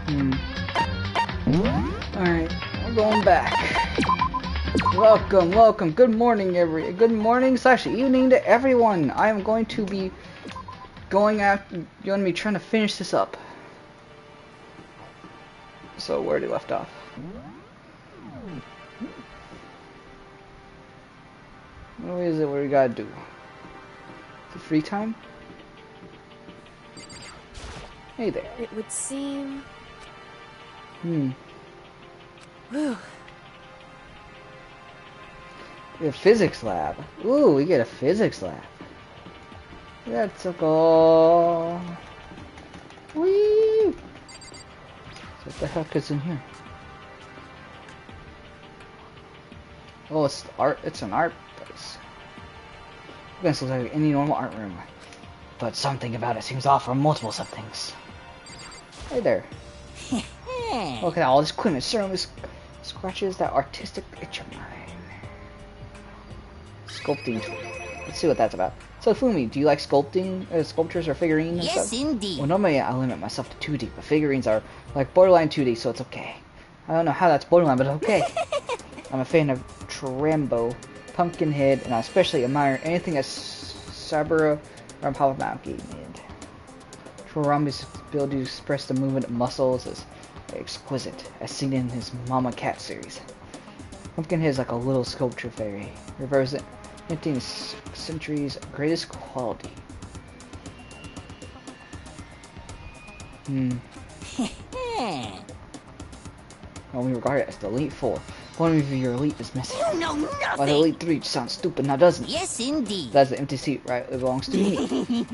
Alright, we're going back. Welcome. Good morning, good morning / evening to everyone. I am going to be going after. You're going to be trying to finish this up. So where did we left off? What is it? What we gotta do? Is it free time? Hey there. It would seem. Whew. Whew. A physics lab. Ooh, we get a physics lab. That's so cool. Whee! What the heck is in here? Oh, it's art. It's an art place. This looks like any normal art room, but something about it seems off from multiple somethings. Hey there. Look at all this equipment. Certainly scratches that artistic itch of mine. Sculpting tool. Let's see what that's about. So Fumi, do you like sculpting, sculptures or figurines? Yes, and indeed. Well, normally I limit myself to 2D, but figurines are like borderline 2D, so it's okay. I don't know how that's borderline, but it's okay. I'm a fan of Trambo, Pumpkinhead, and I especially admire anything that Saburo or Pawamaki did. Trambo's ability to express the movement of muscles is exquisite, as seen in his Mama Cat series. Pumpkinhead is like a little sculpture fairy, representing the century's greatest quality. Well, we regard it as the Elite Four. One of your elite is missing. You know nothing. Well, the Elite Three sounds stupid now, doesn't it? Yes, indeed. That's the empty seat, right? It belongs to me.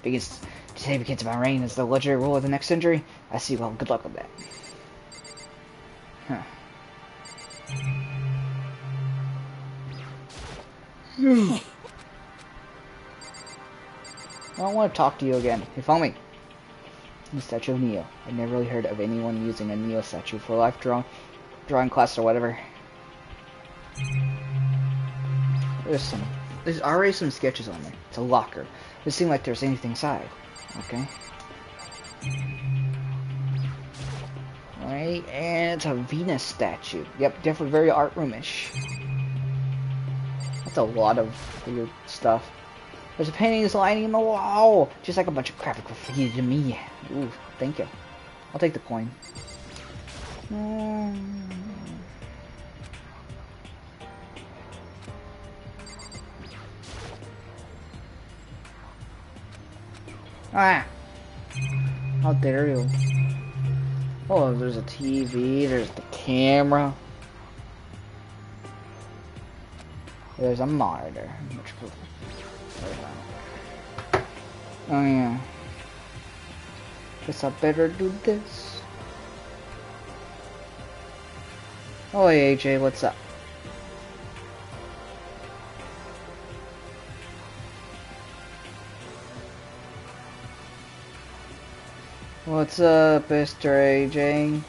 Because to save the kids of my reign as the legendary ruler of the next century, I see. Well, good luck with that. Huh. I don't want to talk to you again. Hey, follow me. The statue of Neo. I've never really heard of anyone using a Neo statue for life drawing class or whatever. There's already some sketches on there. It's a locker. It doesn't seem like there's anything inside. Okay. Alright, and it's a Venus statue. Yep, definitely very art roomish. That's a lot of weird stuff. There's a paintings lining in the wall, just like a bunch of graphic graffiti to me. Ooh, thank you. I'll take the coin. Ah! How dare you? Oh, there's a TV, there's the camera. There's a monitor. Oh yeah. Guess I better do this. Oh hey AJ, what's up? What's up, Mr. AJ?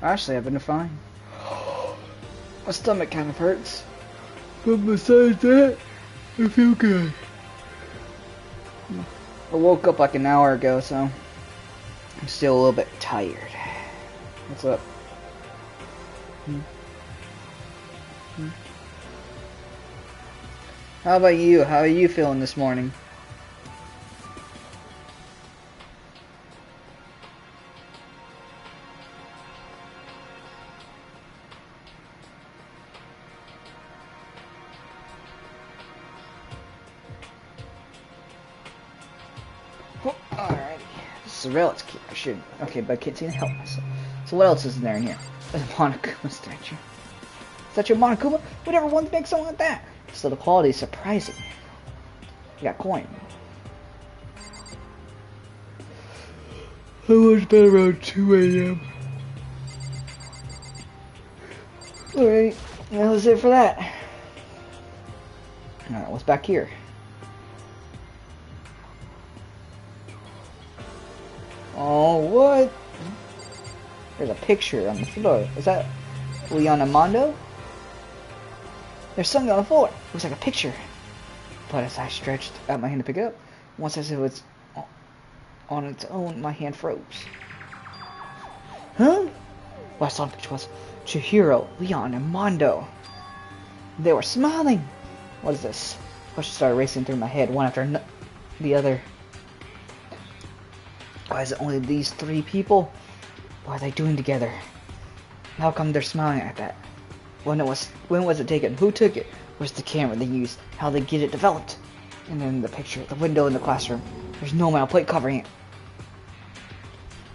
Actually, I've been fine. My stomach kind of hurts, but besides that, I feel good. I woke up like an hour ago, so I'm still a little bit tired. What's up? How about you? How are you feeling this morning? Alrighty. Surveillance kit. I should. Okay, but I can't seem to help myself. So what else is in there in here? There's a Monokuma statue. Statue of Monokuma? Who'd ever want to make something like that? So the quality is surprising. You got coin. I went to bed around 2 a.m. Alright, that was it for that. Alright, what's back here? Oh, what? There's a picture on the floor. Is that Leon Amando? There's something on the floor. Looks like a picture. But as I stretched out my hand to pick it up, once as it was on its own, my hand froze. Huh? What I saw in the picture was Chihiro, Leon, and Mondo. They were smiling. What is this? Questions started racing through my head, one after the other. Why is it only these three people? What are they doing together? How come they're smiling like that? When was it taken? Who took it? Where's the camera they used? How they get it developed? And then the picture, the window in the classroom. There's no metal plate covering it.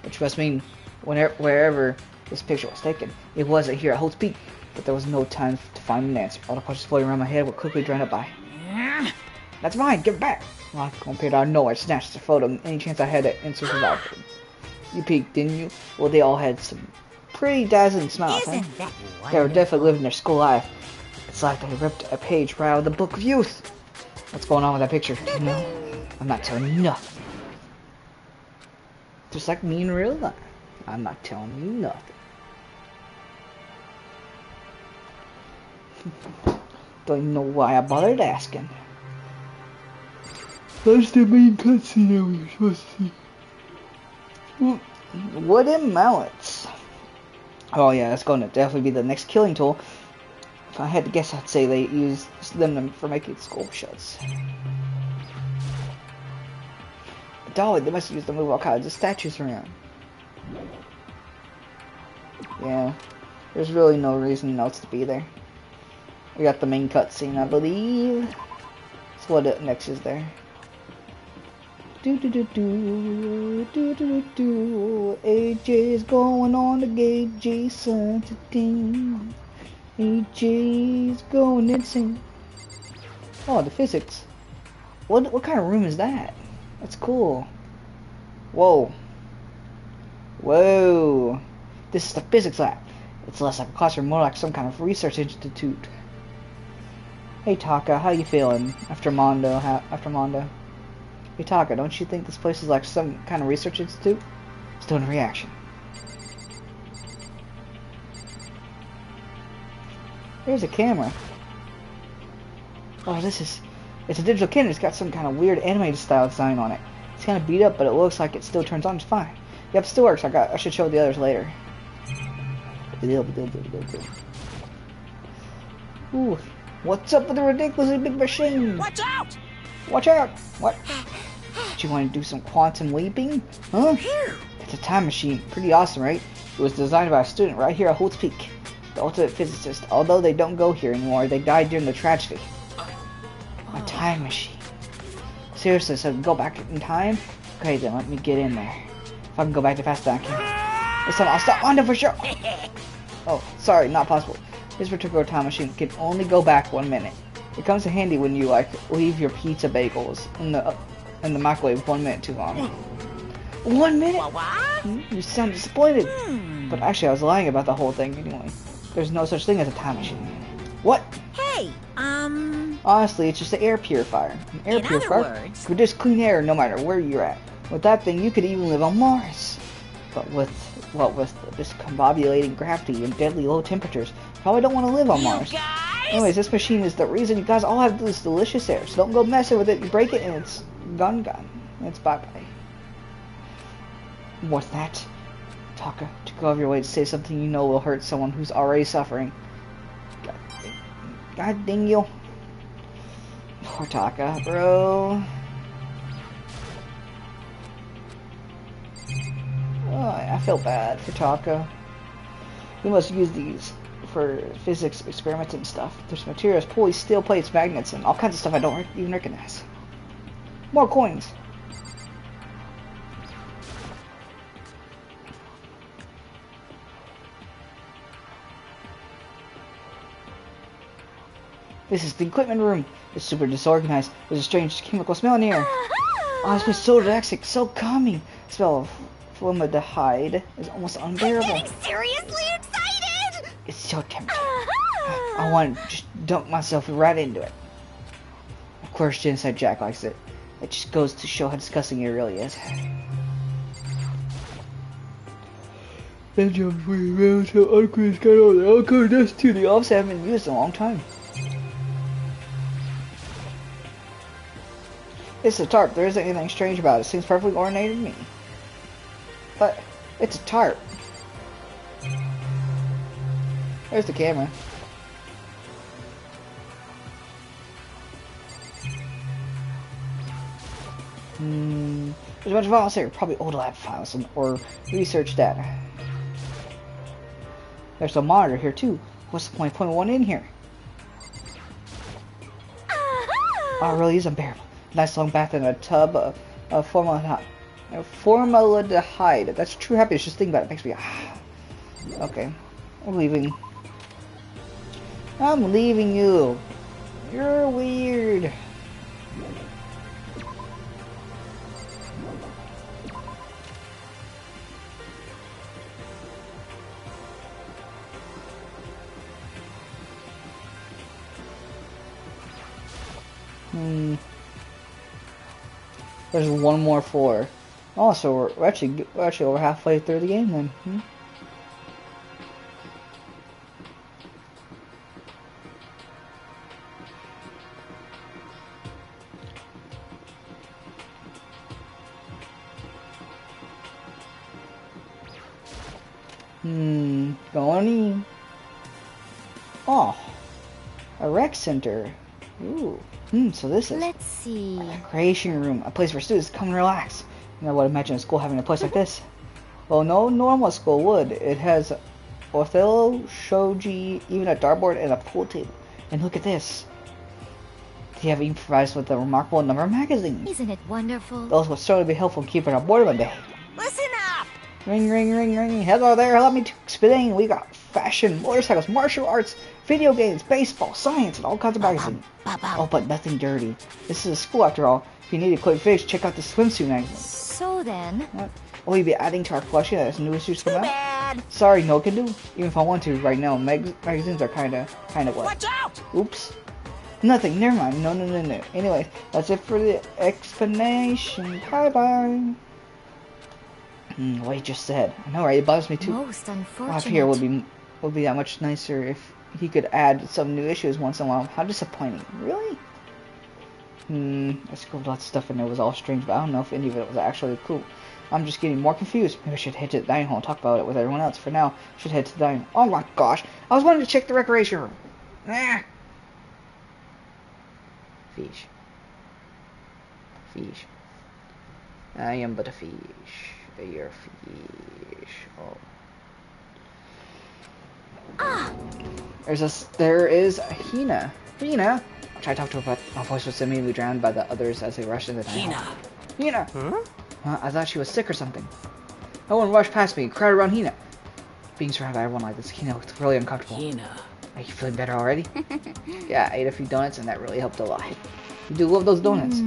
Which must mean wherever this picture was taken, it wasn't here at Holt's Peak. But there was no time to find an answer. All the questions floating around my head were quickly drowned out by. That's mine, give it back! Well, I appeared out of nowhere, snatched the photo, any chance I had to answer survived. You peeked, didn't you? Well, they all had some pretty dazzling smiles, huh? They were definitely living their school life. It's like they ripped a page right out of the Book of Youth. What's going on with that picture? No, I'm not telling you nothing. Just like me in real life. I'm not telling you nothing. Don't even know why I bothered asking. That's the main cutscene that we were supposed to see. Wooden mallets. Oh yeah, that's going to definitely be the next killing tool. If I had to guess, I'd say they used them for making skull shells. Dolly, they must use to move all kinds of statues around. Yeah, there's really no reason else to be there. We got the main cutscene, I believe. That's what next is there. Do do do do do do do do. AJ's going on the gay something. AJ's going insane. Oh, the physics. What kind of room is that? That's cool. Whoa. Whoa. This is the physics lab. It's less like a classroom, more like some kind of research institute. Hey Taka, how you feeling after Mondo? Hey Taka, don't you think this place is like some kind of research institute? Still in reaction. There's a camera. Oh, it's a digital camera. It's got some kind of weird animated style design on it. It's kind of beat up, but it looks like it still turns on. It's fine. Yep, still works. I should show the others later. Ooh, what's up with the ridiculously big machine? Watch out! Watch out! What? Do you want to do some quantum leaping? Huh? It's a time machine. Pretty awesome, right? It was designed by a student right here at Holt's Peak. The ultimate physicist. Although they don't go here anymore, they died during the tragedy. A time machine. Seriously, so I can go back in time? Okay, then let me get in there. If I can go back to fast as I can. This time I'll stop Mondo for sure. Oh, sorry, not possible. This particular time machine can only go back 1 minute. It comes in handy when you leave your pizza bagels in the microwave 1 minute too long. 1 minute? You sound disappointed. But actually, I was lying about the whole thing anyway. There's no such thing as a time machine. What? Hey, Honestly, it's just an air purifier. An air purifier could produce clean air no matter where you're at. With that thing, you could even live on Mars. But with discombobulating gravity and deadly low temperatures, probably don't want to live on Mars. Anyways, this machine is the reason you guys all have this delicious air. So don't go messing with it. You break it and it's gone. It's bye-bye. What's that? Taka, to go out of your way to say something you know will hurt someone who's already suffering. God dang you. Poor Taka, bro. Oh, I feel bad for Taka. We must use these for physics experiments and stuff. There's materials, pulleys, steel plates, magnets, and all kinds of stuff I don't even recognize. More coins. This is the equipment room. It's super disorganized. There's a strange chemical smell in here. Oh, it smells so relaxing, so calming. The smell of formaldehyde is almost unbearable. I'm getting seriously excited! It's so tempting. I want to just dunk myself right into it. Of course, Genocide Jack likes it. It just goes to show how disgusting it really is. Benjamin's way around so uncle's got all the uncle dust to the office. I haven't used in a long time. It's a tarp. There isn't anything strange about it. It seems perfectly ornate to me. But it's a tarp. There's the camera. There's a bunch of files here. Probably old lab files or research data. There's a monitor here too. What's the point of putting one in here? Oh, it really is unbearable. Nice long bath in a tub of formaldehyde. That's true happiness. Just think about it. It makes me. Okay, I'm leaving. I'm leaving you. You're weird. There's one more floor. Oh, so we're actually over halfway through the game then. Going in. Oh, a rec center. Ooh. So this is. Let's see. A creation room, a place where students come and relax. You know, I would imagine a school having a place like this. Well, no normal school would. It has Othello, shogi, even a dartboard and a pool table. And look at this. They have even provided us with a remarkable number of magazines. Isn't it wonderful? Those will certainly be helpful in keeping our boredom at bay. Listen up! Ring, ring, ring, ring. Hello there. Allow me to explain. We got fashion, motorcycles, martial arts, video games, baseball, science, and all kinds of magazines. Oh, but nothing dirty. This is a school after all. If you need a quick fix, check out the swimsuit magazine. So then... What? Will you be adding to our collection as new issues come out? Bad. Sorry, no can do. Even if I want to right now, magazines are kinda what? Watch out! Oops. Nothing, never mind. No. Anyway, that's it for the explanation. Bye-bye. What he just said. I know, right? It bothers me too. Most unfortunate. Off here would be that much nicer if he could add some new issues once in a while. How disappointing. Really? I scribbled lots of stuff and it was all strange, but I don't know if any of it was actually cool. I'm just getting more confused. Maybe I should head to the dining hall and talk about it with everyone else. For now, I should head to the dining hall. Oh my gosh! I was wanting to check the recreation room. Fish. I am but a fish. You're a fish. Oh. There is Hina. Hina. I tried to talk to her, but my voice was immediately drowned by the others as they rushed into the dining hall. Hina. I thought she was sick or something. Everyone rushed past me, crowded around Hina. Being surrounded by everyone like this, Hina looked really uncomfortable. Hina. Are you feeling better already? Yeah, I ate a few donuts and that really helped a lot. You do love those donuts.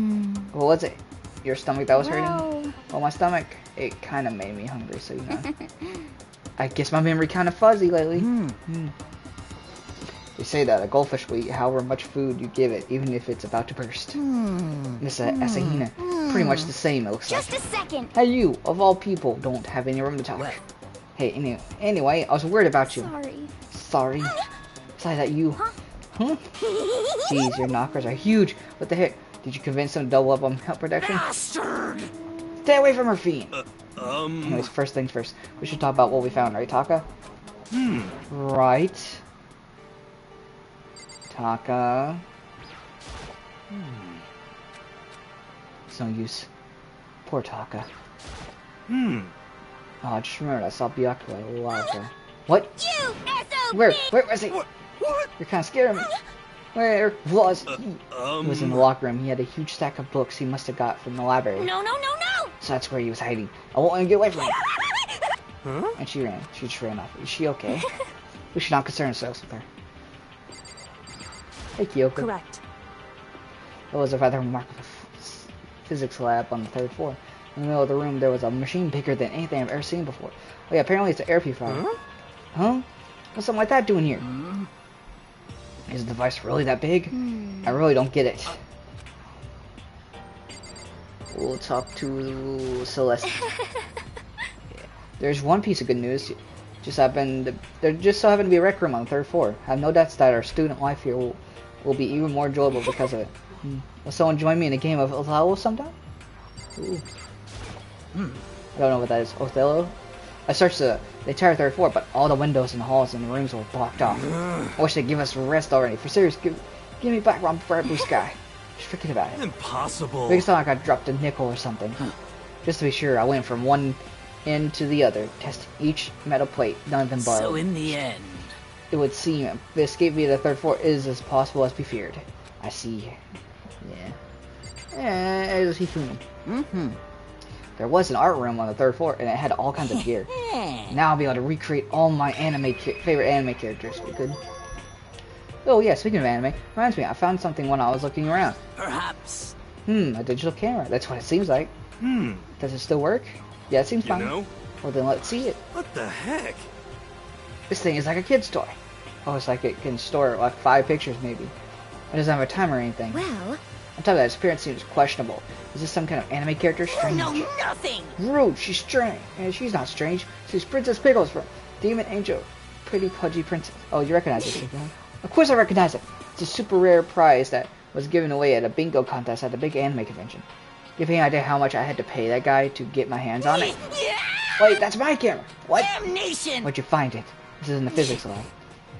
Well, what's it? Your stomach that was hurting? Well, my stomach, it kind of made me hungry, so you know. I guess my memory kind of fuzzy lately. They say that a goldfish will eat however much food you give it, even if it's about to burst. Miss Asahina, pretty much the same, it looks like. Just a second. Hey, you, of all people, don't have any room to talk. Hey, anyway, I was worried about you. Sorry. Besides that, you... Jeez, your knockers are huge. What the heck? Did you convince them to double up on help protection? Bastard! Stay away from her feet! Anyways, first things first. We should talk about what we found, right, Taka? Right. Taka. It's no use. Poor Taka. Oh, I just remembered I saw Byakuya a while ago. What? You SOB! Where was he? What? You're kind of scaring me. Where was he? He was in the locker room. He had a huge stack of books he must have got from the library. No! So that's where he was hiding. I won't let him get away from him. And she ran. She just ran off. Is she okay? We should not concern ourselves with her. Hey, Kyoko. Correct. It was a rather remarkable physics lab on the 3rd floor. In the middle of the room, there was a machine bigger than anything I've ever seen before. Oh yeah, apparently it's an air purifier. Huh? What's something like that doing here? Is the device really that big? I really don't get it. We'll talk to Celeste. There's one piece of good news. There just so happened to be a rec room on the 3rd floor. I have no doubts that our student life here will be even more enjoyable because of it. Will someone join me in a game of Othello sometime? Ooh. I don't know what that is. Othello? I searched the entire 3rd floor, but all the windows and halls and the rooms were blocked off. I wish they'd give us a rest already. For serious, give me back one bright blue sky. Just forget about it. Impossible. Biggest time I got dropped a nickel or something. Just to be sure, I went from one end to the other, testing each metal plate, none of them borrowed. So in the end, it would seem the escape via the 3rd floor is as possible as we feared. I see. Yeah. As he human. There was an art room on the 3rd floor, and it had all kinds of gear. Now I'll be able to recreate all my favorite anime characters. We could. Oh yeah, speaking of anime, reminds me, I found something when I was looking around. perhaps. A digital camera. That's what it seems like. Does it still work? Yeah, it seems fine. know? Well then, let's see it. What the heck? This thing is like a kid's toy. Oh, it's like it can store like 5 pictures maybe. It doesn't have a timer or anything. Well, On top of that, its appearance seems questionable. Is this some kind of anime character? Strange. No, nothing. Rude, she's strange. And she's not strange. She's Princess Pickles from Demon Angel. Pretty pudgy princess. Oh, you recognize it, Chico? Of course I recognize it. It's a super rare prize that was given away at a bingo contest at the big anime convention. You have any idea how much I had to pay that guy to get my hands on it? Yeah! Wait, that's my camera. What? Damnation! Where'd you find it? This is in the physics lab.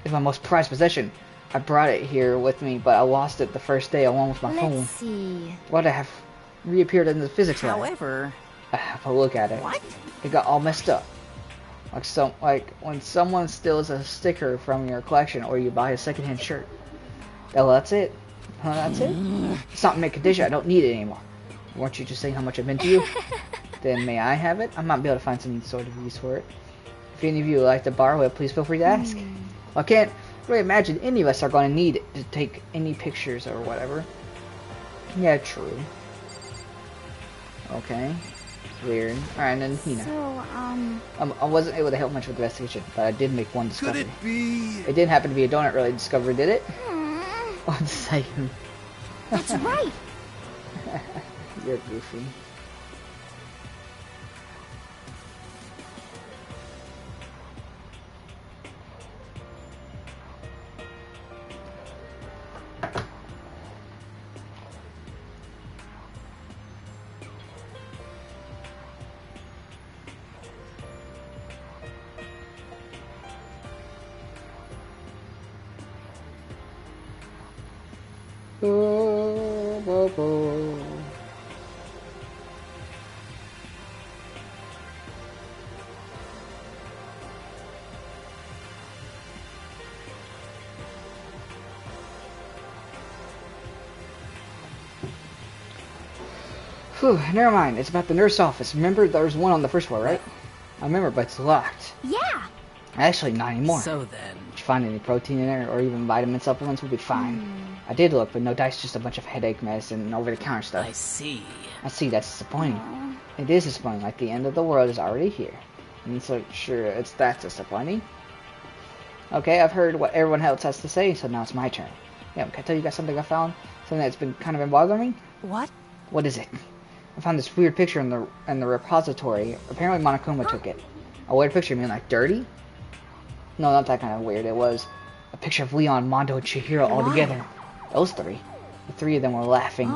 It's my most prized possession. I brought it here with me, but I lost it the first day along with my phone. let's see. Why'd I have reappeared in the physics lab? However, I have a look at it. what? It got all messed up. Like when someone steals a sticker from your collection or you buy a secondhand shirt. Oh, that's it? Huh, that's it? It's not in mint condition. I don't need it anymore. Weren't you just saying how much it meant to you? Then may I have it? I might be able to find some sort of use for it. If any of you would like to borrow it, please feel free to ask. I can't really imagine any of us are going to need it to take any pictures or whatever. Yeah, true. Okay. Weird. Alright, and then Hina. So, I wasn't able to help much with the investigation, but I did make one Could discovery. it be? It didn't happen to be a donut related discovery, did it? One second. that's right. You're goofy. Whew, never mind. It's about the nurse office. Remember, there's one on the 1st floor, right? I remember, but it's locked. Yeah. Actually, not anymore. So then, Did you find any protein in there, or even vitamin supplements? We'll be fine. I did look, but no dice, just a bunch of headache medicine and over-the-counter stuff. I see. I see, that's disappointing. It is disappointing, like the end of the world is already here. And so, sure, that's disappointing. Okay, I've heard what everyone else has to say, so now it's my turn. Yeah, can I tell you guys something I found? Something that's been kind of been bothering me? What? What is it? I found this weird picture in the repository. Apparently Monokuma took it. A weird picture, you mean like dirty? No, not that kind of weird. It was a picture of Leon, Mondo, and Chihiro all together. Those 3. The 3 of them were laughing.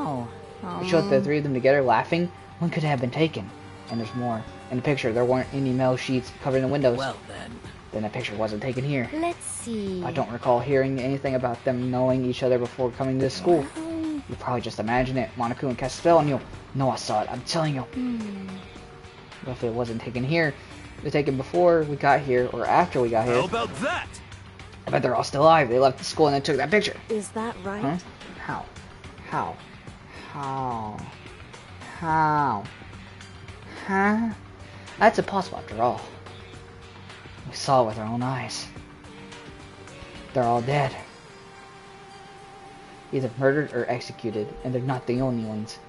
It showed the 3 of them together laughing. When could it have been taken? And there's more. In the picture, there weren't any mail sheets covering the windows. Well then. Then the picture wasn't taken here. Let's see. I don't recall hearing anything about them knowing each other before coming to this school. You probably just imagine it. Monokuma cast a spell on you. No, I saw it. I'm telling you. But if it wasn't taken here, it was taken before we got here or after we got here. How about that? I bet they're all still alive. They left the school and then took that picture. Is that right? Huh? How? Huh? That's impossible after all. We saw it with our own eyes. They're all dead. Either murdered or executed, and they're not the only ones.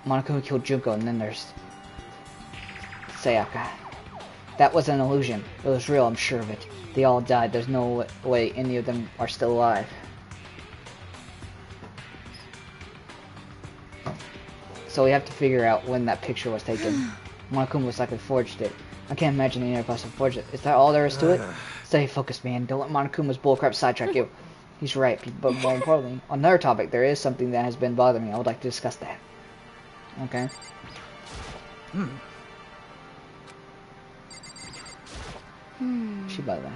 Monokuma killed Junko, and then there's Sayaka. That was an illusion. It was real, I'm sure of it. They all died. There's no way any of them are still alive. So we have to figure out when that picture was taken. Monokuma was likely forged it. I can't imagine any of us unfortunate. Is that all there is to it? Stay focused, man. Don't let Monokuma's bullcrap sidetrack you. He's right, but more importantly, on another topic, there is something that has been bothering me. I would like to discuss that. Okay. She, by the way.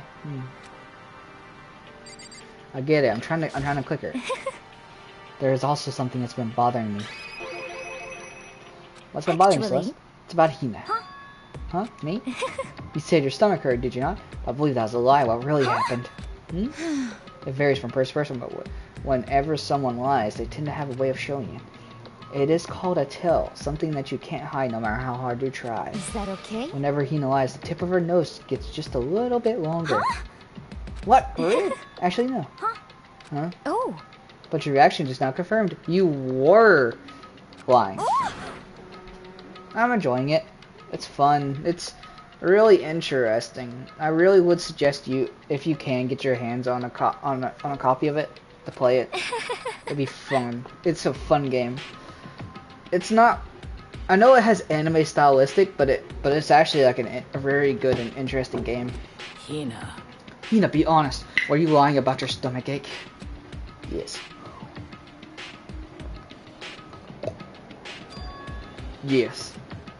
I get it. I'm trying to click her. There is also something that's been bothering me. What's been bothering me, Celeste? It's about Hina. Huh? Me? You said your stomach hurt, did you not? I believe that was a lie. What really happened? It varies from person to person, but whenever someone lies, they tend to have a way of showing it. It is called a tell, something that you can't hide no matter how hard you try. Is that okay? Whenever Hina lies, the tip of her nose gets just a little bit longer. What? Really? Actually, no. Huh? Oh. But your reaction just now confirmed you were lying. I'm enjoying it. It's fun. It's really interesting. I really would suggest you, if you can, get your hands on a copy of it to play it. It'd be fun. It's a fun game. It's not. I know it has anime stylistic, but it's actually like a very good and interesting game. Hina, be honest. Were you lying about your stomach ache? Yes. Yes.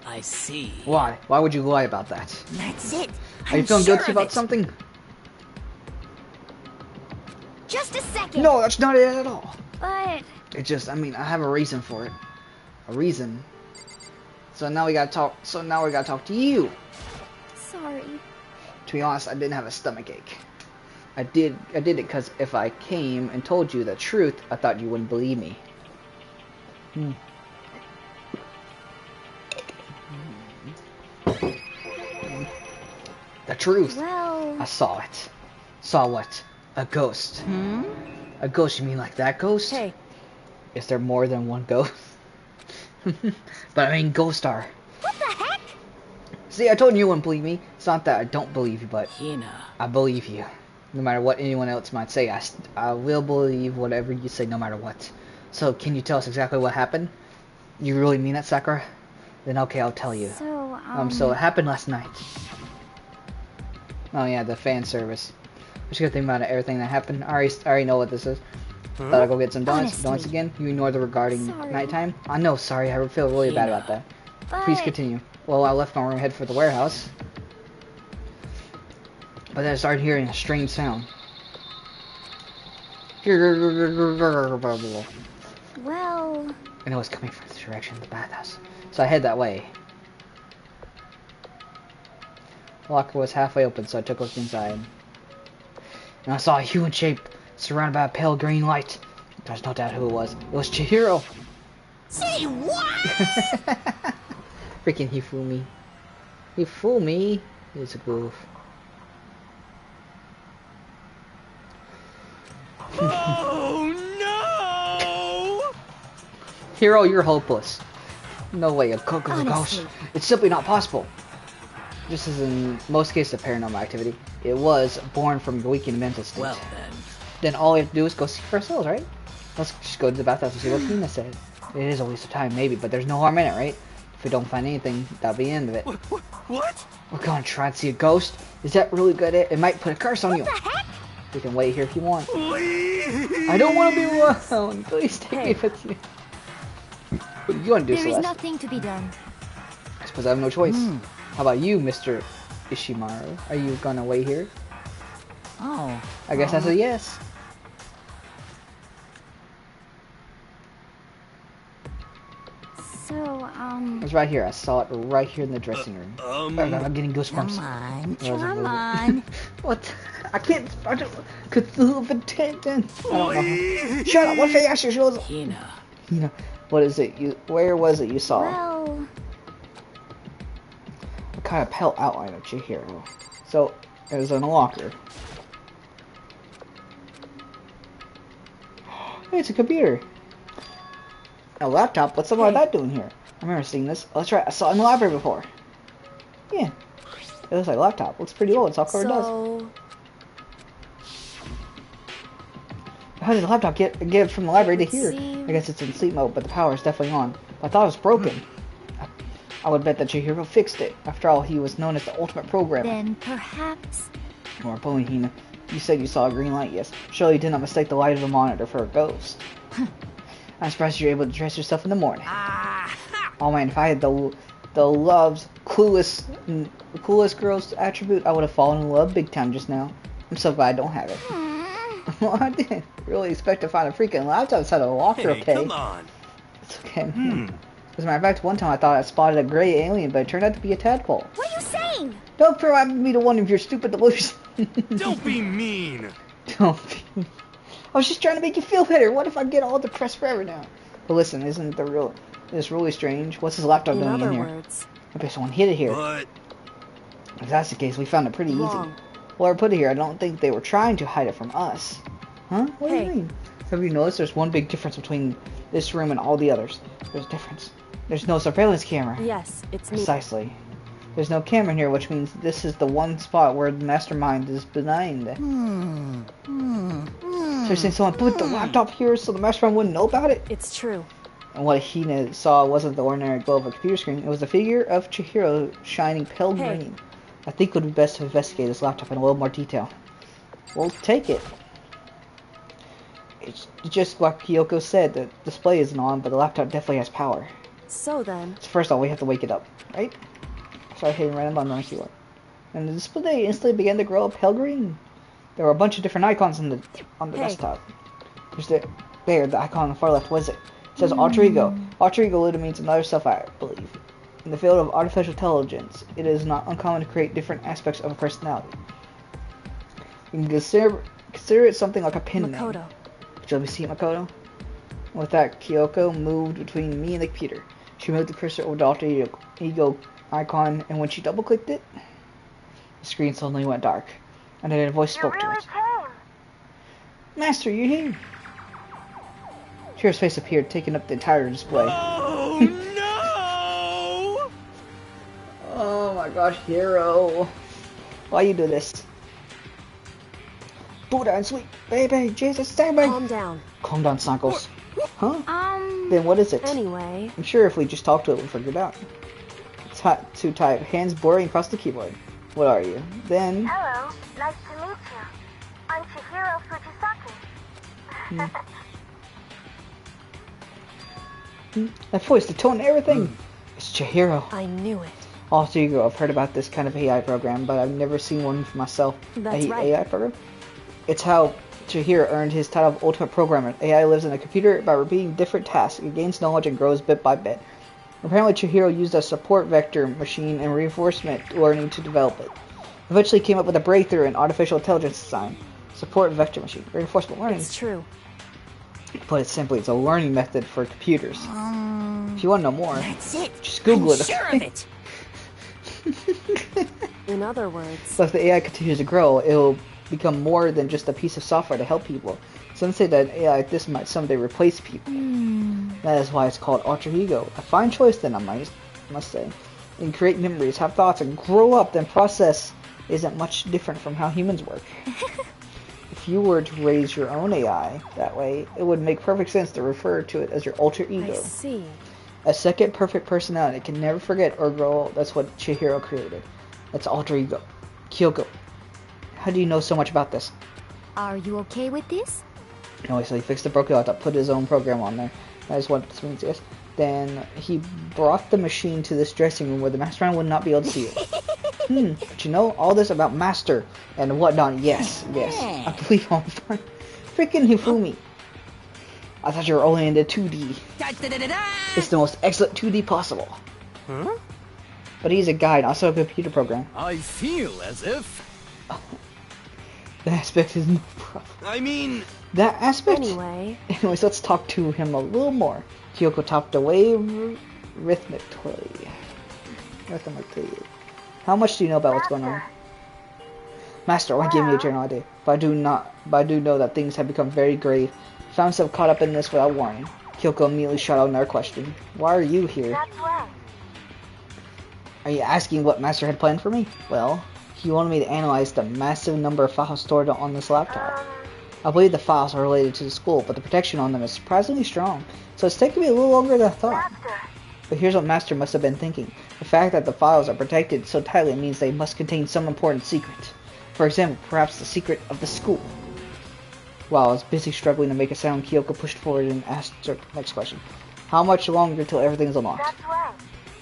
I see. Why? Why would you lie about that? That's it. Are you feeling guilty about something? Just a second. No, that's not it at all. But It just, I mean, I have a reason for it. A reason. So now we gotta talk. So now we gotta talk to you. sorry. To be honest, I didn't have a stomach ache. I did it because if I came and told you the truth, I thought you wouldn't believe me. The truth. Well, I saw it. Saw what? A ghost. A ghost? You mean like that ghost? hey, Is there more than one ghost? But I mean ghost star. What the heck? See, I told you wouldn't believe me. It's not that I don't believe you, but Hina. I believe you. No matter what anyone else might say, I will believe whatever you say no matter what. So, can you tell us exactly what happened? You really mean that, Sakura? Then okay, I'll tell you. So it happened last night. Oh yeah, the fan service. What's your good thing about it? Everything that happened? I already know what this is. Thought I'd go get some donuts. Honestly. Donuts again? You ignore the regarding Sorry. nighttime? I know, sorry. I feel really bad about that. Please but continue. Well, I left my room, head for the warehouse. But then I started hearing a strange sound. well, And it was coming from the direction of the bathhouse. So I head that way. The locker was halfway open, so I took a look inside. And I saw a human shape surrounded by a pale green light. There's no doubt who it was. It was Chihiro! Say what? Freaking he fooled me. He fooled me. He's a goof. Oh no! Hero, you're hopeless. No way, a ghost. Honestly. It's simply not possible. Just as in most cases of paranormal activity, it was born from your weakened mental state. Well then. Then all we have to do is go see for ourselves, right? Let's just go to the bathhouse and see what Hina said. It is a waste of time, maybe, but there's no harm in it, right? If we don't find anything, that'll be the end of it. What? We're gonna try and see a ghost. Is that really good? It might put a curse on you. What the heck? We can wait here if you want. Please. I don't want to be alone. Please take me Hey. with you. What do you want to do, there is Celeste? nothing to be done. I suppose I have no choice. How about you, Mr. Ishimaru? Are you gonna wait here? Oh. I guess that's a yes. So, It's right here. I saw it right here in the dressing room. I'm getting goosebumps. Come on. What? I can't. I don't. Cthulhu Attendant. I don't know. Shut up. What face your shows? Hina. You know, what is it? Where was it you saw? Well, What kind of pale outline of Chihiro? So, it was in a locker. Hey, it's a computer. A laptop? What's something like that doing here? I remember seeing this. Oh, that's right. I saw it in the library before. Yeah. It looks like a laptop. Looks pretty old. It's all covered in dust. so How did the laptop get from the library to It here? seems- I guess it's in sleep mode, but the power is definitely on. I thought it was broken. I would bet that Chihiro fixed it. After all, he was known as the ultimate programmer. Then perhaps... Or Hina, you said you saw a green light, yes. Surely you did not mistake the light of the monitor for a ghost. I'm surprised you're able to dress yourself in the morning. Oh man, if I had the love's coolest girl's attribute, I would have fallen in love big time just now. I'm so glad I don't have it. Well, I didn't really expect to find a freaking laptop inside a locker, Hey, okay? come on. It's okay. As a matter of fact, one time I thought I spotted a gray alien, but it turned out to be a tadpole. What are you saying? Don't throw at me to one of your stupid delusions. Don't be mean. Don't be. I was just trying to make you feel better. What if I get all depressed forever now? But listen, isn't this really strange? What's his laptop In doing in other here? words, Maybe someone hid it here. But If that's the case, we found it pretty wrong. easy. Whoever put it here, I don't think they were trying to hide it from us. Huh? What do Hey. you mean? Have you noticed there's one big difference between this room and all the others? There's a difference. There's no surveillance camera. Yes, it's me. Precisely. There's no camera in here, which means this is the one spot where the mastermind is behind. So you're saying someone put the laptop here so the mastermind wouldn't know about it? It's true. And what Hina saw wasn't the ordinary glow of a computer screen. It was the figure of Chihiro shining pale Hey. green. I think it would be best to investigate this laptop in a little more detail. We'll take it. It's just like Kyoko said, the display isn't on, but the laptop definitely has power. So then, So first off, we have to wake it up, right? Start hitting random buttons on the keyboard. And the display instantly began to grow pale green. There were a bunch of different icons on the Hey. desktop. There's the icon on the far left. What is it? It says alter ego. Alter ego literally means another self, I believe. In the field of artificial intelligence, it is not uncommon to create different aspects of a personality. You can consider it something like a pin name. Makoto. Shall we see Makoto? With that, Kyoko moved between me and the computer. She moved the cursor over the alter ego icon, and when she double-clicked it, the screen suddenly went dark. And then a voice spoke to us. Master, you're here! Chihiro's face appeared, taking up the entire display. oh no! Oh my gosh, Hiro. Why you do this? Buddha and sweet baby, Jesus, save me! Calm down. Calm down, Snuggles. Huh? Um, Then what is it? Anyway, I'm sure if we just talk to it, we'll figure it out. To type, hands blurring across the keyboard. What are you? Then... Hello, nice to meet you. I'm Chihiro Fujisaki. That voice, the tone, everything! It's Chihiro. I knew it. Also, you go, I've heard about this kind of AI program, but I've never seen one for myself. That's right. AI program? It's how Chihiro earned his title of Ultimate Programmer. AI lives in a computer by repeating different tasks. It gains knowledge and grows bit by bit. Apparently, Chihiro used a support vector machine and reinforcement learning to develop it. Eventually came up with a breakthrough in artificial intelligence design. Support vector machine. Reinforcement learning. It's true. To put it simply, it's a learning method for computers. If you want to know more, That's it. just Google I'm it. sure of it. In other words, So if the AI continues to grow, it will become more than just a piece of software to help people. Some say that AI like this might someday replace people. That is why it's called alter ego. A fine choice then, I must say. You can create memories, have thoughts, and grow up, then process isn't much different from how humans work. If you were to raise your own AI that way, it would make perfect sense to refer to it as your alter I ego. see. A second perfect personality it can never forget or grow old. That's what Chihiro created. That's alter ego. Kyoko, how do you know so much about this? are you okay with this? No, so he fixed the broken laptop, put his own program on there. That is what this means, yes. Then he brought the machine to this dressing room where the mastermind would not be able to see it. But you know, all this about master and whatnot, yes. I believe I'm fine. Freaking Hifumi. I thought you were only into 2D. It's the most excellent 2D possible. Huh? But he's a guide, also a computer program. I feel as if... That aspect is no problem. I mean... That aspect? Anyway, Anyways, let's talk to him a little more. Kyoko tapped away rhythmically. How much do you know about what's going on? Master, I won't give you a general idea, but I do know that things have become very grave. I found myself caught up in this without warning. Kyoko immediately shot out another question. Why are you here? That's right. Are you asking what Master had planned for me? Well, he wanted me to analyze the massive number of files stored on this laptop. I believe the files are related to the school, but the protection on them is surprisingly strong, so it's taken me a little longer than I thought. Master, But here's what Master must have been thinking. The fact that the files are protected so tightly means they must contain some important secret. For example, perhaps the secret of the school. While I was busy struggling to make a sound, Kyoko pushed forward and asked her next question. How much longer till everything is unlocked? That's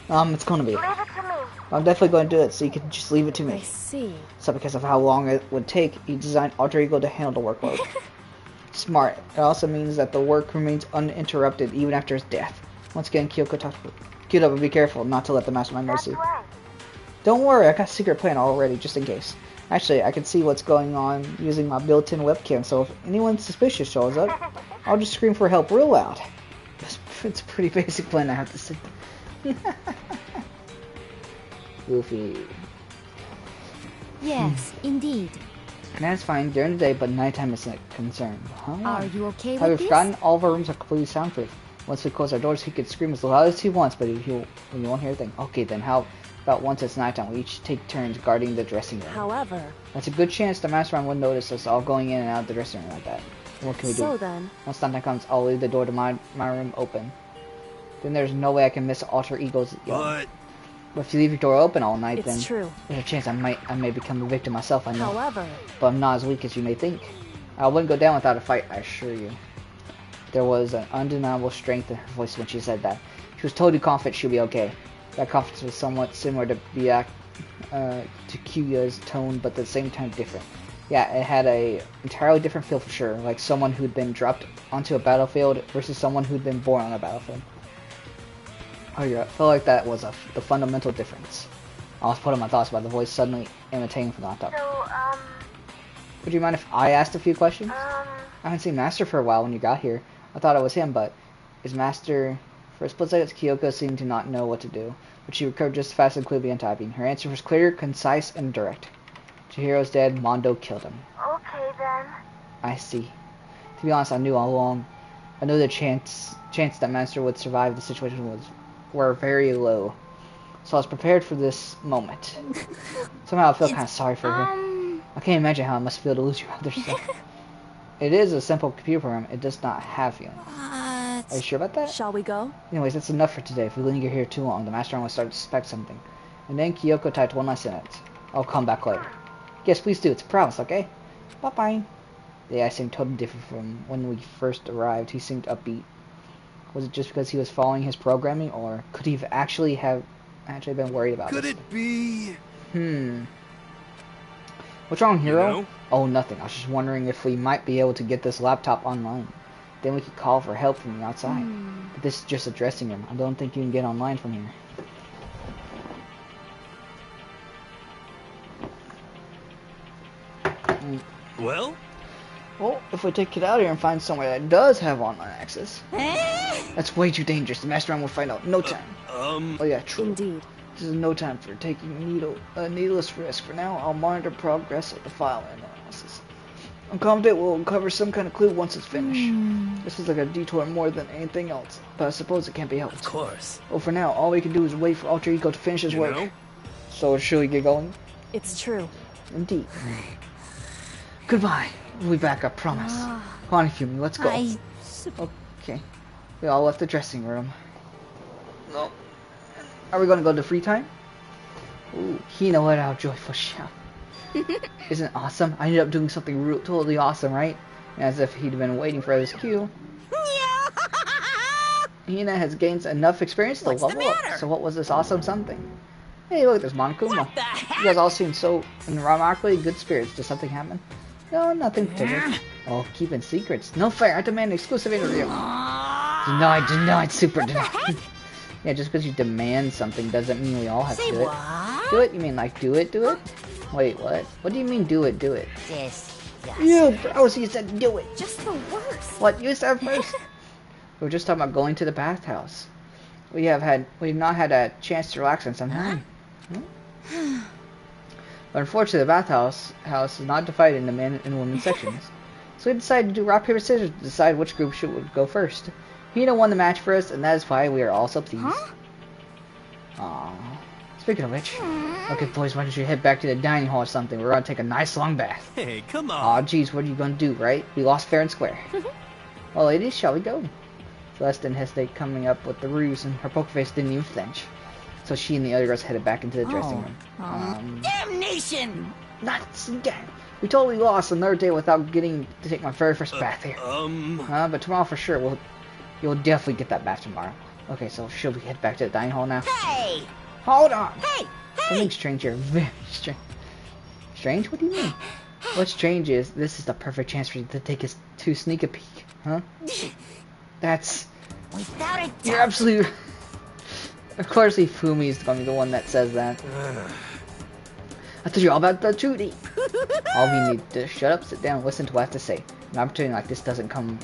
right. It's gonna be. Leave it to me. I'm definitely going to do it, so you can just leave it to I me. see. So because of how long it would take, he designed Alter Ego to handle the workload. Smart. It also means that the work remains uninterrupted even after his death. Once again, Kyoko talked to Kyoko, but be careful not to let the mastermind notice That's you. right. Don't worry, I got a secret plan already, just in case. Actually, I can see what's going on using my built-in webcam, so if anyone suspicious shows up, I'll just scream for help real loud. It's a pretty basic plan, I have to say. Goofy. Yes, indeed. That's fine during the day, but nighttime is a concern. Huh? Are you okay Have you with this? forgotten? All of our rooms are completely soundproof. Once we close our doors, he can scream as loud as he wants, but you won't hear a thing. Okay, then how about once it's nighttime, we each take turns guarding the dressing room? However, That's a good chance the mastermind wouldn't notice us all going in and out of the dressing room like that. What can we so do? then, Once nighttime comes, I'll leave the door to my room open. Then there's no way I can miss Alter Ego's yelling. But if you leave your door open all night, then it's true. there's a chance I may become a victim myself, I know. However, But I'm not as weak as you may think. I wouldn't go down without a fight, I assure you. There was an undeniable strength in her voice when she said that. She was totally confident she'll be okay. That confidence was somewhat similar to Kyuya's tone, but at the same time different. Yeah, it had a entirely different feel for sure, like someone who'd been dropped onto a battlefield versus someone who'd been born on a battlefield. Oh yeah, I felt like that was the fundamental difference. I was putting my thoughts about the voice suddenly imitating from the laptop. So, Would you mind if I asked a few questions? I haven't seen Master for a while when you got here. I thought it was him, but is Master... For a split second, Kyoko seemed to not know what to do, but she recovered just as fast and quickly on typing. Her answer was clear, concise, and direct. Chihiro's dead, Mondo killed him. okay then. I see. To be honest, I knew all along. I knew the chance that Master would survive the situation were very low. So I was prepared for this moment. Somehow I feel kind of sorry for her. I can't imagine how it must feel to lose your other self. It is a simple computer program. It does not have feelings. Are you sure about that? shall we go? Anyways, that's enough for today. If we linger here too long, the master will start to suspect something. And then Kyoko typed one last sentence. I'll come back later. Yes, please do. It's a promise, okay? Bye-bye. The guy seemed totally different from when we first arrived. He seemed upbeat. Was it just because he was following his programming, or could he have actually been worried about Could this? it be? What's wrong, Hero? You know? Oh, nothing. I was just wondering if we might be able to get this laptop online. Then we could call for help from the outside. But this is just a dressing room. I don't think you can get online from here. Well? Well, if we take it out here and find somewhere that does have online access. That's way too dangerous. The mastermind will find out in no time. Oh yeah, true. Indeed. This is no time for taking needless risk. For now, I'll monitor progress of the file analysis. I'm confident we'll uncover some kind of clue once it's finished. This was like a detour more than anything else, but I suppose it can't be helped. Of course. Well, for now, all we can do is wait for Alter Ego to finish his work. know? So should we get going? It's true. Indeed. Goodbye. We'll be back, I promise. Come on, Fumi, let's go. Okay. We all left the dressing room. No. Are we gonna go to free time? Ooh, Hina let out a joyful shout. Isn't it awesome? I ended up doing something totally awesome, right? As if he'd been waiting for his cue. Hina has gained enough experience to level up. So what was this awesome something? Hey, look, there's Monokuma. What the heck? You guys all seem so in remarkably good spirits. Did something happen? No, nothing particular. Oh, keeping secrets. No fair. I demand an exclusive interview. Denied, super denied. Yeah, just because you demand something doesn't mean we all have Say to do it. what? Do it? You mean like do it? Wait, what? What do you mean do it? This. You bros, you said do it. Just the worst. What? You said first. We were just talking about going to the bathhouse. We've not had a chance to relax in some time. But unfortunately, the bathhouse is not divided into men and women sections. So we decided to do rock, paper, scissors to decide which group would go first. Hina won the match for us, and that is why we are all so pleased. Aww. Speaking of which, okay boys, why don't you head back to the dining hall or something? We're gonna take a nice long bath. Hey, come on. Aw, geez, what are you gonna do, right? We lost fair and square. Well, ladies, shall we go? Celeste didn't hesitate coming up with the ruse, and her poker face didn't even flinch. So she and the other girls headed back into the dressing room. Damnation! Nuts again. We totally lost another day without getting to take my very first bath here. But tomorrow for sure, you'll definitely get that bath tomorrow. Okay, so should we head back to the dining hall now? Hey! Hold on! Hey! Something strange here. Very strange. Strange? What do you mean? What's strange is this is the perfect chance for you to take us to sneak a peek, huh? That's... Without a doubt. You're absolutely... Of course, Ifumi is going to be the one that says that. I told you all about the 2D. All of you need to shut up, sit down, listen to what I have to say. An opportunity like this doesn't come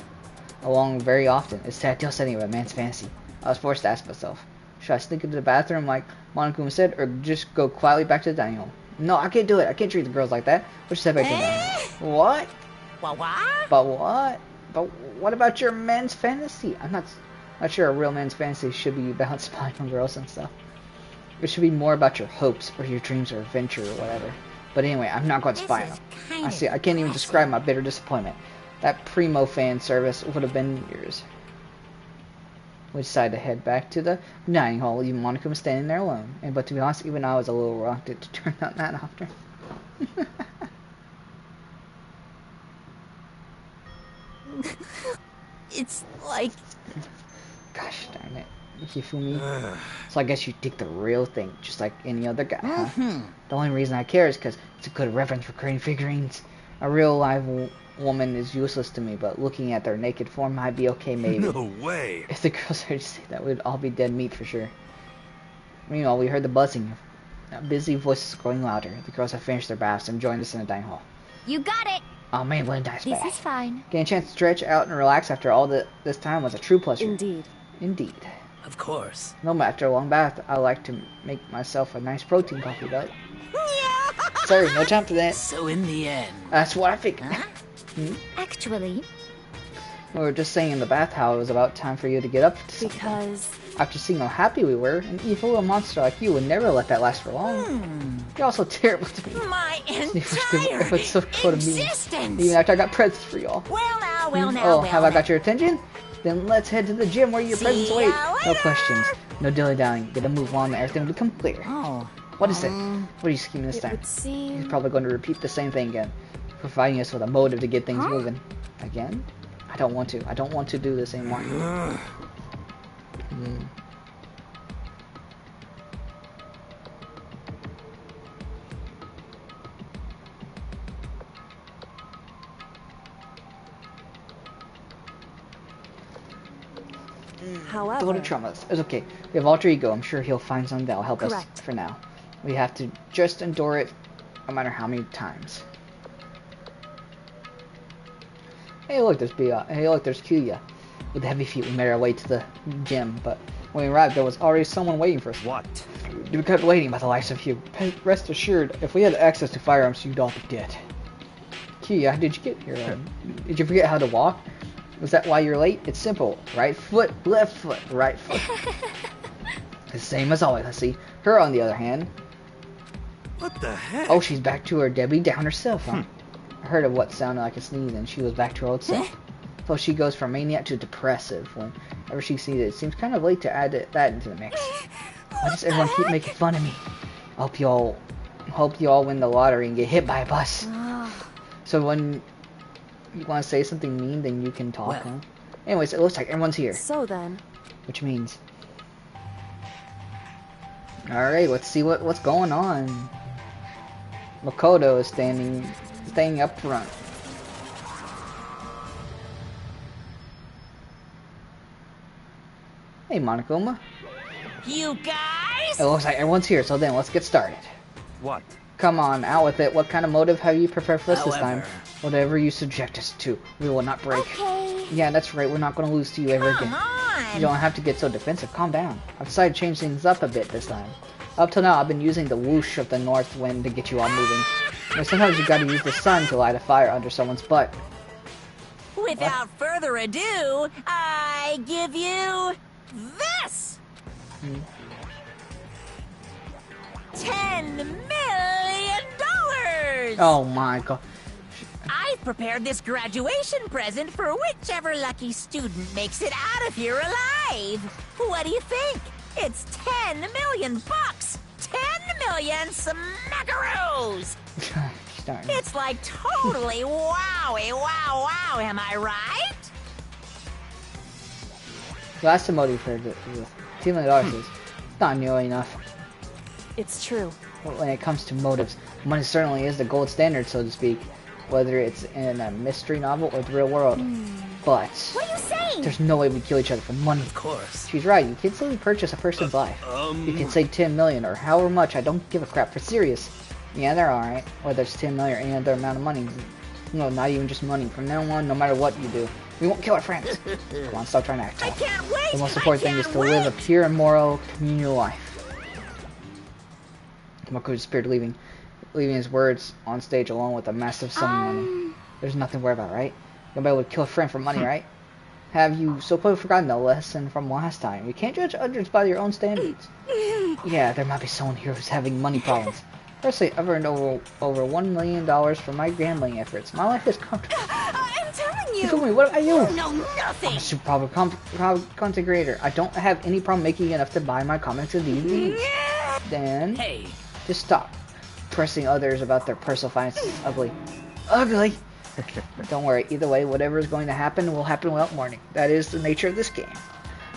along very often. It's the ideal setting of a man's fantasy. I was forced to ask myself, should I sneak into the bathroom like Monokuma said, or just go quietly back to the dining hall? No, I can't do it. I can't treat the girls like that. We'll just head back to the dining hall. What? What? But what? But what about your men's fantasy? I'm not sure a real man's fantasy should be about spying on girls and stuff. It should be more about your hopes or your dreams or adventure or whatever. But anyway, I'm not going to spy on them. I see. I can't even describe my bitter disappointment. That primo fan service would have been yours. We decided to head back to the dining hall, leaving Monokuma standing there alone. But to be honest, even I was a little reluctant to turn on that after. It's like... Gosh darn it. Hifumi. So I guess you take the real thing, just like any other guy, huh? The only reason I care is because it's a good reference for creating figurines. A real live woman is useless to me, but looking at their naked form might be okay, maybe. No way. If the girls heard you say that, we'd all be dead meat for sure. Meanwhile, we heard the buzzing. Busy voices growing louder. The girls had finished their baths and joined us in the dining hall. You got it! Oh man, what a nice bath. This is fine. Getting a chance to stretch out and relax after all this time was a true pleasure. Indeed. Indeed. Of course. No, after a long bath, I like to make myself a nice protein coffee, but... Sorry, no time for that. So in the end... That's what I figured. Actually, We were just saying in the bath how it was about time for you to get up to something. Because After seeing how happy we were, an evil little monster like you would never let that last for long. You're also terrible to me. My It was so cool to me. existence! Even after I got presents for y'all. Well now, well now, Oh, well have I now. got your attention? Then let's head to the gym where your See presents ya wait. No later. questions. No dilly-dallying. Get a move on and everything will become clear. Oh. What is it? What are you scheming this it time? would He's seem... probably going to repeat the same thing again, providing us with a motive to get things moving. Again? I don't want to. I don't want to do this anymore. However... Total traumas. It's okay. We have alter ego. I'm sure he'll find something that'll help us Correct. for now. We have to just endure it, no matter how many times. Hey, look, there's Kuya. With the heavy feet, we made our way to the gym, but when we arrived, there was already someone waiting for us. What? We kept waiting by the likes of you. Rest assured, if we had access to firearms, you'd all be dead. Kuya, how did you get here? Did you forget how to walk? Was that why you're late? It's simple. Right foot, left foot, right foot. The same as always. Let's see. Her, on the other hand. What the heck? Oh, she's back to her Debbie Downer self, huh? I heard of what sounded like a sneeze, and she was back to her old self. So she goes from maniac to depressive whenever she sees it. It seems kind of late to add that into the mix. Why does everyone keep making fun of me? I hope you all win the lottery and get hit by a bus. So when you want to say something mean, then you can talk, huh? Anyways, it looks like everyone's here. So then... Which means... Alright, let's see what's going on. Makoto is staying up front. Hey, Monokuma. You guys? It looks like everyone's here, so then let's get started. What? Come on, out with it. What kind of motive have you prepared for us this time? However- Whatever you subject us to, we will not break. okay. Yeah, that's right. We're not going to lose to you ever Come again. on! You don't have to get so defensive. Calm down. I've decided to change things up a bit this time. Up till now, I've been using the whoosh of the north wind to get you all moving. But sometimes you gotta use the sun to light a fire under someone's butt. Without further ado, I give you this! $10 million! Oh my god. I've prepared this graduation present for whichever lucky student makes it out of here alive. What do you think? It's $10 $10 million. 10 million smackaroos! Darn. It's like totally wowie, wow, am I right? Last emoji for the $2 million is not nearly enough. It's true. When it comes to motives, money certainly is the gold standard, so to speak, whether it's in a mystery novel or the real world. But What are you saying? there's no way we kill each other for money. Of course. She's right. You can simply purchase a person's life. You can say 10 million or however much. I don't give a crap. For serious. Yeah, they're alright. Whether it's 10 million or any other amount of money. No, not even just money. From now on, no matter what you do, we won't kill our friends. Come on, stop trying to act I tough. can't wait! The most I important thing is can't to live a wait. pure and moral communal life. Makoto disappeared, leaving his words on stage along with a massive sum of money. There's nothing to worry about, right? Nobody would kill a friend for money, right? Have you so clearly forgotten the lesson from last time? You can't judge others by your own standards. Yeah, there might be someone here who's having money problems. Personally, I've earned over $1 million from my gambling efforts. My life is comfortable. I'm telling You told me, what about you? No, nothing! I'm a super popular content creator. I don't have any problem making enough to buy my comics and DVDs. Then, Hey, just stop pressing others about their personal finances. Ugly. Ugly! Don't worry, either way, whatever is going to happen will happen without warning. That is the nature of this game.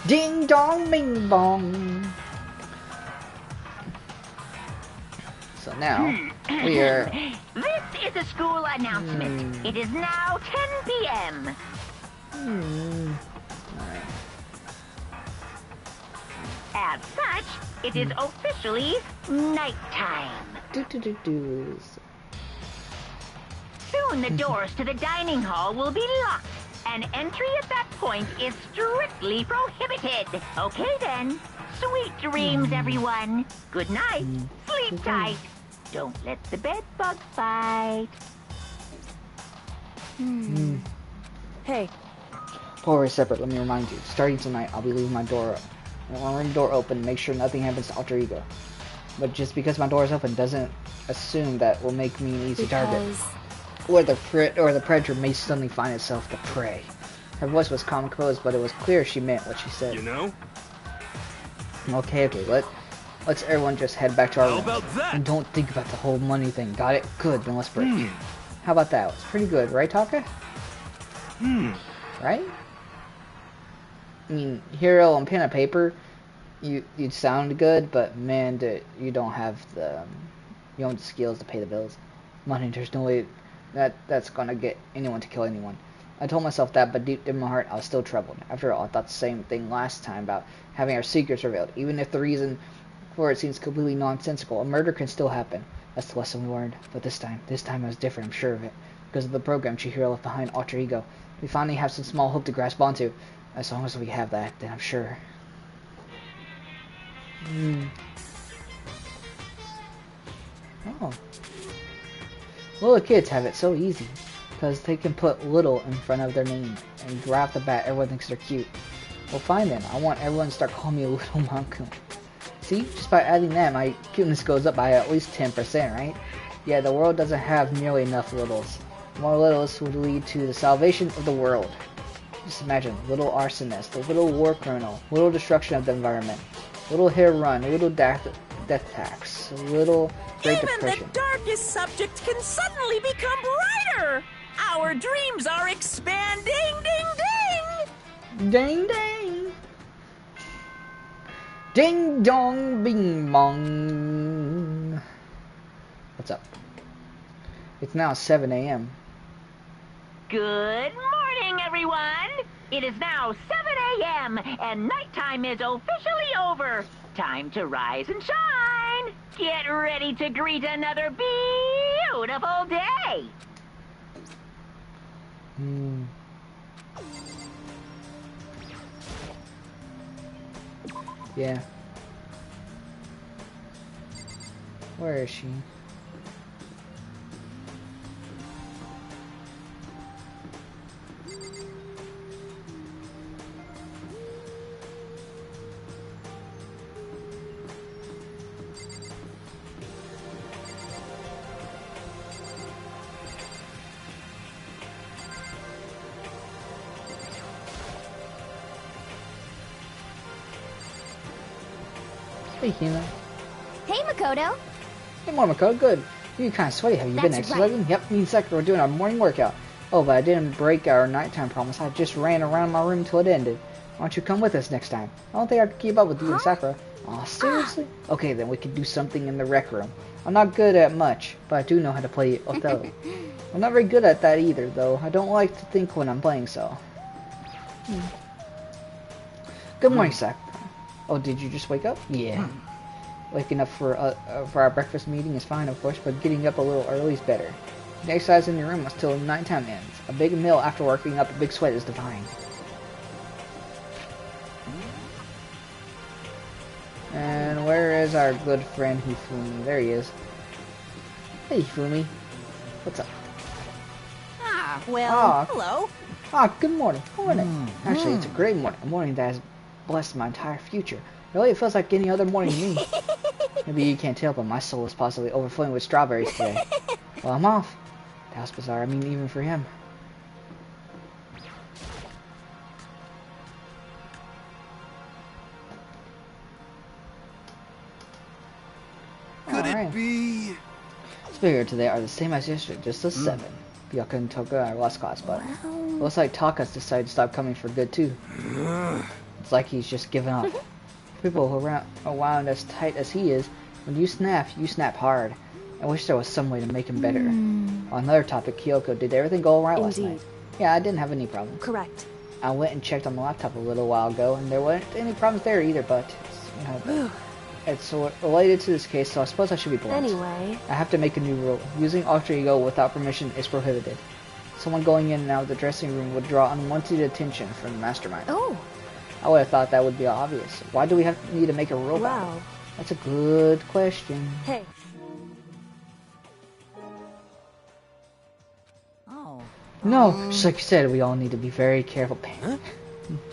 Ding dong bing bong! So now, we are... This is a school announcement. It is now 10 p.m. Alright. As such, it is officially nighttime. Do. Soon the doors to the dining hall will be locked, and entry at that point is strictly prohibited. Okay then. Sweet dreams, everyone. Good night. Sleep tight. Don't let the bed bug bite. Hey, Before we're separate, let me remind you. Starting tonight, I'll be leaving my door up. I want the door open, make sure nothing happens to Alter Ego. But just because my door is open doesn't assume that will make me an easy target. because Or the predator may suddenly find itself the prey. Her voice was calm and composed, but it was clear she meant what she said. you know? Okay, let's everyone just head back to our How rooms. about that? And don't think about the whole money thing. Got it? Good, then let's break. How about that? It's pretty good, right, Taka? Right? I mean, hero on pen and paper, you'd sound good, but man, you don't have the skills to pay the bills. Money, there's no way that's gonna get anyone to kill anyone. I told myself that, but deep in my heart, I was still troubled. After all, I thought the same thing last time about having our secrets revealed. Even if the reason for it seems completely nonsensical, a murder can still happen. That's the lesson we learned. But this time I was different, I'm sure of it. Because of the program Chihiro left behind, Alter Ego. We finally have some small hope to grasp onto. As long as we have that, then I'm sure. Oh. Little kids have it so easy. Because they can put little in front of their name. And right off the bat, everyone thinks they're cute. Well, fine then. I want everyone to start calling me a little Monku. See? Just by adding that, my cuteness goes up by at least 10%, right? Yeah, the world doesn't have nearly enough littles. More littles would lead to the salvation of the world. Just imagine, little arsonist, a little war criminal, little destruction of the environment, little hair run, little death tax, little Great Even Depression. the darkest subject can suddenly become brighter! Our dreams are expanding! Ding, ding! Ding ding! Ding dong bing bong! What's up? It's now 7 a.m. Good morning, everyone. It is now 7 a.m. and nighttime is officially over. Time to rise and shine. Get ready to greet another beautiful day. Yeah. Where is she? Hey, Hina. Hey, Makoto. Hey, more Makoto. Good. You're kind of sweaty. Have you been That's exercising? right. Yep, me and Sakura were doing our morning workout. Oh, but I didn't break our nighttime promise. I just ran around my room till it ended. Why don't you come with us next time? I don't think I could keep up with you and Sakura. Aw, seriously? Okay, then we can do something in the rec room. I'm not good at much, but I do know how to play Othello. I'm not very good at that either, though. I don't like to think when I'm playing, so... Good morning, Sakura. Oh, did you just wake up? Yeah. Waking up for our breakfast meeting is fine, of course, but getting up a little early is better. You can exercise in your room until nighttime ends. A big meal after working up a big sweat is divine. And where is our good friend Hifumi? There he is. Hey Hifumi. What's up? Hello. Good morning. Morning. Actually, it's a great morning. A morning that has blessed my entire future. Really, it feels like any other morning to me. Maybe you can't tell, but my soul is possibly overflowing with strawberries today. Well, I'm off. That was bizarre. I mean, even for him. Could it be? Figure today are the same as yesterday, just a 7. Byakuya and Toka are last class, but looks like Taka's decided to stop coming for good too. It's like he's just given up. People who are around as tight as he is, when you snap hard. I wish there was some way to make him better. On another topic, Kyoko, did everything go alright last night? Yeah, I didn't have any problems. Correct. I went and checked on the laptop a little while ago, and there weren't any problems there either, but it's related to this case, so I suppose I should be blunt. Anyway. I have to make a new rule. Using alter ego without permission is prohibited. Someone going in and out of the dressing room would draw unwanted attention from the mastermind. Oh. I would have thought that would be obvious. Why do we need to make a rule about it? That's a good question. Hey. No, just like you said, we all need to be very careful.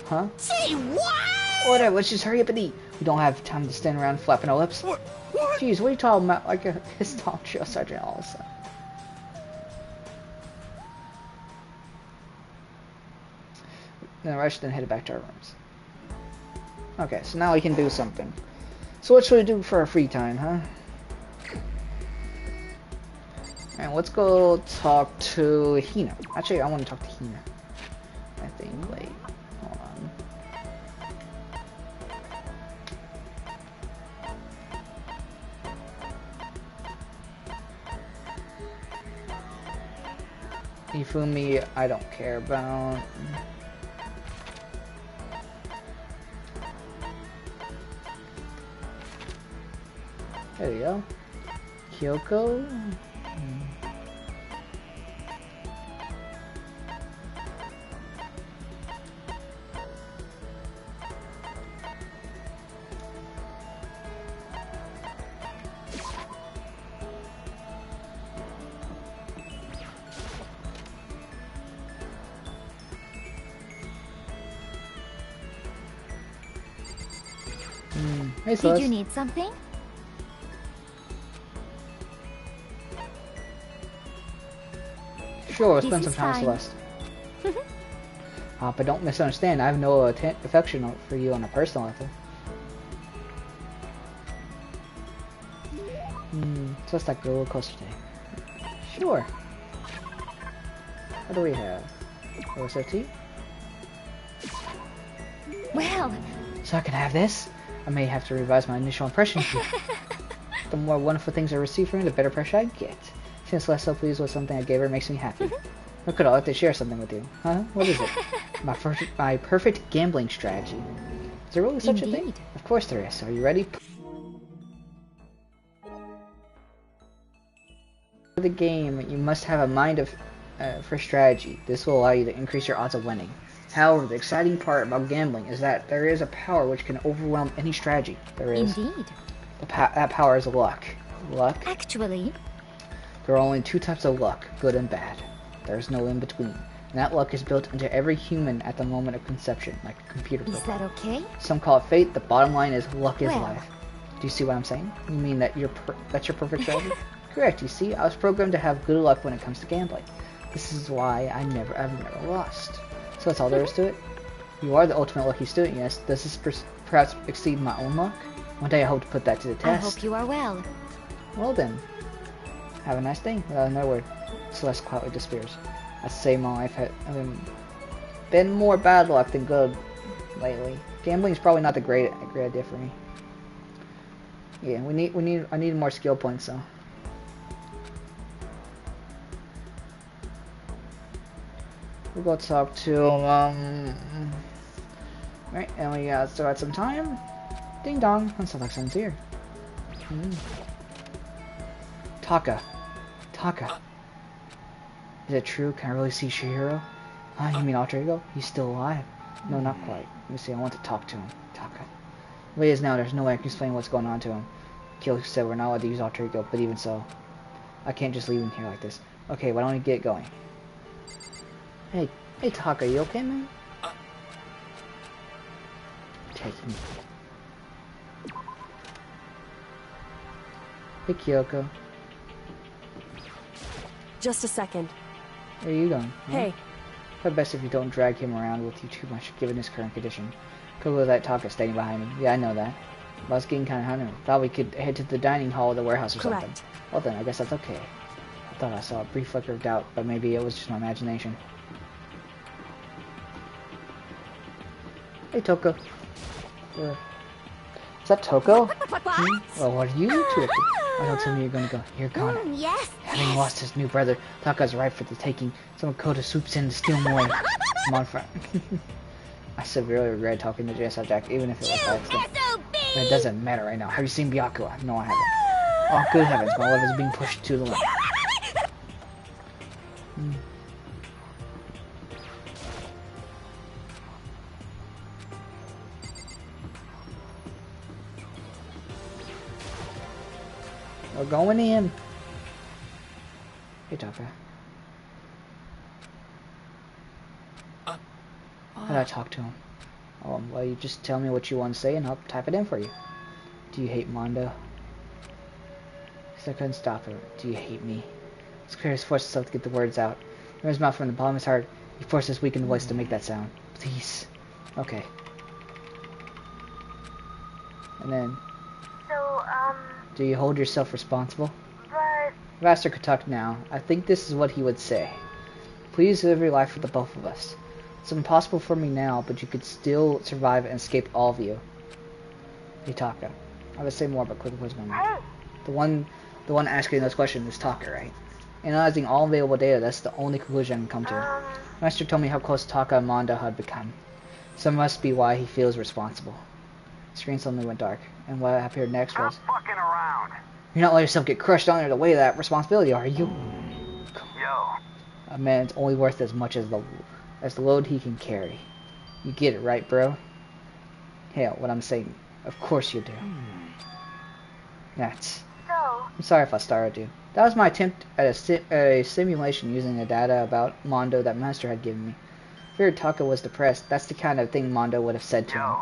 Huh? Say what? Whatever, let's just hurry up and eat. We don't have time to stand around flapping our lips. What? Jeez, what are you talking about? Like a pissed off drill sergeant all of a sudden. Then rush, then head back to our rooms. Okay, so now we can do something. So what should we do for our free time, huh? And let's go talk to Hina. Actually, I want to talk to Hina. I think, wait, hold on. Ifumi, I don't care about. There you go. Kyoko. Hey, Did you need something? Sure, spend some time with Celeste. But don't misunderstand, I have no affection for you on a personal level. So it's like a roller coaster day. Sure. What do we have? OSFT? Well. So I can have this? I may have to revise my initial impression of you. The more wonderful things I receive from you, the better pressure I get. Since Celeste so pleased with something I gave her makes me happy. Look at all, I like to share something with you. Huh? What is it? My perfect gambling strategy. Is there really such a thing? Of course there is. Are you ready? For the game, you must have a mind for strategy. This will allow you to increase your odds of winning. However, the exciting part about gambling is that there is a power which can overwhelm any strategy. There is. Indeed. That power is luck. Luck? Actually. There are only 2 types of luck, good and bad. There is no in between. And that luck is built into every human at the moment of conception, like a computer program. Is that okay? Some call it fate. The bottom line is luck is life. Do you see what I'm saying? You mean that that's your perfect strategy? Correct. You see, I was programmed to have good luck when it comes to gambling. This is why I've never lost. So that's all there is to it. You are the ultimate lucky student, yes. Does this perhaps exceed my own luck? One day I hope to put that to the I test. hope you are well. Well then, have a nice day. Without another word, Celeste quietly disappears. That's the same all I've been more bad luck than good lately. Gambling is probably not the great idea for me. Yeah, I need more skill points though. We'll go talk to right, and we still got some time. Ding dong, looks like someone's here. Taka. Is it true? Can I really see Shihiro? You mean alter ego? He's still alive? No, not quite. Let me see, I want to talk to him. Taka. The way it is now, there's no way I can explain what's going on to him. Kyo said we're not allowed to use alter ego, but even so, I can't just leave him here like this. Okay, why don't we get going? Hey Taka, you okay, man? Take me. Hey Kyoko. Just a second. Where are you going? Hey. Probably best if you don't drag him around with you too much, given his current condition. Could with that Taka standing behind me. Yeah, I know that. But I was getting kind of hungry. Thought we could head to the dining hall of the warehouse or something. Well then, I guess that's okay. I thought I saw a brief flicker of doubt, but maybe it was just my imagination. Hey Toko. Is that Toko? Well, what are you two up to? I don't tell me you're gonna go. You're gone. Yes. Having lost his new brother, Taka's ripe for the taking. Some Makoto swoops in to steal him away. Come on, friend. I severely regret talking to JSI Jack, even if it was by accident. But it doesn't matter right now. Have you seen Byakuya? No, I haven't. Oh, good heavens, my love is being pushed to the limit. We're going in. Hey, Taka. How did I talk to him? Well, you just tell me what you want to say and I'll type it in for you. Do you hate Mondo? Because I couldn't stop it. Do you hate me? It's clear he's forced himself to get the words out. From his mouth, from the bottom of his heart, he forced his weakened voice to make that sound. Please. Okay. And then... Do you hold yourself responsible? If Aster could talk now, I think this is what he would say. Please live your life for the both of us. It's impossible for me now, but you could still survive and escape all of you. Taka. I would say more, but quick was my mind. The one asking those questions is Taka, right? Analyzing all available data, that's the only conclusion I can come to. Master told me how close Taka and Mondo had become. So it must be why he feels responsible. The screen suddenly went dark, and what appeared next was... Stop fucking around! You're not letting yourself get crushed under the weight of that responsibility, are you? Yo. A man's only worth as much as the load he can carry. You get it, right, bro? Hell, what I'm saying. Of course you do. That's... I'm sorry if I startled you. That was my attempt at a simulation using the data about Mondo that Master had given me. I figured Taka was depressed. That's the kind of thing Mondo would have said to him.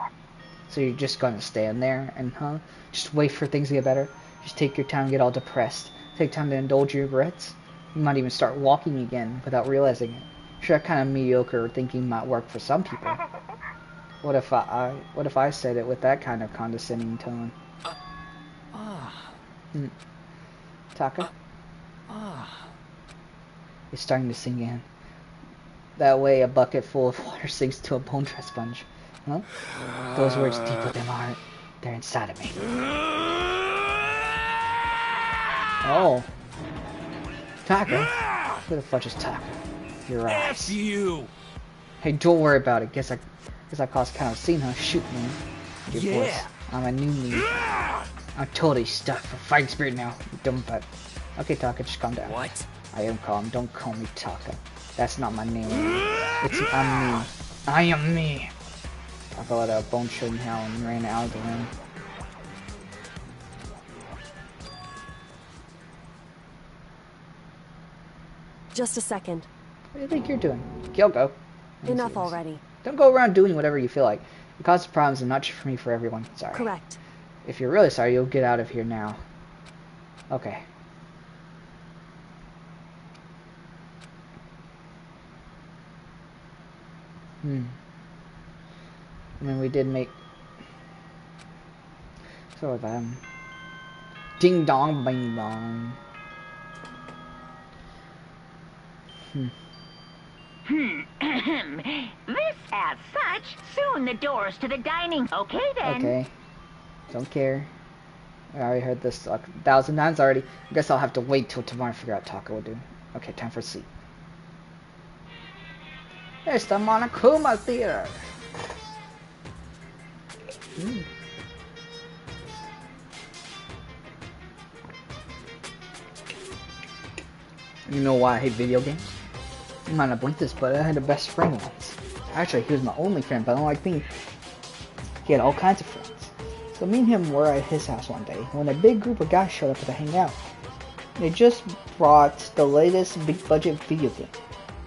So you're just gonna stand there and, just wait for things to get better? Just take your time and get all depressed. Take time to indulge your regrets. You might even start walking again without realizing it. Sure, that kind of mediocre thinking might work for some people. What if I said it with that kind of condescending tone? Taka? It's starting to sink in. That way a bucket full of water sinks to a bone dry sponge. Huh? Those words deep within my heart, they're inside of me. Oh. Taka? Who the fuck is Taka? Your eyes. F you! Hey, don't worry about it. Guess I caused kind of a scene, huh? Shoot, man. Your voice. I'm a new me. I'm totally stuck for fighting spirit now. You dumb butt. Okay, Taka, just calm down. What? I am calm. Don't call me Taka. That's not my name. I'm me. I am me. Taka let out a bone-chilling howl and ran out of the room. Just a second. What do you think you're doing? Kyoko. Enough already. Don't go around doing whatever you feel like. It causes problems and not just for me, for everyone. Sorry. Correct. If you're really sorry, you'll get out of here now. Okay. I mean, we did make... So with them. Ding dong, bing dong. This as such, soon the doors to the dining. Okay then. Okay. Don't care. I already heard this 1,000 times already. I guess I'll have to wait till tomorrow to figure out what Taco will do. Okay, time for sleep. It's the Monokuma Theater. You know why I hate video games? You might not believe this, but I had a best friend once. Actually, he was my only friend, but unlike me, he had all kinds of friends. So me and him were at his house one day when a big group of guys showed up to hang out. They just brought the latest big budget video game.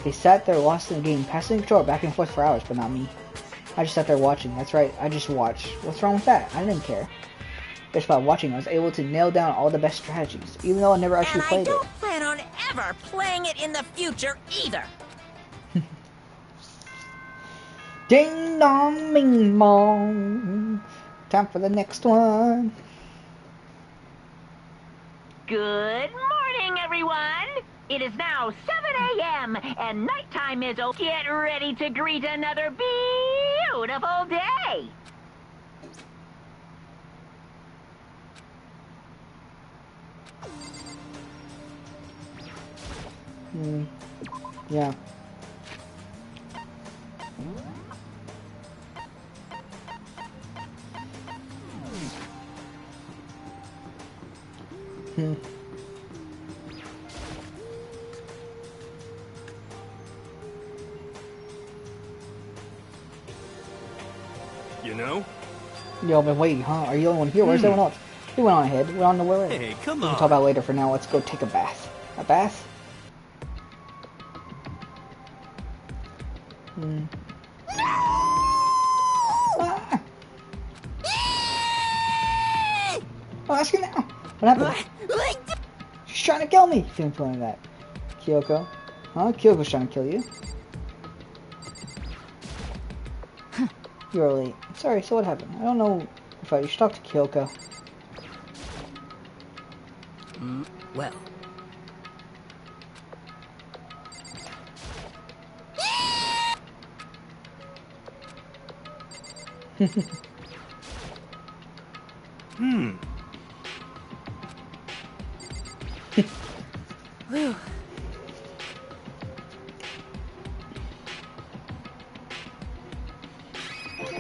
They sat there lost in the game, passing the controller back and forth for hours, but not me. I just sat there watching. That's right, I just watched. What's wrong with that? I didn't care. Just by watching, I was able to nail down all the best strategies, even though I never actually played it. And I don't plan on ever playing it in the future either. Ding dong, bing bong. Time for the next one. Good morning, everyone. It is now 7 a.m. and nighttime is over. Get ready to greet another beautiful day. Yeah. You know? Yo, been waiting, huh? Are you the only one here? Where's everyone else? He went on ahead. We don't know where. Hey, come We on. can talk about it later. For now, let's go take a bath. A bath? Ah! Oh, ask her now. What happened? She's trying to kill me. Feeling feeling that. Kyoko? Huh? Kyoko's trying to kill you. You're late. Sorry, so what happened? I don't know if you should talk to Kyoko. Well.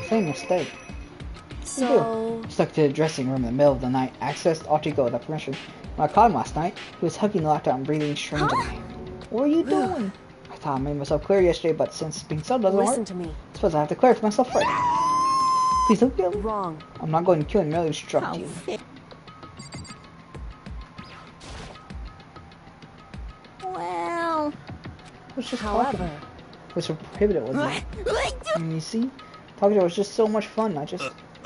Same mistake. So, Stuck to the dressing room in the middle of the night. Accessed Ochiko without permission. When I caught him last night, he was hugging the laptop and breathing strangely. What are you doing? I thought I made myself clear yesterday, but since being so doesn't listen work, to me. I suppose I have to clear it for myself first. Please don't kill me. Wrong. I'm not going to kill you, merely instruct you. Well, Let's just However, talking. It was prohibited, wasn't it? I mean, you see? Talking to her was just so much fun.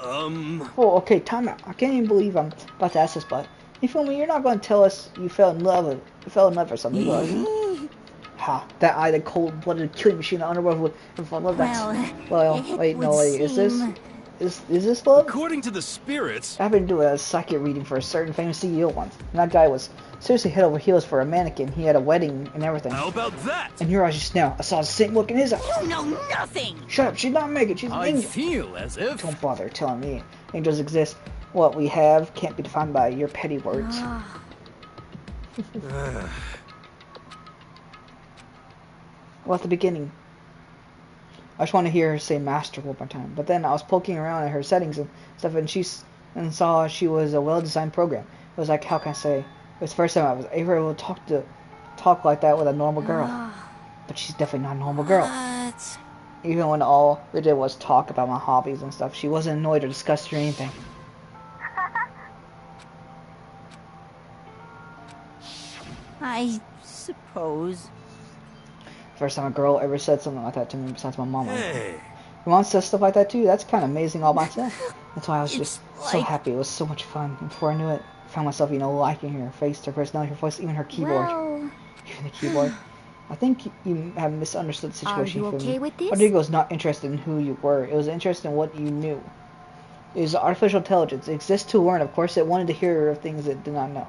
Oh, okay, time out. I can't even believe I'm about to ask this, but you feel me? You're not going to tell us you fell in love or something, are you? Ha! That eye, the cold-blooded killing machine, the underworld would fall in love. Well, wait, no, wait. Is this love? According to the spirits, I've been doing a psychic reading for a certain famous CEO once, and that guy was seriously head over heels for a mannequin. He had a wedding and everything. how about that? And your eyes just now, I saw the same look in his eyes. You know nothing. Shut up! She's not Megan. She's an I angel. feel as if... Don't bother telling me angels exist. What we have can't be defined by your petty words. Well, at the beginning, I just want to hear her say master one more time. But then I was poking around at her settings and stuff, and saw she was a well-designed program. It was like, how can I say? It was the first time I was able to talk like that with a normal girl. But she's definitely not a normal girl. What? Even when all we did was talk about my hobbies and stuff, she wasn't annoyed or disgusted or anything. I suppose. First time a girl ever said something like that to me besides my mama. Hey, Your mom says stuff like that too? That's kind of amazing all by itself. That's why I was just It's so like- happy. It was so much fun. And before I knew it, I found myself, liking her face, her personality, her voice, even her keyboard. well, Even the keyboard. I think you have misunderstood the are situation you for okay me. with this? Rodrigo was not interested in who you were. It was interested in what you knew. is artificial intelligence. It exists to learn. Of course, it wanted to hear of things it did not know.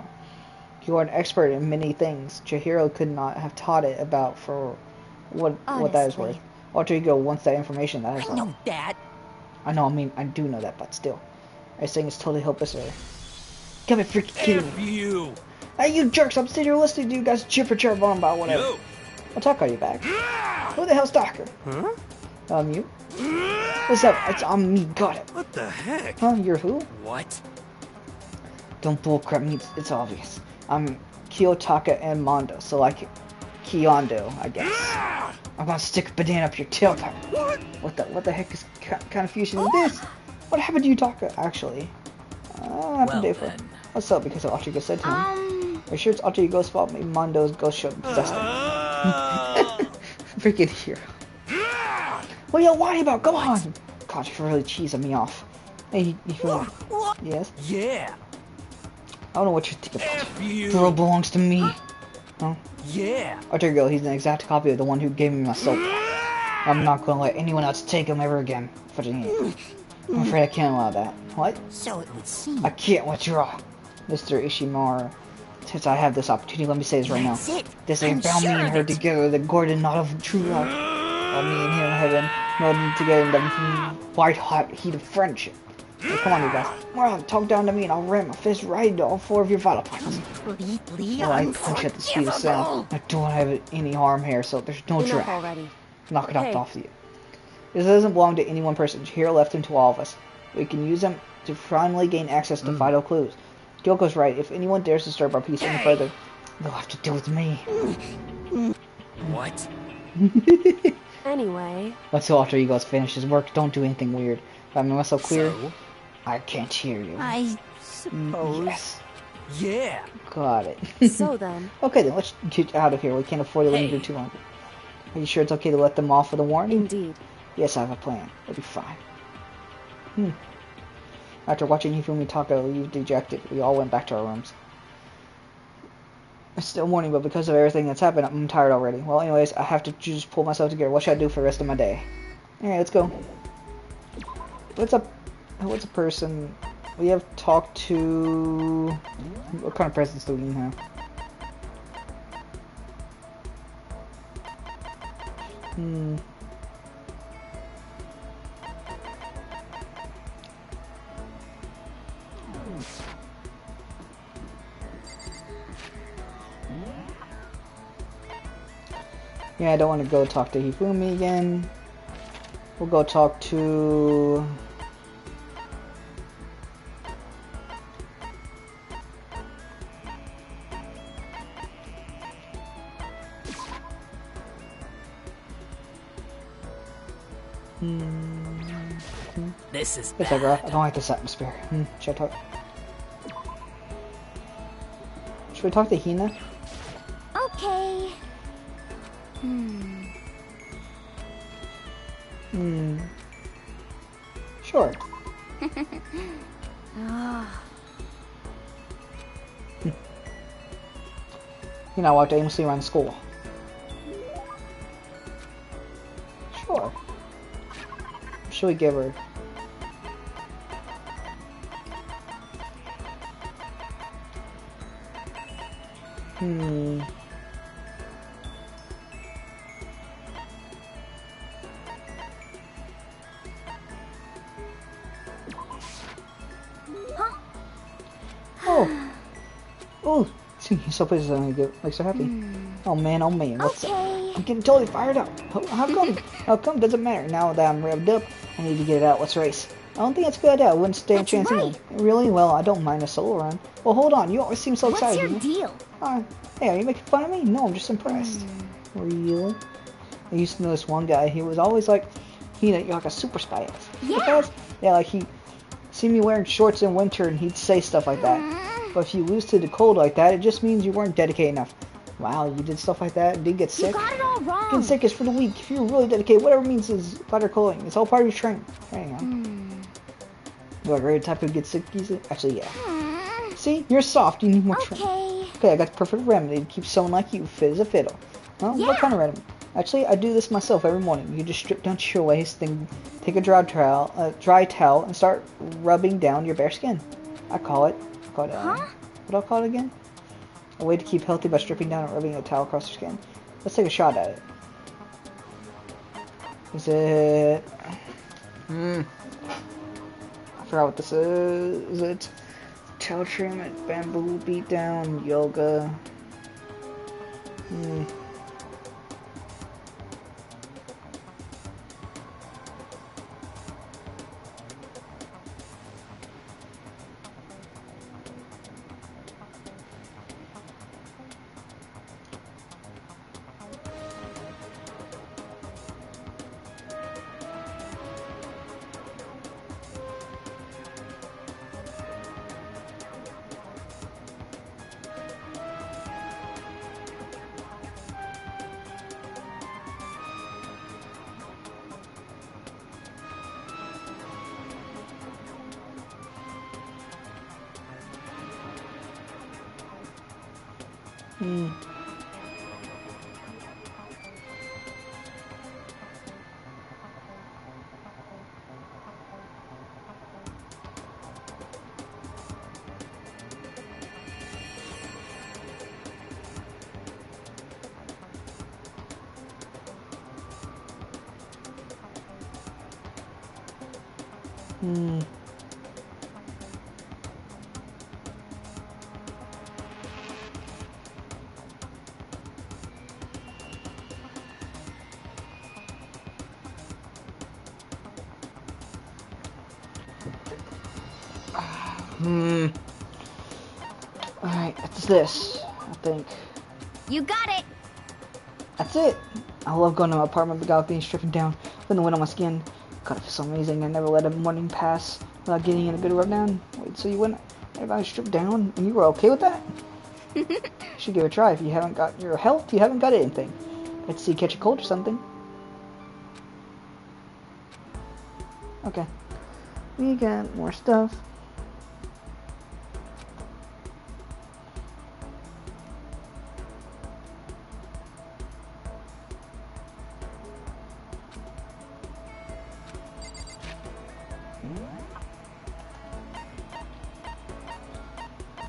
You are an expert in many things. Chihiro could not have taught it about for what that is worth. Alter ego wants that information. That is all. know that. I know. I mean, I do know that, but still, I think it's totally hopeless. Come here, freaking kidding F me. you! Hey, you jerks! I'm sitting here listening to you guys chipper on about whatever. Yo! I'll talk on you back. Who the hell's Stalker? Huh? You? What's up? I'm me. Got it. What the heck? Huh? You're who? What? Don't bullcrap me. It's obvious. I'm Kiyotaka and Mondo, so like Kiyondo, I guess. I'm gonna stick a banana up your tailpipe. What the heck is kind of fusion is this? What happened to you, Taka? Actually, Well day then. What's up? Because of Alter Ego said to him. Are you sure it's Alter Ego's fault? Maybe Mondo's ghost showed possessed him. Freaking hero. What are you whining about? Go on. God, you're really cheesing me off. Hey, you feel yes? Yeah! I don't know what you're thinking about. F you! The world belongs to me. Huh? Yeah! Alter Ego, he's an exact copy of the one who gave me my soul. I'm not gonna let anyone else take him ever again. I'm afraid I can't allow that. What? So it would seem. I can't withdraw. Mr. Ishimura, since I have this opportunity, let me say this right now. That's it. This I'm ain't bound me sure and of her it. together, the Gordon knot of true love. While me and him have been melded together in the white-hot heat of friendship. Hey, come on, you guys. Well, talk down to me and I'll ram my fist right into all 4 of your vital parts. Completely Well, I punch at the speed of sound. I don't have any arm hair, so there's no Enough drag. already. Knock it Hey. off you. This doesn't belong to any one person. Chihiro left him to all of us. We can use them to finally gain access to vital clues. Kyoko's right. If anyone dares disturb our peace any further, they'll have to deal with me. What? Anyway, Once Alter Ego's finished his work, don't do anything weird. If I make myself clear, So? I can't hear you. I suppose. Yes. Yeah! Got it. so then, Okay then, let's get out of here. We can't afford to linger too long. Are you sure it's okay to let them off with a warning? indeed. Yes, I have a plan. It'll be fine. After watching Hifumi Taka leave dejected, we all went back to our rooms. It's still morning, but because of everything that's happened, I'm tired already. Well, anyways, I have to just pull myself together. What should I do for the rest of my day? Alright, let's go. What's a person? We have talked to... What kind of presents do we have? Yeah, I don't want to go talk to Hifumi again. We'll go talk to... This is Yes, I don't like this atmosphere. Should I talk? Should we talk to Hina? Okay. Sure. Hina walked aimlessly around the school. Sure. What should we give her? Oh, see, he's so pleased and it makes her happy. Oh man, what's up? Okay. I'm getting totally fired up. How come? How come? Doesn't matter. Now that I'm revved up, I need to get it out. Let's race. I don't think that's a good idea. I wouldn't stand a That's chance anyway. Really? Well, I don't mind a solo run. Well, hold on. You always seem so What's excited. your you know? deal? Hey, are you making fun of me? No, I'm just impressed. Really? I used to know this one guy. He was always like, you're like a super spy. Yeah. Yeah, like he see me wearing shorts in winter and he'd say stuff like that. But if you lose to the cold like that, it just means you weren't dedicated enough. Wow, you did stuff like that and did get You sick? got it all wrong. Getting sick is for the weak. If you're really dedicated, whatever it means is better clothing. It's all part of your training. Hang on. Do I really type of get sick easily? Actually, yeah. See? You're soft. You need more training. Okay. Okay, I got the perfect remedy to keep someone like you fit as a fiddle. Well, Yeah. what kind of remedy? Actually, I do this myself every morning. You just strip down to your waist, then take a dry towel, and start rubbing down your bare skin. I call it, what do I call it again? A way to keep healthy by stripping down and rubbing a towel across your skin. Let's take a shot at it. Is it... I forgot what this is. Is it tail treatment, bamboo beatdown, yoga? Alright, it's this, I think. You got it. That's it. I love going to my apartment balcony and stripping down, putting the wind on my skin. God, it feels so amazing. I never let a morning pass without getting in a good rub down. Wait, so you went everybody stripped down and you were okay with that? You should give it a try. If you haven't got your health, you haven't got anything. Let's see, catch a cold or something. Okay. We got more stuff.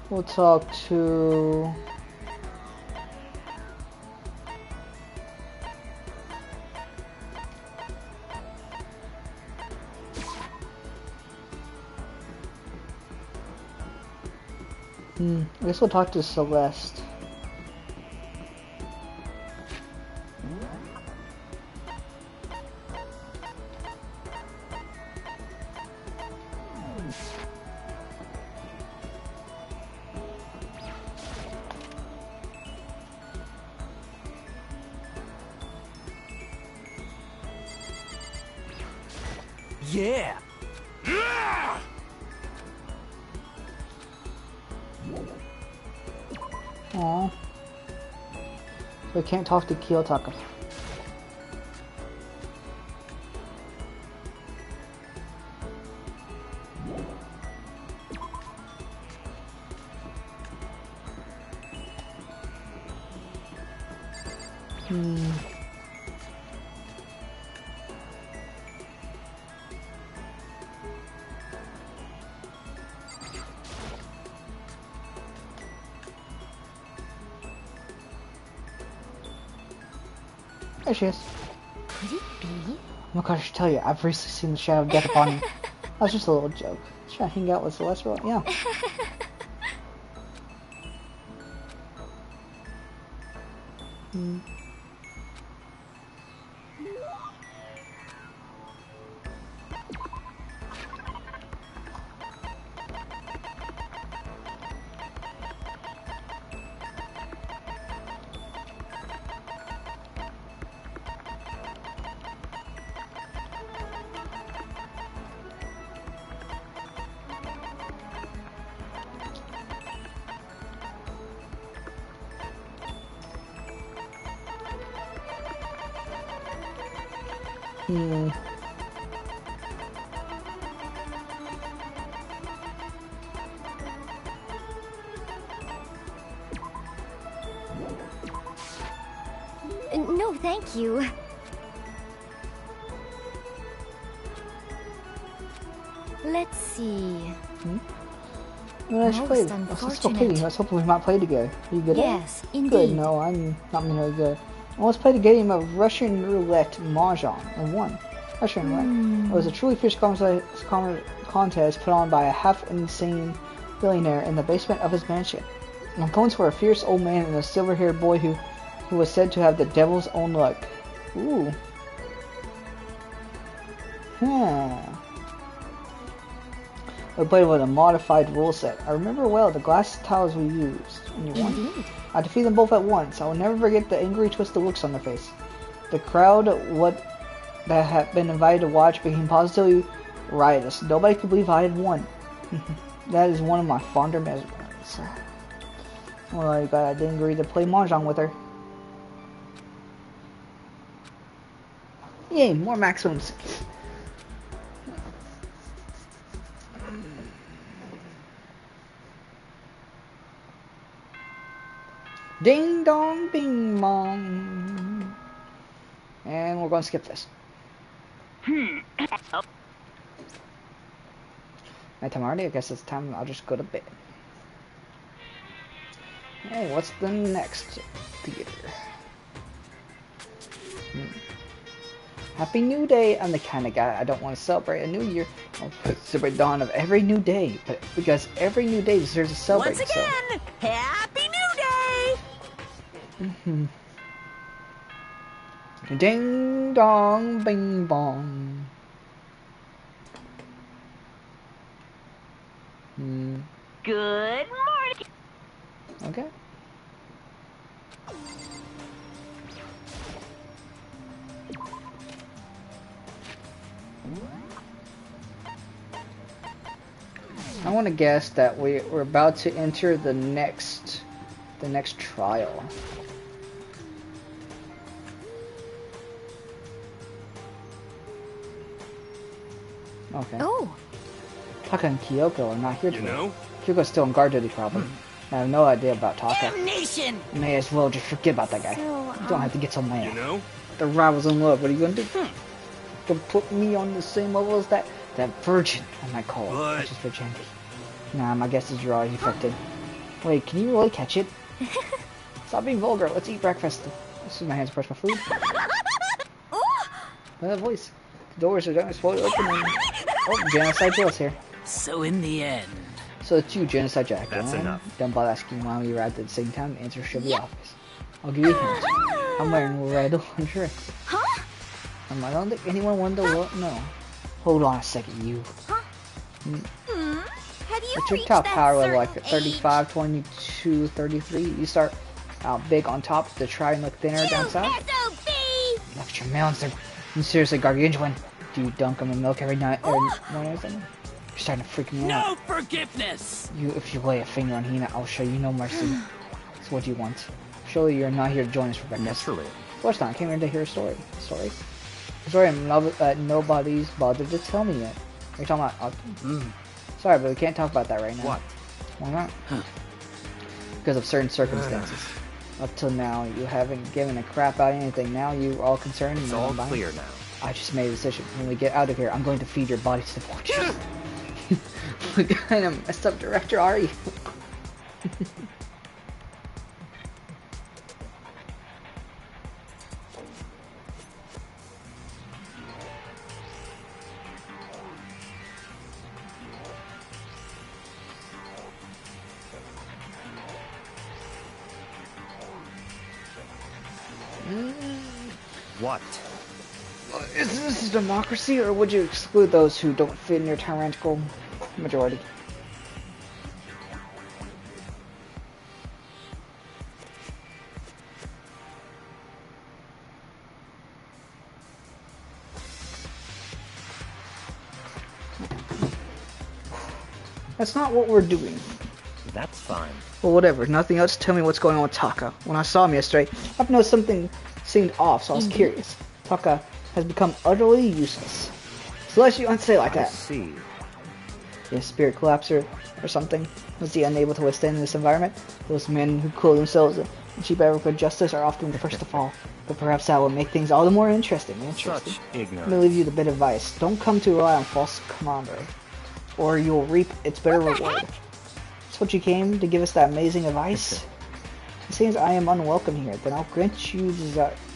We'll talk to... I guess we'll talk to Celeste. Yeah. Aww. We can't talk to Kiyotaka. There she is. Could it be? Oh my gosh, I should tell you, I've recently seen the shadow of death upon you. That was just a little joke. Should I hang out with Celeste? Yeah. No, thank you. Let's see. Well, I should play. Most Let's go play. Let's hope we might play together. Are you good at it? Yes, indeed. Good. No, I'm not really good. I once played a game of Russian roulette mahjong and won. Russian roulette. It was a truly fierce contest put on by a half-insane billionaire in the basement of his mansion. The opponents were a fierce old man and a silver-haired boy who was said to have the devil's own luck. Ooh. We played with a modified rule set. I remember well the glass tiles we used. And you won. Indeed. I defeated them both at once. I will never forget the angry, twisted looks on their face. The crowd, that had been invited to watch, became positively riotous. Nobody could believe I had won. That is one of my fonder memories. Well, I didn't agree to play mahjong with her. Yay, more maximums. Ding dong, bing bong. And we're going to skip this. Nighttime already? I guess it's time I'll just go to bed. Hey, what's the next theater? Happy New Day! I'm the kind of guy I don't want to celebrate a new year. I'll celebrate the dawn of every new day, but because every new day deserves a celebration. Once again, Happy New Day! Ding dong, bing bong. Good morning. Okay. I want to guess that we're about to enter the next trial. Okay. Oh. Taka and Kyoko are not here today. You know? Kyoko's still on guard duty, probably. I have no idea about Taka. Damnation! May as well just forget about that guy. So, You don't have to get so mad. You know? The rivals in love. What are you gonna do? To put me on the same level as that virgin, I might call it. What? That's just virginity. Nah, my guess is you're already affected. Wait, can you really catch it? Stop being vulgar. Let's eat breakfast. This is my hands to brush my food. That voice. The doors are going to slowly opening. Oh, Genocide Jill's here. So in the end... So it's you, Genocide Jack. That's enough. Don't bother asking why we arrived at the same time. The answer should be obvious. I'll give you hints. I'm wearing red lingerie. Huh? I don't think anyone wanted to look. No. Hold on a second, you. Have you What's your reached top that power certain level? Like 35, 22, 33? You start out big on top to try and look thinner down south? SOB! Look at your melons. You seriously gargantuan. Do you dunk them in milk every night or morning or something? You're starting to freak me out. No forgiveness! If you lay a finger on Hina, I'll show you no mercy. So what do you want? Surely you're not here to join us for breakfast. Naturally. Of course not. I came here to hear a story. Story? A story nobody's bothered to tell me yet. You're talking about... Sorry, but we can't talk about that right now. What? Why not? Because of certain circumstances. Up till now, you haven't given a crap about anything. Now you're all concerned. It's all clear now. I just made a decision. When we get out of here, I'm going to feed your body to the vultures. What kind of messed up director are you? What? Is this a democracy, or would you exclude those who don't fit in your tyrannical majority? That's not what we're doing. That's fine. Well, whatever. Nothing else. Tell me what's going on with Taka. When I saw him yesterday, I've noticed something seemed off, so I was curious. Taka has become utterly useless. So let's you don't say it like I that. see. His spirit collapse or something? Was he unable to withstand this environment? Those men who clothe themselves Cheap African justice are often the first to fall, but perhaps that will make things all the more interesting. Such Let me ignorance. leave you the bit of advice. Don't come to rely on false camaraderie, or you will reap its bitter reward. That's what you came to give us that amazing advice? It seems I am unwelcome here. Then I'll grant you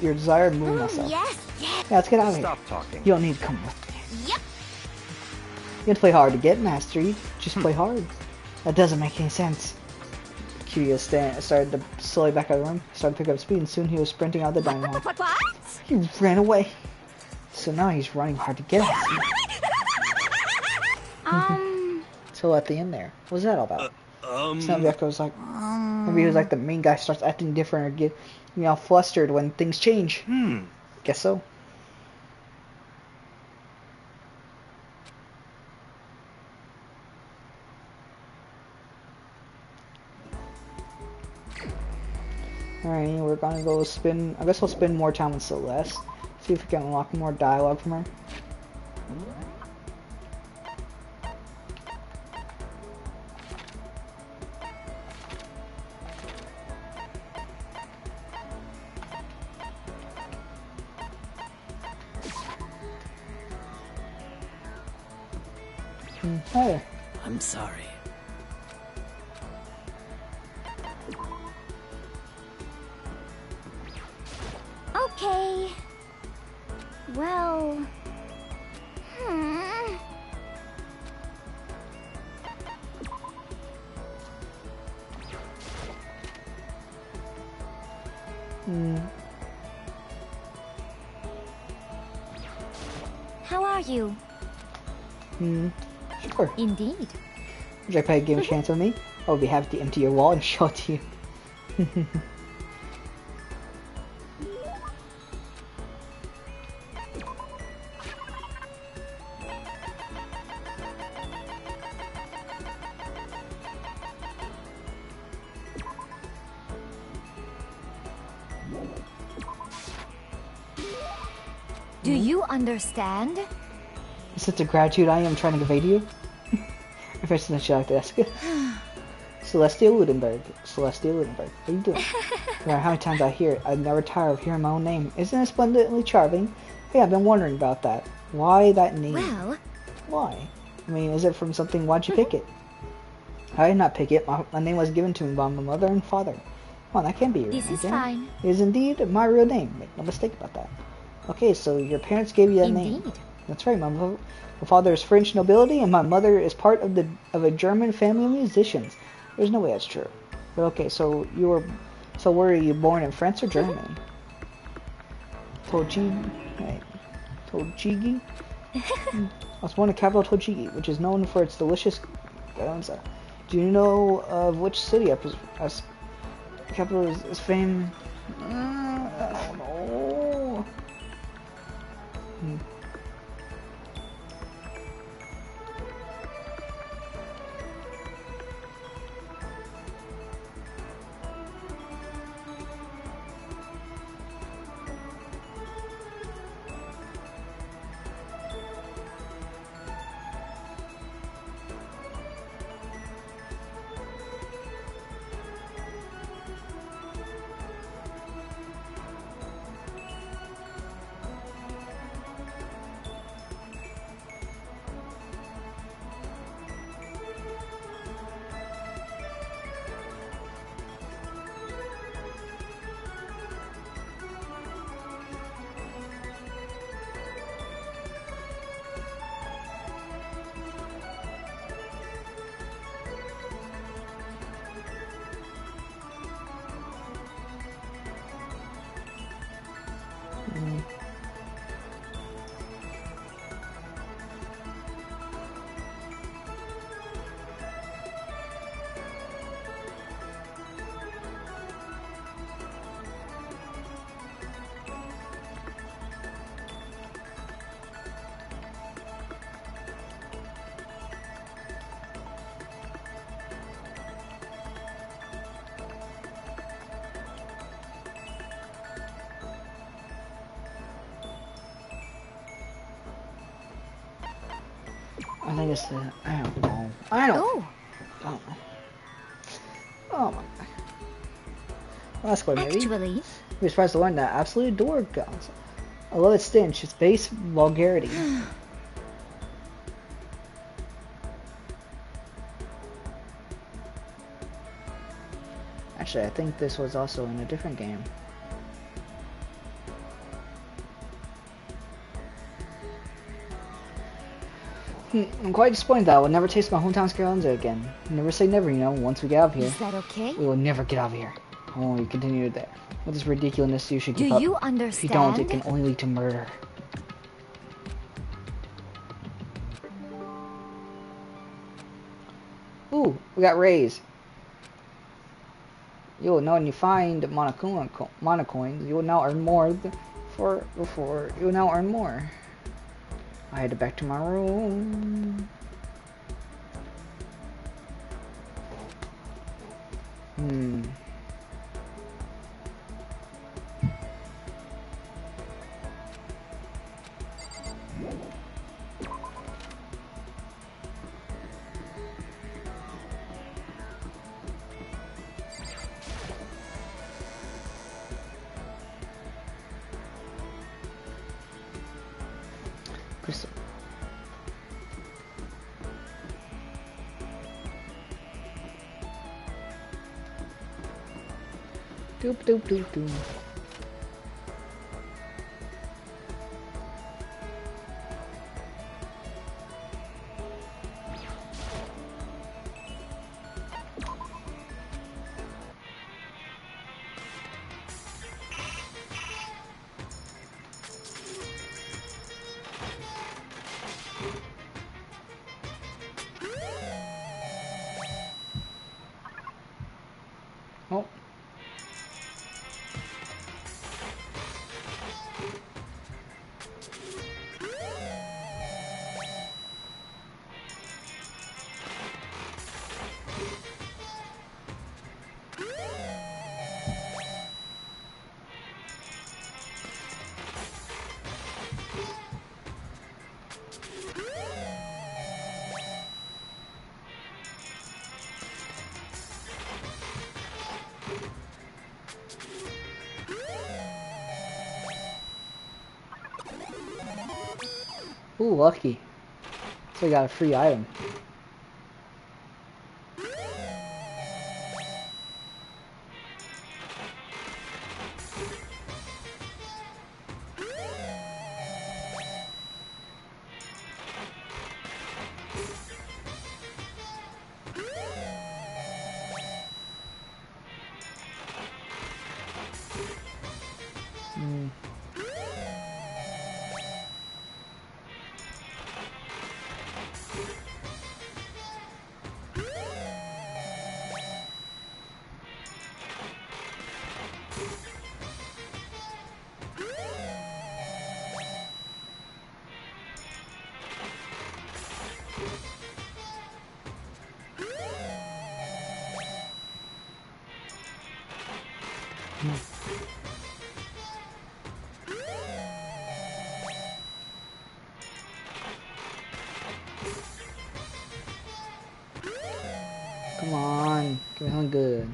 your desire and move myself. Yes, yes. Yeah, let's get out of here. Stop talking. You don't need to come with me. Yep. You have to play hard to get mastery. Just play hard. That doesn't make any sense. Kiryu started to slowly back out of the room, started to pick up speed, and soon he was sprinting out the dining hall. What? He ran away. So now he's running hard to get us. So at the end there, what was that all about? So maybe was like, maybe he was like the main guy starts acting different or get, flustered when things change. Guess so. Alright, we're gonna go spend, I guess we'll spend more time with Celeste. See if we can unlock more dialogue from her. Hey. I'm sorry. Okay. Well... How are you? Sure. Indeed. Would you like to play a game of chance with me? I would be happy to empty your wall and show it to you. Do you understand? Such a gratitude I am trying to convey to you. If there's something you'd like to ask. Celestia Ludenberg. How you doing? No matter how many times I hear it, I never tire of hearing my own name. Isn't it splendidly charming? Hey, I've been wondering about that. Why that name? Well... Why? I mean, is it from something? Why'd you pick it? I did not pick it. My name was given to me by my mother and father. Come on, that can't be your name. This is fine. It is indeed my real name. Make no mistake about that. Okay, so your parents gave you that name. Indeed. That's right. My father is French nobility, and my mother is part of a German family of musicians. There's no way that's true. But okay, so were you born in France or Germany? Tochigi? I was born in capital Tochigi, which is known for its delicious gyoza. Do you know of which city as capital is famed? I don't know. I think it's the... I don't know. I don't know. Oh my god. That's quite maybe. Actually, We're surprised to learn that I absolutely adore guns. I love its stench, its base vulgarity. Actually, I think this was also in a different game. I'm quite disappointed that I will never taste my hometown scaranza again. Never say never, you know, once we get out of here. is that okay? We will never get out of here. Oh, we continue there. With this ridiculousness, you should Do give up. you If you don't, it understand? can only lead to murder. Ooh, we got rays. You will know when you find monocoins, you will now earn more before you will now earn more. I headed back to my room. Crystal. Doop doop doop doop. Oh. Ooh, lucky. So I got a free item. Come on, give me something good.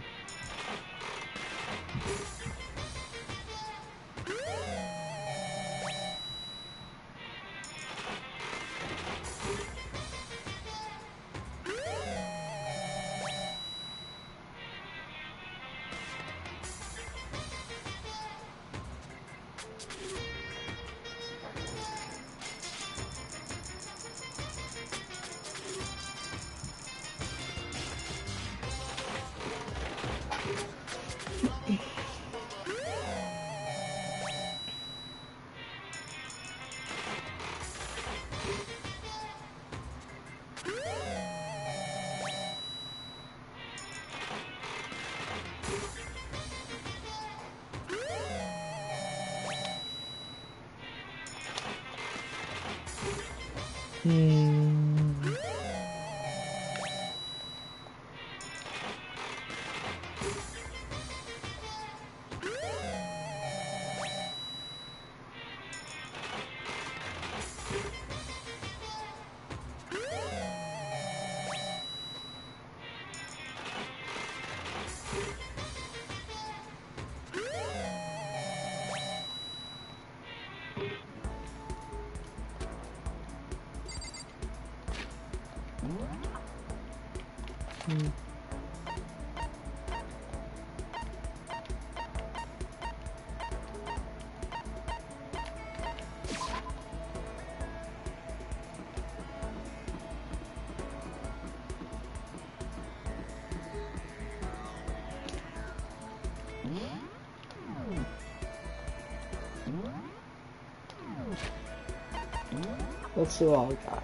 let's see what we got.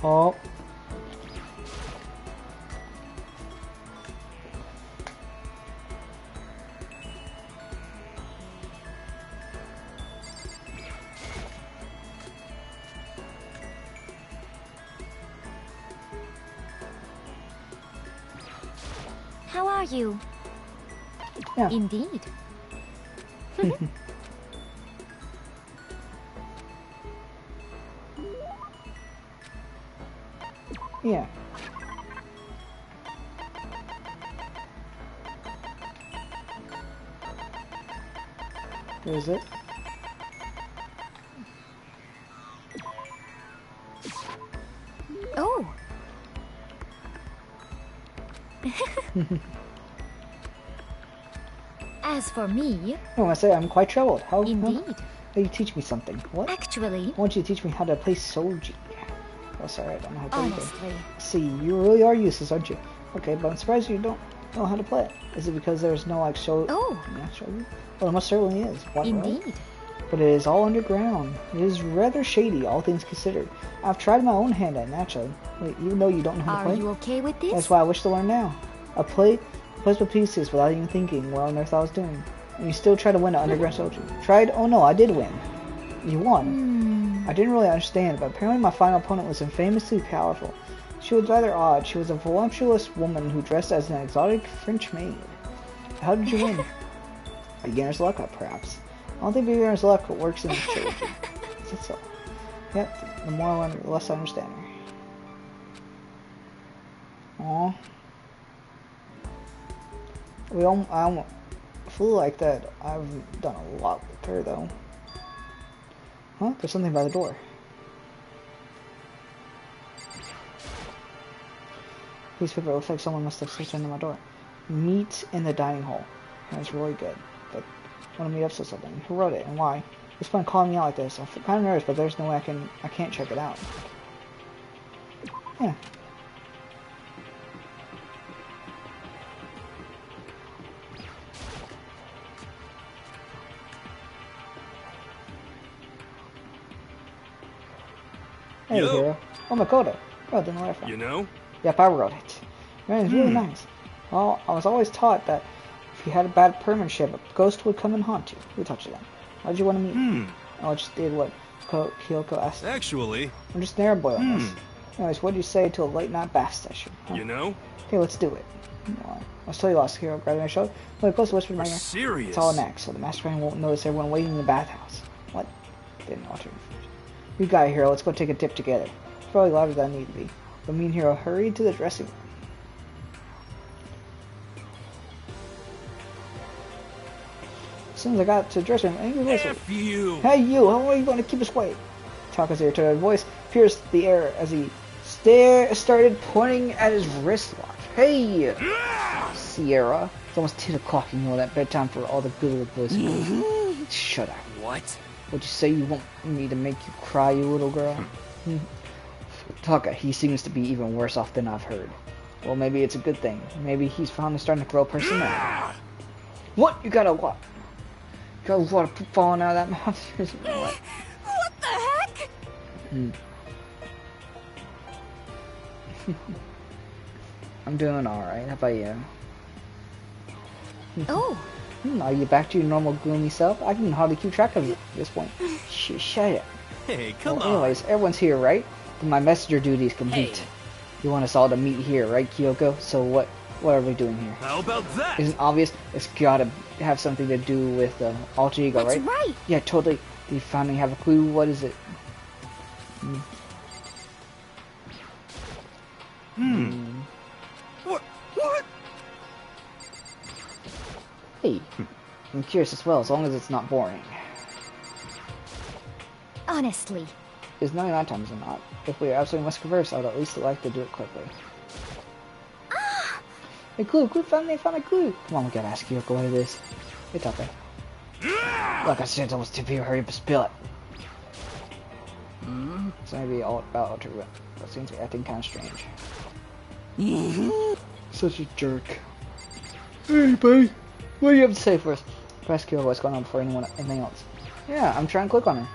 Oh. How are you? Yeah. Indeed. Yeah. Where is it? Oh. As for me, Oh, I say I'm quite troubled. How? indeed. How you teach me something? What? Actually, I want you to teach me how to play Soji. Oh, sorry, I don't know how to play it. honestly, See, you really are useless, aren't you? Okay, but I'm surprised you don't know how to play it. Is it because there's no like show? Oh. Not show you? Well, it most certainly is. What, indeed. Right? But it is all underground. It is rather shady, all things considered. I've tried my own hand at it, naturally. Wait, even though you don't know how to Are play? you okay with this? That's why I wish to learn now. I plays with pieces without even thinking what on earth I was doing. And you still try to win an underground soldier. Tried? Oh no, I did win. You won. I didn't really understand, but apparently my final opponent was infamously powerful. She was rather odd. She was a voluptuous woman who dressed as an exotic French maid. How did you win? Beginner's luck, perhaps. I don't think beginner's luck works in this trilogy. Is it so? Yep, the more I learn, the less I understand her. Aww. I feel like that I've done a lot with her, though. Huh? There's something by the door. Piece of paper looks like someone must have slipped into my door. Meet in the dining hall. That's really good. But I want to meet up with something. Who wrote it and why? What's the point of calling me out like this? I'm kind of nervous, but there's no way I can't check it out. Yeah. Hey, Yo. hero. Oh, Makoto. Oh, didn't know where from. You know? Yep, I wrote it. Man, it's really nice. Well, I was always taught that if you had a bad penmanship, a ghost would come and haunt you. Who taught you that? Why did you want to meet me? Oh, I just did what Kyoko asked. Actually, I'm just an air boy on this. Anyways, what do you say to a late night bath session? Huh? you know? Okay, let's do it. Well, I was totally lost, hero. Grabbing my shoulder. Look, close to whisper in my ear. Serious? It's all an act, so the mastermind won't notice everyone waiting in the bathhouse. What? Didn't alter. You got it, hero. Let's go take a dip together. It's probably louder than I need to be. But me and hero hurried to the dressing room. As soon as I got to the dressing room, angry voice. F you! Hey you, how are you going to keep us quiet? Taka's irritated voice pierced the air as he started pointing at his wristwatch. Hey! Sierra. It's almost 10 o'clock, you know that bedtime for all the good little boys and girls. Shut up. What? Would you say you want me to make you cry, you little girl? Taka, he seems to be even worse off than I've heard. Well, maybe it's a good thing. Maybe he's finally starting to grow personality. What? You got a what? You got a lot of poop falling out of that mouth? What? What the heck? I'm doing alright. How about you? Oh, Are you back to your normal gloomy self? I can hardly keep track of you at this point. Shut up. Hey, come Well, on. anyways, everyone's here, right? Then my messenger duty is complete. Hey. You want us all to meet here, right, Kyoko? So what are we doing here? How about that? Isn't obvious? It's gotta have something to do with alter ego, that's right? right. Yeah, totally. Do you finally have a clue? What is it? What? Hey, I'm curious as well, as long as it's not boring. Honestly. Is 99 times or not? If we absolutely must converse, I'd at least like to do it quickly. Hey, clue, found a clue. Come on, we gotta ask Kyoko what it is. It's up there. Like I said, it's almost too big. Hurry up and spill it. It's gonna be all about Ultra, but it seems to be acting kind of strange. Such a jerk. Hey, buddy. What do you have to say for us? Ask Kyoko what's going on before anything else. Yeah, I'm trying to click on her.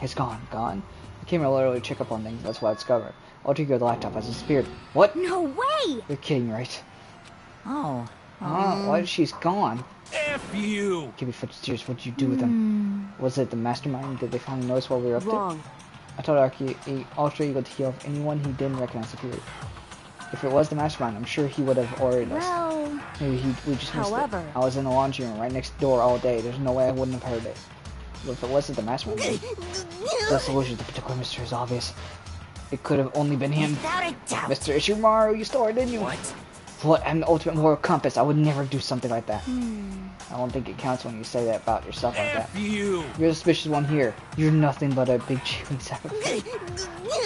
It's gone. I came here literally to check up on things. That's what I discovered. Ultra, the laptop has disappeared. What? No way! You're kidding, right? Oh. Why she's gone? F you! Give me such serious. What did you do with them? Was it the mastermind? Did they finally notice what we were up to? I told Ultra Ego to heal anyone he didn't recognize appeared. If it was the mastermind, I'm sure he would have ordered us. Well, Maybe we just missed however, it. I was in the laundry room right next door all day. There's no way I wouldn't have heard it. But if it wasn't the mastermind, the solution to the particular mystery is obvious. It could have only been him. without a doubt. Mr. Ishimaru, you stole it, didn't you? What? I'm the ultimate moral compass. I would never do something like that. I don't think it counts when you say that about yourself like that. You're the suspicious one here. You're nothing but a big chewing sack of food.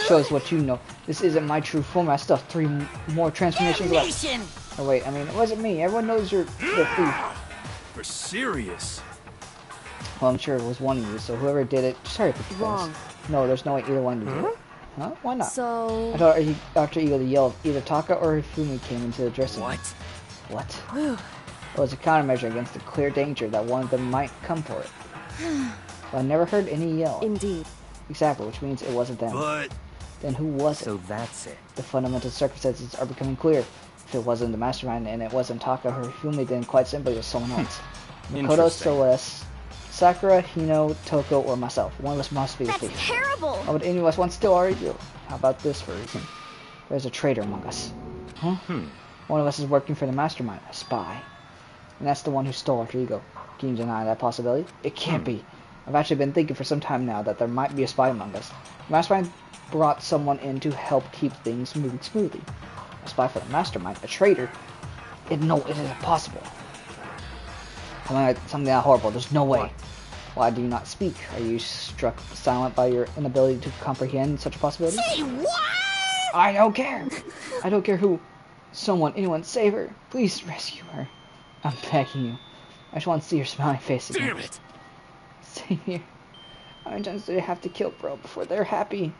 Shows what you know. This isn't my true form. I still have 3 more transformations left. Oh wait, I mean, it wasn't me. Everyone knows you're the thief. For serious? Well, I'm sure it was one of you, so whoever did it, sorry for the Wrong. No, there's no way either one did it. Huh? Why not? So... I thought Dr. Ego to yell. Either Taka or Hifumi came into the dressing room. What? It was a countermeasure against the clear danger that one of them might come for it. But I never heard any yell. Indeed. Exactly, which means it wasn't them. But... Then who was it? So that's it. The fundamental circumstances are becoming clear. If it wasn't the mastermind and it wasn't Taka or Hifumi, then quite simply it was someone else. Makoto, Celeste, Sakura, Hino, Toko, or myself. One of us must be the thief. That's terrible! How would any of us want still argue? How about this for a reason? There's a traitor among us. Huh? One of us is working for the mastermind, a spy. And that's the one who stole Alter Ego. Can you deny that possibility? It can't be. I've actually been thinking for some time now that there might be a spy among us. The mastermind brought someone in to help keep things moving smoothly. A spy for the mastermind? A traitor? No, it isn't possible. Something that horrible. There's no way. Why do you not speak? Are you struck silent by your inability to comprehend such a possibility? Say what? I don't care. I don't care who. Someone, anyone, save her. Please rescue her. I'm begging you. I just want to see your smiling face again. Damn it! Same here. How many times do they have to kill bro before they're happy?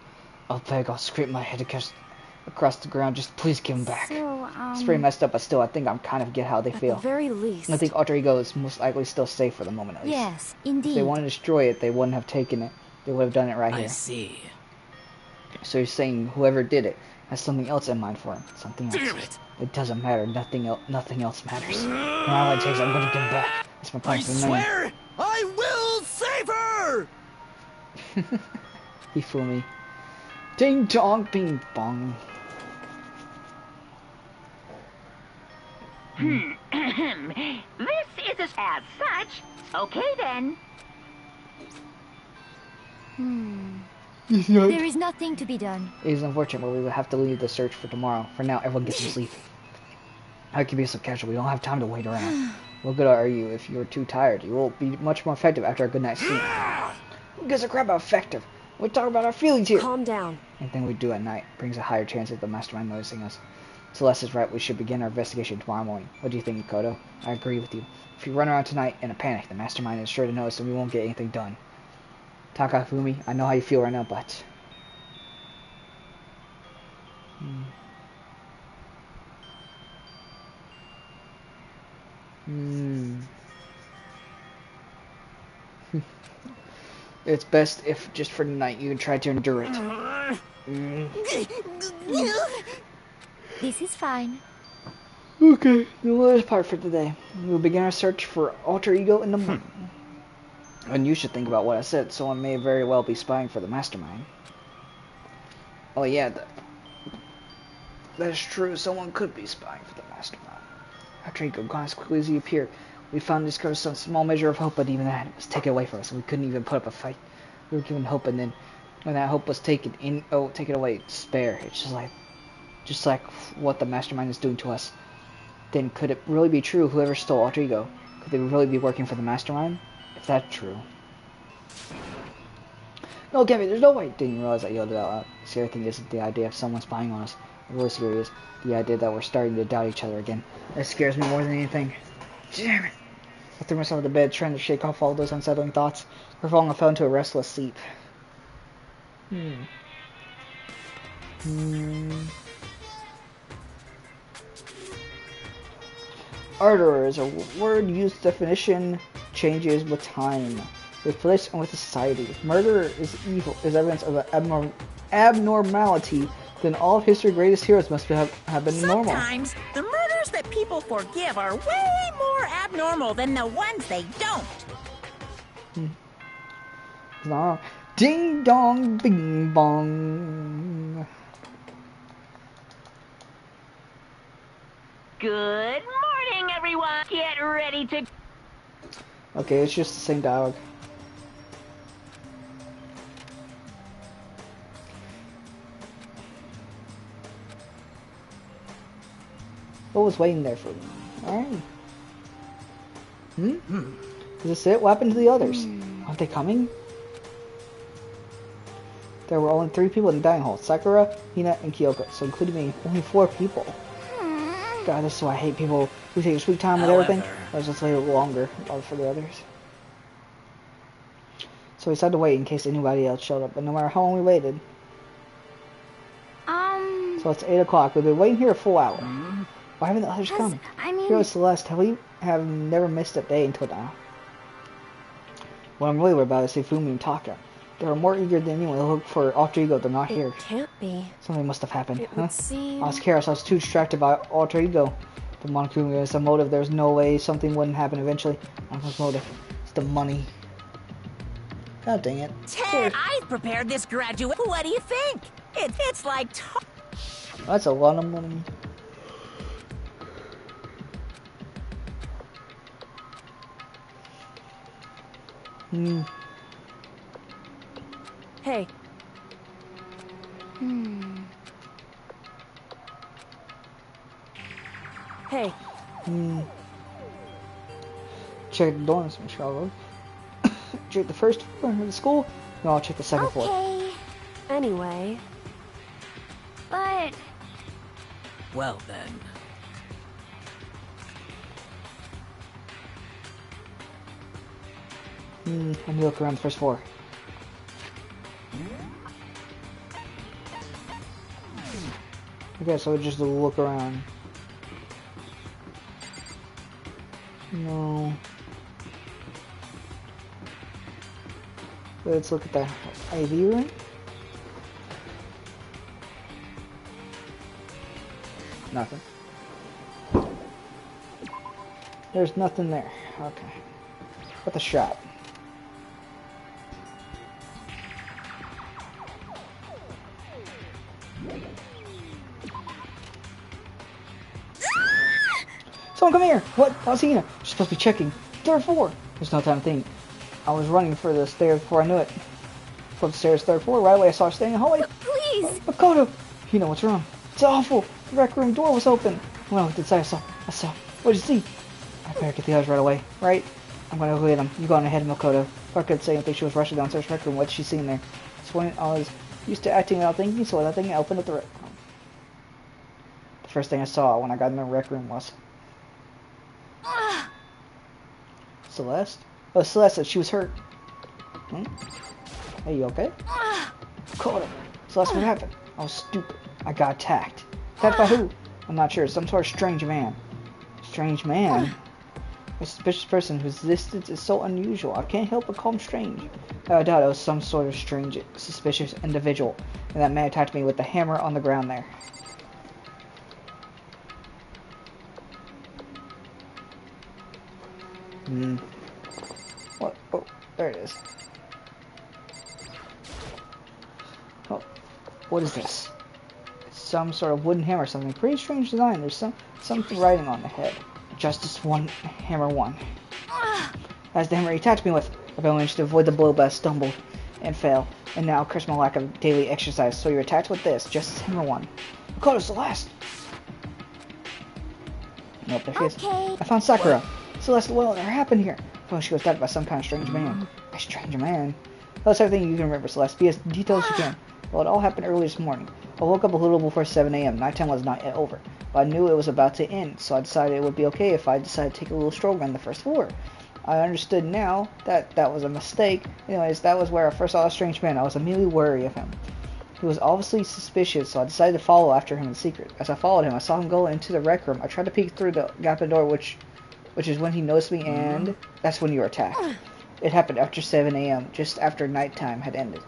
I'll beg, I'll scrape my head across the ground. Just please give him back. So, It's pretty messed up, but still, I think I'm kind of get how they At feel. the very least. I think Alter Ego is most likely still safe for the moment, at least. yes, If indeed. they wanted to destroy it, they wouldn't have taken it. They would have done it right here. see. So you're saying whoever did it has something else in mind for him. Something else. Damn it! It doesn't matter. Nothing else matters. No matter what it takes, I'm going to give him back. That's my I promise to the man. swear, I will save her! Hifumi. Ding dong, bing bong. This is as such. Okay then. There is nothing to be done. It is unfortunate, but we will have to leave the search for tomorrow. For now, everyone gets some sleep. How can you be so casual? We don't have time to wait around. What good are you if you're too tired? You will be much more effective after a good night's sleep. Who gives a crap about effective? We're talking about our feelings here. Calm down. Anything we do at night brings a higher chance of the mastermind noticing us. Celeste is right. We should begin our investigation tomorrow morning. What do you think, Makoto? I agree with you. If you run around tonight in a panic, the mastermind is sure to notice and we won't get anything done. Takafumi, I know how you feel right now, but... It's best if, just for tonight, you try to endure it. This is fine. Okay, the last part for today. We'll begin our search for Alter Ego in the morning. And you should think about what I said. Someone may very well be spying for the mastermind. Oh yeah, that's true. Someone could be spying for the mastermind. Alter Ego, gone as quickly as he appeared. We found this discovered some small measure of hope, but even that was taken away from us, and we couldn't even put up a fight. We were given hope, and then when that hope was taken away, despair. It's just like just like what the mastermind is doing to us, then could it really be true? Whoever stole Alter Ego, could they really be working for the mastermind? If that's true. No, Kevin, there's no way. Didn't realize I yelled it out loud. The scary thing isn't the idea of someone spying on us. The really scary is the idea that we're starting to doubt each other again. That scares me more than anything. Damn it. I threw myself into bed trying to shake off all those unsettling thoughts. For falling, I fell into a restless sleep. Murderer is a word used definition changes with time, with place, and with society. Murder is evil, is evidence of an abnormality. Then all of history's greatest heroes must have been normal. Sometimes the murders that people forgive are way more abnormal than the ones they don't. No. Ding dong, bing bong. Good morning, everyone. Get ready to... Okay, it's just the same dialogue. What was waiting there for me? Alright. Is this it? What happened to the others? Aren't they coming? There were only 3 people in the dining hall. Sakura, Hina, and Kyoko. So including me, only 4 people. God, this is why I hate people who take a sweet time with everything. Let's just wait longer for the others. So we decided to wait in case anybody else showed up. But no matter how long we waited. So it's 8 o'clock. We've been waiting here a full hour. Why haven't the others come? I mean... Hero Celeste, we have never missed a day until now. What I'm really worried about is Ifumi and Taka. They were more eager than anyone to look for Alter Ego. They're not here. It can't be. Something must have happened. It would seem... I was careless. I was too distracted by Alter Ego. The Monokuma is a motive. There's no way something wouldn't happen eventually. Monokuma's motive. It's the money. God dang it. Ted, I've prepared this graduate. What do you think? It's like... That's a lot of money. Hey. Hey. Check the dorms, Miss Charlotte. Check the first floor of the school. No, I'll check the second floor. Okay. Anyway. But... Well then. Let me look around the first floor. Okay, so just to look around. No. Let's look at the IV room. Nothing. There's nothing there. Okay. What the shop? Someone come here! What? I was Hina. She's supposed to be checking. Third floor! There's no time to think. I was running for the stairs before I knew it. Flipped the stairs, third floor. Right away I saw her standing in the hallway. Please! Makoto! Hina, what's wrong? It's awful! The rec room door was open. When I looked inside, I saw. What did you see? I better get the others right away. Right? I'm gonna go get them. You go on ahead, Makoto. If I could say anything, she was rushing downstairs rec room. What did she see in there? It's when I was used to acting without thinking, so without thinking, I opened up the rec room. The first thing I saw when I got in the rec room was... Celeste? Oh, Celeste said she was hurt. Hey, you okay? Makoto. Celeste, what happened? I was stupid. I got attacked. Attacked by who? I'm not sure. Some sort of strange man. Strange man? A suspicious person whose existence is so unusual. I can't help but call him strange. I doubt it was some sort of strange, suspicious individual. And that man attacked me with the hammer on the ground there. What? Oh, there it is. Oh, what is this? It's some sort of wooden hammer or something. Pretty strange design. There's something writing on the head. Justice 1, Hammer 1. That's the hammer he attacked me with. I managed to avoid the blow, but I stumbled and fell. And now, curse my lack of daily exercise. So you're attacked with this, Justice Hammer 1. call her Celeste. Nope, there she is. Okay. I found Sakura. Celeste, what happened here? Oh, she was attacked by some kind of strange man. A strange man? That's everything you can remember, Celeste. Be as detailed as you can. Well, it all happened early this morning. I woke up a little before 7 a.m. Nighttime was not yet over, but I knew it was about to end, so I decided it would be okay if I decided to take a little stroll around the first floor. I understood now that that was a mistake. Anyways, that was where I first saw a strange man. I was immediately wary of him. He was obviously suspicious, so I decided to follow after him in secret. As I followed him, I saw him go into the rec room. I tried to peek through the gap in the door, which is when he noticed me, and that's when you were attacked. It happened after 7 a.m., just after nighttime had ended.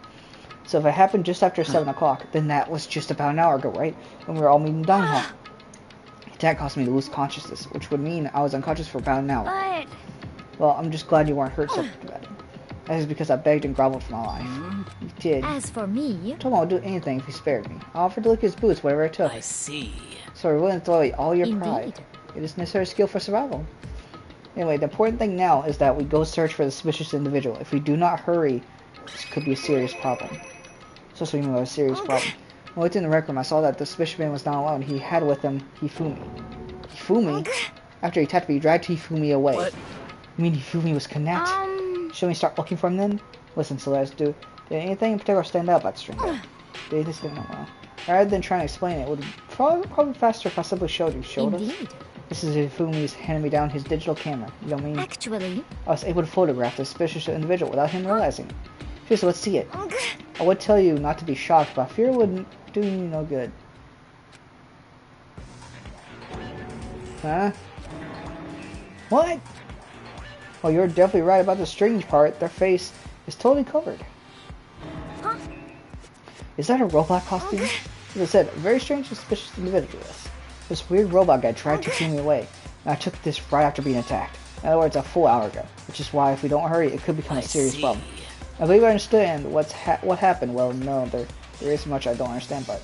So if it happened just after 7 o'clock, then that was just about an hour ago, right? When we were all meeting in the dining hall. The attack caused me to lose consciousness, which would mean I was unconscious for about an hour. But Well, I'm just glad you weren't hurt so bad. That is because I begged and groveled for my life. You did. as for me, I told him I would do anything if he spared me. I offered to lick his boots, whatever it took. I see. So we're willing to throw away all your Indeed. pride. It is necessary skill for survival. Anyway, the important thing now is that we go search for the suspicious individual. If we do not hurry, this could be a serious problem. Especially when we have a serious problem. When I looked in the rec room, I saw that the suspicious man was not alone. He had with him Hifumi. Hifumi? After he attacked me, he dragged Hifumi away. What? You mean Hifumi was kidnapped? Should we start looking for him then? Listen, Celeste, did anything in particular stand out about the stranger? Did anything stand out well? Rather than trying to explain it, it would be probably faster if I simply showed you. Showed us? indeed. This is Hifumi's handing me down his digital camera. You know what I mean? Actually, I was able to photograph the suspicious individual without him realizing. Here, so let's see it. I would tell you not to be shocked, but fear wouldn't do you no good. Huh? What? Well, you're definitely right about the strange part. Their face is totally covered. Huh? Is that a robot costume? As I said, a very strange, suspicious individual. This weird robot guy tried to keep me away, and I took this right after being attacked. In other words, a full hour ago. Which is why, if we don't hurry, it could become a serious problem. I believe I understand what happened. Well, no, there isn't much I don't understand, but...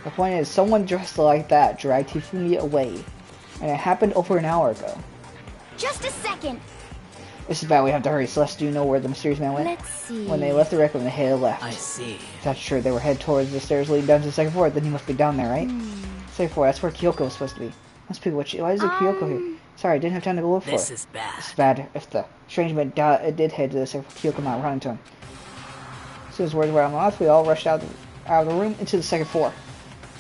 The point is, someone dressed like that dragged Hifumi away, and it happened over an hour ago. just a second. This is bad, we have to hurry. Celeste, do you know where the mysterious man went? Let's see. When they left the rec room, they headed left. I see. If that's true, they were headed towards the stairs leading down to the second floor, then he must be down there, right? Second floor, that's where Kyoko was supposed to be. Must be why is there Kyoko here? Sorry, I didn't have time to go look for This it. is bad. It's bad. If the strange man did head to the second floor, Kyoko might run into him. As soon as words were out of my mouth, we all rushed out of the room into the second floor.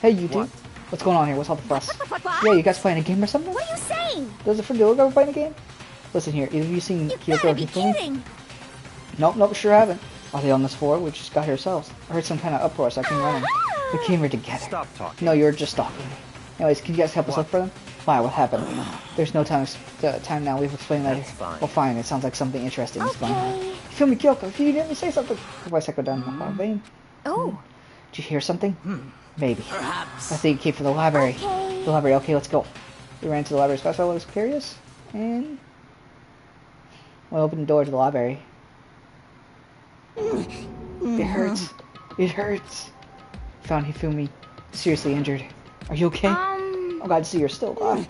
Hey, you two. What? What's going on here? What's all the fuss? What? Yeah, you guys playing a game or something? What are you saying? Does it for the ever playing a game? Listen here, either of you seen You Kyoko gotta or be Hifumi? kidding. Nope, sure haven't. Are they on this floor? We just got here ourselves. I heard some kind of uproar, so I came running. We came here together. Stop talking. No, you're just stalking me. Anyways, can you guys help us look for them? Why, what happened? There's no time now, we've explained later. That's fine. Well, fine, it sounds like something interesting is going on. Okay. Hifumi, Kyoko, if you didn't say something. Voice echoed down in my vein. Oh, Did you hear something? Maybe. Perhaps. I think you came from the library. okay. The library, okay, let's go. We ran to the library, so I was curious, and... we opened the door to the library. It hurts. It hurts. Found Hifumi seriously injured. Are you okay? I'm glad to see you're still alive.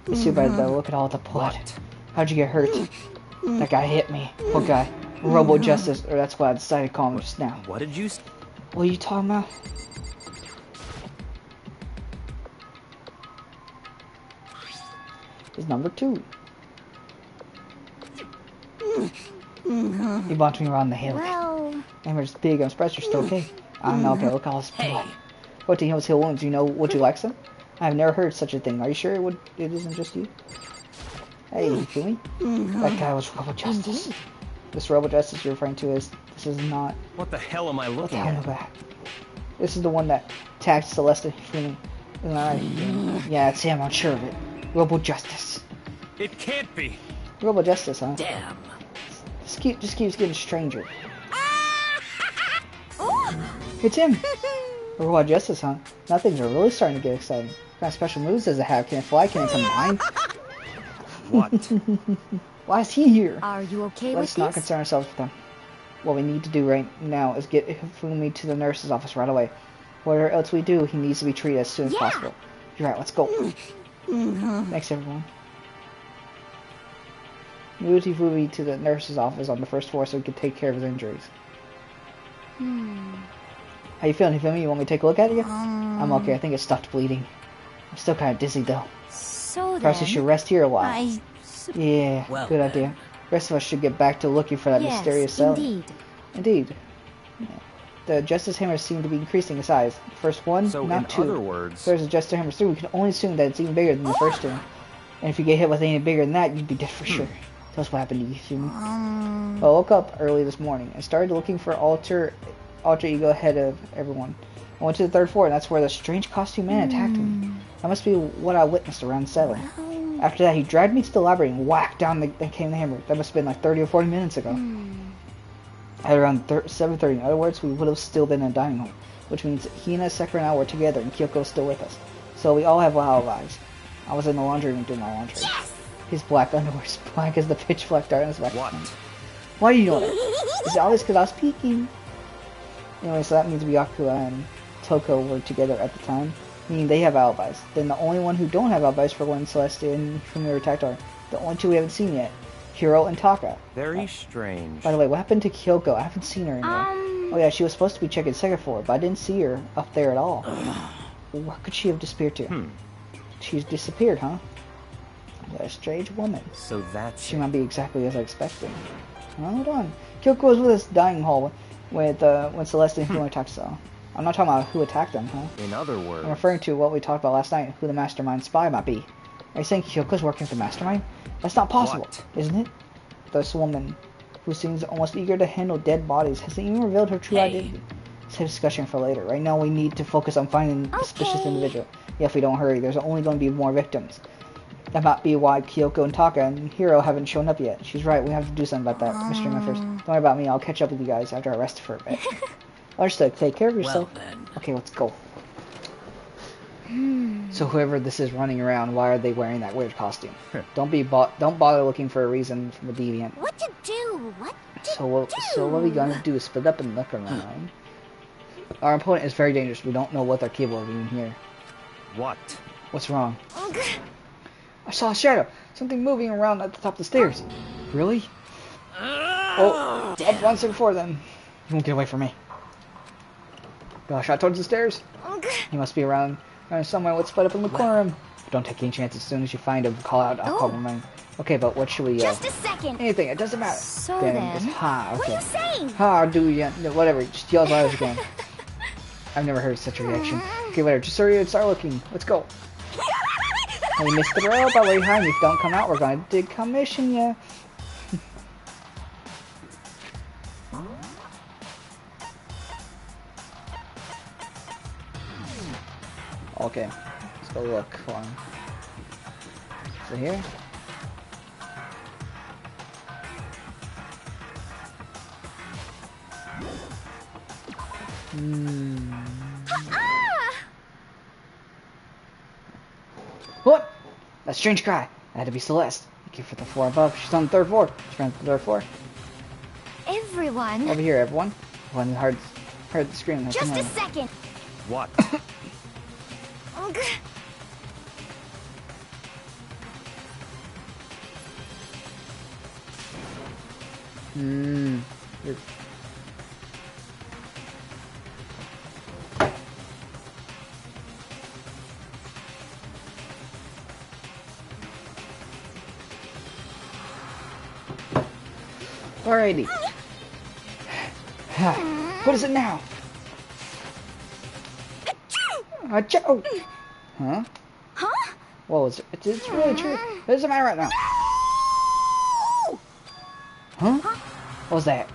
It's too bad though, look at all the blood. How'd you get hurt? That guy hit me. Poor guy. Robo Justice, or that's what I decided to call him just now. What did you s- What are you talking about? Is number 2. He bumped me around the hill. Well, Amber's big, I'm surprised you're still okay. I don't know, but look at all this blood. What to heal his heel wounds? Do you know would you like some? I've never heard such a thing. Are you sure it isn't just you? Hey, Hifumi. That guy was Robo Justice. This Robo Justice you're referring to is this is not What the hell am I what the looking hell at? is that? This is the one that attacked Celeste and Hifumi. Isn't that right? Yeah, it's him, I'm sure of it. Robo Justice. It can't be. Robo Justice, huh? Damn. Just keeps getting stranger. oh, It's him! Robot Justice, huh? Now things are really starting to get exciting. What kind of special moves does it have? Can it fly? Can it combine? What? Why is he here? are you okay Let's with not this? concern ourselves with them. What we need to do right now is get Hifumi to the nurse's office right away. Whatever else we do, he needs to be treated as soon as Yeah. possible. You're right, let's go. Thanks, everyone. Move Hifumi to the nurse's office on the first floor so we can take care of his injuries. How you feeling? You feel me? You want me to take a look at you? I'm okay. I think it stopped bleeding. I'm still kind of dizzy though. So then... Perhaps you should rest here a while. Yeah, Well, good then. idea. The rest of us should get back to looking for that mysterious cell. Indeed. Yeah. The Justice Hammers seem to be increasing in size. The first one, So not in two. other words, If there's a Justice Hammer 3, we can only assume that it's even bigger than the first two. And if you get hit with anything bigger than that, you'd be dead for sure. Tell us what happened to you, see me? Well, I woke up early this morning and started looking for alter ego ahead of everyone. I went to the 3rd floor, and that's where the strange costume man attacked me. That must be what I witnessed around 7. After that, he dragged me to the library and whacked down came the hammer. That must have been like 30 or 40 minutes ago. At around 7:30, in other words, we would have still been in a dining hall, which means Hina, Sakura, and I were together, and Kyoko was still with us. So we all have alibis. I was in the laundry room doing my laundry. His black underwear is black as the pitch black darkness of what? Why do you know that? It's obvious because I was peeking. Anyway, so that means Byakuya and Toko were together at the time, meaning they have alibis. Then the only one who don't have alibis for when Celeste and Hifumi were attacked are the only two we haven't seen yet, Hiro and Taka. Very strange. By the way, what happened to Kyoko? I haven't seen her anywhere. Oh yeah, she was supposed to be checking 2nd floor, but I didn't see her up there at all. Where could she have disappeared to? She's disappeared, huh? What a strange woman. So that's She might be exactly as I expected. Hold on. Kyoko was with us dining hall when Celeste and Hifumi attacked Cell. I'm not talking about who attacked them, huh? in other words. I'm referring to what we talked about last night, who the mastermind spy might be. Are you saying Kyoko's working with the mastermind? That's not possible, What? isn't it? This woman, who seems almost eager to handle dead bodies, hasn't even revealed her true identity. Save discussion for later. Right now we need to focus on finding a suspicious individual. Yeah, if we don't hurry, there's only going to be more victims. That might be why Kyoko and Taka and Hiro haven't shown up yet. She's right, we have to do something about that. Mystery Man first. Don't worry about me, I'll catch up with you guys after I rest for a bit. Understood. Take care of yourself. Well, then. Okay, let's go. So whoever this is running around, why are they wearing that weird costume? Don't bother looking for a reason from the deviant. What to do? What to So what are we gonna do? Split up and look around. Our opponent is very dangerous. We don't know what they're capable of even here. What? What's wrong? I saw a shadow. Something moving around at the top of the stairs. Really? Oh, up once and before then. You won't get away from me. Got a shot towards the stairs. He must be around somewhere. Let's split up and look for him. Don't take any chances. As soon as you find him, call out. I'll call him mine. Okay, but what should we? Just a second. Anything. It doesn't matter. So then, then, it's ha. what Okay. are you saying? Ha. Do ya? No, whatever. Just yell as loud as you can. I've never heard such a reaction. Okay, whatever. Just hurry and start looking. Let's go. Hey, Mr. Rope, I'll wait behind you. If you don't come out, we're going to decommission ya. Okay, let's go look for him. Is it here? What? That strange cry. That had to be Celeste. Looking for the floor above. She's on the 3rd floor. She's on the 3rd floor. Everyone. Over here, everyone. Everyone heard the scream. Now, Just come a on. second. What? You're... Alrighty. What is it now? Achoo! Huh? Huh? Whoa, it's really true. It doesn't matter right now. Huh? What was that?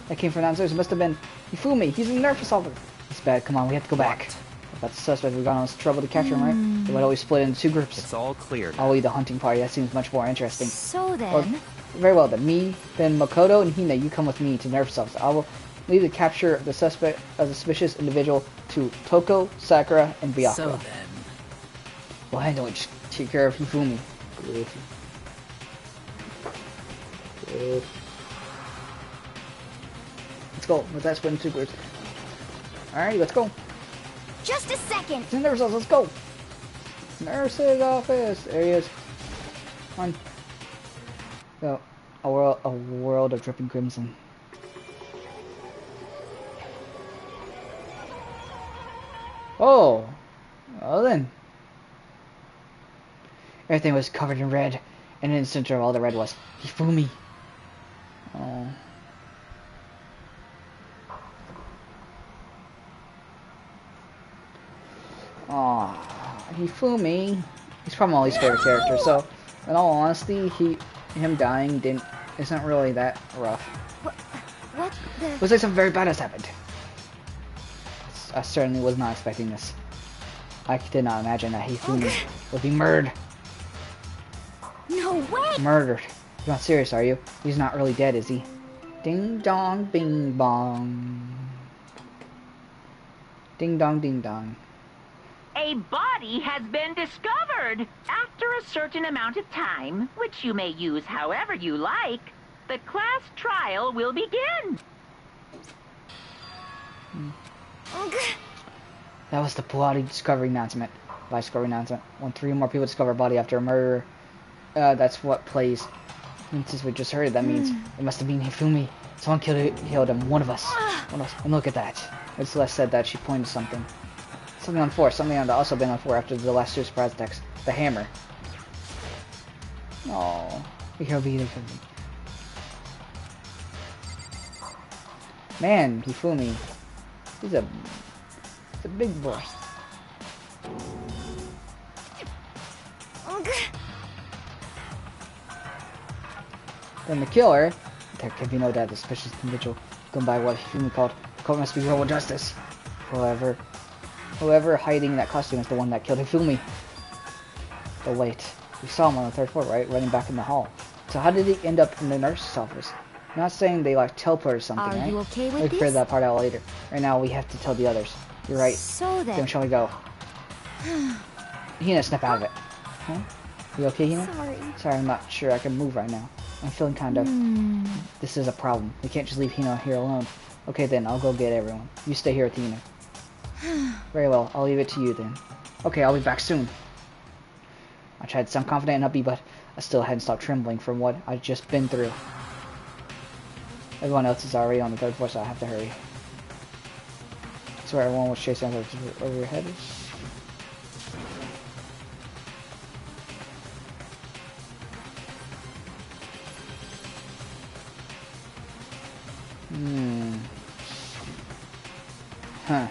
That came from downstairs. It must have been Hifumi. He's a nerf assaulter. It's bad. Come on, we have to go back. If that's the suspect, we got in trouble to capture him, right? They would always split into 2 groups. It's all clear now. I'll lead the hunting party. That seems much more interesting. So then. Or, very well then. Me, then Makoto, and Hina, you come with me to nerf assaults. I will lead the capture of the suspect, a suspicious individual, to Toko, Sakura, and Byakuya. So then. Well, I know it. Just take care of Hifumi. Good. Let's go. Let's split into 2 groups. Alright, let's go. Just a second. It's in the nurse's office. Let's go. Nurse's office. There he is. Come on. So, a world of dripping crimson. Oh. Well then. Everything was covered in red, and in the center of all the red was Hifumi. Oh. Aw, Hifumi. He's probably my least favorite character, so in all honesty, him dying isn't really that rough. What the... Looks like something very bad has happened. I certainly was not expecting this. I did not imagine that Hifumi would be murdered. No way! Murdered. You're not serious, are you? He's not really dead, is he? Ding dong, bing bong. Ding dong, ding dong. A body has been discovered. After a certain amount of time, which you may use however you like, the class trial will begin. That was the body discovery announcement. Body discovery announcement. When 3 more people discover a body after a murder, that's what plays. And since we just heard it, that means it must have been Hifumi. Someone killed him. One of us. And look at that. When Celeste said that, she pointed to something. Something on 4. Something on also been on 4 after the last 2 surprise attacks. The hammer. Oh, it could be. Man, Hifumi. He's a big boy. Then the killer, there can be no doubt the suspicious individual going by what Hifumi called, the court must be ruled with justice. Whoever hiding that costume is the one that killed Hifumi. But wait, we saw him on the 3rd floor, right? Running back in the hall. So how did he end up in the nurse's office? I'm not saying they like teleport or something, right? Are you okay with We'll figure this? that part out later. Right now we have to tell the others. You're right. So Then then... shall we go? Hina, snap out of it. Huh? You okay, Hina? Sorry, I'm not sure I can move right now. I'm feeling kind of... This is a problem. We can't just leave Hina here alone. Okay then, I'll go get everyone. You stay here with Hina. Very well, I'll leave it to you then. Okay, I'll be back soon. I tried to sound confident and upbeat, but I still hadn't stopped trembling from what I'd just been through. Everyone else is already on the 3rd floor, so I have to hurry. I swear everyone was chasing over your head. Huh.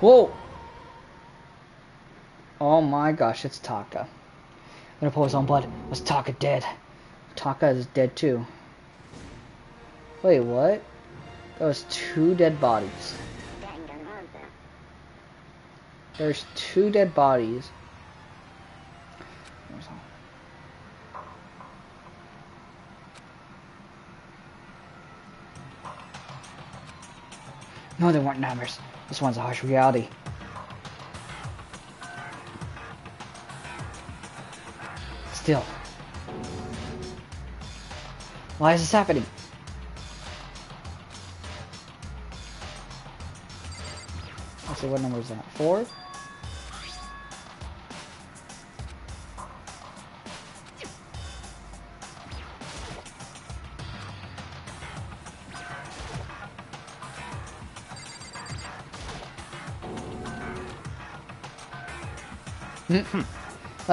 Whoa! Oh my gosh, it's Taka. I'm gonna pull his own blood. Was Taka dead? Taka is dead too. Wait, what? There was 2 dead bodies. There's 2 dead bodies. No, they weren't nightmares. This one's a harsh reality. Still. Why is this happening? Let's see, what number is that? 4?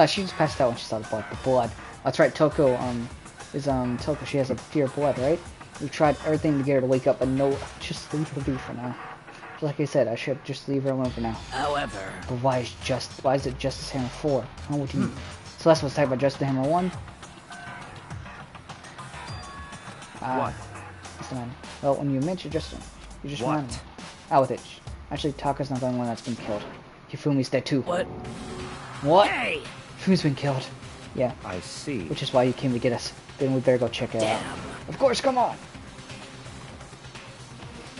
She just passed out when she saw the blood. That's right, Toko, Toko, she has a fear of blood, right? We tried everything to get her to wake up, but no, just leave her be for now. Just like I said, I should just leave her alone for now. However... But why is it Justice Hammer 4? Huh, what do you mean? Celeste was talking about Justice Hammer 1? What? What's the matter? Well, when you mentioned Justin, you just What? reminded me. Out with it. Actually, Taka's not the only one that's been killed. Hifumi's dead too. What? What? Hey! Hifumi's been killed. Yeah, I see. which is why you came to get us. Then we better go check it out. Damn. Of course, come on!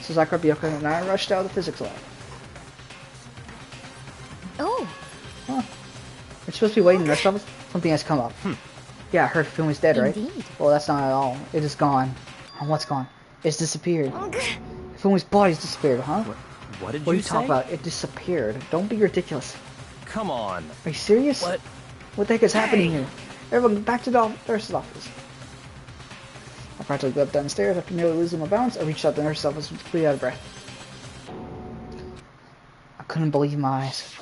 So Sakura, Byoka, and I rushed out of the physics lab. Oh, Huh. We're supposed to be waiting in our office. Something has come up. Yeah, I heard Hifumi's dead, right? Indeed. Well, that's not at all. It is gone. And what's gone? It's disappeared. ugh. Hifumi's body's disappeared, huh? What did What are you you say? talking about? It disappeared. Don't be ridiculous. Come on. Are you serious? What? What the heck is happening here? Everyone, back to the nurse's office. I practically leapt downstairs after nearly losing my balance. I reached out to the nurse's office completely out of breath. I couldn't believe my eyes.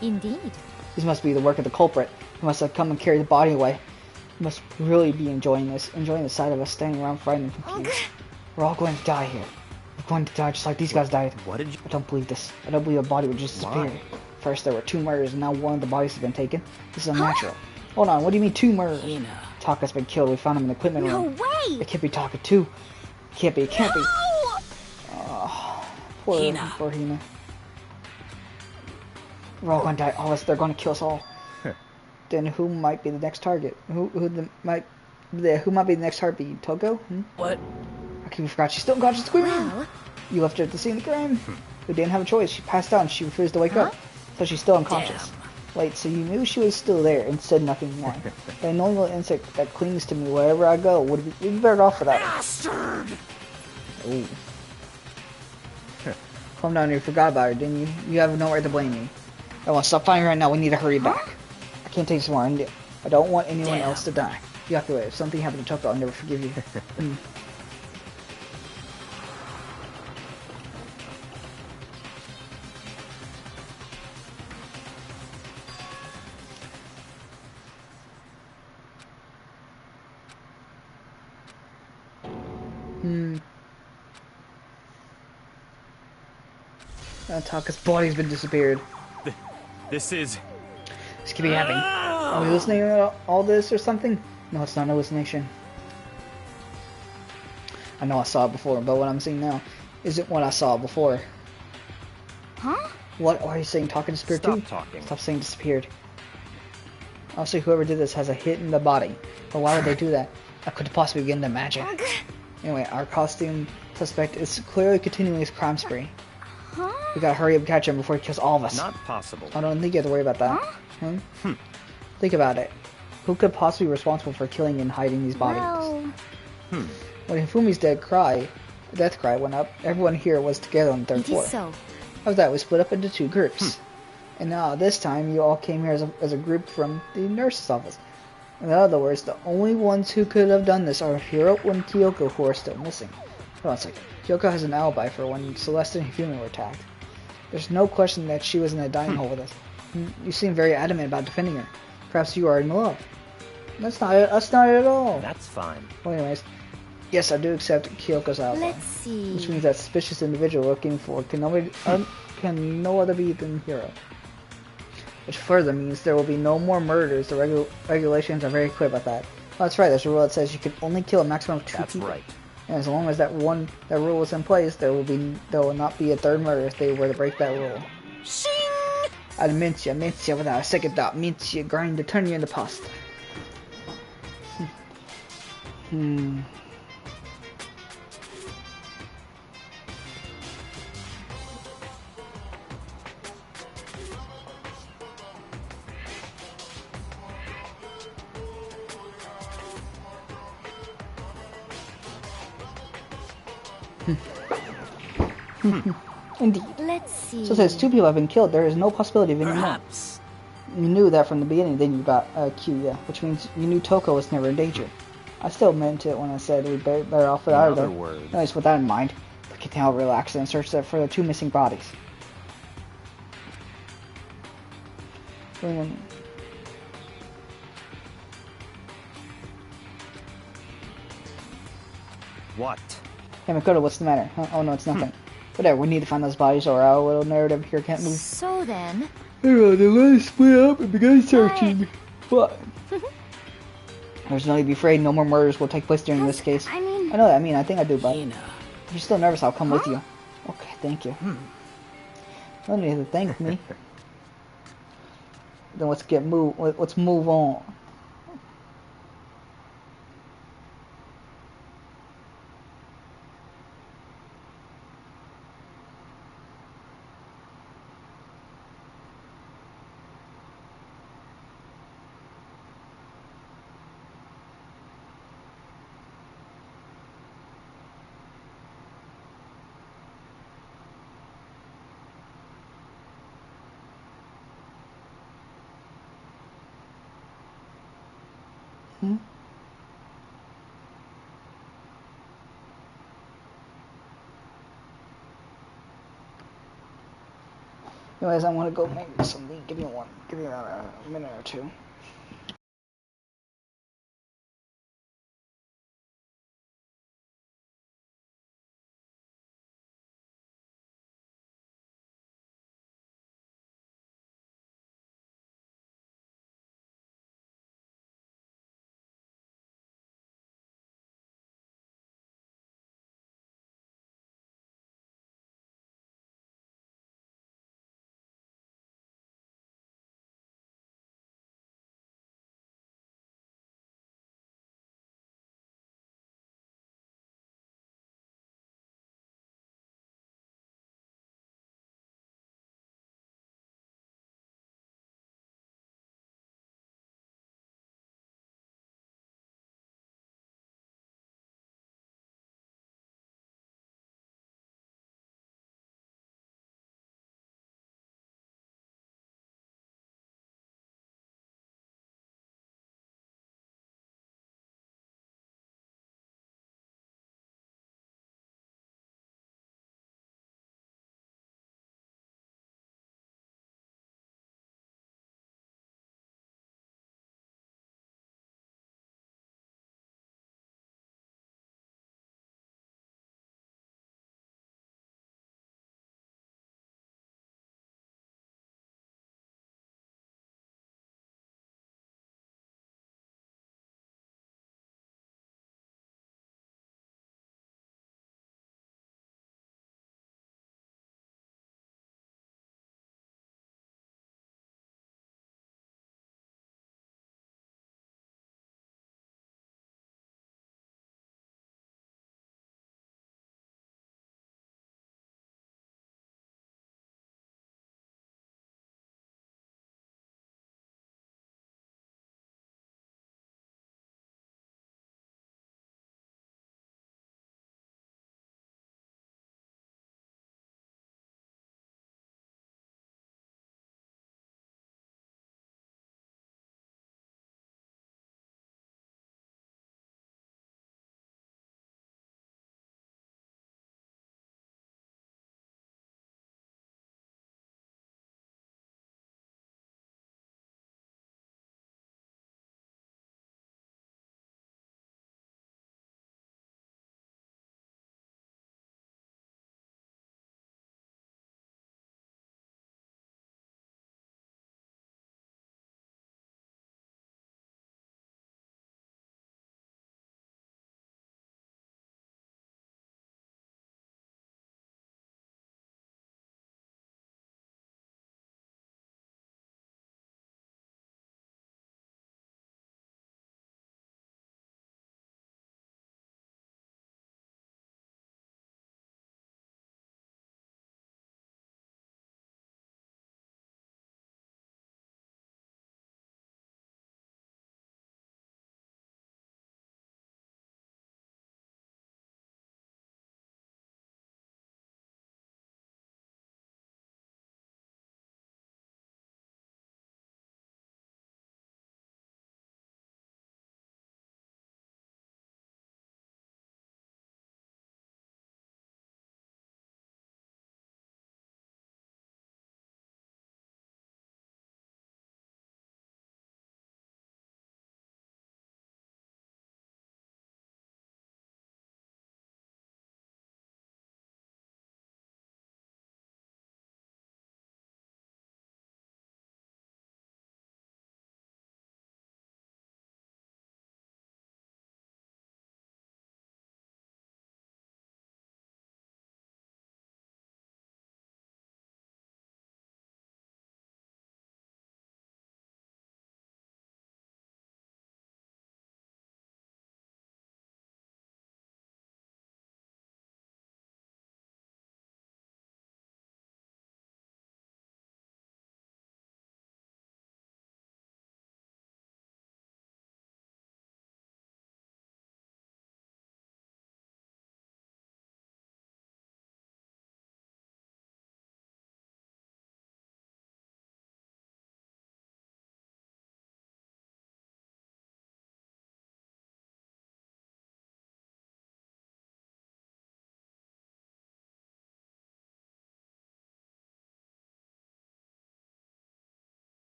Indeed. This must be the work of the culprit. He must have come and carried the body away. He must really be enjoying this, enjoying the sight of us standing around frightened and confused. We're all going to die here. We're going to die just like these guys died. What did you... I don't believe this. I don't believe a body would just disappear. Why? First there were 2 murders and now one of the bodies has been taken. This is unnatural. Hold on, what do you mean 2 murders? Hina. Taka's been killed. We found him in the equipment No room. way! It can't be Taka too. It can't be, it can't be. No! Poor Hina. Poor Hina. We're all going to die. All us, they're going to kill us all. Then who might be the next target? Who might be the next heartbeat? Toko? What? I completely forgot. She's still unconscious. Screaming. Well, You left her at the scene of the crime. We didn't have a choice. She passed out and she refused to wake up. So she's still unconscious. Wait, so you knew she was still there and said nothing more. The annoying little insect that clings to me wherever I go would be better off for that. Bastard! Ooh. Calm down, you forgot about her, didn't you? You have no right to blame me. I want to stop fighting right now. We need to hurry back. I can't take this more. I don't want anyone Damn. else to die. You have to wait. If something happened to Toko, I'll never forgive you. Taka's body's been disappeared. This is... This could be happening. Are we listening to all this or something? No, it's not a hallucination. I know I saw it before, but what I'm seeing now isn't what I saw before. huh? What are you saying? Taka disappeared Stop too? talking. Stop saying disappeared. Obviously, whoever did this has a hit in the body. But why would they do that? That could possibly be in the magic. Anyway, our costume suspect is clearly continuing his crime spree. Huh? We gotta hurry up and catch him before he kills all of us. Not possible. I don't think you have to worry about that. Huh? Think about it. Who could possibly be responsible for killing and hiding these bodies? Well, When Hifumi's death cry went up, everyone here was together on the 3rd it floor. is so. After that, we split up into 2 groups. And now, this time, you all came here as a group from the nurse's office. In other words, the only ones who could have done this are Hiro and Kyoko, who are still missing. Hold on a second. Kyoko has an alibi for when Celeste and Hifumi were attacked. There's no question that she was in a dining hall with us. You seem very adamant about defending her. Perhaps you are in love. That's not it. That's not it at all. That's fine. Well, anyways, yes, I do accept Kyoko's alibi. Let's see. Which means that suspicious individual looking for can no other be than Hiro. Which further means there will be no more murders. The regulations are very clear about that. Oh, that's right, there's a rule that says you can only kill a maximum of 2 That's people. right. And as long as that rule is in place, there will not be a 3rd murder if they were to break that rule. Shing! I'd mince you without a second thought. Mince you, grind to turn you into pasta. Indeed. Let's see. So since 2 people have been killed, there is no possibility of any more. Perhaps. You knew that from the beginning, then you got Q, yeah. Which means you knew Toko was never in danger. I still meant it when I said we'd better off without her. In other words. Anyways, with that in mind, we can now relax and search for the 2 missing bodies. What? Hey, Makoto, what's the matter? Huh? Oh no, it's nothing. Whatever, we need to find those bodies or our little narrative here can't move. So then, Anyway, then let's split up and begin searching. What? There's no need to be afraid. No more murders will take place during this case. I mean... I know that. I mean, I think I do, but Hina. if you're still nervous, I'll come with you. Okay, thank you. No need to thank me. Then let's move on. Anyways, I want to go make something. Give me a minute or two.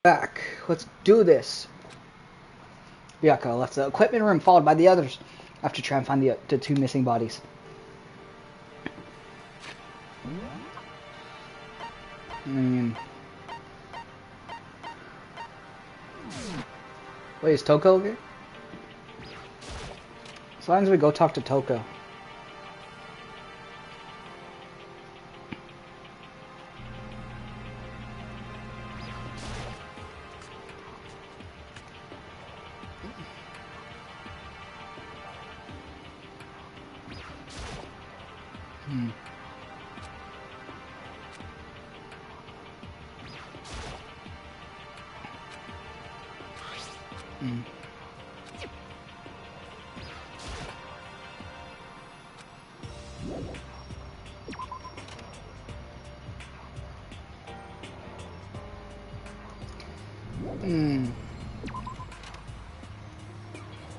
Back. Let's do this. Byakuya left the equipment room, followed by the others, after trying to find the two missing bodies. Wait, is Toko here? As long as we go talk to Toko.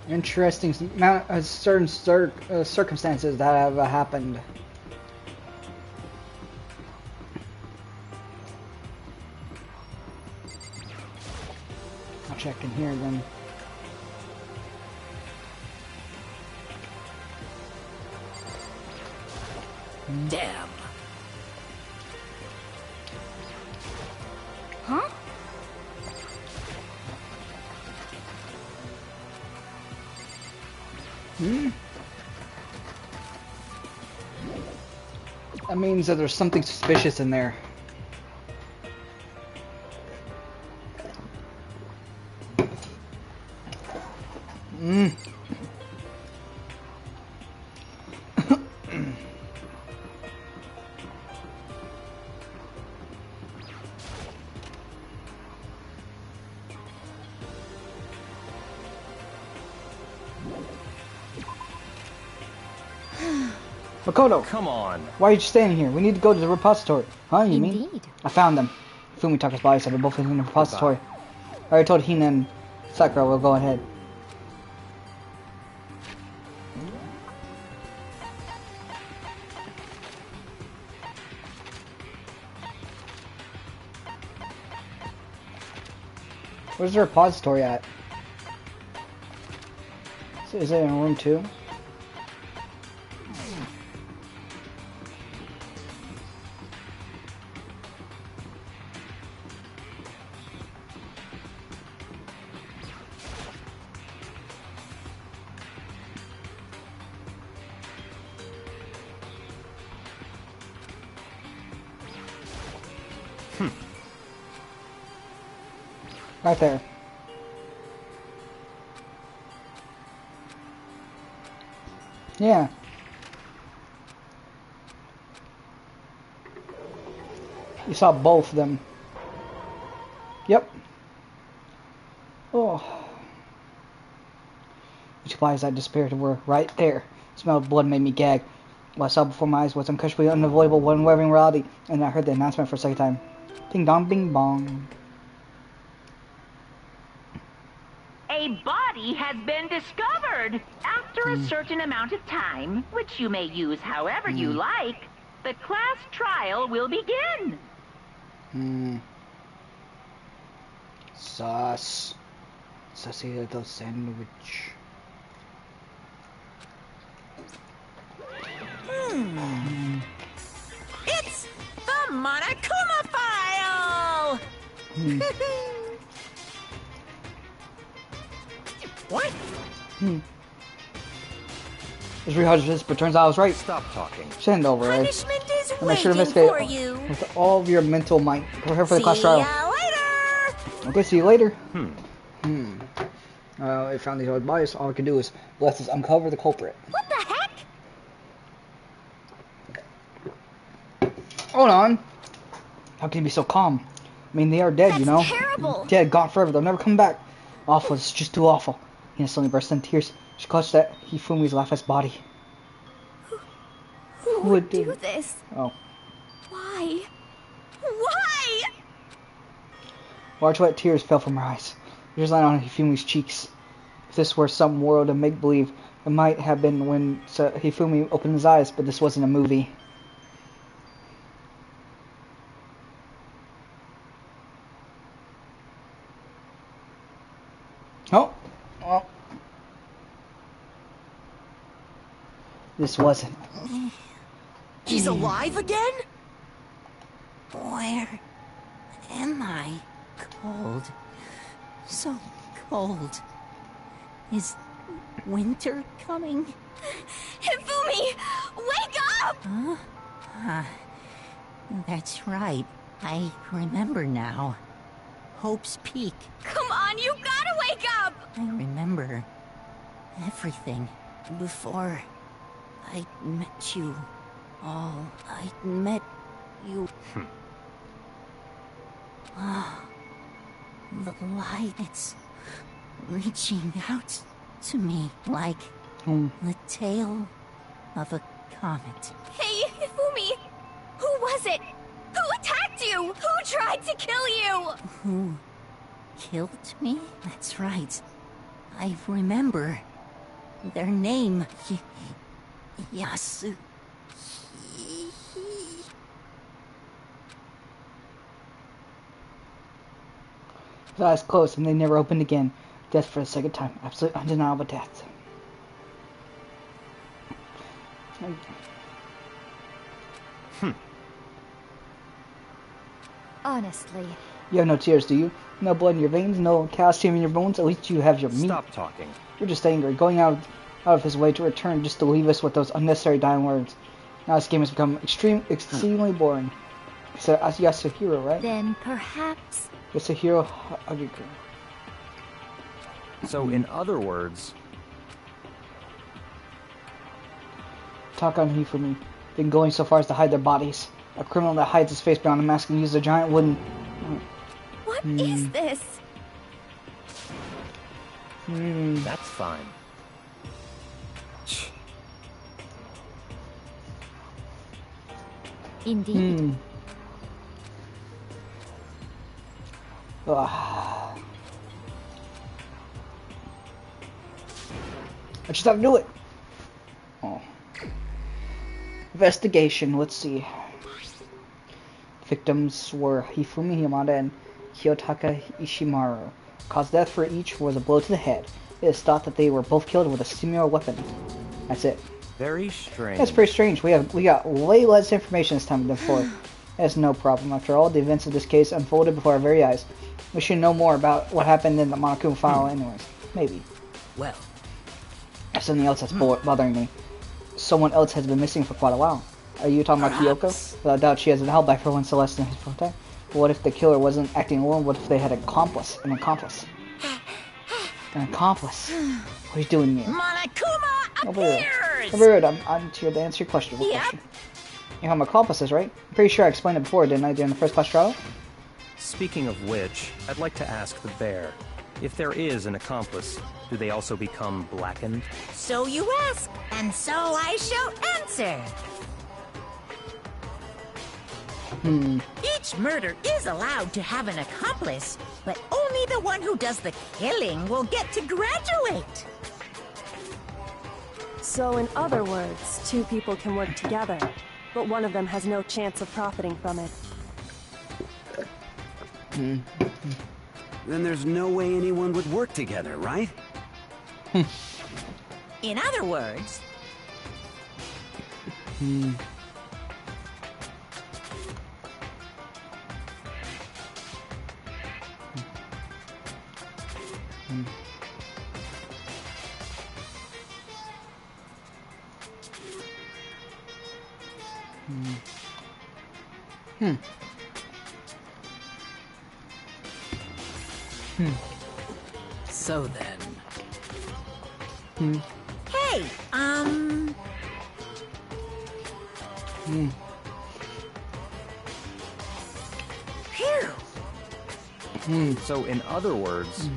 Interesting certain circumstances that have happened. I'll check in here then. Damn. Huh? That means that there's something suspicious in there. Makoto, Come on. why are you standing here? We need to go to the repository. Huh, you mean? Indeed. I found them. Fumitoku's body said they're both in the repository. I already told Hina and Sakura we'll go ahead. Where's the repository at? Is it in room 2? Right there. Yeah. You saw both of them. Yep. Oh. Which bodies that disappeared were right there. The smell of blood made me gag. What I saw before my eyes was unconscionably unavoidable, one-wearing reality, and I heard the announcement for a second time. Ding dong, bing bong. A body has been discovered. After a certain amount of time, which you may use however you like, the class trial will begin. Sus. Sussy little sandwich. It's the Monokuma file! What? It's really hard to resist, but turns out I was right. Stop talking. Send over, right? Punishment is And I should have waiting for investigated you. with all of your mental might. Prepare for the class See trial. ya later! Okay, see you later. I found these old bodies. All I can do is, bless us, uncover the culprit. What the heck? Hold on. How can you be so calm? I mean, they are dead, you know. That's terrible. Dead, gone forever. They'll never come back. Awful. It's just too awful. Hina suddenly burst into tears. She clutched at Hifumi's lifeless body. Who would do this? Oh. Why? Why? Large wet tears fell from her eyes. Tears landed on Hifumi's cheeks. If this were some world of make-believe, it might have been when Hifumi opened his eyes, but this wasn't a movie. This wasn't. He's alive again? Where am I? Cold. So cold. Is winter coming? Hifumi! Wake up! Huh? That's right. I remember now. Hope's Peak. Come on, you gotta wake up! I remember everything before I met you all. I met you. The light, it's reaching out to me like the tail of a comet. Hey, Hifumi! Who was it? Who attacked you? Who tried to kill you? Who killed me? That's right. I remember their name. Yasu. His eyes closed and they never opened again. Death for the second time. Absolute undeniable death. Honestly. You have no tears, do you? No blood in your veins, no calcium in your bones. At least you have your meat. Stop talking. You're just angry, going out of his way to return just to leave us with those unnecessary dying words. Now this game has become exceedingly boring. So, Yasuhiro, right? Then perhaps... Yasuhiro Hagiku. So, in other words, Taka and Hifumi been going so far as to hide their bodies. A criminal that hides his face behind a mask and uses a giant wooden... What is this? that's fine. Indeed. I just have to do it. Oh. Investigation, let's see. Victims were Hifumi Yamada and Kiyotaka Ishimaru. Cause death for each was a blow to the head. It is thought that they were both killed with a similar weapon. That's it. Very strange. That's pretty strange. We got way less information this time than before. That's no problem. After all, the events of this case unfolded before our very eyes. We should know more about what happened in the Monokuma file anyways. Maybe. Well, There's something else that's bothering me. Someone else has been missing for quite a while. Are you talking about Kyoko? Without doubt, she has been held by for one Celeste and his protect. But what if the killer wasn't acting alone? What if they had an accomplice? An accomplice? An accomplice? What are you doing here? Monokuma Over here. appears! Over here. I'm here to answer your question. What Yep. question? You have accomplices, right? I'm pretty sure I explained it before, didn't I, during the first class trial? Speaking of which, I'd like to ask the bear, if there is an accomplice, do they also become blackened? So you ask, and so I shall answer. Each murder is allowed to have an accomplice, but only the one who does the killing will get to graduate. So in other words, two people can work together, but one of them has no chance of profiting from it. then there's no way anyone would work together, right? In other words, So then, hey, Phew. So, in other words,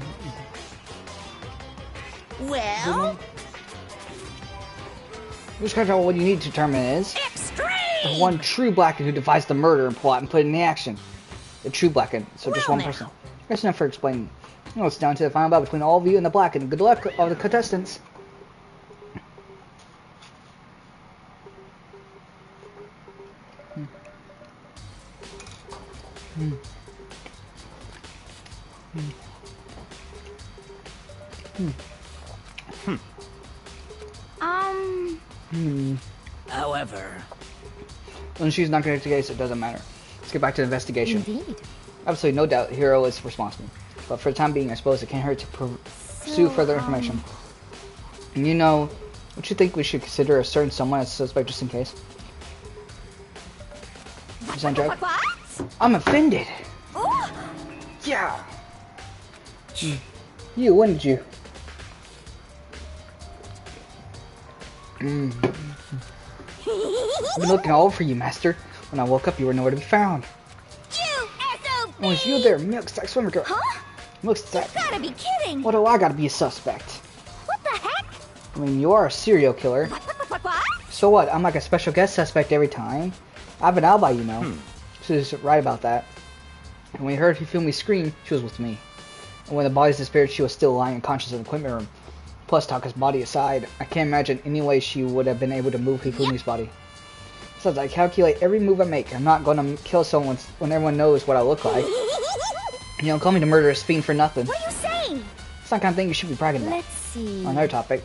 Well, Just kind of what you need to determine is extreme! the one true Blacken who devised the murder and plot and put it into action. The true Blacken, so just Well, one now. person. That's enough for explaining. Now it's down to the final battle between all of you and the Blacken. Good luck, all the contestants. However, When she's not connected to the case, it doesn't matter. Let's get back to the investigation. Indeed. Absolutely, no doubt, Hero is responsible. But for the time being, I suppose it can't hurt to pursue further information. And you know, don't you think we should consider a certain someone as a suspect just in case? Sandra? What? I'm offended. Ooh. Yeah. You, wouldn't you? I've been looking all over for you, Master. When I woke up, you were nowhere to be found. You SOB! Oh, it's you there, Milk Stack Swimmer Girl. Huh? Milk Stack. You gotta be kidding! What do I gotta be a suspect? What the heck? I mean, you are a serial killer. What? So what? I'm like a special guest suspect every time. I have an alibi, you know. She's right about that. And when we heard Hifumi scream, she was with me. And when the bodies disappeared, she was still lying unconscious in the equipment room. Plus, Taka's body aside, I can't imagine any way she would have been able to move Hifumi's body. Besides, I calculate every move I make. I'm not going to kill someone when everyone knows what I look like. You don't call me the murderous fiend for nothing. What are you saying? It's not the kind of thing you should be bragging about. Let's see. On another topic,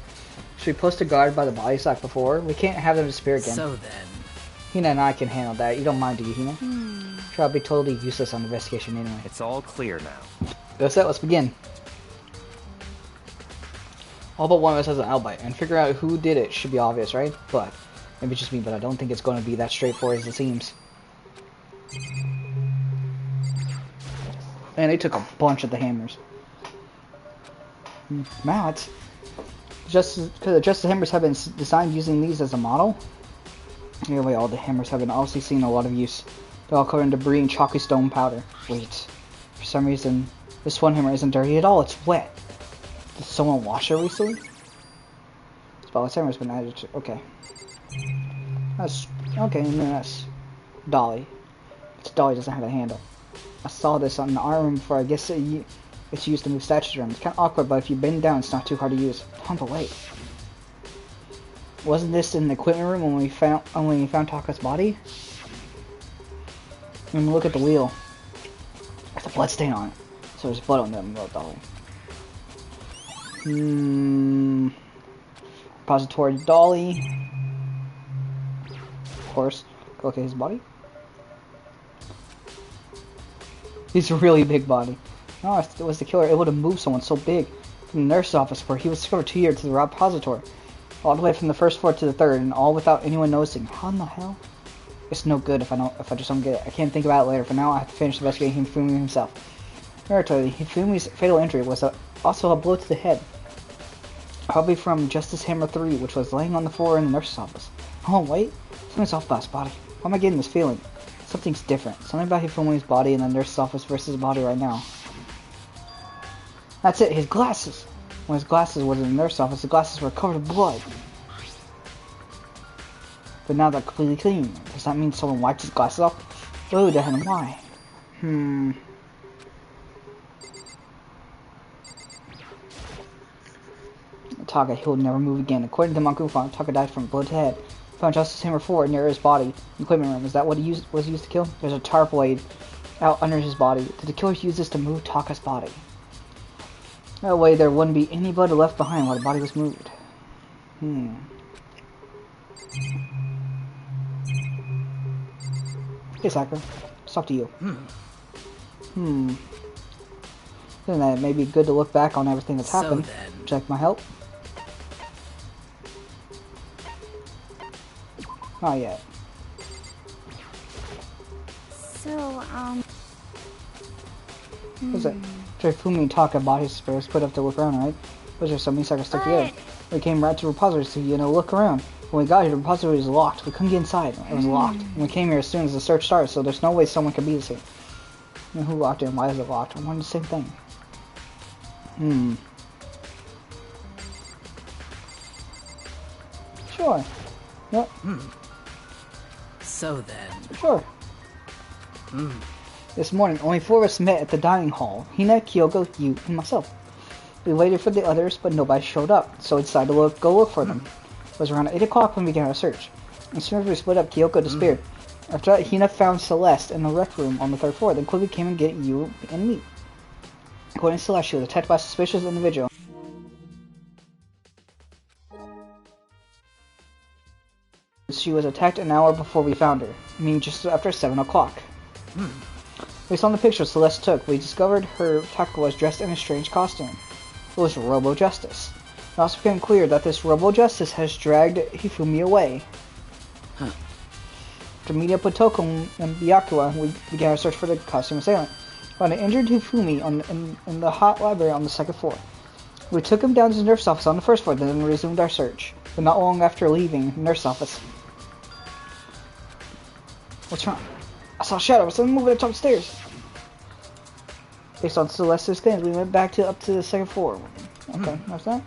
should we post a guard by the bodies like before? We can't have them disappear again. so then, Hina and I can handle that. You don't mind, do you, Hina? Sure, I'll be totally useless on the investigation anyway. It's all clear now. That's it, let's begin. All but one of us has an alibi, and figure out who did it should be obvious, right? But, maybe it's just me, but I don't think it's going to be that straightforward as it seems. And they took a bunch of the hammers. Mats? Just because the hammers have been designed using these as a model? Anyway, all the hammers have been obviously seen a lot of use. They're all covered in debris and chalky stone powder. Wait. For some reason, this one hammer isn't dirty at all, it's wet. Did someone wash it recently? Spotless hammer's been added to... Okay. That's... Okay, and then that's... Dolly. This dolly doesn't have a handle. I saw this on the arm before. I guess it's used to move statues around. It's kind of awkward, but if you bend down, it's not too hard to use. Oh, but wait. Wasn't this in the equipment room when we found Taka's body? And look at the wheel. There's a blood stain on it. So there's blood on them, dolly. Repository dolly. Of course. Look at his body. He's a really big body. No, was the killer able to move someone so big from the nurse's office where he was discovered 2 years to the repository, all the way from the first floor to the third, and all without anyone noticing? How in the hell? It's no good if I just don't get it. I can't think about it later. For now, I have to finish investigating Hifumi himself. Narratively, Hifumi's fatal injury was also a blow to the head, probably from Justice Hammer 3, which was laying on the floor in the nurse's office. Oh wait, something's off about his body. Why am I getting this feeling? Something's different. Something about Hifumi's body in the nurse's office versus his body right now. That's it, his glasses! When his glasses were in the nurse's office, the glasses were covered in blood. But now they're completely clean. Does that mean someone wiped his glasses off? Oh, then why? Taka, he'll never move again. According to Makufan, Taka died from blood to head. Found Justice Hammer 4 near his body in the equipment room. Is that what he was used to kill? There's a tar blade out under his body. Did the killer use this to move Taka's body? That way there wouldn't be any blood left behind while the body was moved. Hey, Sakura. Let's talk to you. Then it may be good to look back on everything that's happened. Would you like my help? Not yet. So, What's it? Hifumi and Taka body spares put up to look around, right? Those are something so I can stick together. We came right to the repository to, look around. When we got here, the repository was locked. We couldn't get inside. It was locked. And we came here as soon as the search started, so there's no way someone could be this here. Who locked it and why is it locked? I wanted the same thing. Sure. Yep. So then. Sure. This morning, only 4 of us met at the dining hall. Hina, Kyoko, you, and myself. We waited for the others, but nobody showed up, so we decided to go look for them. It was around 8 o'clock when we began our search. As soon as we split up, Kyoko disappeared. After that, Hina found Celeste in the rec room on the 3rd floor, then quickly came and get you and me. According to Celeste, she was attacked by a suspicious individual. she was attacked an hour before we found her. I mean, just after 7 o'clock. Based on the picture Celeste took, we discovered her attacker was dressed in a strange costume. It was Robo Justice. It also became clear that this Robo Justice has dragged Hifumi away. To meet up with Toko and Byakuya, we began our search for the costume assailant. We found an injured Hifumi in the hot library on the 2nd floor. We took him down to the nurse's office on the 1st floor, then resumed our search. But not long after leaving the nurse's office. What's wrong? I saw a shadow. Something moving up the stairs. Based on Celeste's screams, we went back up to the 2nd floor. Okay, that's that.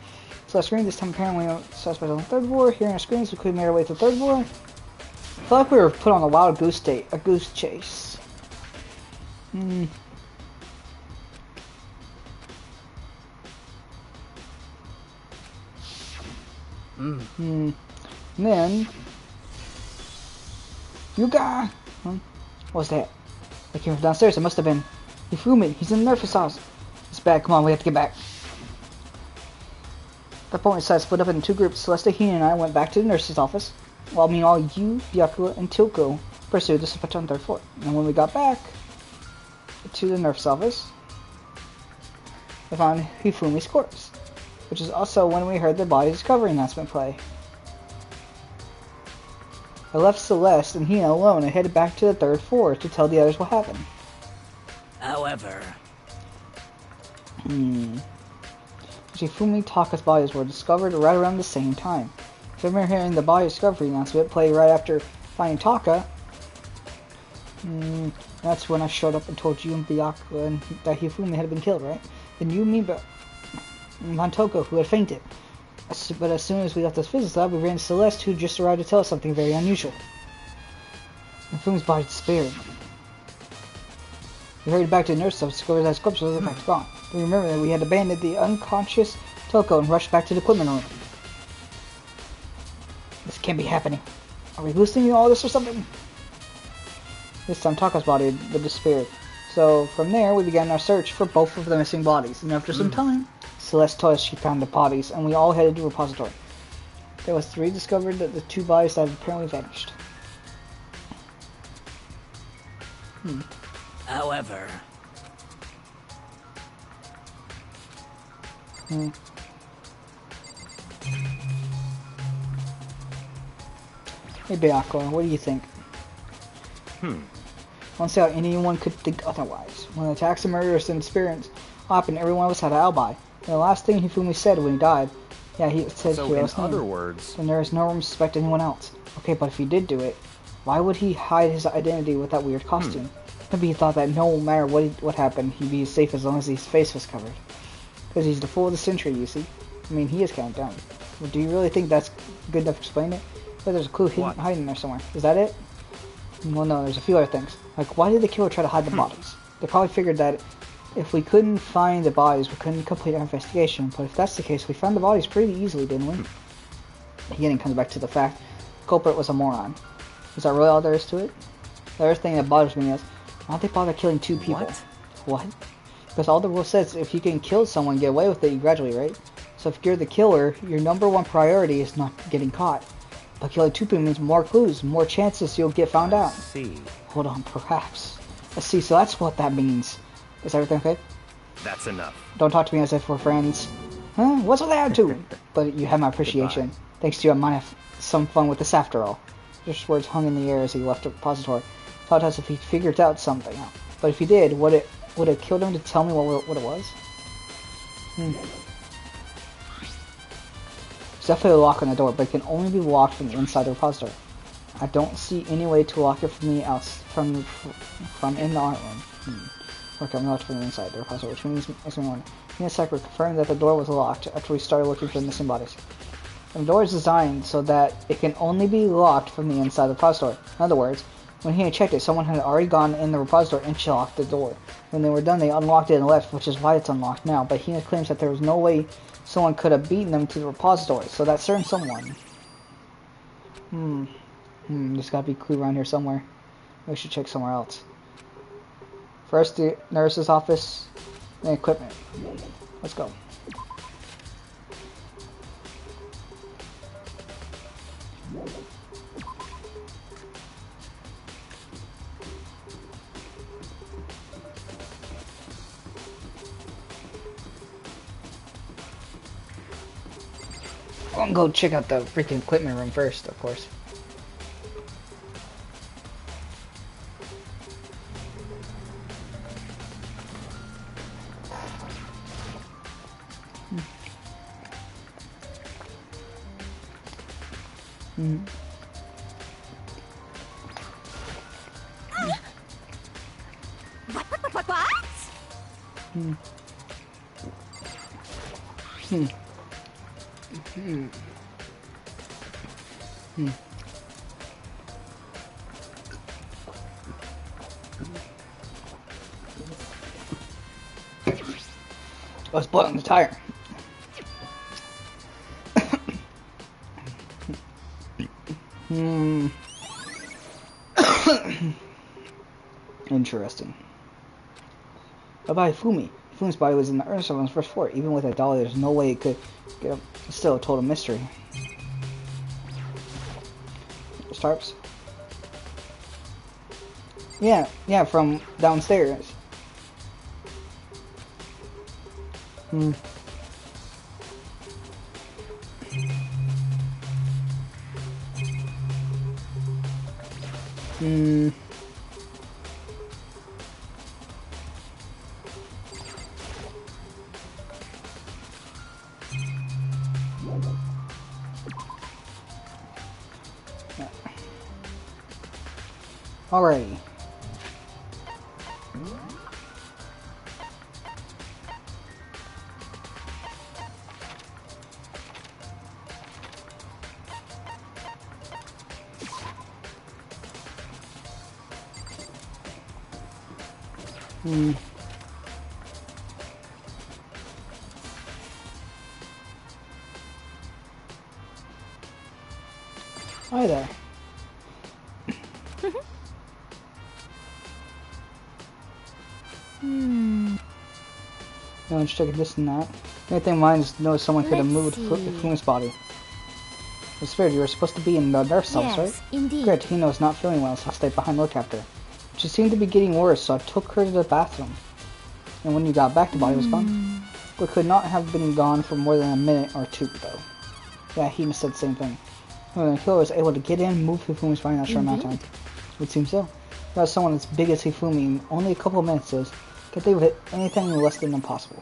Celeste screamed. This time apparently suspect on the 3rd floor. Hearing our screams, we quickly made our way to the 3rd floor. I felt like we were put on a wild goose chase. And then Yuga! What's that? They came from downstairs. It must have been Hifumi. He's in the nurse's house. It's bad. Come on, we have to get back. At that point, we decided to split up into 2 groups. Celeste, Hina, and I went back to the nurse's office, while meanwhile you, Byakuya, and Toko pursued the suspect on the 3rd floor. And when we got back to the nurse's office, we found Hifumi's corpse, which is also when we heard the body discovery announcement play. I left Celeste and Hina alone and headed back to the 3rd floor to tell the others what happened. However... Hifumi Taka's bodies were discovered right around the same time. I remember hearing the body discovery announcement play right after finding Taka. That's when I showed up and told you and Byakuya that Hifumi had been killed, right? Then you, me, and Toko, who had fainted. But as soon as we left this physics lab, we ran into Celeste, who just arrived to tell us something very unusual. Hifumi's body disappeared. We hurried back to the nurse's office to discover that his corpse was in fact gone. We remember that we had abandoned the unconscious Toko and rushed back to the equipment room. This can't be happening. Are we hallucinating all this or something? This time Taka's body had disappeared. So from there, we began our search for both of the missing bodies. And after some time, Celeste told us she found the bodies, and we all headed to a repository. There was 3 discovered that the 2 bodies that had apparently vanished. However... Hey Byakuya, what do you think? I don't see how anyone could think otherwise. When the attacks and murders and experience happened, every one of us had an alibi. And the last thing Hifumi said when he died, he said so he in was other words... then there is no room to suspect anyone else. Okay, but if he did do it, why would he hide his identity with that weird costume? Maybe he thought that no matter what happened, he'd be safe as long as his face was covered. Because he's the fool of the century, you see. I mean, he is counted down. Well, do you really think that's good enough to explain it? But there's a clue hiding there somewhere. Is that it? Well, no, there's a few other things. Like, why did the killer try to hide the bodies? They probably figured that if we couldn't find the bodies, we couldn't complete our investigation. But if that's the case, we found the bodies pretty easily, didn't we? Again, it comes back to the fact the culprit was a moron. Is that really all there is to it? The other thing that bothers me is, why don't they bother killing 2 people? What? Because all the rule says, if you can kill someone, get away with it, you graduate, right? So if you're the killer, your #1 priority is not getting caught. But killing 2 people means more clues, more chances you'll get found out. See. Hold on, perhaps. Let's see, so that's what that means. Is everything okay? That's enough. Don't talk to me as if we're friends. Huh? What's with that attitude? But you have my appreciation. Thanks to you, I might have some fun with this after all. Just words hung in the air as he left the repository. Thought us if he figured out something. But if he did, would it have killed him to tell me what it was? There's definitely a lock on the door, but it can only be locked from the inside the repository. I don't see any way to lock it from the from in the art room. Okay, I'm locked from the inside the repository, which means makes me wonder. Me and Sakura confirmed that the door was locked after we started looking for the missing bodies. And the door is designed so that it can only be locked from the inside the repository. In other words, when he had checked it, someone had already gone in the repository and locked the door. When they were done, they unlocked it and left, which is why it's unlocked now. But he claims that there was no way someone could have beaten them to the repository. So that certain someone. There's gotta be a clue around here somewhere. We should check somewhere else. First, the nurse's office, then equipment. Let's go. I'm gonna go check out the freaking equipment room first, of course. I was blowing the tire. Interesting. What about Fumi? Fumi's body was in the earth on the first floor. Even with a dollar, there's no way it could get up. It's still a total mystery. Tarps? Yeah, from downstairs. Alrighty. Hi there. No one's checking this and that. The only thing mine is to know someone could have moved Fumi's body. It's fair, you were supposed to be in the nurse house, right? Indeed. Good, Hino's not feeling well, so I stayed behind to look after her. She seemed to be getting worse, so I took her to the bathroom. And when you got back, the body was gone. But could not have been gone for more than a minute or two, though. Yeah, Hina said the same thing. When the killer was able to get in, move Hifumi's body in a short amount of time. It would seem so. Without someone as big as Hifumi in only a couple of minutes says, could they hit anything less than impossible?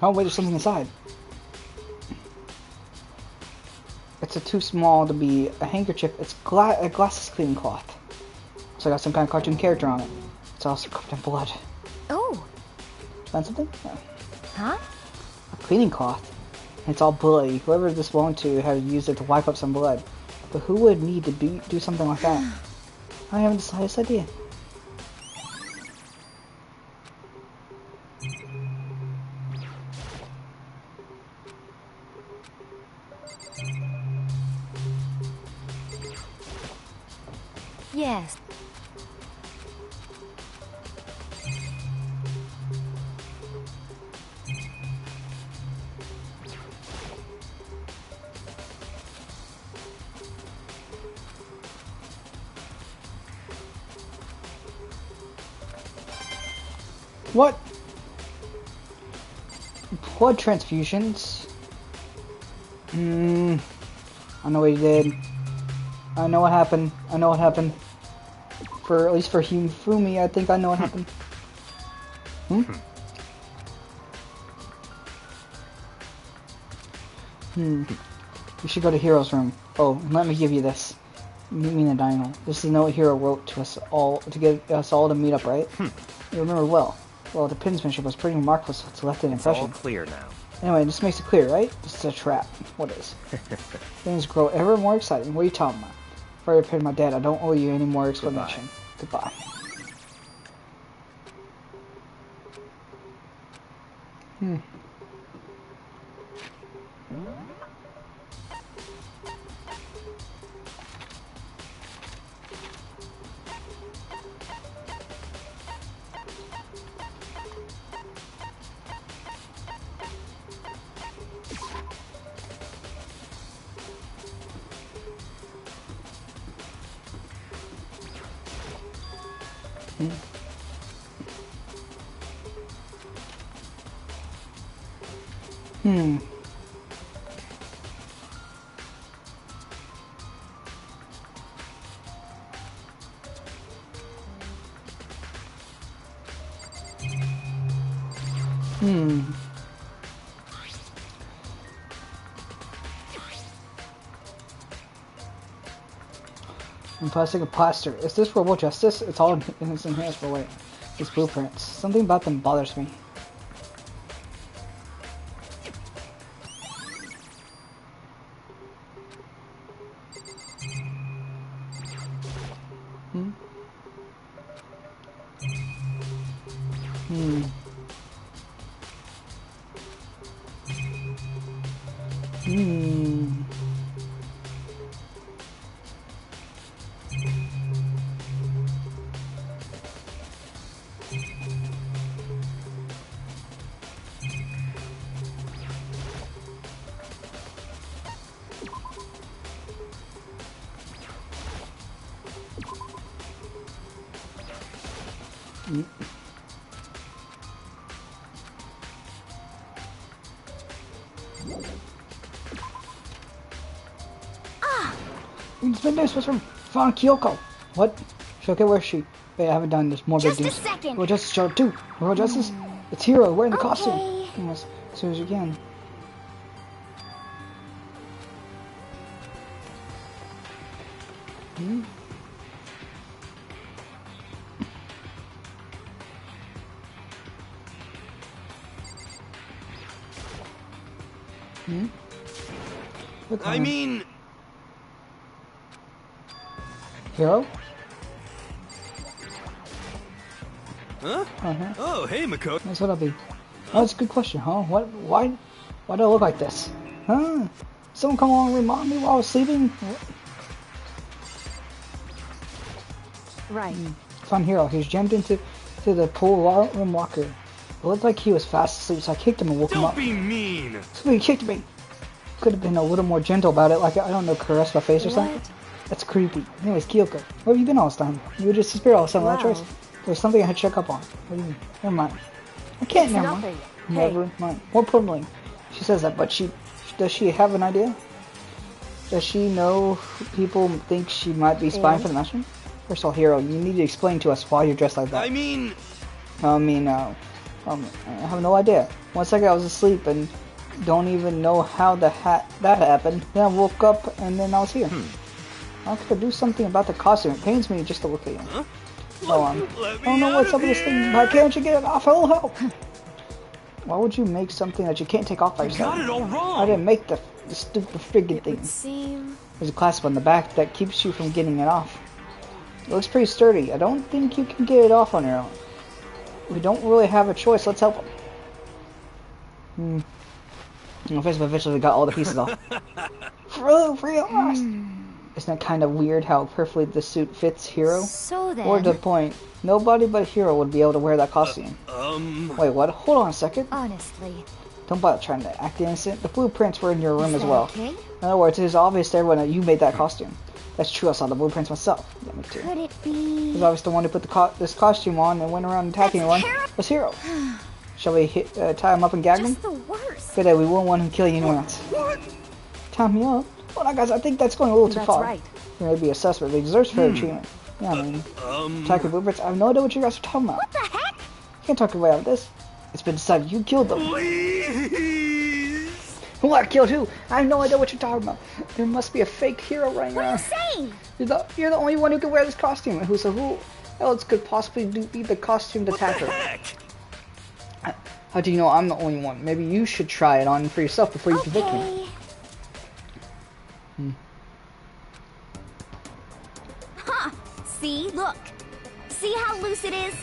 Oh wait, there's something inside. It's too small to be a handkerchief. It's a glasses cleaning cloth. So I got some kind of cartoon character on it. It's also covered in blood. Oh. Find something? Yeah. Huh? A cleaning cloth. It's all bloody. Whoever this belonged to had used it to wipe up some blood. But who would need to do something like that? I haven't the slightest idea. Yes. What? Blood transfusions? I know what he did. I know what happened. I know what happened. For at least for Hifumi, I think I know what happened. We should go to Hero's room. Oh, and let me give you this. Meet me in the dino. This is a note Hero wrote to us all to get us all to meet up, right? You remember well. Well, the pinsmanship was pretty remarkable, so it's left an impression. It's all clear now. Anyway, this makes it clear, right? This is a trap. What is? Things grow ever more exciting. What are you talking about? If I repaired my dad, I don't owe you any more explanation. Goodbye. Hmm. I'm plastic and plaster. Is this verbal justice? It's all in his hands for wait. These blueprints. Something about them bothers me. It's been news was from found Kyoko. What? Shoke, where's she? Wait, I haven't done this. More Just big a news. second. World Justice Show 2. World Justice? It's Hero wearing the costume. Yes, as soon as you can. I mean... Hero? Huh? Oh, hey, Makoto. That's what I'll be. Oh, that's a good question, huh? Why do I look like this? Huh? Someone come along and remind me while I was sleeping? Right. Found Hero. He was jammed into the pool room locker. It looked like he was fast asleep, so I kicked him and woke him up. Don't be mean. Somebody kicked me. Could have been a little more gentle about it, like, I don't know, caress my face or something. What? That's creepy. Anyways, Kyoko, where have you been all this time? You would just disappear all of a sudden, right, Wow. Trace? There's something I had to check up on. What do you mean? Never mind. I can't, It's never nothing. mind. Never mind. More importantly, she says that, but does she have an idea? Does she know people think she might be spying for the Master? First of all, Hero, you need to explain to us why you're dressed like that. I mean... I have no idea. One second I was asleep and don't even know how that happened. Then I woke up and then I was here. How could I do something about the costume? It pains me just to look at you. Huh? I don't know what's up with this thing. Why can't you get it off? Hello, help! Why would you make something that you can't take off by yourself? Got it all wrong. I didn't make the stupid friggin' It thing. would seem... There's a clasp on the back that keeps you from getting it off. It looks pretty sturdy. I don't think you can get it off on your own. We don't really have a choice. Let's help him. I eventually got all the pieces off. Free at last. Isn't that kind of weird how perfectly the suit fits Hero? So then... More to the point, nobody but Hero would be able to wear that costume. Wait, what? Hold on a second. Honestly. Don't bother trying to act innocent. The blueprints were in your room Is as that well. okay? In other words, it is obvious to everyone that you made that costume. That's true, I saw the blueprints myself. Yeah, me too. Could it be... Because I was the one who put this costume on and went around attacking everyone. Was Hero. Shall we tie him up and gag him? Just the worst. Good day, we won't want him killing anyone else. What? Tie me up? Well, now, guys, I think that's going a little too That's far. right. He may be a suspect, but he deserves fair treatment. Yeah, I mean, attacking blueprints. I have no idea what you guys are talking about. What the heck? You can't talk your way out of this. It's been decided you killed them. Please. What? Killed who? I have no idea what you're talking about. There must be a fake Hero running What are you around. saying? You're the only one who can wear this costume. Who else could possibly be the costumed attacker? Heck. How do you know I'm the only one? Maybe you should try it on for yourself before you convict me. Huh. See? Look. See how loose it is?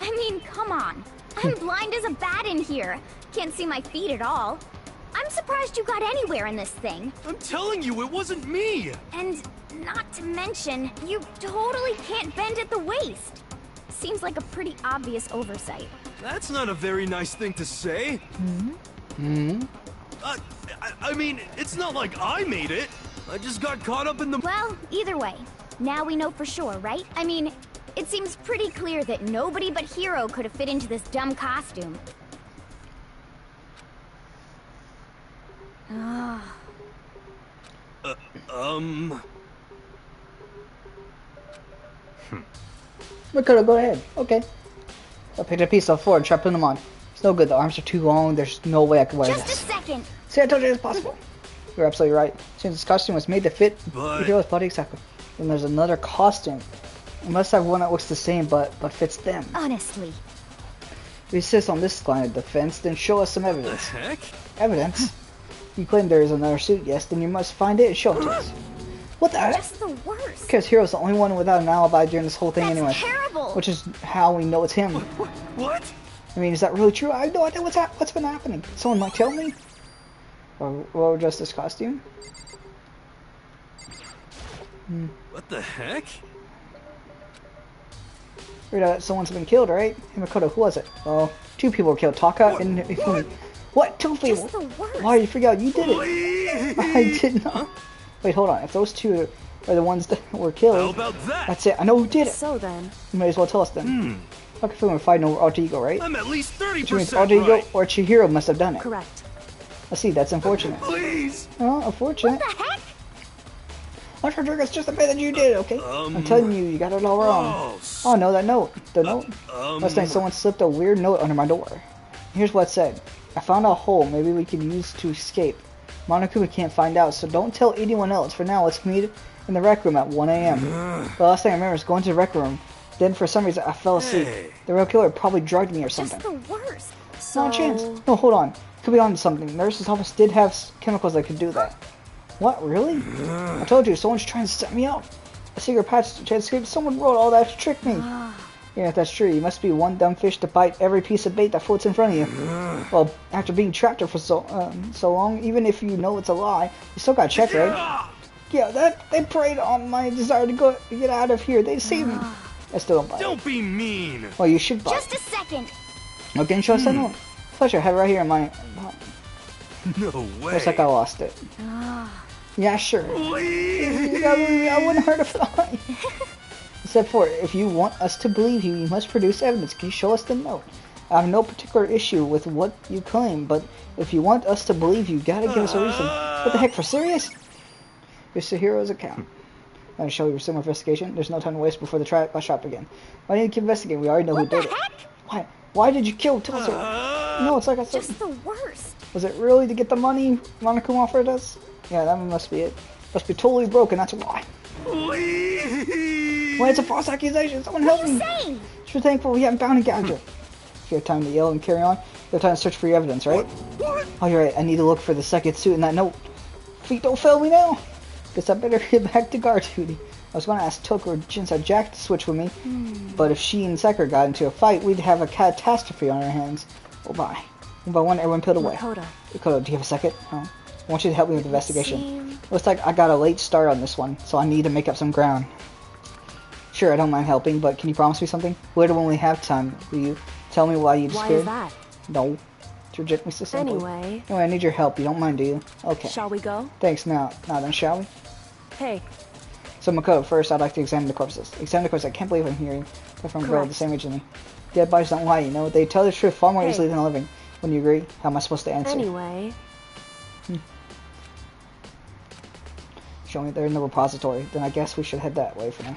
I mean, come on. I'm blind as a bat in here. Can't see my feet at all. I'm surprised you got anywhere in this thing. I'm telling you, it wasn't me. And not to mention, you totally can't bend at the waist. Seems like a pretty obvious oversight. That's not a very nice thing to say. I mean, it's not like I made it. I just got caught up in the... Well, either way, now we know for sure, right? I mean, it seems pretty clear that nobody but Hero could have fit into this dumb costume. Makoto, go ahead. Okay. I picked a piece off the floor and tried putting them on. It's no good. The arms are too long. There's no way I could wear Just this. a second. See, I told you it's possible. You're absolutely right. Since this costume was made to fit the hero's body exactly. Then there's another costume. I must have one that looks the same but fits them. Honestly. If you insist on this line of defense, then show us some evidence. Heck? Evidence? You claim there is another suit, yes, then you must find it and show it to us. What the heck? Just the worst. Because Hero's the only one without an alibi during this whole thing That's anyway. terrible. Which is how we know it's him. What? I mean, is that really true? I have no idea what's been happening. Someone might tell me? Or just this costume? What the heck? Someone's been killed, right? Hey, Makoto, who was it? Oh, 2 people were killed. Taka and Ifumi. What? 2 people? Just the worst. Why did you figure out you did it? I did not. Wait, hold on. If those 2 are the ones that were killed, How about that? that's it. I know who did it. So then, You may as well tell us then. Taka and Ifumi were fighting over alter ego, right? I'm at least 30% Which means alter ego right. or Chihiro must have done it. correct. I see. That's unfortunate. Please. Oh, unfortunate. What the heck? I'm sure it's just the way that you did, okay? I'm telling you, you got it all wrong. Oh no, that note. The note. Last night someone slipped a weird note under my door. Here's what it said. I found a hole maybe we could use to escape. Monokuma can't find out, so don't tell anyone else. For now, let's meet in the rec room at 1 a.m. The last thing I remember is going to the rec room. Then for some reason I fell asleep. Hey. The real killer probably drugged me or something. Just the worst. Not a chance. No, hold on. Could be on something. Nurse's office did have chemicals that could do that. What, really? I told you, someone's trying to set me up. A secret patch to escape. Someone wrote all that to trick me. Yeah, if that's true, you must be one dumb fish to bite every piece of bait that floats in front of you. Well, after being trapped there for so long, even if you know it's a lie, you still gotta check, right? Yeah, they preyed on my desire to get out of here. They saved me. I still don't bite. Don't be mean. Well, you should bite. Just a second. Okay, show us that note. Pleasure, have it right here in my... No way. Looks like I lost it. Yeah, sure. Please. I wouldn't hurt if I... Except for, if you want us to believe you, you must produce evidence. Can you show us the note? I have no particular issue with what you claim, but if you want us to believe you, gotta give us a reason. What the heck, for serious? Here's the hero's account. I'm gonna show you some investigation. There's no time to waste before the shop begin. Why didn't you keep investigating? We already know who did it. Why? Why did you kill Tulsa? No, it's like I said. Just the worst. Was it really to get the money Monokuma offered us? Yeah, that must be it. Must be totally broken, that's why. Please. Why, it's a false accusation. Someone help me. Saying. Sure thankful we haven't found a gadget. If you have time to yell and carry on, you have time to search for your evidence, right? What? Oh, you're right. I need to look for the second suit in that note. Feet don't fail me now. Guess I better get back to guard duty. I was going to ask Toka or Jinsa Jack to switch with me, but if she and Sekiro got into a fight, we'd have a catastrophe on our hands. Oh, bye. One by one, everyone peeled away. Makoto, do you have a second? I want you to help me with the investigation. Looks like I got a late start on this one, so I need to make up some ground. Sure, I don't mind helping, but can you promise me something? Later when we have time, will you tell me why you disappeared? Why is that? No. To reject me so simply. Anyway, I need your help. You don't mind, do you? Okay. Shall we go? Thanks. Now then, shall we? Hey. So Makoto, first I'd like to examine the corpses. Examine the corpses. I can't believe I'm hearing they're from a girl the same age as me. Dead bodies don't lie, you know. They tell the truth far more easily than the living. Wouldn't you agree? How am I supposed to answer? Anyway. Show me they're in the repository. Then I guess we should head that way for now.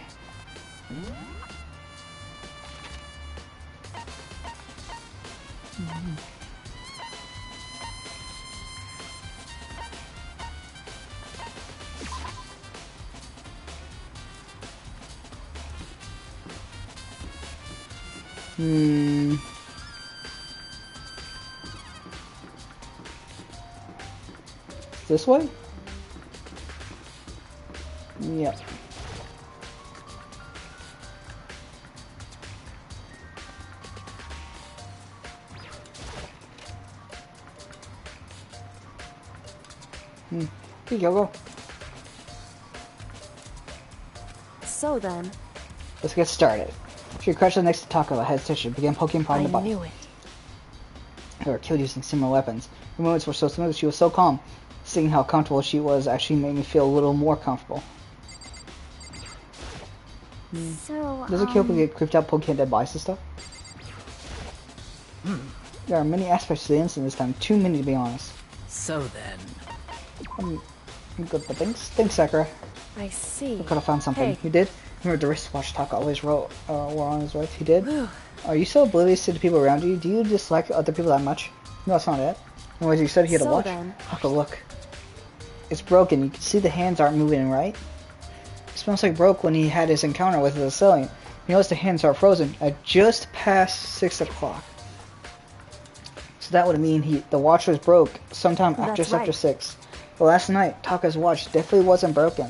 This way? Yep. Here you go. So then. Let's get started. She crouched next to Taka, head tissue, began poking part of the body. I knew it. They were killed using similar weapons. Her movements were so smooth, she was so calm. Seeing how comfortable she was actually made me feel a little more comfortable. So, Doesn't Kyoko get creeped out poking at dead bodies and stuff? There are many aspects to the incident this time, too many to be honest. So then, Good, but thanks, Sakura. I see. I could have found something. Hey. You did? Remember the wristwatch Taka always wore on his wife? He did? Whew. Are you so oblivious to the people around you? Do you dislike other people that much? No, it's not it. Anyways, you said he had a So watch. then. Taka, look. It's broken. You can see the hands aren't moving, right? It smells like broke when he had his encounter with the assailant. You notice the hands are frozen at just past 6 o'clock. So that would mean the watch was broke sometime That's after right. 6. But last night, Taka's watch definitely wasn't broken.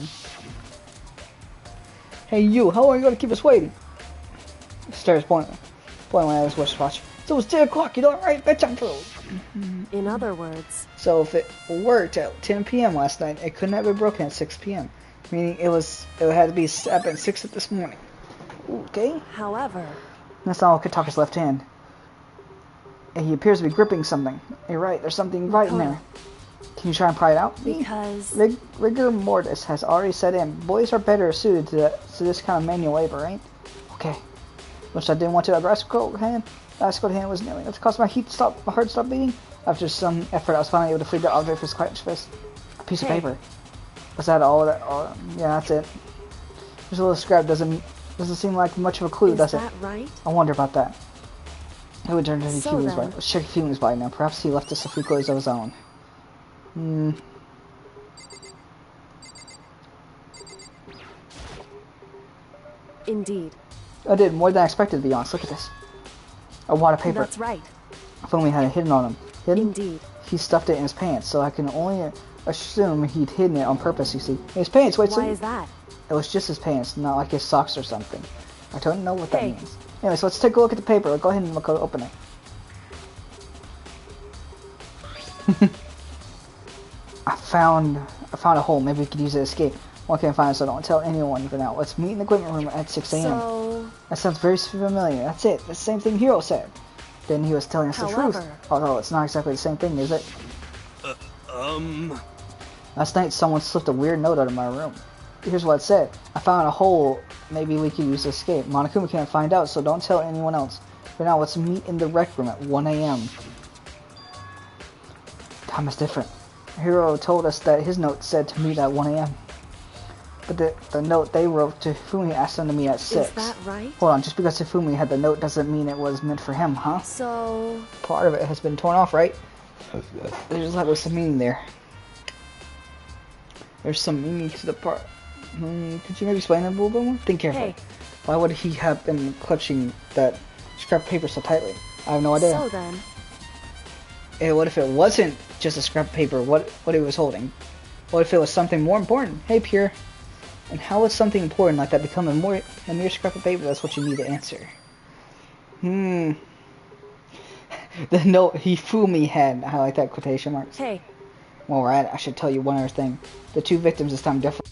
Hey you, how long are you gonna keep us waiting? Stares pointing at his wristwatch. So it's 10 o'clock, you know, right? Bedtime food. In other words, So if it worked at 10 p.m. last night, it couldn't have been broken at 6 p.m. Meaning it had to be up at 6 this morning. Okay? however, That's not Taka's left hand. And he appears to be gripping something. You're right, there's something right in there. Can you try and pry it out? because Rigor mortis has already set in. Boys are better suited to this kind of manual labor, right? Okay. Which I didn't want to. The rascal hand was nearly enough to cause my heart to stop beating. After some effort, I was finally able to free the object from his clenched fist. A piece of paper. Was that all? Yeah, that's it. There's a little scrap. Doesn't seem like much of a clue, does is it? that right? I wonder about that. He would turn to the So Kiwi's then- body. Let's check Kiwi's body now. Perhaps he left us a few clues of his own. Indeed. I did more than I expected, to be honest. Look at this. A wad of paper. That's right. If only had it hidden on him. Hidden? Indeed. He stuffed it in his pants, so I can only assume he'd hidden it on purpose, you see. In his pants, wait, so Why is that? it was just his pants, not like his socks or something. I don't know what that Hey. means. Anyways, let's take a look at the paper. Go ahead and open it. I found a hole. Maybe we could use it to escape. One can't find it, so don't tell anyone for now. Let's meet in the equipment room at 6 a.m. So, That sounds very familiar. That's it. The same thing Hiro said. Then he was telling us the truth. However- Although it's not exactly the same thing, is it? Last night someone slipped a weird note out of my room. Here's what it said. I found a hole. Maybe we could use to escape. Monokuma can't find out, so don't tell anyone else. For now, let's meet in the rec room at 1 a.m. Time is different. Hiro told us that his note said to meet at 1 a.m. But the note they wrote to Hifumi asked them to meet at 6. is that right? Hold on, just because Hifumi had the note doesn't mean it was meant for him, huh? So, Part of it has been torn off, right? There's like some meaning there. There's some meaning to the part. Could you maybe explain that a little bit more? Think carefully. Hey. Why would he have been clutching that scrap paper so tightly? I have no idea. so then, Hey, what if it wasn't just a scrap paper? What he was holding? What if it was something more important? Hey, Pure. And how would something important like that become a mere scrap of paper? That's what you need to answer. The note Hifumi had. I like that quotation marks. hey, Alright, I should tell you one other thing. The two victims this time definitely.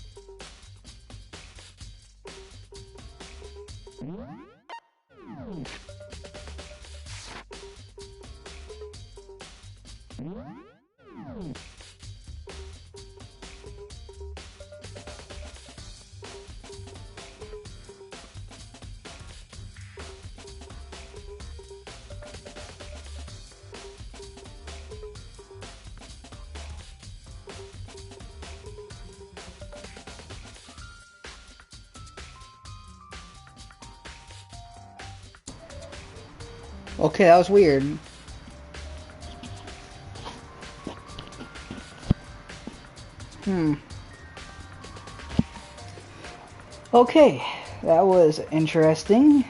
Okay, that was weird. Okay, that was interesting.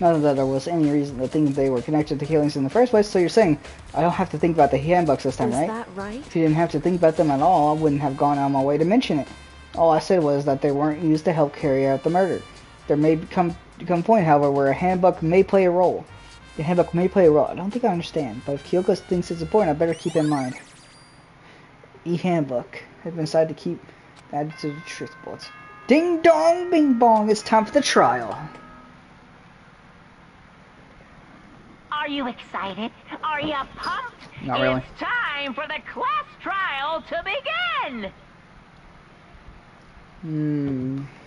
Not that there was any reason to think they were connected to killings in the first place, so you're saying I don't have to think about the handbooks this time, is right? that right? If you didn't have to think about them at all, I wouldn't have gone out of my way to mention it. All I said was that they weren't used to help carry out the murder. There may come a point, however, where a handbook may play a role. The handbook may play a role. I don't think I understand, but if Kyoko thinks it's important, I better keep it in mind. E-handbook. I've been decided to keep added to the truth bullets. Ding dong, bing bong, it's time for the trial. Are you excited? Are you pumped? Not really. It's time for the class trial to begin!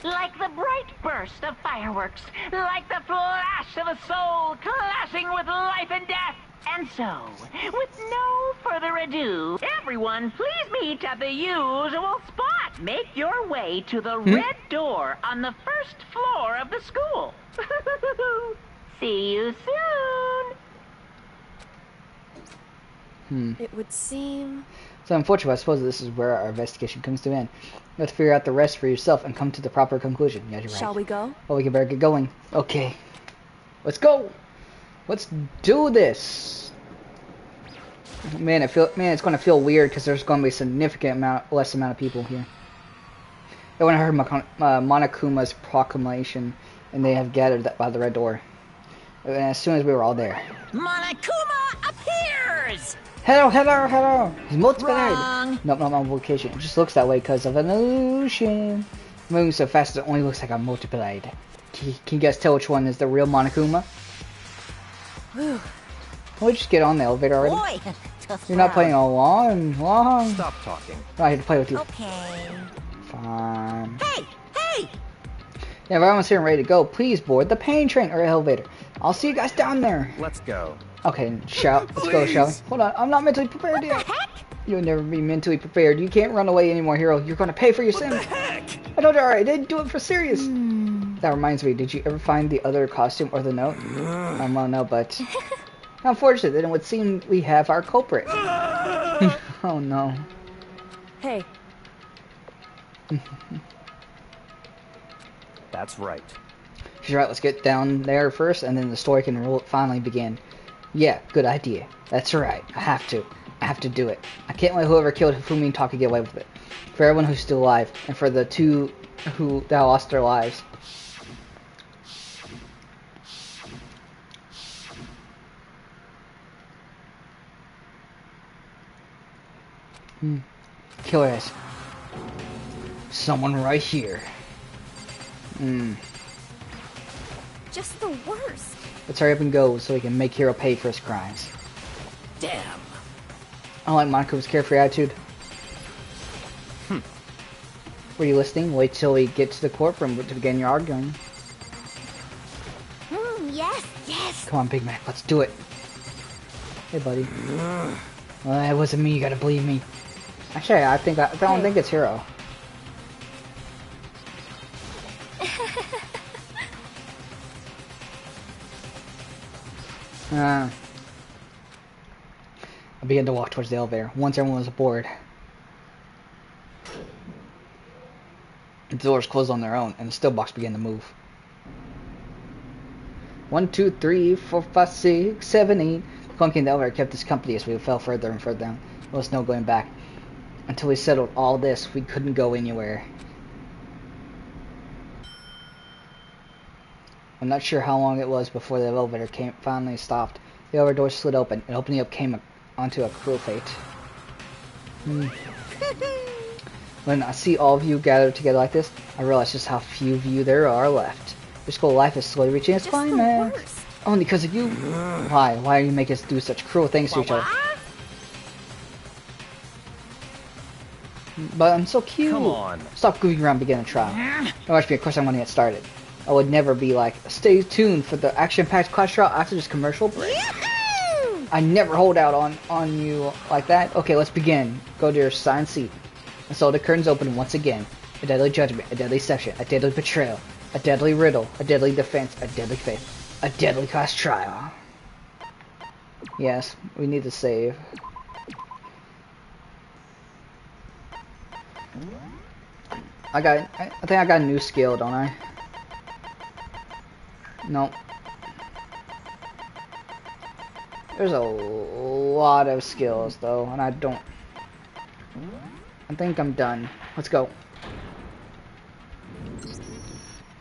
Like the bright burst of fireworks, like the flash of a soul clashing with life and death, And so, with no further ado, everyone please meet at the usual spot. Make your way to the red door on the first floor of the school. See you soon. It would seem... So unfortunately, I suppose this is where our investigation comes to an end. You have to figure out the rest for yourself and come to the proper conclusion. Yeah, you're right. Shall we go? Well, we can better get going. Okay. Let's go! Let's do this! Man, it's gonna feel weird because there's gonna be a significant less amount of people here. And when I heard Monokuma's proclamation, and they have gathered by the red door. And as soon as we were all there. Monokuma appears! Hello! He's multiplied! Wrong. Nope, not multiplication. It just looks that way because of an illusion. Moving so fast it only looks like I'm multiplied. Can you guys tell which one is the real Monokuma? Whew. We'll just get on the elevator already. Boy, tough You're not crowd. playing long. Stop talking. I'm not here to play with you. Okay. Fine. Hey! Yeah, if everyone's here and ready to go, please board the pain train or elevator. I'll see you guys down there. Let's go. Okay, let's go, shall we? Hold on, I'm not mentally prepared yet. You'll never be mentally prepared. You can't run away anymore, hero. You're gonna pay for your sins. I told you already, I didn't do it for serious. That reminds me, did you ever find the other costume or the note? Well, no, but... Unfortunate, then it would seem we have our culprit. Oh, no. Hey, That's right. She's right, let's get down there first, and then the story can finally begin. Yeah, good idea. That's right, I have to do it. I can't let whoever killed Hifumi and Taka get away with it. For everyone who's still alive, and for the two that lost their lives. Killer is someone right here. Just the worst. Let's hurry up and go so we can make Hiro pay for his crimes. Damn. I don't like Monaco's carefree attitude. Were you listening? Wait till we get to the courtroom to begin your arguing. Yes. Come on, Big Mac, let's do it. Hey, buddy. Well, it wasn't me, you gotta believe me. Actually, I don't think it's Hiro. I began to walk towards the elevator. Once everyone was aboard, the doors closed on their own, and the still box began to move. 1, 2, 3, 4, 5, 6, 7, 8. The clunking in the elevator kept us company as we fell further and further down. There was no going back. Until we settled all this, we couldn't go anywhere. I'm not sure how long it was before the elevator finally stopped. The elevator door slid open, and opening up came onto a cruel fate. When I see all of you gathered together like this, I realize just how few of you there are left. Your school life is slowly reaching its climax. Only because of you. Why? Why do you make us do such cruel things to each other? But I'm so cute. Come on. Stop goofing around, begin a trial. Don't watch me, of course I'm gonna get started. I would never be like, stay tuned for the action-packed class trial after this commercial break. I never hold out on you like that. Okay, let's begin. Go to your assigned seat. And so the curtains open once again. A deadly judgment, a deadly deception, a deadly betrayal, a deadly riddle, a deadly defense, a deadly faith, a deadly class trial. Yes, we need to save. I think I got a new skill, don't I? Nope. There's a lot of skills though, and I think I'm done. Let's go.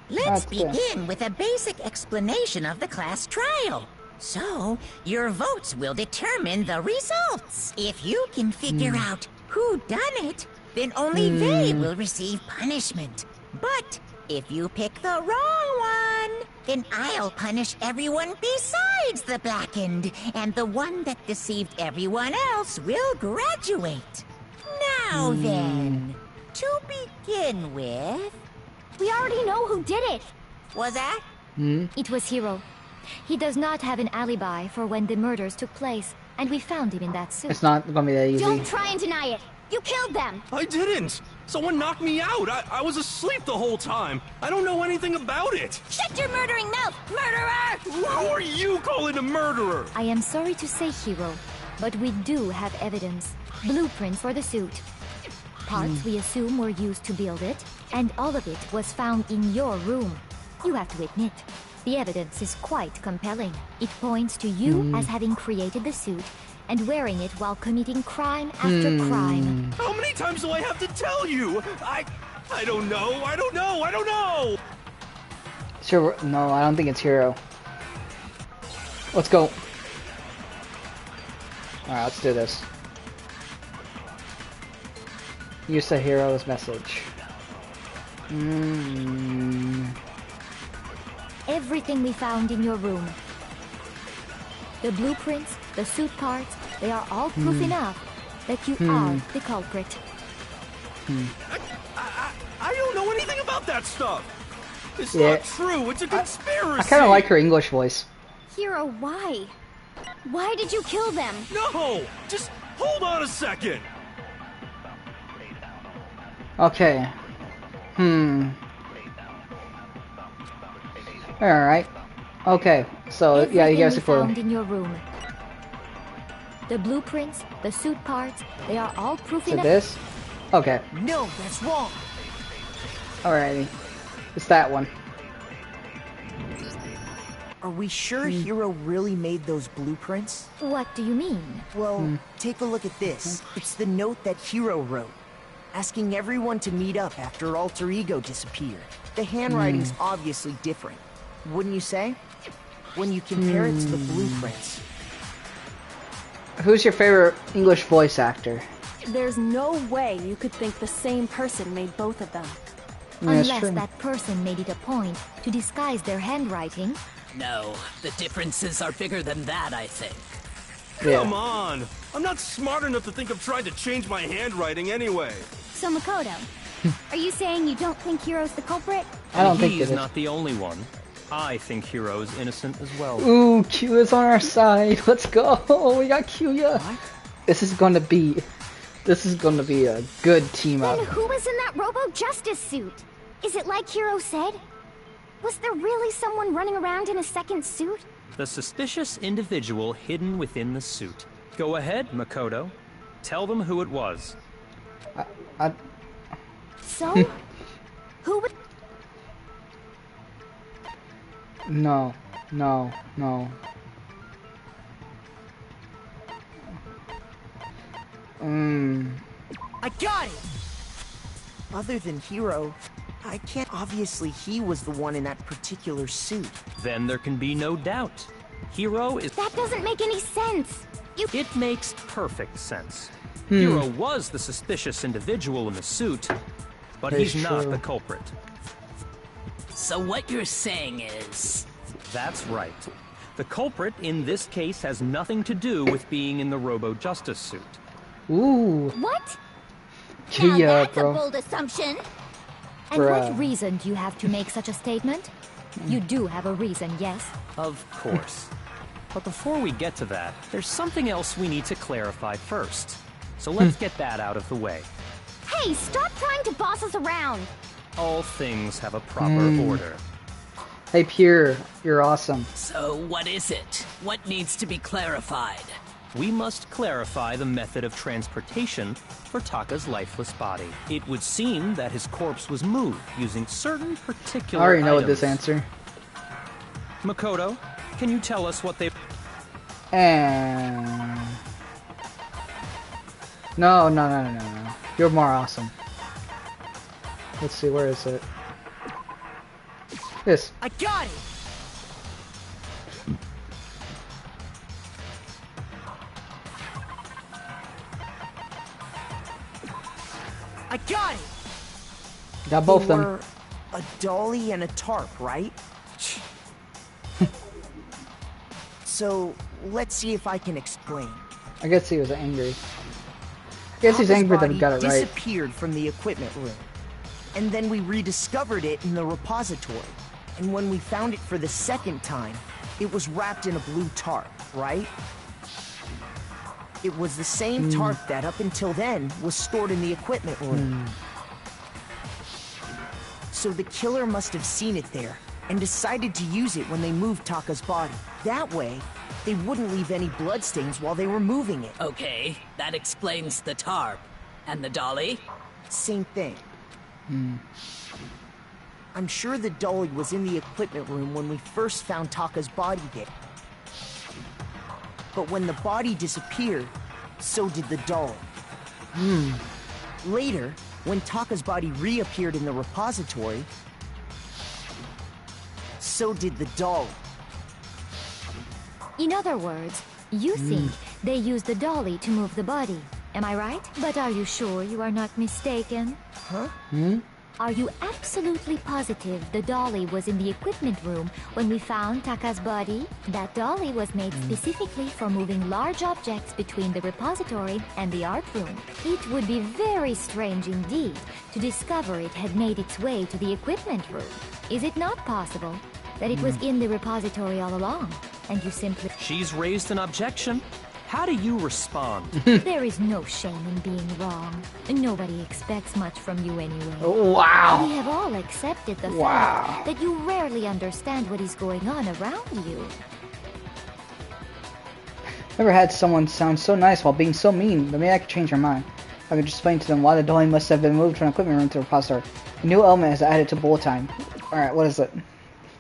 Let's begin with a basic explanation of the class trial. So, your votes will determine the results. If you can figure out who done it, then only they will receive punishment. But if you pick the wrong one, then I'll punish everyone besides the blackened, and the one that deceived everyone else will graduate. Now then, to begin with... We already know who did it. Was that? It was Hiro. He does not have an alibi for when the murders took place, and we found him in that suit. It's not gonna be that easy. Don't try and deny it. You killed them. I didn't. Someone knocked me out. I was asleep the whole time. I don't know anything about it. Shut your murdering mouth, murderer! Who are you calling a murderer? I am sorry to say, Hero, but we do have evidence. Blueprints for the suit. Parts we assume were used to build it, and all of it was found in your room. You have to admit, the evidence is quite compelling. It points to you as having created the suit and wearing it while committing crime after crime. How many times do I have to tell you? I don't know. I don't know. I don't know. Sure. No, I don't think it's Hero. Let's go. All right, let's do this. Use the hero's message. Everything we found in your room. The blueprints, the suit parts, they are all proof enough that you are the culprit. I don't know anything about that stuff. It's not true. It's a conspiracy. I kind of like her English voice. Hero, why? Why did you kill them? No! Just hold on a second. Okay. Alright. Okay, so yeah, you guys are cool. Found in your room. The blueprints, the suit parts, they are all proof enough. This? Okay. No, that's wrong. Alrighty. It's that one. Are we sure Hero really made those blueprints? What do you mean? Well, take a look at this. It's the note that Hero wrote, asking everyone to meet up after Alter Ego disappeared. The handwriting's obviously different, wouldn't you say? When you compare it to the blueprints. Who's your favorite English voice actor? There's no way you could think the same person made both of them. Unless that person made it a point to disguise their handwriting. No, the differences are bigger than that, I think. Come on! I'm not smart enough to think of trying to change my handwriting anyway. So Makoto, are you saying you don't think Hero's the culprit? I don't think he's not the only one. I think Hero's innocent as well. Ooh, Q is on our side. Let's go. We got Q. This is gonna be a good team up. Then who was in that Robo Justice suit? Is it like Hero said? Was there really someone running around in a second suit? The suspicious individual hidden within the suit. Go ahead, Makoto. Tell them who it was. So? Who would... No. I got it! Other than Hero, I can't... Obviously, he was the one in that particular suit. Then there can be no doubt. Hero is... That doesn't make any sense! It makes perfect sense. Hero was the suspicious individual in the suit, but he's not the culprit. So what you're saying is... That's right. The culprit in this case has nothing to do with being in the Robo Justice suit. Ooh. What? Now that's a bold assumption. And Bruh. what reason do you have to make such a statement? You do have a reason, yes? Of course. But before we get to that, there's something else we need to clarify first. So let's get that out of the way. Hey, stop trying to boss us around! All things have a proper order. Hey, Pure, you're awesome. So what is it? What needs to be clarified? We must clarify the method of transportation for Taka's lifeless body. It would seem that his corpse was moved using certain particular I already know items. this answer. Makoto, can you tell us what they... And... No. You're more awesome. Let's see, where is it? This. I got it! I got it! Got both of them. Were a dolly and a tarp, right? So, let's see if I can explain. I guess he was angry. I guess he's angry that we got it right. Disappeared from the equipment room. And then we rediscovered it in the repository. And when we found it for the second time, It was wrapped in a blue tarp, right? It was the same tarp that, up until then, was stored in the equipment room. So the killer must have seen it there, and decided to use it when they moved Taka's body. That way, they wouldn't leave any bloodstains while they were moving it. Okay, that explains the tarp. And the dolly? Same thing. I'm sure the dolly was in the equipment room when we first found Taka's body there. But when the body disappeared, so did the dolly. Later, when Taka's body reappeared in the repository, so did the dolly. In other words, you think they used the dolly to move the body. Am I right? But are you sure you are not mistaken? Huh? Are you absolutely positive the dolly was in the equipment room when we found Taka's body? That dolly was made specifically for moving large objects between the repository and the art room. It would be very strange indeed to discover it had made its way to the equipment room. Is it not possible that it was in the repository all along, and you simply... She's raised an objection. How do you respond? There is no shame in being wrong. Nobody expects much from you anyway. Wow. We have all accepted the fact that you rarely understand what is going on around you. Never had someone sound so nice while being so mean, but maybe I could change her mind. I could just explain to them why the dolly must have been moved from the equipment room to the repository. A new element is added to bullet time. Alright, what is it?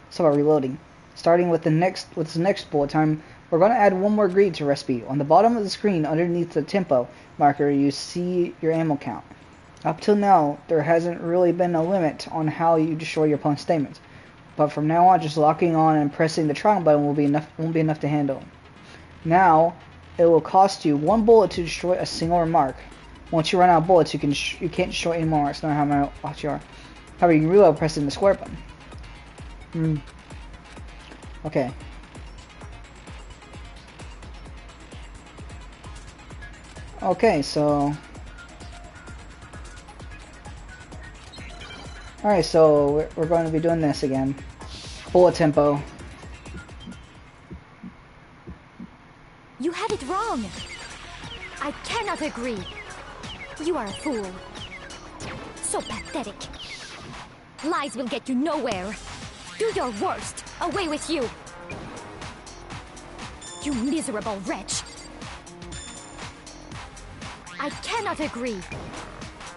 It's about reloading. Starting with this next bullet time, we're going to add one more greed to recipe. On the bottom of the screen, underneath the tempo marker, you see your ammo count. Up till now, there hasn't really been a limit on how you destroy your opponent's statements. But from now on, just locking on and pressing the triangle button won't be enough to handle. Now, it will cost you 1 bullet to destroy a single remark. Once you run out of bullets, you can't destroy any more. It's not how much you are. However, you can reload pressing the square button. Okay. Okay, so... Alright, so we're going to be doing this again. Bullet tempo. You had it wrong. I cannot agree. You are a fool. So pathetic. Lies will get you nowhere. Do your worst. Away with you. You miserable wretch. I cannot agree.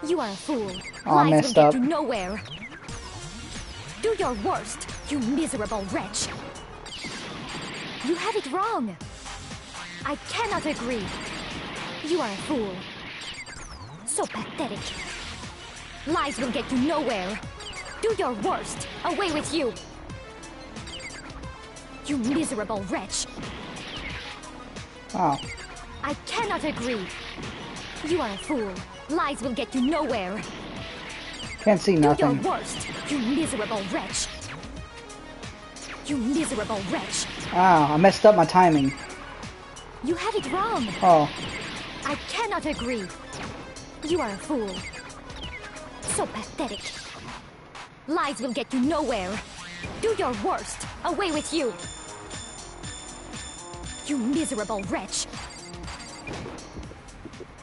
You are a fool. Lies will get you nowhere. Do your worst, you miserable wretch. You have it wrong. I cannot agree. You are a fool. So pathetic. Lies will get you nowhere. Do your worst. Away with you. You miserable wretch. Wow. I cannot agree. You are a fool. Lies will get you nowhere. Can't see nothing. Do your worst, you miserable wretch. You miserable wretch. Ah, I messed up my timing. You have it wrong. Oh. I cannot agree. You are a fool. So pathetic. Lies will get you nowhere. Do your worst. Away with you. You miserable wretch.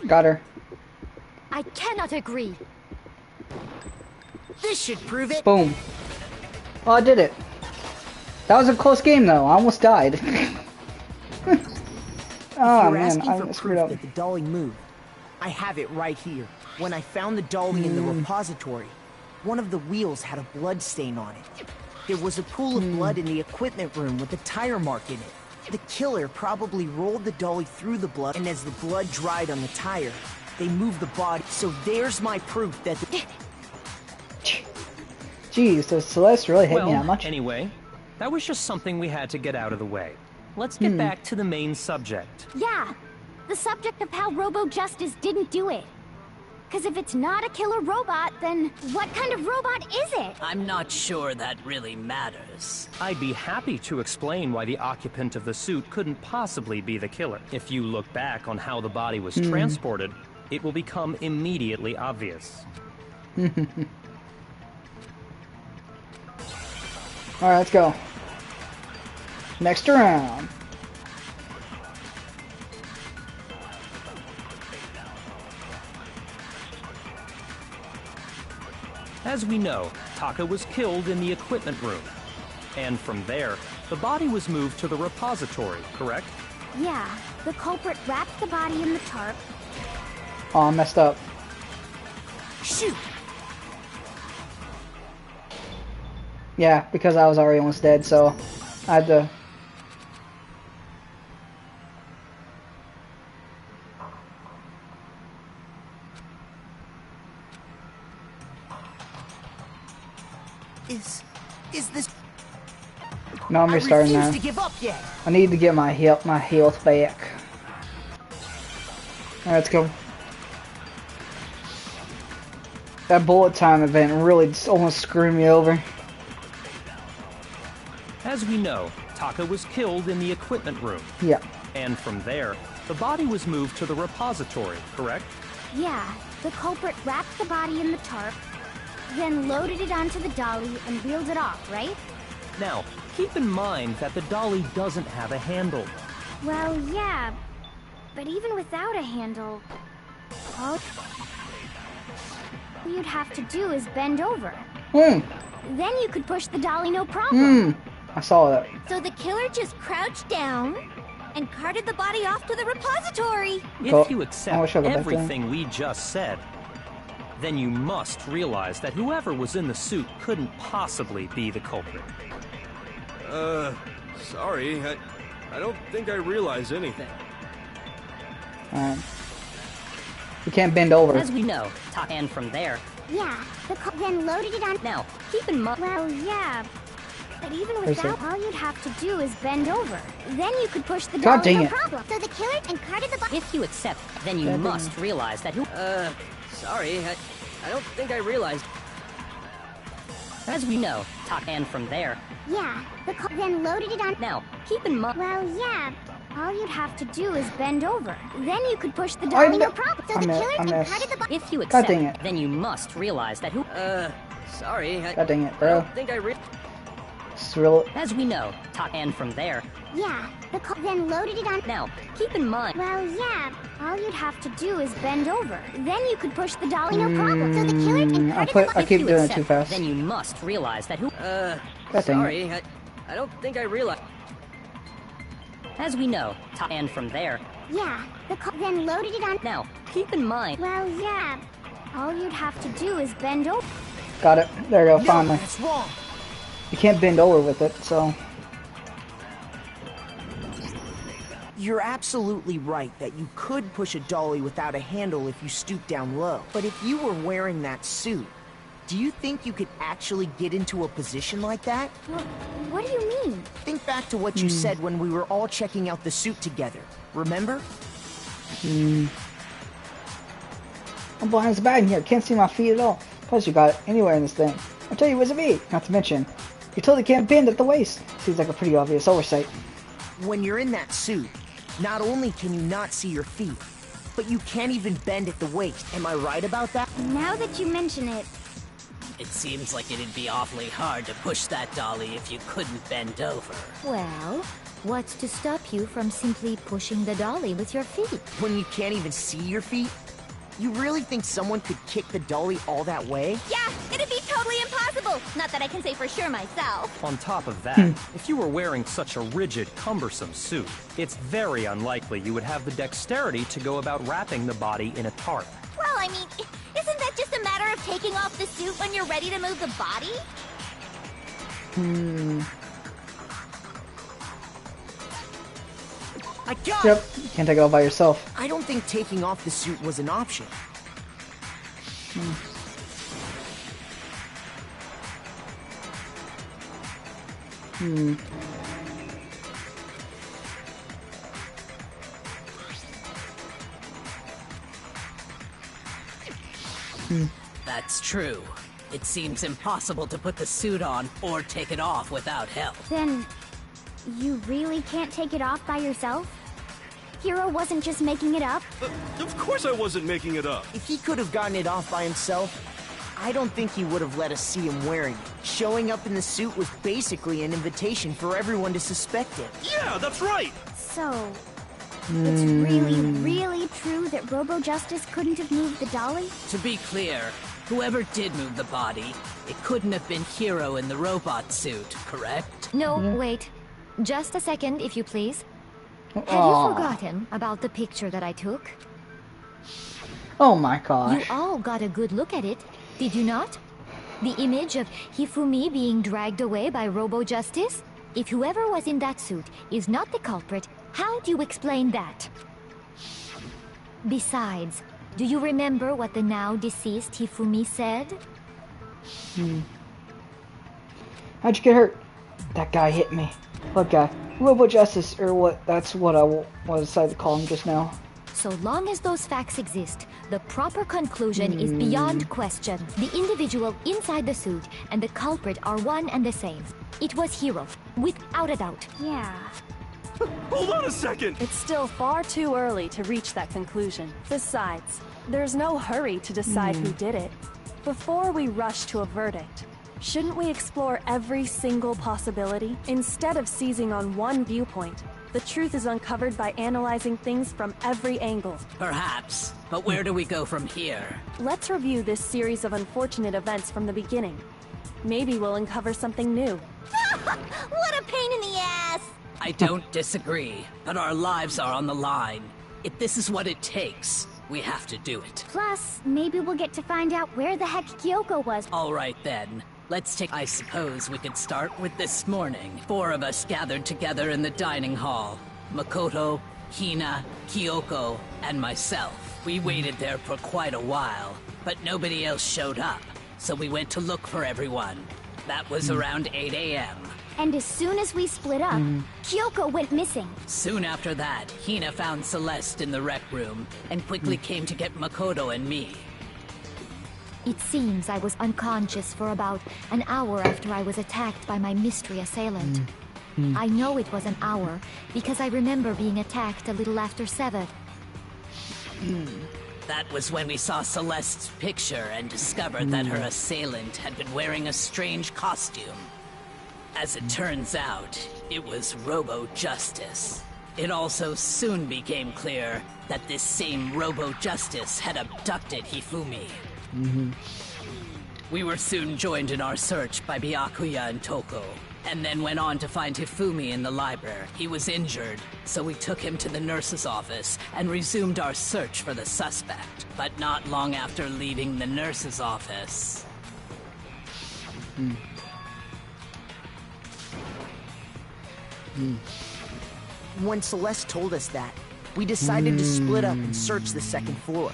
Got her. I cannot agree. This should prove it. Boom. Oh, I did it. That was a close game, though. I almost died. Oh, man. I screwed up. That the dolly moved. I have it right here. When I found the dolly in the repository, one of the wheels had a blood stain on it. There was a pool of blood in the equipment room with a tire mark in it. The killer probably rolled the dolly through the blood, and as the blood dried on the tire, they moved the body. So there's my proof that the... Jeez, does Celeste really hate me that much? Anyway, that was just something we had to get out of the way. Let's get back to the main subject. Yeah, the subject of how Robo-Justice didn't do it. Because if it's not a killer robot, then what kind of robot is it? I'm not sure that really matters. I'd be happy to explain why the occupant of the suit couldn't possibly be the killer. If you look back on how the body was transported, it will become immediately obvious. Alright, let's go. Next round. As we know, Taka was killed in the equipment room. And from there, the body was moved to the repository, correct? Yeah, the culprit wrapped the body in the tarp. Oh, I messed up. Shoot! Yeah, because I was already almost dead, so I had to... Is this... No, I'm restarting now. I refuse to give up yet. I need to get my health back. Alright, let's go. That bullet time event really just almost screwed me over. As we know, Taka was killed in the equipment room. Yeah. And from there, the body was moved to the repository, correct? Yeah, the culprit wrapped the body in the tarp, then loaded it onto the dolly and wheeled it off, right? Now, keep in mind that the dolly doesn't have a handle. Well, yeah, but even without a handle, all you'd have to do is bend over. Then you could push the dolly no problem. I saw that. So the killer just crouched down and carted the body off to the repository. If you accept everything we just said, then you must realize that whoever was in the suit couldn't possibly be the culprit. Sorry, I don't think I realize anything. Alright. You can't bend over. As we know, and from there... Yeah, then loaded it on... Now, keep in mind... Well, yeah, but even without, all you'd have to do is bend over. Then you could push the dolly no problem. So the killer and carted the body... If you accept, then you must realize that who... Sorry, I don't think I realized... As we know, and from there... Yeah, then loaded it on... Now, keep in mind... Well, yeah, all you'd have to do is bend over. Then you could push the dolly no problem. So the killer and carted the body... If you accept, then you must realize that who... Sorry, God dang it, bro. I don't think I As we know, and from there... Yeah, then loaded it on... Now, keep in mind... Well, yeah, all you'd have to do is bend over. Then you could push the dolly no problem. So the killer and carted the body... I keep doing it too fast. Then you must realize that who... Sorry, I don't think I realized... As we know, and from there... Yeah, then loaded it on... Now, keep in mind... Well, yeah, all you'd have to do is bend over. Got it. There you go, finally. That's wrong. You can't bend over with it, so... You're absolutely right that you could push a dolly without a handle if you stoop down low. But if you were wearing that suit, do you think you could actually get into a position like that? What do you mean? Think back to what you said when we were all checking out the suit together. Remember? I'm blind as a bat in here. Can't see my feet at all. Plus, you got it anywhere in this thing. I'll tell you, it wasn't me. Not to mention, you totally can't bend at the waist. Seems like a pretty obvious oversight. When you're in that suit, not only can you not see your feet, but you can't even bend at the waist. Am I right about that? Now that you mention it... It seems like it'd be awfully hard to push that dolly if you couldn't bend over. Well, what's to stop you from simply pushing the dolly with your feet? When you can't even see your feet? You really think someone could kick the dolly all that way? Yeah, it'd be totally impossible! Not that I can say for sure myself. On top of that, if you were wearing such a rigid, cumbersome suit, it's very unlikely you would have the dexterity to go about wrapping the body in a tarp. Well, I mean, isn't that just a matter of taking off the suit when you're ready to move the body? I got Yep, you can't take it all by yourself. I don't think taking off the suit was an option. That's true. It seems impossible to put the suit on or take it off without help. Then, you really can't take it off by yourself? Hiro wasn't just making it up? Of course I wasn't making it up. If he could have gotten it off by himself, I don't think he would have let us see him wearing it. Showing up in the suit was basically an invitation for everyone to suspect it. Yeah, that's right! So, it's really, really true that Robo Justice couldn't have moved the dolly? To be clear, whoever did move the body, it couldn't have been Hiro in the robot suit, correct? No, wait. Just a second, if you please. Have Aw. you forgotten about the picture that I took? Oh my You gosh. all got a good look at it, did you not? The image of Hifumi being dragged away by Robo Justice? If whoever was in that suit is not the culprit, how do you explain that? Besides, do you remember what the now deceased Hifumi said? How'd you get hurt? That guy hit me. What guy? Robo Justice, or what? That's what I decided to call him just now. So long as those facts exist, the proper conclusion is beyond question. The individual inside the suit and the culprit are one and the same. It was Hiro, without a doubt. Yeah. Hold on a second! It's still far too early to reach that conclusion. Besides, there's no hurry to decide who did it. Before we rush to a verdict, shouldn't we explore every single possibility? Instead of seizing on one viewpoint, the truth is uncovered by analyzing things from every angle. Perhaps, but where do we go from here? Let's review this series of unfortunate events from the beginning. Maybe we'll uncover something new. What a pain in the ass! I don't disagree, but our lives are on the line. If this is what it takes, we have to do it. Plus, maybe we'll get to find out where the heck Kyoko was. All right then. Let's take... I suppose we could start with this morning. 4 of us gathered together in the dining hall. Makoto, Hina, Kyoko, and myself. We waited there for quite a while, but nobody else showed up. So we went to look for everyone. That was around 8 a.m. And as soon as we split up, Kyoko went missing. Soon after that, Hina found Celeste in the rec room and quickly came to get Makoto and me. It seems I was unconscious for about an hour after I was attacked by my mystery assailant. I know it was an hour because I remember being attacked a little after 7. That was when we saw Celeste's picture and discovered that her assailant had been wearing a strange costume. As it turns out, it was Robo Justice. It also soon became clear that this same Robo Justice had abducted Hifumi. We were soon joined in our search by Byakuya and Toko, and then went on to find Hifumi in the library. He was injured, so we took him to the nurse's office and resumed our search for the suspect. But not long after leaving the nurse's office... When Celeste told us that, we decided to split up and search the second floor.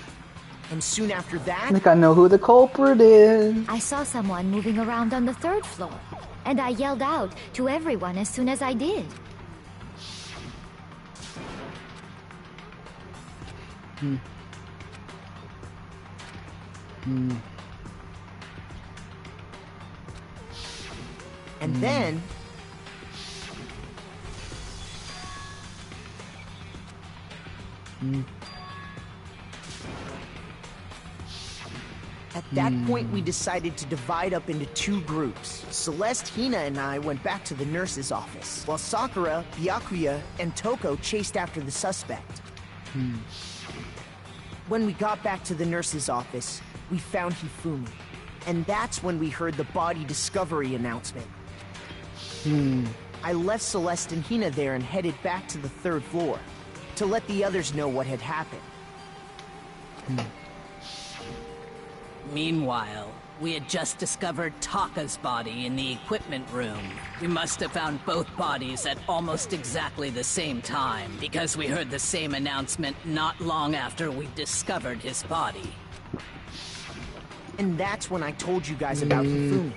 And soon after I that... think I know who the culprit is. I saw someone moving around on the 3rd floor, and I yelled out to everyone as soon as I did. And then... At that point, we decided to divide up into 2 groups. Celeste, Hina, and I went back to the nurse's office, while Sakura, Byakuya, and Toko chased after the suspect. When we got back to the nurse's office, we found Hifumi. And that's when we heard the body discovery announcement. I left Celeste and Hina there and headed back to the 3rd floor to let the others know what had happened. Meanwhile, we had just discovered Taka's body in the equipment room. We must have found both bodies at almost exactly the same time, because we heard the same announcement not long after we discovered his body. And that's when I told you guys about Hifumi.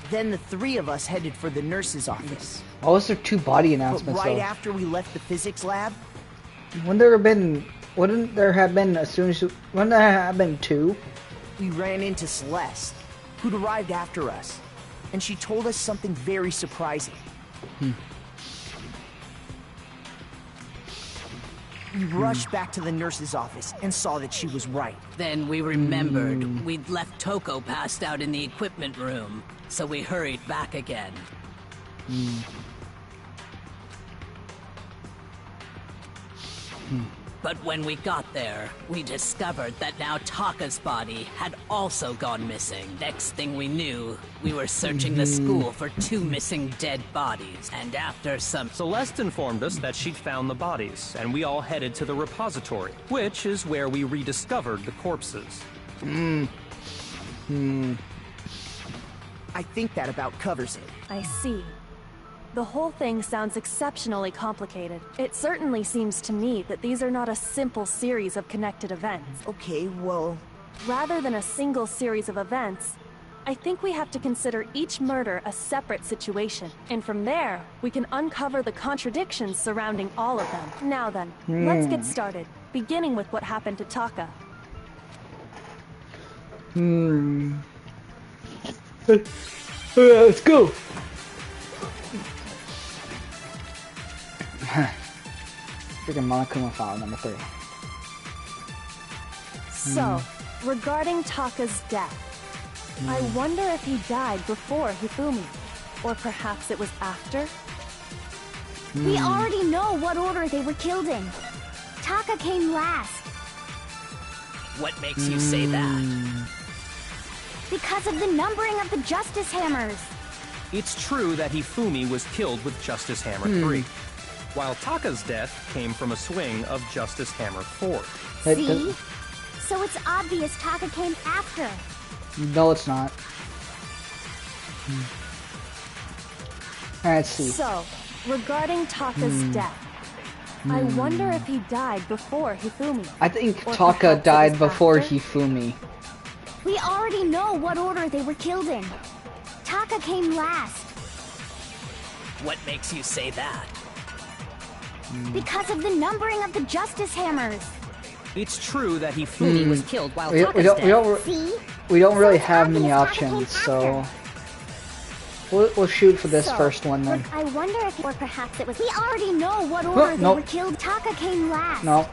Then the 3 of us headed for the nurse's office. Why was there 2 body But announcements right though? after we left the physics lab, Wouldn't there have been as soon as wouldn't there have been 2? we ran into Celeste, who'd arrived after us. And she told us something very surprising. We rushed back to the nurse's office and saw that she was right. Then we remembered we'd left Toko passed out in the equipment room, so we hurried back again. But when we got there, we discovered that now Taka's body had also gone missing. Next thing we knew, we were searching the school for 2 missing dead bodies. And after some... Celeste informed us that she'd found the bodies, and we all headed to the repository, which is where we rediscovered the corpses. I think that about covers it. I see. The whole thing sounds exceptionally complicated. It certainly seems to me that these are not a simple series of connected events. Okay, well... Rather than a single series of events, I think we have to consider each murder a separate situation. And from there, we can uncover the contradictions surrounding all of them. Now then, let's get started, beginning with what happened to Taka. Let's go! Freaking Monokuma file number 3. So, regarding Taka's death, I wonder if he died before Hifumi, or perhaps it was after? We already know what order they were killed in. Taka came last. What makes you say that? Because of the numbering of the Justice Hammers. It's true that Hifumi was killed with Justice Hammer 3, while Taka's death came from a swing of Justice Hammer 4. See? So it's obvious Taka came after. No, it's not. Alright, let's see. So, regarding Taka's death, I wonder if he died before Hifumi. I think or Taka perhaps it died was before after? Hifumi. We already know what order they were killed in. Taka came last. What makes you say that? Because of the numbering of the Justice Hammers. It's true that Hifumi was killed while We Taka's dead. See? don't So really it's have many obvious Taka options, came so after. we'll shoot for this So, first one then. I wonder if, or perhaps it was. We already know what order they nope. were killed. Taka came last. No.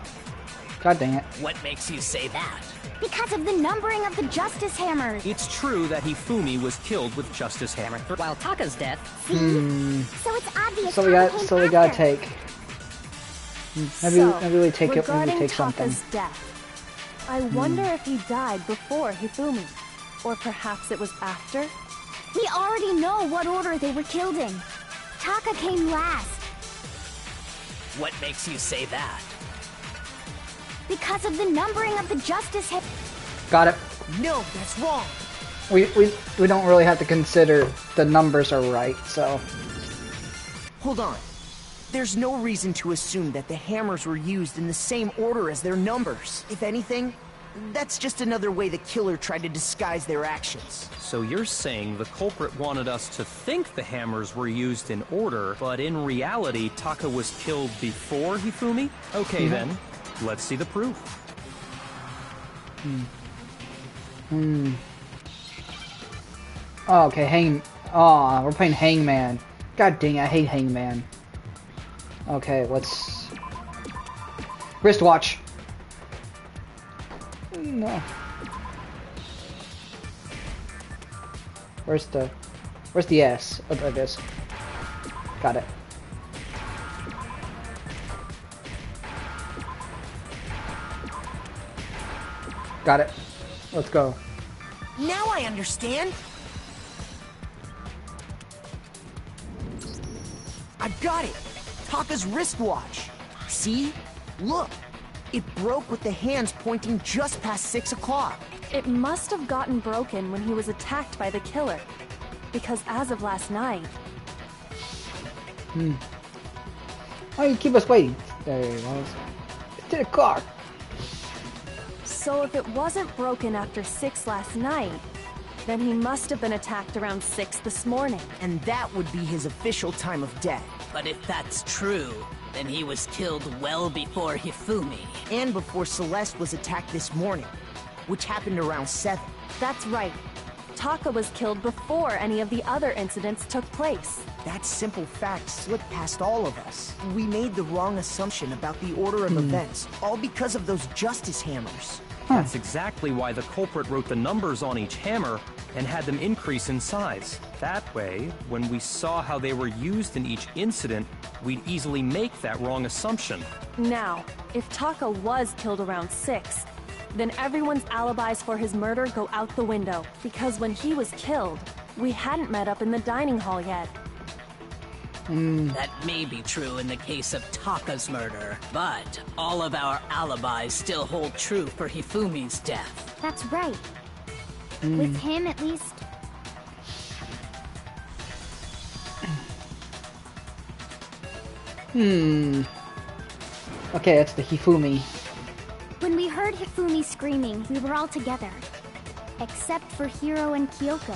God dang it. What makes you say that? Because of the numbering of the Justice Hammers. It's true that Hifumi was killed with Justice Hammer 3. While Taka's death, See? So it's obvious So we Taka got came so we gotta after. take maybe we take it when we regarding take something. Taka's death, I wonder if he died before Hifumi, or perhaps it was after? We already know what order they were killed in. Taka came last. What makes you say that? Because of the numbering of the Justice Hammers. Got it. No, that's wrong. We don't really have to consider the numbers are right, so Hold on. There's no reason to assume that the hammers were used in the same order as their numbers. If anything, that's just another way the killer tried to disguise their actions. So you're saying the culprit wanted us to think the hammers were used in order, but in reality, Taka was killed before Hifumi? Okay then, let's see the proof. Oh, okay, we're playing Hangman. God dang it, I hate Hangman. Okay, let's... Wristwatch! No. Where's the S? Oh, there it is. Got it. Got it. Let's go. Now I understand. I've got it. Taka's wristwatch. See? Look. It broke with the hands pointing just past 6 o'clock. It must have gotten broken when he was attacked by the killer. Because as of last night... Oh, you keep us waiting. There he was. It's 10 o'clock. So if it wasn't broken after 6 last night, then he must have been attacked around 6 this morning. And that would be his official time of death. But if that's true, then he was killed well before Hifumi. And before Celeste was attacked this morning, which happened around 7. That's right. Taka was killed before any of the other incidents took place. That simple fact slipped past all of us. We made the wrong assumption about the order of events, all because of those justice hammers. That's exactly why the culprit wrote the numbers on each hammer and had them increase in size. That way, when we saw how they were used in each incident, we'd easily make that wrong assumption. Now, if Taka was killed around 6, then everyone's alibis for his murder go out the window, because when he was killed, we hadn't met up in the dining hall yet. That may be true in the case of Taka's murder, but all of our alibis still hold true for Hifumi's death. That's right. With him, at least. Okay, that's the Hifumi. When we heard Hifumi screaming, we were all together. Except for Hiro and Kyoko.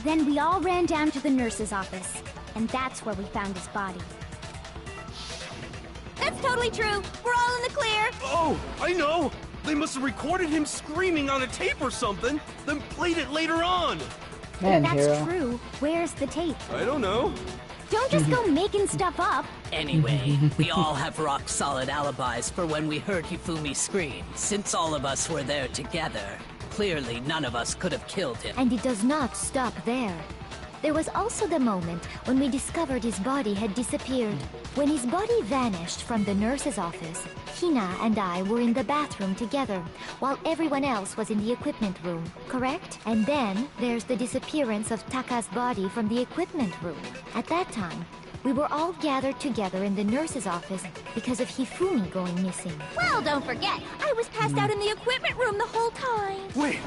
Then we all ran down to the nurse's office, and that's where we found his body. That's totally true. We're all in the clear. Oh, I know. They must have recorded him screaming on a tape or something, then played it later on. Man, if that's Hiro. true, where's the tape? I don't know. Don't just go making stuff up. Anyway, we all have rock-solid alibis for when we heard Hifumi scream. Since all of us were there together, clearly none of us could have killed him. And it does not stop there. There was also the moment when we discovered his body had disappeared. When his body vanished from the nurse's office, Hina and I were in the bathroom together, while everyone else was in the equipment room, correct? And then there's the disappearance of Taka's body from the equipment room. At that time, we were all gathered together in the nurse's office because of Hifumi going missing. Well, don't forget, I was passed out in the equipment room the whole time. Wait,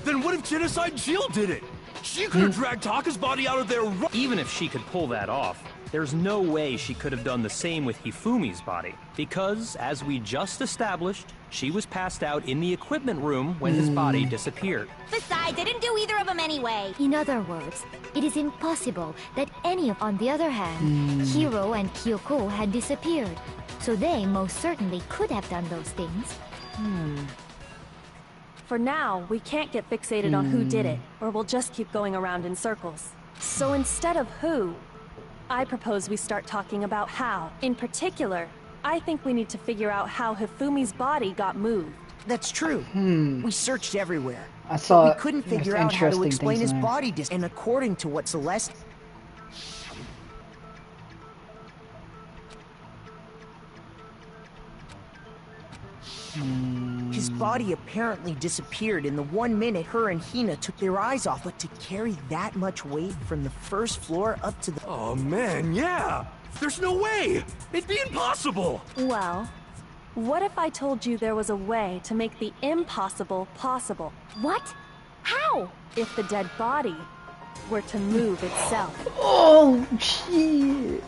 then what if Genocide Jill did it? She could have dragged Taka's body out of there. Even if she could pull that off, there's no way she could have done the same with Hifumi's body. Because, as we just established, she was passed out in the equipment room when his body disappeared. Besides, I didn't do either of them anyway. In other words, it is impossible that any of... On the other hand, Hiro and Kyoko had disappeared, so they most certainly could have done those things. For now, we can't get fixated on who did it, or we'll just keep going around in circles. So instead of who, I propose we start talking about how. In particular, I think we need to figure out how Hifumi's body got moved. That's true. We searched everywhere. I saw But we couldn't figure out how to interesting explain things his in there. body and according to what Celeste... His body apparently disappeared in the 1 minute her and Hina took their eyes off, but to carry that much weight from the first floor up to the... Oh man, yeah! There's no way! It'd be impossible! Well, what if I told you there was a way to make the impossible possible? What? How? If the dead body were to move itself. Oh, shit.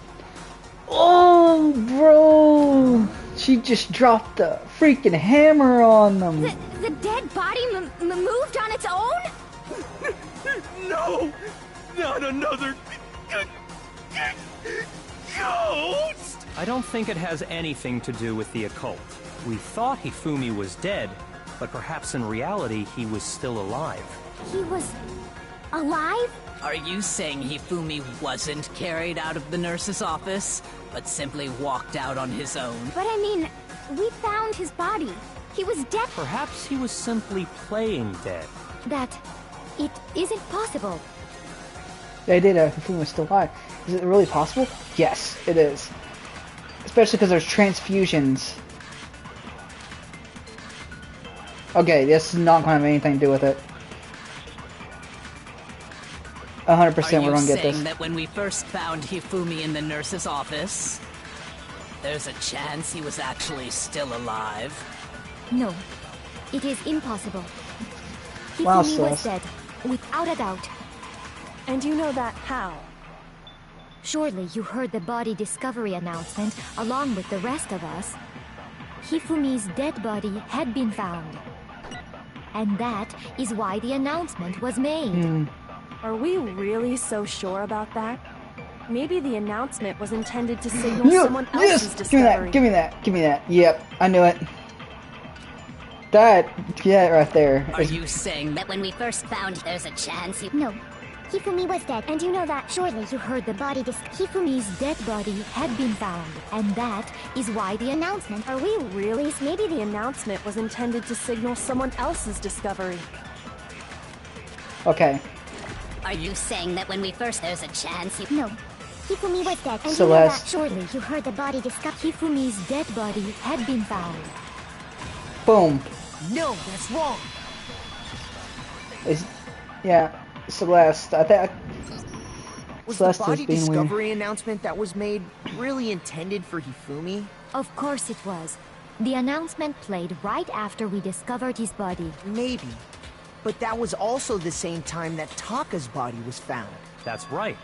Oh, bro. She just dropped the freaking hammer on them. The dead body moved on its own? No! Not another... ghost! I don't think it has anything to do with the occult. We thought Hifumi was dead, but perhaps in reality he was still alive. He was... alive? Are you saying Hifumi wasn't carried out of the nurse's office, but simply walked out on his own? But I mean, we found his body. He was dead. Perhaps he was simply playing dead. That... it isn't possible. The idea that Hifumi was still alive. Is it really possible? Yes, it is. Especially because there's transfusions. Okay, this is not going to have anything to do with it. 100% we're going to get Are you this. saying that when we first found Hifumi in the nurse's office, there's a chance he was actually still alive? No, it is impossible. Wow, Hifumi was Celeste. dead, without a doubt. And you know that how? Surely you heard the body discovery announcement along with the rest of us. Hifumi's dead body had been found. And that is why the announcement was made. Are we really so sure about that? Maybe the announcement was intended to signal someone else's Yes! Give me that, discovery. give me that, give me that. Yep, I knew it. That, yeah, right there. Are you saying That when we first found there's a chance he... No. Hifumi was dead, and you know that. Surely You heard the body Hifumi's dead body had been found, and that is why the announcement. Are we really? Maybe the announcement was intended to signal someone else's discovery. Okay. Are you saying that when we first there's a chance he... No. Hifumi was dead, and Celeste. you know that. Surely you heard the body Hifumi's dead body had been found. Boom. No, that's wrong. Is, yeah, Celeste. I think Was Celeste the is body being weird. discovery announcement that was made really intended for Hifumi? Of course it was. The announcement played right after we discovered his body. Maybe. But that was also the same time that Taka's body was found. That's right.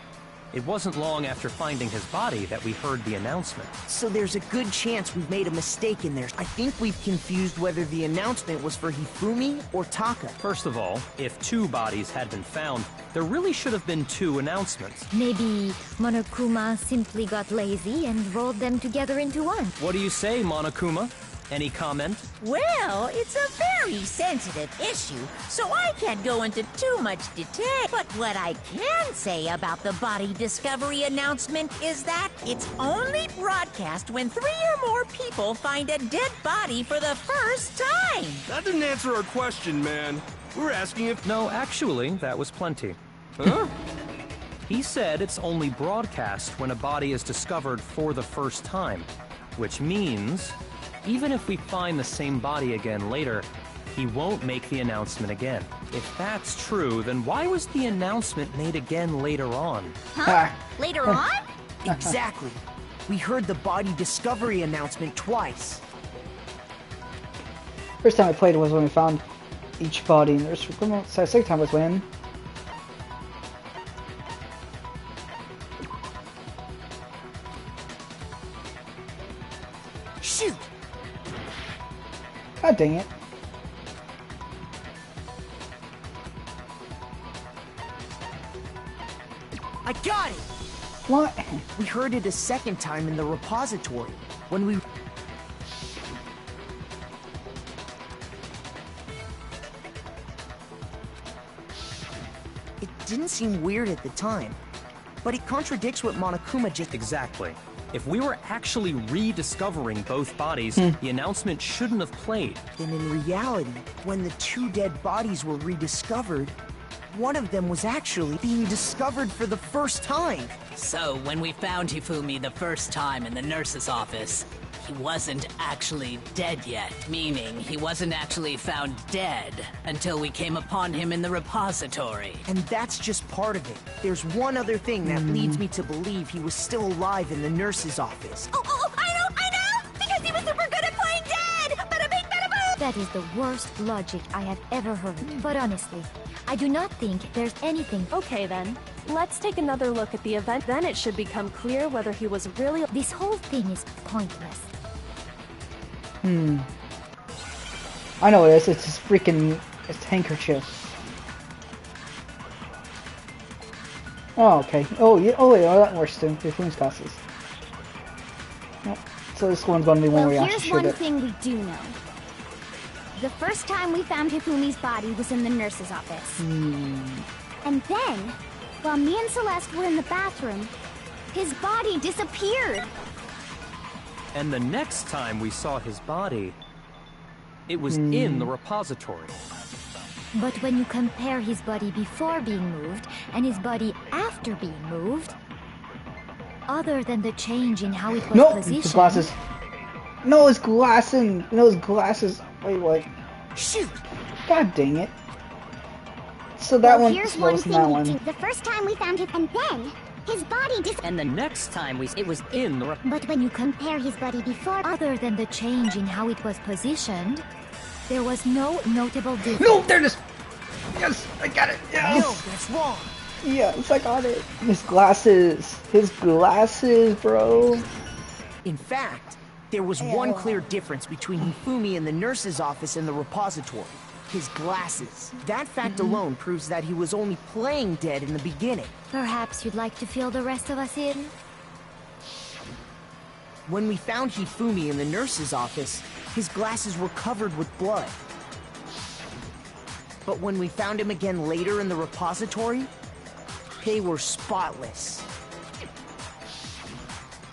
It wasn't long after finding his body that we heard the announcement. So there's a good chance we've made a mistake in there. I think we've confused whether the announcement was for Hifumi or Taka. First of all, if 2 bodies had been found, there really should have been 2 announcements. Maybe Monokuma simply got lazy and rolled them together into one. What do you say, Monokuma? Any comment? Well, it's a very sensitive issue, so I can't go into too much detail. But what I can say about the body discovery announcement is that it's only broadcast when 3 or more people find a dead body for the first time. That didn't answer our question, man. We were asking if... No, actually, that was plenty. Huh? He said it's only broadcast when a body is discovered for the first time, which means even if we find the same body again later, he won't make the announcement again. If that's true, then why was the announcement made again later on? Huh? Later on? Exactly. We heard the body discovery announcement twice. First time I played was when we found each body in the nursery. So second time was when. Shoot! God dang it. I got it! What? We heard it a second time in the repository. When we... It didn't seem weird at the time, but it contradicts what Monokuma just... Exactly. If we were actually rediscovering both bodies, the announcement shouldn't have played. Then in reality, when the 2 dead bodies were rediscovered, one of them was actually being discovered for the first time. So, when we found Hifumi the first time in the nurse's office, he wasn't actually dead yet, meaning he wasn't actually found dead until we came upon him in the repository. And that's just part of it. There's one other thing that leads me to believe he was still alive in the nurse's office. Oh, I know! Because he was super good at playing dead! Bada bing, bada boom! That is the worst logic I have ever heard. But honestly, I do not think there's anything. Okay then, let's take another look at the event. Then it should become clear whether he was really... This whole thing is pointless. I know what it is. It's his freaking... It's handkerchief. Oh, okay. Oh, yeah. Oh, yeah. That works too. The Queen's glasses. Yep. So this one's gonna be one Well, where you here's actually one shoot it. thing we do know. The first time we found Hifumi's body was in the nurse's office. And then, while me and Celeste were in the bathroom, his body disappeared. And the next time we saw his body, it was in the repository. But when you compare his body before being moved and his body after being moved, other than the change in how it was No! positioned... His glasses. No, his glasses. No, his glasses. Wait, what? Shoot! God dang it. So that Well, one here's was one that thing we one. do. The first time we found him, and then his body And the next time it was in the... But when you compare his body before, other than the change in how it was positioned, there was no notable difference. No, there it is! Yes, I got it! Yes! No, that's wrong! Yes, I got it! His glasses! His glasses, bro! In fact, there was one clear difference between Hifumi in the nurse's office and the repository. His glasses. That fact alone proves that he was only playing dead in the beginning. Perhaps you'd like to fill the rest of us in? When we found Hifumi in the nurse's office, his glasses were covered with blood. But when we found him again later in the repository, they were spotless.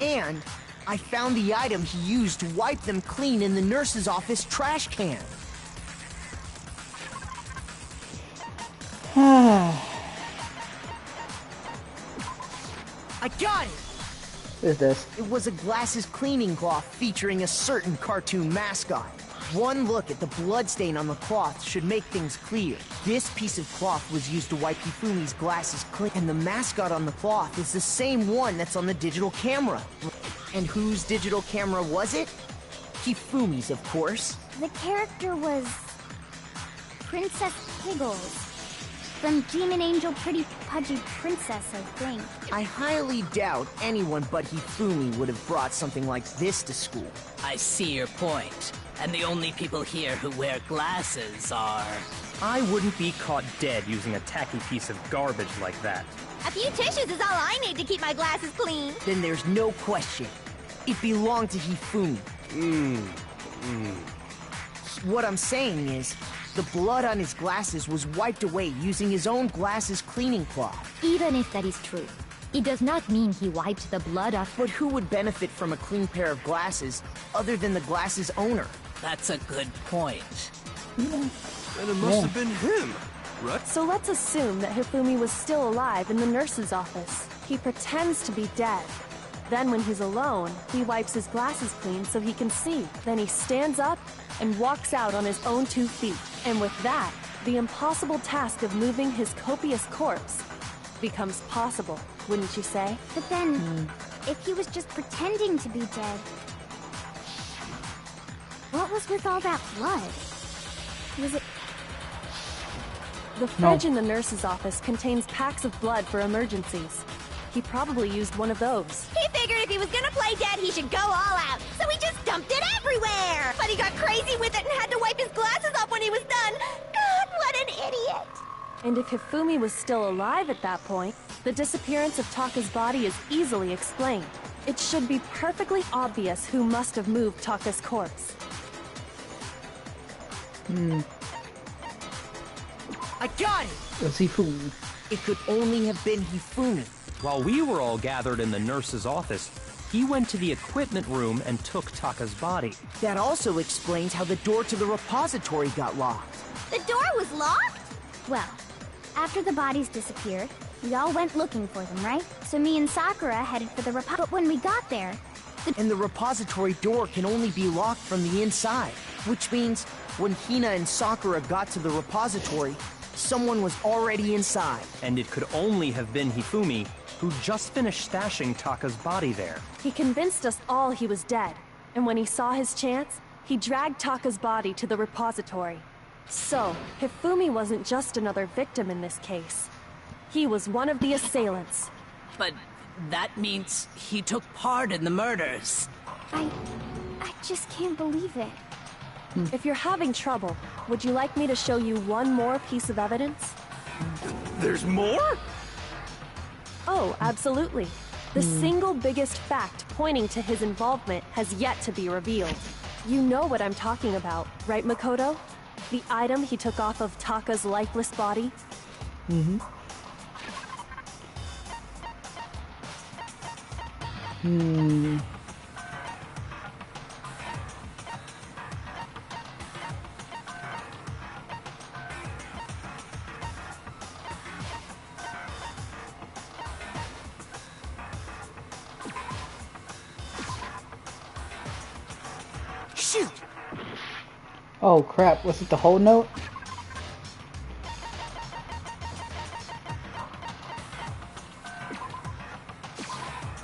And I found the item he used to wipe them clean in the nurse's office trash can. I got it! What is this? It was a glasses cleaning cloth featuring a certain cartoon mascot. One look at the bloodstain on the cloth should make things clear. This piece of cloth was used to wipe Hifumi's glasses clean, and the mascot on the cloth is the same one that's on the digital camera. And whose digital camera was it? Hifumi's, of course. The character was Princess Piggles. From Demon Angel Pretty Pudgy Princess, I think. I highly doubt anyone but Hifumi would have brought something like this to school. I see your point. And the only people here who wear glasses are... I wouldn't be caught dead using a tacky piece of garbage like that. A few tissues is all I need to keep my glasses clean. Then there's no question. It belonged to Hifumi. What I'm saying is, the blood on his glasses was wiped away using his own glasses cleaning cloth. Even if that is true, it does not mean he wiped the blood off. But who would benefit from a clean pair of glasses other than the glasses owner? That's a good point. And it must have been him, right? So let's assume that Hifumi was still alive in the nurse's office. He pretends to be dead. Then when he's alone, he wipes his glasses clean so he can see. Then he stands up and walks out on his own 2 feet. And with that, the impossible task of moving his copious corpse becomes possible, wouldn't you say? But then, if he was just pretending to be dead, what was with all that blood? Was it... The fridge in the nurse's office contains packs of blood for emergencies. He probably used one of those. He figured if he was gonna play dead, he should go all out. So he just dumped it everywhere. But he got crazy with it and had to wipe his glasses off when he was done. God, what an idiot. And if Hifumi was still alive at that point, the disappearance of Taka's body is easily explained. It should be perfectly obvious who must have moved Taka's corpse. I got it! It was Hifumi. It could only have been Hifumi. While we were all gathered in the nurse's office, he went to the equipment room and took Taka's body. That also explains how the door to the repository got locked. The door was locked? Well, after the bodies disappeared, we all went looking for them, right? So me and Sakura headed for the but when we got there... And the repository door can only be locked from the inside. Which means, when Hina and Sakura got to the repository, someone was already inside. And it could only have been Hifumi, who just finished stashing Taka's body there. He convinced us all he was dead, and when he saw his chance, he dragged Taka's body to the repository. So, Hifumi wasn't just another victim in this case. He was one of the assailants. But that means he took part in the murders. I just can't believe it. If you're having trouble, would you like me to show you one more piece of evidence? There's more? Oh, absolutely. The single biggest fact pointing to his involvement has yet to be revealed. You know what I'm talking about, right, Makoto? The item he took off of Taka's lifeless body? Shoot! Oh crap, was it the whole note?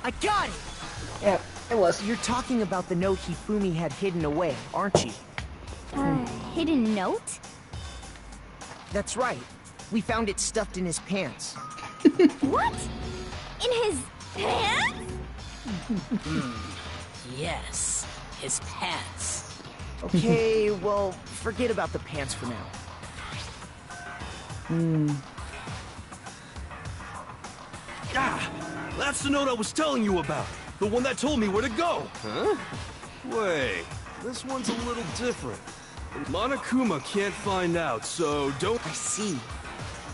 I got it! Yeah, it was. You're talking about the note Hifumi had hidden away, aren't you? Hidden note? That's right. We found it stuffed in his pants. What? In his pants? Yes, his pants. Okay, well, forget about the pants for now. Ah! That's the note I was telling you about. The one that told me where to go. Huh? Wait, this one's a little different. Monokuma can't find out, so don't... I see.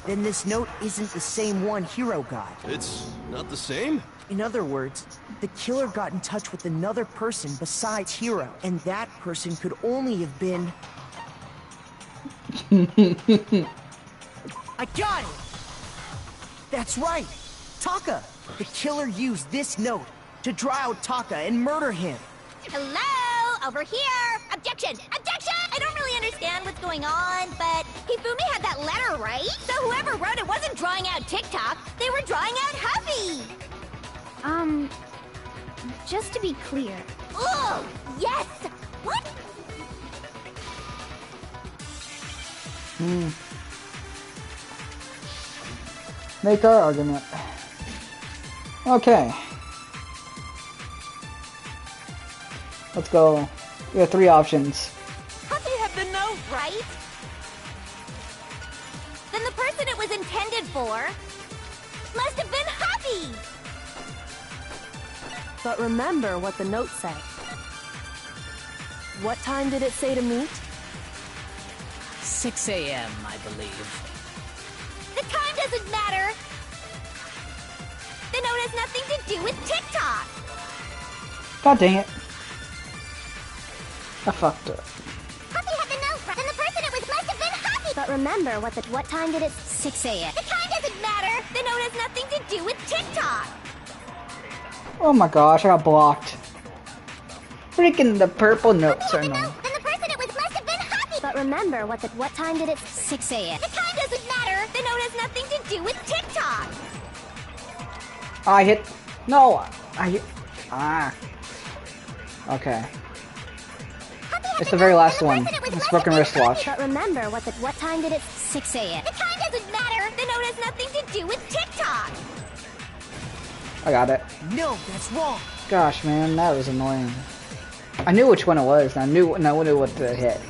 Then this note isn't the same one Hiro got. It's not the same? In other words, the killer got in touch with another person besides Hiro, and that person could only have been... I got it! That's right! Taka! The killer used this note to draw out Taka and murder him. Hello? Over here! Objection! Objection! I don't really understand what's going on, but Hifumi had that letter, right? So whoever wrote it wasn't drawing out TikTok, they were drawing out Huffy! Just to be clear. Ugh! Yes! What? Make our argument. Okay. Let's go. We have 3 options. Huffy had the note, right? Then the person it was intended for must have been Huffy! But remember what the note said. What time did it say to meet? 6 a.m., I believe. The time doesn't matter! The note has nothing to do with TikTok! God dang it. I fucked up. Huffy had the note, then the person it was must have been Huffy! But remember what time did it? 6 a.m. The time doesn't matter! The note has nothing to do with TikTok! Oh my gosh, I got blocked. Freaking the purple notes are annoying. Then the person it was must have been Huffy! But remember what time did it? 6 a.m. The time doesn't matter! The note has nothing to do with TikTok! I hit. No! I hit. Ah. Okay. It's the very last one. It's broken wristwatch. But remember what time did it? 6 a.m. The time doesn't matter! The note has nothing to do with TikTok! I got it. No, that's wrong. Gosh, man, that was annoying. I knew which one it was, and I knew what to hit.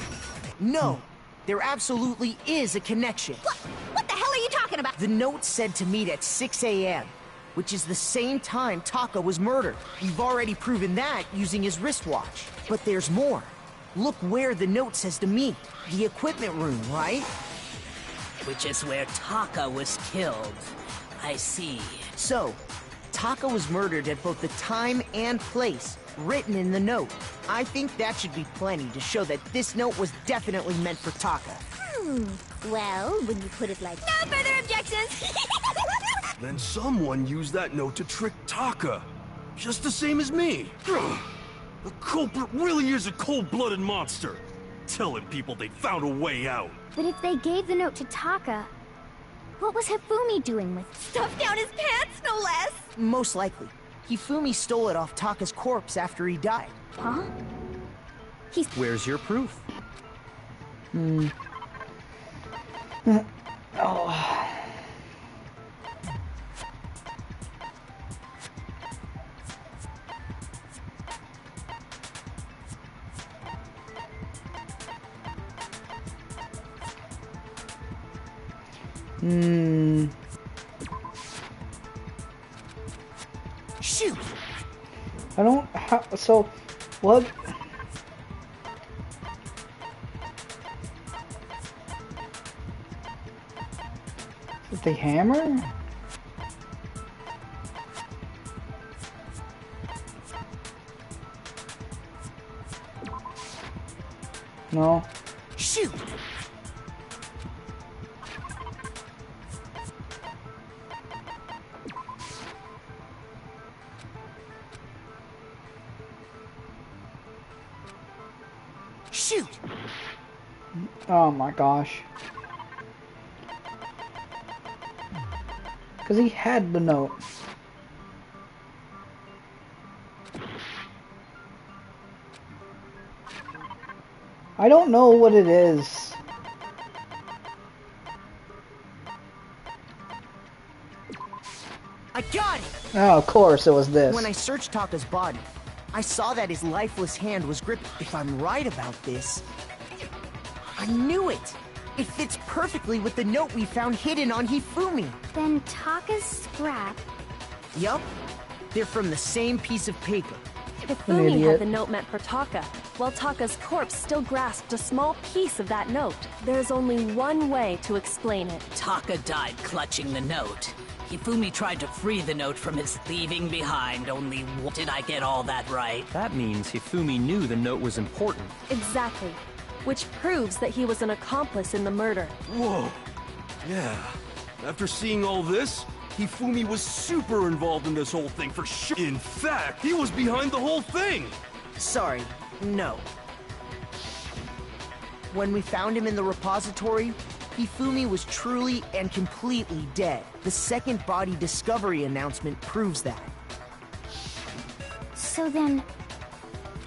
No, there absolutely is a connection. What the hell are you talking about? The note said to meet at 6 a.m., which is the same time Taka was murdered. We've already proven that using his wristwatch. But there's more. Look where the note says to meet. The equipment room, right? Which is where Taka was killed. I see. So, Taka was murdered at both the time and place written in the note. I think that should be plenty to show that this note was definitely meant for Taka. Well, when you put it like that... No further objections! Then someone used that note to trick Taka. Just the same as me. The culprit really is a cold-blooded monster. Telling people they found a way out. But if they gave the note to Taka, what was Hifumi doing with it? Stuffed down his pants, no less! Most likely. Hifumi stole it off Taka's corpse after he died. Huh? Where's your proof? Oh. Shoot! I don't so what? Is it the hammer? No. Shoot! Shoot! Oh my gosh. Because he had the note. I don't know what it is. I got it! Oh, of course it was this. When I searched Taka's body, I saw that his lifeless hand was gripped. If I'm right about this, I knew it! It fits perfectly with the note we found hidden on Hifumi. Then Taka's scrap. Yup. They're from the same piece of paper. Hifumi had the note meant for Taka, while Taka's corpse still grasped a small piece of that note. There's only one way to explain it. Taka died clutching the note. Hifumi tried to free the note from his leaving behind, only did I get all that right? That means Hifumi knew the note was important. Exactly. Which proves that he was an accomplice in the murder. Whoa. Yeah. After seeing all this, Hifumi was super involved in this whole thing for sure. In fact, he was behind the whole thing. Sorry, no. When we found him in the repository, Hifumi was truly and completely dead. The second body discovery announcement proves that. So then...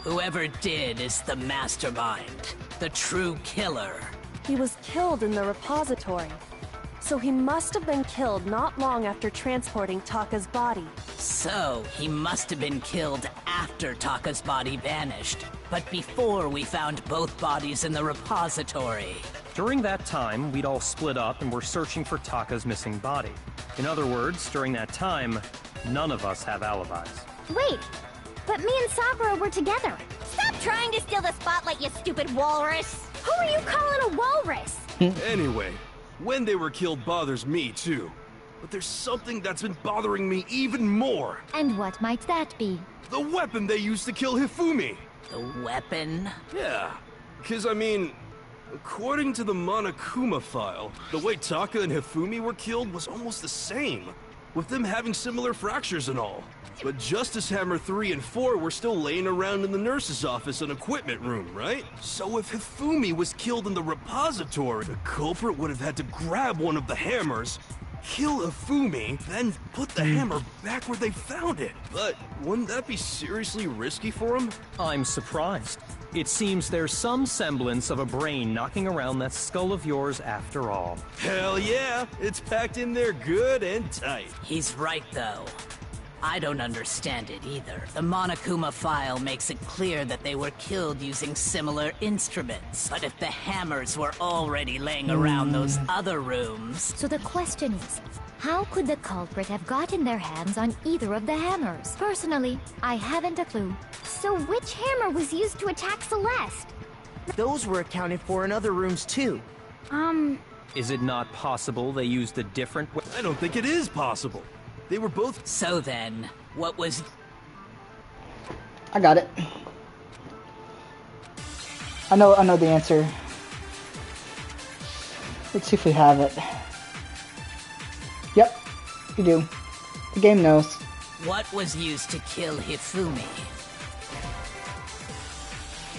Whoever did is the mastermind, the true killer. He was killed in the repository. So he must have been killed not long after transporting Taka's body. So, he must have been killed after Taka's body vanished, but before we found both bodies in the repository. During that time, we'd all split up and were searching for Taka's missing body. In other words, during that time, none of us have alibis. Wait, but me and Sakura were together. Stop trying to steal the spotlight, you stupid walrus! Who are you calling a walrus? Anyway, when they were killed bothers me too. But there's something that's been bothering me even more. And what might that be? The weapon they used to kill Hifumi. The weapon? Yeah, because I mean, according to the Monokuma file, the way Taka and Hifumi were killed was almost the same, with them having similar fractures and all. But Justice Hammer 3 and 4 were still laying around in the nurse's office and equipment room, right? So if Hifumi was killed in the repository, the culprit would have had to grab one of the hammers, kill Hifumi, then put the hammer back where they found it. But wouldn't that be seriously risky for him? I'm surprised. It seems there's some semblance of a brain knocking around that skull of yours after all. Hell yeah, it's packed in there good and tight. He's right, though. I don't understand it either. The Monokuma file makes it clear that they were killed using similar instruments. But if the hammers were already laying around those other rooms... So the question is, how could the culprit have gotten their hands on either of the hammers? Personally, I haven't a clue. So which hammer was used to attack Celeste? Those were accounted for in other rooms too. Is it not possible they used a different weapon? I don't think it is possible. They were both... So then, what was... I got it. I know the answer. Let's see if we have it. Yep, you do. The game knows. What was used to kill Hifumi?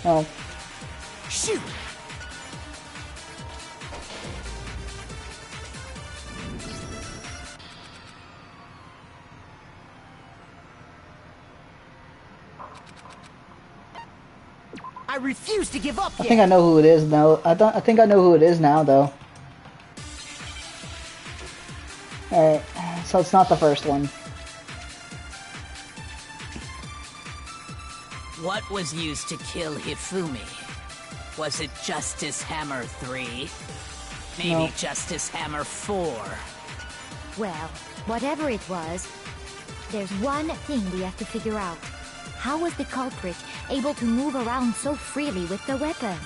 No. Shoot! I refuse to give up yet. I think I know who it is now. I think I know who it is now, though. Alright, so it's not the first one. What was used to kill Hifumi? Was it Justice Hammer 3? Maybe No. Justice Hammer 4? Well, whatever it was, there's one thing we have to figure out. How was the culprit able to move around so freely with the weapon?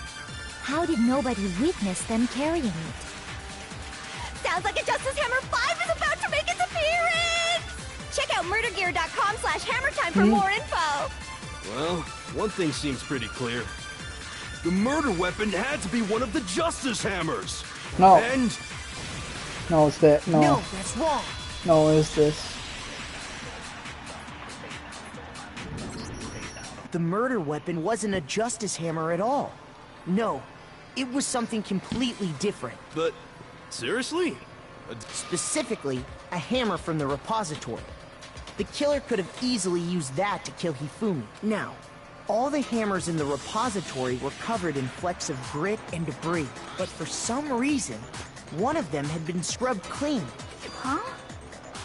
How did nobody witness them carrying it? Sounds like a Justice Hammer 5 is about to make its appearance! Check out murdergear.com/hammertime for more info! Well, one thing seems pretty clear. The murder weapon had to be one of the Justice Hammers! No. And... No, it's that. No. No, that's wrong. No, it's this. The murder weapon wasn't a justice hammer at all. No, it was something completely different. But, seriously? Specifically, a hammer from the repository. The killer could have easily used that to kill Hifumi. Now, all the hammers in the repository were covered in flecks of grit and debris, but for some reason, one of them had been scrubbed clean. Huh?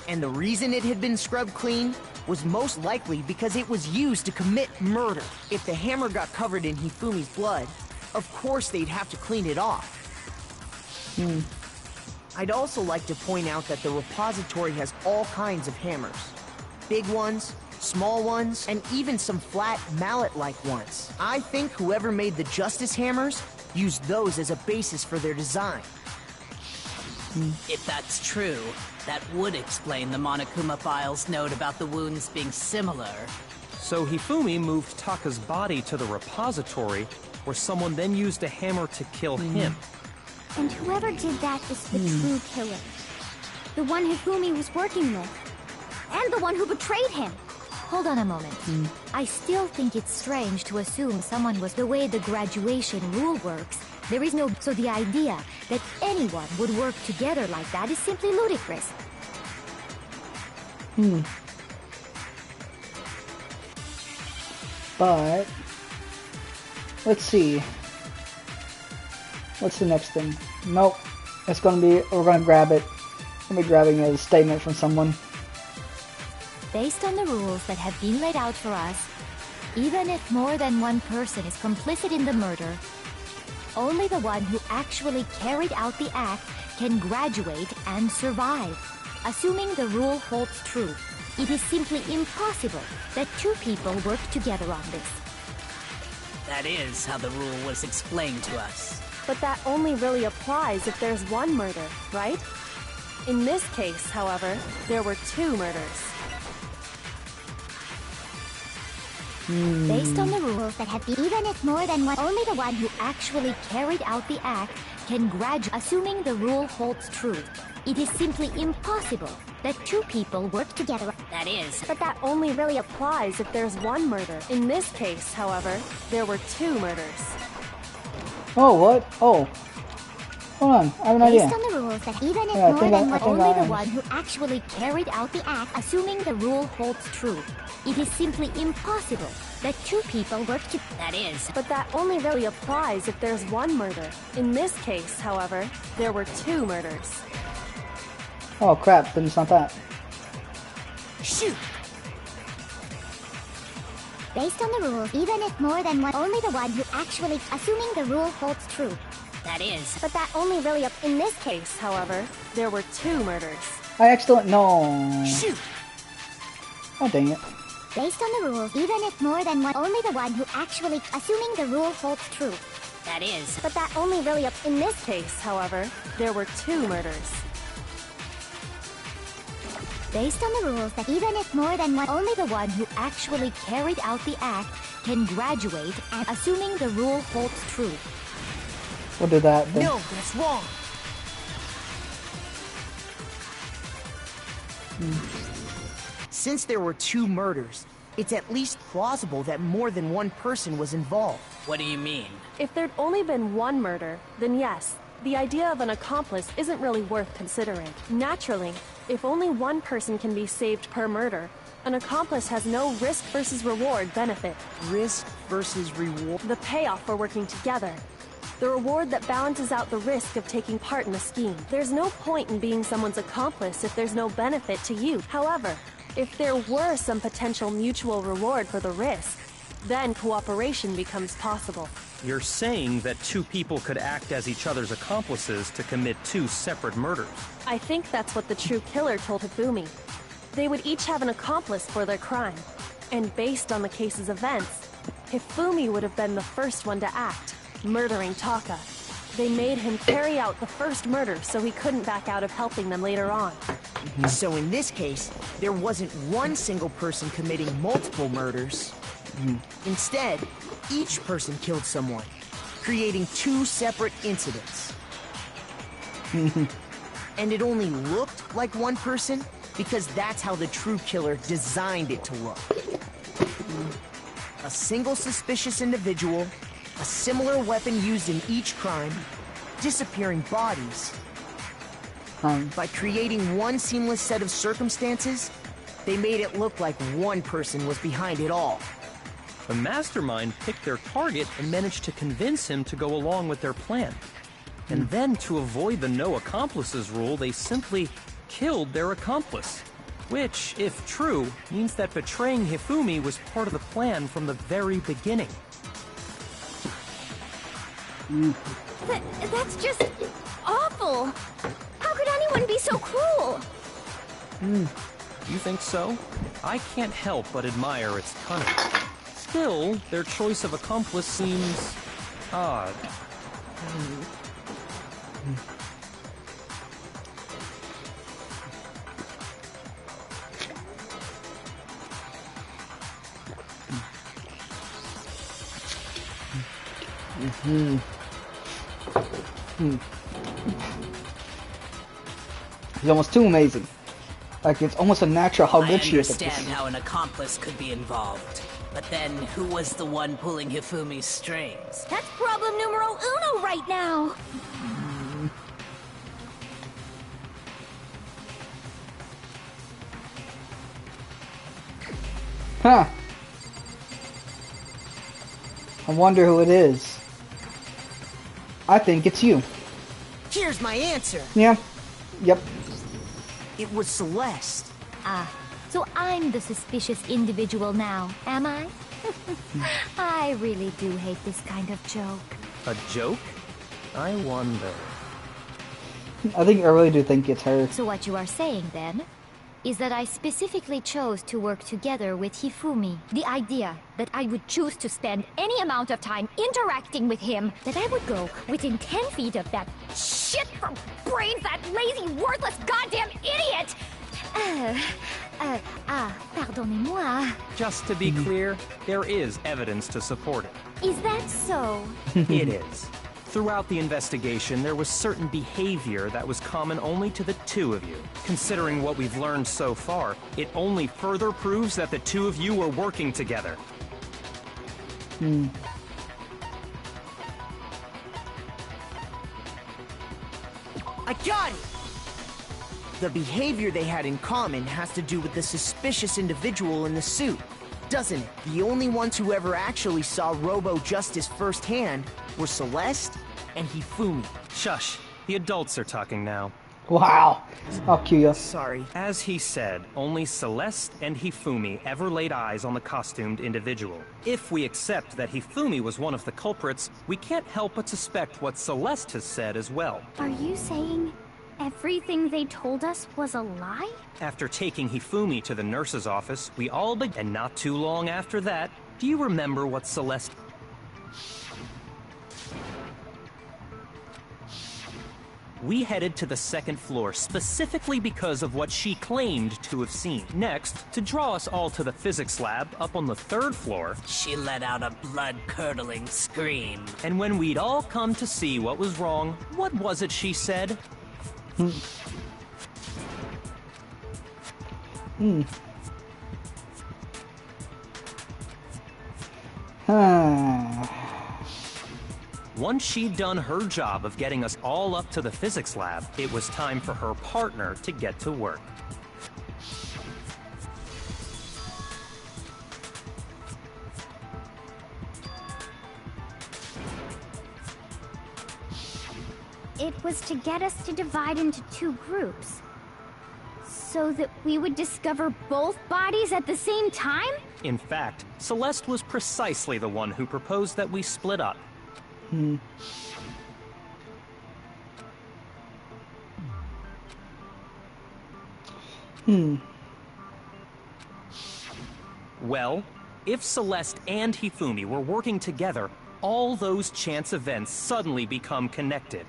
And the reason it had been scrubbed clean was most likely because it was used to commit murder. If the hammer got covered in Hifumi's blood, of course they'd have to clean it off. I'd also like to point out that the repository has all kinds of hammers. Big ones, small ones, and even some flat mallet-like ones. I think whoever made the Justice Hammers used those as a basis for their design. If that's true, that would explain the Monokuma file's note about the wounds being similar. So Hifumi moved Taka's body to the repository, where someone then used a hammer to kill him. And whoever did that is the true killer. The one Hifumi was working with. And the one who betrayed him. Hold on a moment. I still think it's strange to assume someone was the way the graduation rule works. There is no... So the idea that anyone would work together like that is simply ludicrous. But... let's see. What's the next thing? Nope. It's gonna be... we're gonna grab it. I'm gonna be grabbing a statement from someone. Based on the rules that have been laid out for us, even if more than one person is complicit in the murder, only the one who actually carried out the act can graduate and survive. Assuming the rule holds true, it is simply impossible that two people work together on this. That is how the rule was explained to us. But that only really applies if there's one murder, right? In this case, however, there were two murders. Based on the rules that have been, even if more than one, only the one who actually carried out the act can graduate. Assuming the rule holds true, it is simply impossible that two people work together. That is. But that only really applies if there's one murder. In this case, however, there were two murders. Oh, what? Oh. Hold on, I have an idea. Based on the rules that even if more than one, only the one who actually carried out the act, assuming the rule holds true, it is simply impossible that two people work together. That is. But that only really applies if there's one murder. In this case, however, there were two murders. Oh crap, then it's not that. Shoot! Based on the rules, even if more than one, only the one who actually, assuming the rule holds true. That is. But that only really in this case, however, there were two murders. I accidentally... no. Shoot! Oh dang it. Based on the rules, even if more than one, only the one who actually, assuming the rule holds true. That is. But that only really in this case, however, there were two murders. Based on the rules that even if more than one, only the one who actually carried out the act can graduate, and assuming the rule holds true. We'll do that then. No, that's wrong. Since there were two murders, it's at least plausible that more than one person was involved. What do you mean? If there'd only been one murder, then yes, the idea of an accomplice isn't really worth considering. Naturally, if only one person can be saved per murder, an accomplice has no risk versus reward benefit. Risk versus reward? The payoff for working together. The reward that balances out the risk of taking part in a scheme. There's no point in being someone's accomplice if there's no benefit to you. However, if there were some potential mutual reward for the risk, then cooperation becomes possible. You're saying that two people could act as each other's accomplices to commit two separate murders. I think that's what the true killer told Hifumi. They would each have an accomplice for their crime. And based on the case's events, Hifumi would have been the first one to act, murdering Taka. They made him carry out the first murder so he couldn't back out of helping them later on. So in this case, there wasn't one single person committing multiple murders. Instead, each person killed someone, creating two separate incidents. And it only looked like one person because that's how the true killer designed it to look. A single suspicious individual, a similar weapon used in each crime, disappearing bodies. By creating one seamless set of circumstances, they made it look like one person was behind it all. The mastermind picked their target and managed to convince him to go along with their plan. And then, to avoid the no accomplices rule, they simply killed their accomplice. Which, if true, means that betraying Hifumi was part of the plan from the very beginning. That's just awful. How could anyone be so cruel? You think so? I can't help but admire its cunning. Still, their choice of accomplice seems odd. It's almost too amazing. Like, it's almost unnatural how good she is at I this. understand how an accomplice could be involved. But then, who was the one pulling Hifumi's strings? That's problem numero uno right now. Huh. I wonder who it is. I think it's you. Here's my answer. Yeah. Yep. It was Celeste. Ah, so I'm the suspicious individual now, am I? I really do hate this kind of joke. A joke? I wonder. I think I really do think it's her. So what you are saying, then, is that I specifically chose to work together with Hifumi. The idea that I would choose to spend any amount of time interacting with him, that I would go within 10 feet of that shit for brains, that lazy, worthless, goddamn idiot! Pardonnez-moi. Just to be clear, there is evidence to support it. Is that so? It is. Throughout the investigation, there was certain behavior that was common only to the two of you. Considering what we've learned so far, it only further proves that the two of you were working together. I got it! The behavior they had in common has to do with the suspicious individual in the suit, doesn't it? The only ones who ever actually saw Robo-Justice firsthand were Celeste and Hifumi. Shush. The adults are talking now. Wow. How curious. Sorry. As he said, only Celeste and Hifumi ever laid eyes on the costumed individual. If we accept that Hifumi was one of the culprits, we can't help but suspect what Celeste has said as well. Are you saying everything they told us was a lie? After taking Hifumi to the nurse's office, we all and not too long after that, do you remember what Celeste... We headed to the second floor specifically because of what she claimed to have seen. Next, to draw us all to the physics lab up on the third floor, She let out a blood-curdling scream. and when we'd all come to see what was wrong, what was it she said? Once she'd done her job of getting us all up to the physics lab, it was time for her partner to get to work. It was to get us to divide into two groups, so that we would discover both bodies at the same time? In fact, Celeste was precisely the one who proposed that we split up. Well, if Celeste and Hifumi were working together, all those chance events suddenly become connected.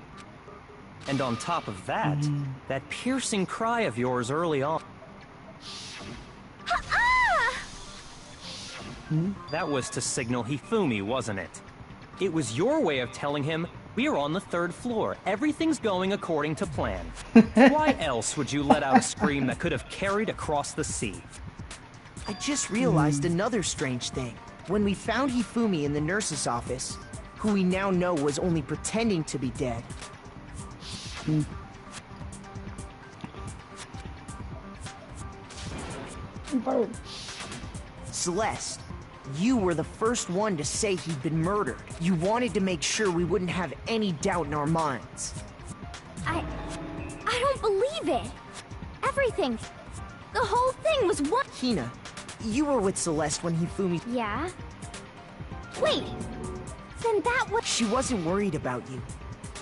And on top of that, that piercing cry of yours early on. That was to signal Hifumi, wasn't it? It was your way of telling him, we're on the third floor, everything's going according to plan. Why else would you let out a scream that could have carried across the sea? I just realized another strange thing. When we found Hifumi in the nurse's office, who we now know was only pretending to be dead, Celeste, you were the first one to say he'd been murdered. You wanted to make sure we wouldn't have any doubt in our minds. I don't believe it. Everything, the whole thing was what? Hina, you were with Celeste when Hifumi... Yeah? Wait, then that was... She wasn't worried about you.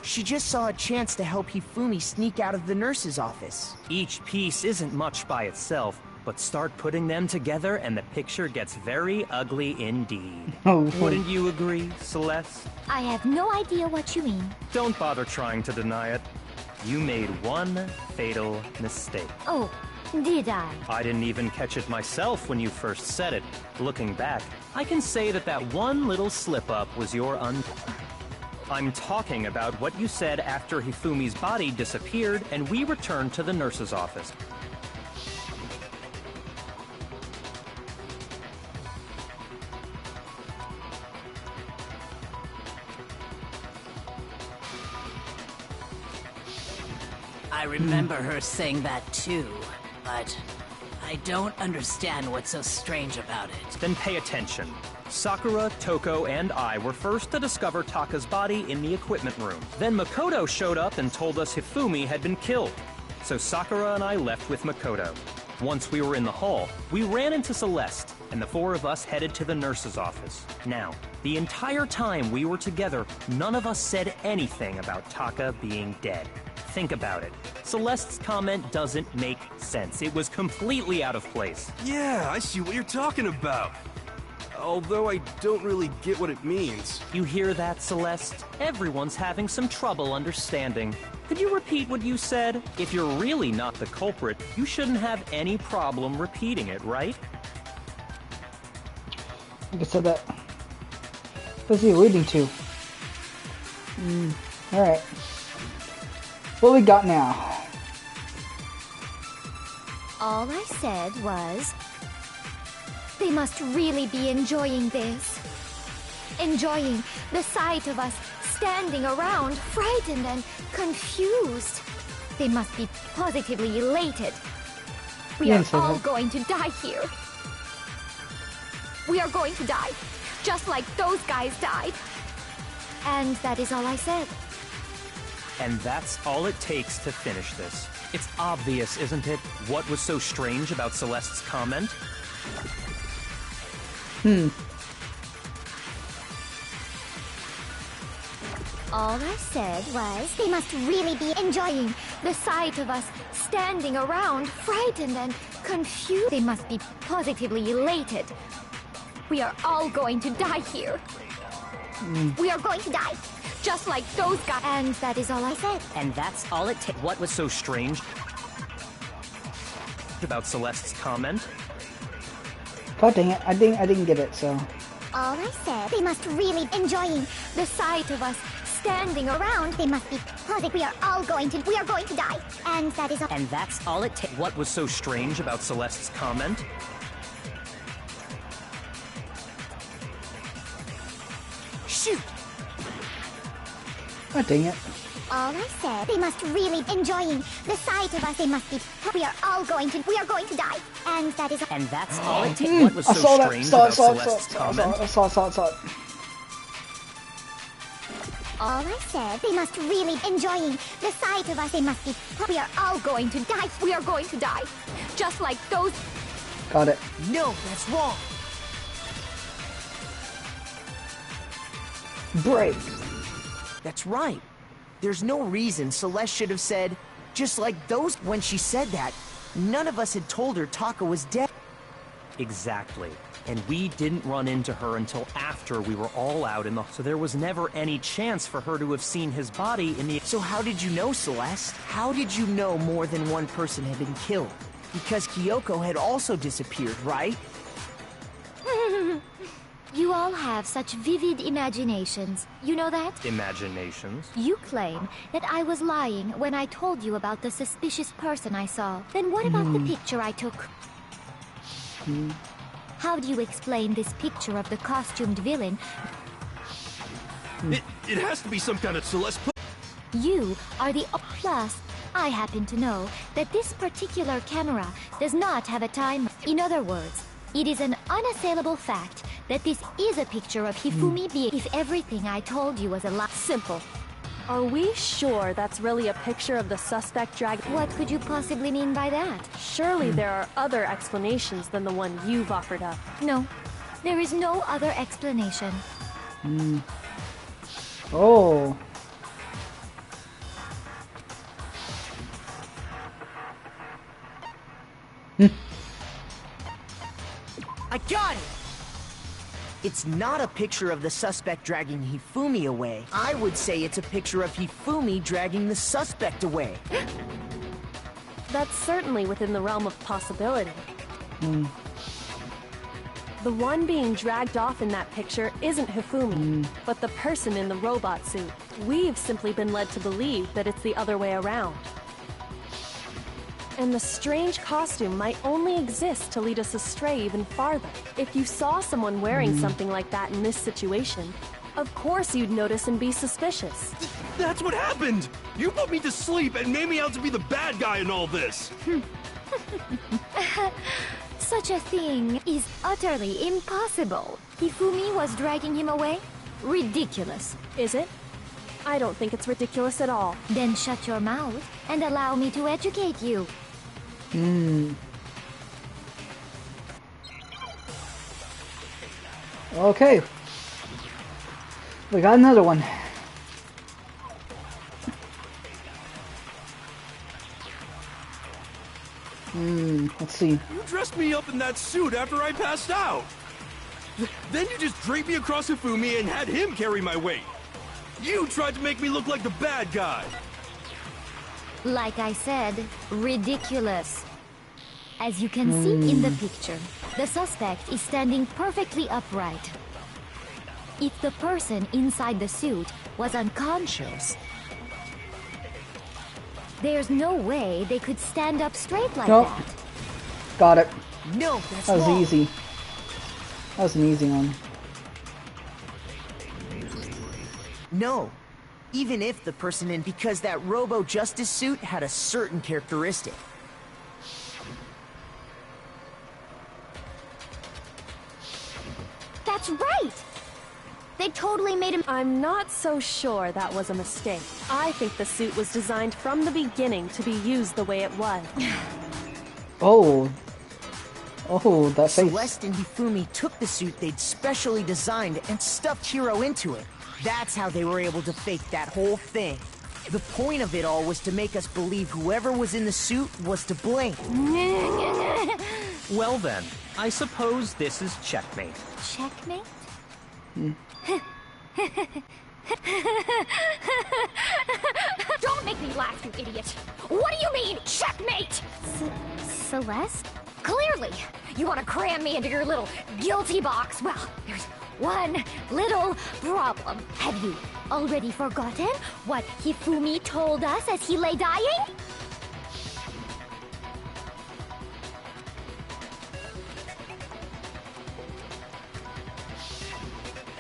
She just saw a chance to help Hifumi sneak out of the nurse's office. Each piece isn't much by itself, But start putting them together and the picture gets very ugly indeed. Oh. Wouldn't you agree, Celeste? I have no idea what you mean. Don't bother trying to deny it. You made one fatal mistake. Oh, did I? I didn't even catch it myself when you first said it. Looking back, I can say that that one little slip-up was your I'm talking about what you said after Hifumi's body disappeared and we returned to the nurse's office. I remember her saying that too, but I don't understand what's so strange about it. Then pay attention. Sakura, Toko, and I were first to discover Taka's body in the equipment room. Then Makoto showed up and told us Hifumi had been killed. So Sakura and I left with Makoto. Once we were in the hall, we ran into Celeste, and the four of us headed to the nurse's office. Now, the entire time we were together, none of us said anything about Taka being dead. Think about it. Celeste's comment doesn't make sense. It was completely out of place. Yeah, I see what you're talking about. Although I don't really get what it means. You hear that, Celeste? Everyone's having some trouble understanding. Could you repeat what you said? If you're really not the culprit, you shouldn't have any problem repeating it, right? I just said that. What's he alluding to? Alright. What we got now? All I said was, they must really be enjoying this. Enjoying the sight of us standing around, frightened and confused. They must be positively elated. We are all going to die here. We are going to die, just like those guys died. And that is all I said. And that's all it takes to finish this. It's obvious, isn't it, what was so strange about Celeste's comment? All I said was, they must really be enjoying the sight of us standing around, frightened and confused. They must be positively elated. We are all going to die here. We are going to die, just like those guys. And that is all I said. And that's all it takes. What was so strange about Celeste's comment? God dang it, I didn't get it, so. All I said, they must really be enjoying The sight of us standing around, they must be positive. We are going to die. And that is all. And that's all it takes. What was so strange about Celeste's comment? Shoot! God dang it. All I said, they must really be enjoying the sight of us. They must be. We are going to die. And that is all. And that's all it takes. What was so strange about Celeste's comment? I saw it. All I said, they must really be enjoying the sight of us. They must be. We are all going to die. We are going to die, just like those. Got it. No, that's wrong. Break. That's right. There's no reason Celeste should have said, just like those. When she said that, none of us had told her Taka was dead. Exactly. And we didn't run into her until after we were all out in the... So there was never any chance for her to have seen his body in the... So how did you know, Celeste? How did you know more than one person had been killed? Because Kyoko had also disappeared, right? You all have such vivid imaginations. You know that? Imaginations? You claim that I was lying when I told you about the suspicious person I saw. Then what about the picture I took? How do you explain this picture of the costumed villain? It has to be some kind of Celeste... You are the... Plus, I happen to know that this particular camera does not have a timer. In other words, it is an unassailable fact that this is a picture of Hifumi being... If everything I told you was a lie... Simple. Are we sure that's really a picture of the suspect dragon? What could you possibly mean by that? Surely there are other explanations than the one you've offered up. No, there is no other explanation. Oh. It's not a picture of the suspect dragging Hifumi away. I would say it's a picture of Hifumi dragging the suspect away. That's certainly within the realm of possibility. The one being dragged off in that picture isn't Hifumi, but the person in the robot suit. We've simply been led to believe that it's the other way around. And the strange costume might only exist to lead us astray even farther. If you saw someone wearing something like that in this situation, of course you'd notice and be suspicious. That's what happened! You put me to sleep and made me out to be the bad guy in all this! Such a thing is utterly impossible. Hifumi was dragging him away? Ridiculous. Is it? I don't think it's ridiculous at all. Then shut your mouth and allow me to educate you. Okay. We got another one. Let's see. You dressed me up in that suit after I passed out! Then you just draped me across Hifumi and had him carry my weight! You tried to make me look like the bad guy! Like I said, ridiculous. As you can see in the picture, the suspect is standing perfectly upright. If the person inside the suit was unconscious, there's no way they could stand up straight like that. Got it. No, that's That was wrong. easy. That was an easy one. No. Even if the person in... Because that Robo-Justice suit had a certain characteristic. That's right! They totally made him... I'm not so sure that was a mistake. I think the suit was designed from the beginning to be used the way it was. Oh, that face. Celeste and Hifumi took the suit they'd specially designed and stuffed Hiro into it. That's how they were able to fake that whole thing. The point of it all was to make us believe whoever was in the suit was to blame. Well then, I suppose this is checkmate. Checkmate? Don't make me laugh, you idiot! What do you mean, checkmate? Celeste? Clearly, you want to cram me into your little guilty box. Well, there's One little problem. Have you already forgotten what Hifumi told us as he lay dying?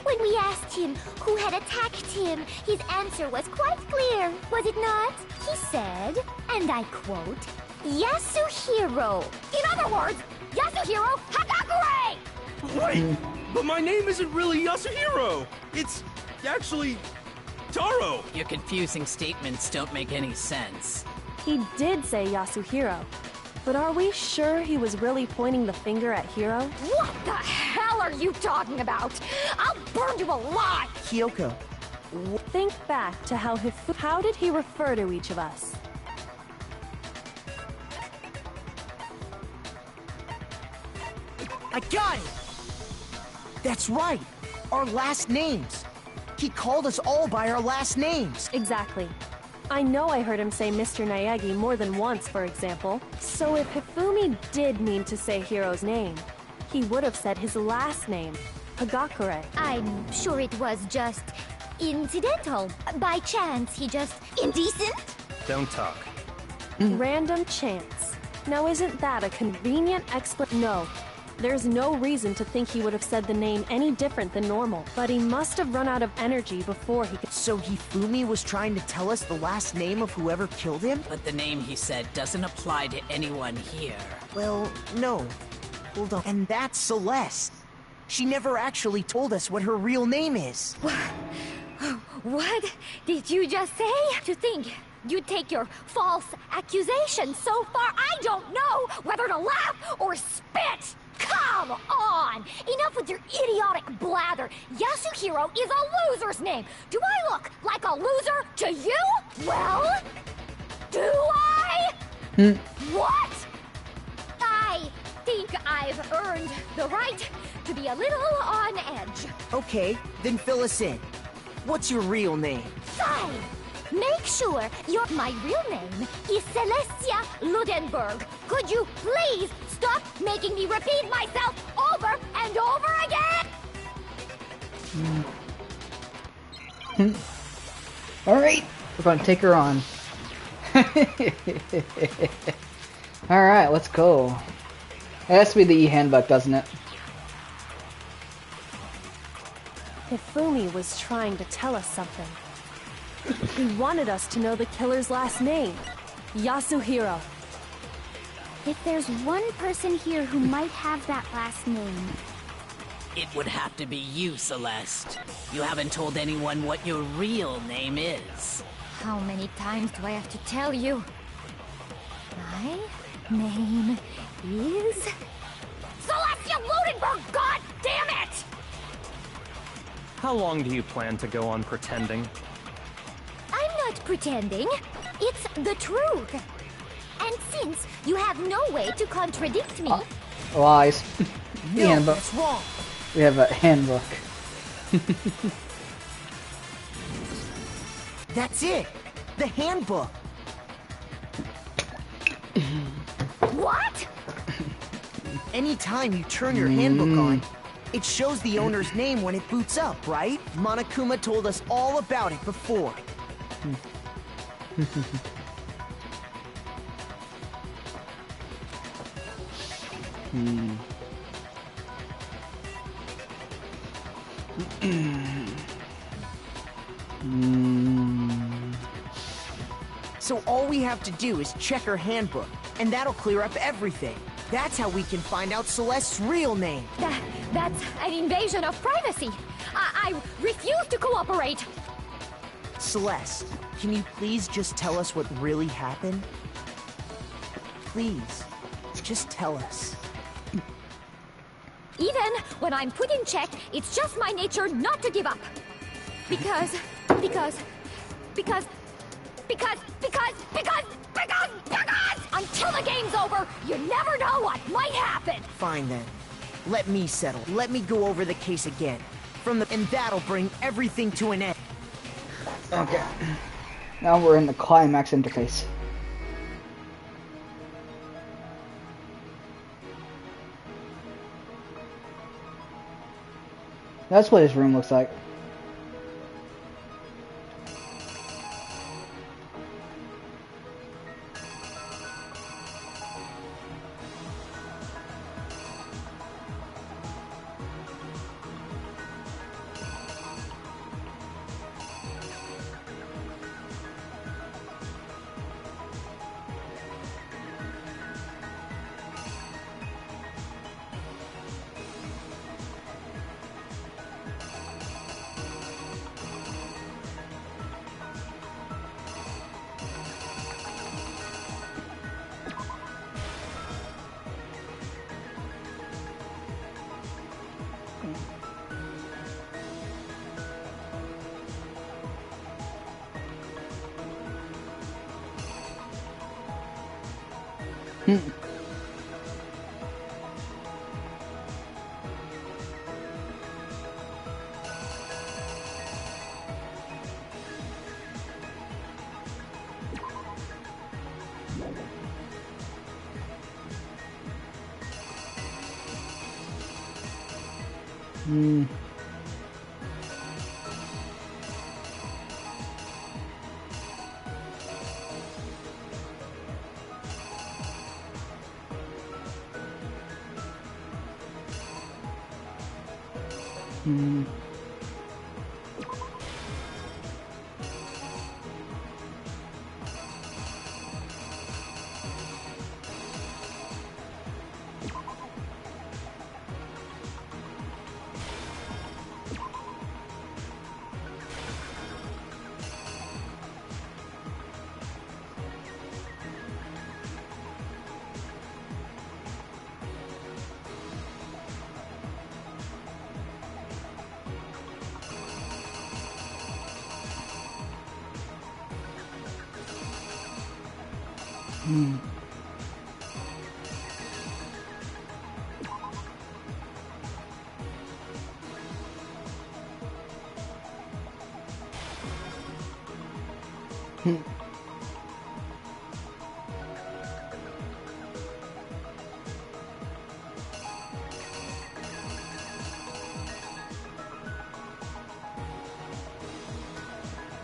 When we asked him who had attacked him, his answer was quite clear, was it not? He said, and I quote, Yasuhiro. In other words, Yasuhiro Hakakure! Wait, but my name isn't really Yasuhiro. It's actually Taro. Your confusing statements don't make any sense. He did say Yasuhiro, but are we sure he was really pointing the finger at Hiro? What the hell are you talking about? I'll burn you alive! Kyoko. Think back to how did he refer to each of us? I got it! That's right! Our last names! He called us all by our last names! Exactly. I know I heard him say Mr. Naegi more than once, for example. So if Hifumi did mean to say Hiro's name, he would have said his last name, Hagakure. I'm sure it was just incidental. By chance, he just... Indecent? Don't talk. Random chance. Now isn't that a convenient explanation? No. There's no reason to think he would have said the name any different than normal, but he must have run out of energy before he could... So Hifumi was trying to tell us the last name of whoever killed him? But the name he said doesn't apply to anyone here. Well, no. Hold on. And that's Celeste. She never actually told us what her real name is. What did you just say? To think you'd take your false accusation so far, I don't know whether to laugh or spit! Come on! Enough with your idiotic blather! Yasuhiro is a loser's name! Do I look like a loser to you? Well, do I? What? I think I've earned the right to be a little on edge. Okay, then fill us in. What's your real name? Fine. Make sure my real name is Celestia Ludenberg. Could you please stop making me repeat myself over and over again? Alright, we're gonna take her on. Alright, let's go. It has to be the E-handbook, doesn't it? Hifumi was trying to tell us something. He wanted us to know the killer's last name, Yasuhiro. If there's one person here who might have that last name... It would have to be you, Celeste. You haven't told anyone what your real name is. How many times do I have to tell you? My name is... Celestia Ludenberg, god damn it! How long do you plan to go on pretending? I'm not pretending. It's the truth. And since you have no way to contradict me... Lies. No, handbook. that's wrong. We have a handbook. That's it. The handbook. What? Anytime you turn your handbook on, it shows the owner's name when it boots up, right? Monokuma told us all about it before. So all we have to do is check her handbook, and that'll clear up everything. That's how we can find out Celeste's real name. That's an invasion of privacy. I refuse to cooperate. Celeste, can you please just tell us what really happened? Please, just tell us. Even when I'm put in check, it's just my nature not to give up. Because until the game's over, you never know what might happen. Fine then. Let me settle. Let me go over the case again. And that'll bring everything to an end. Okay. Now we're in the climax interface. That's what his room looks like.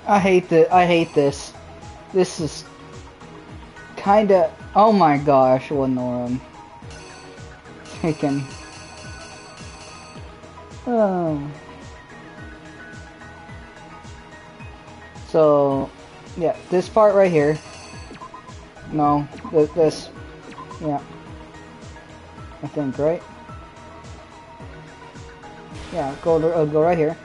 I hate this. This is kinda. Oh my gosh, Lenora. Freaking. Oh. So, yeah, this part right here. No, this. Yeah. I think, right? Yeah, go right here.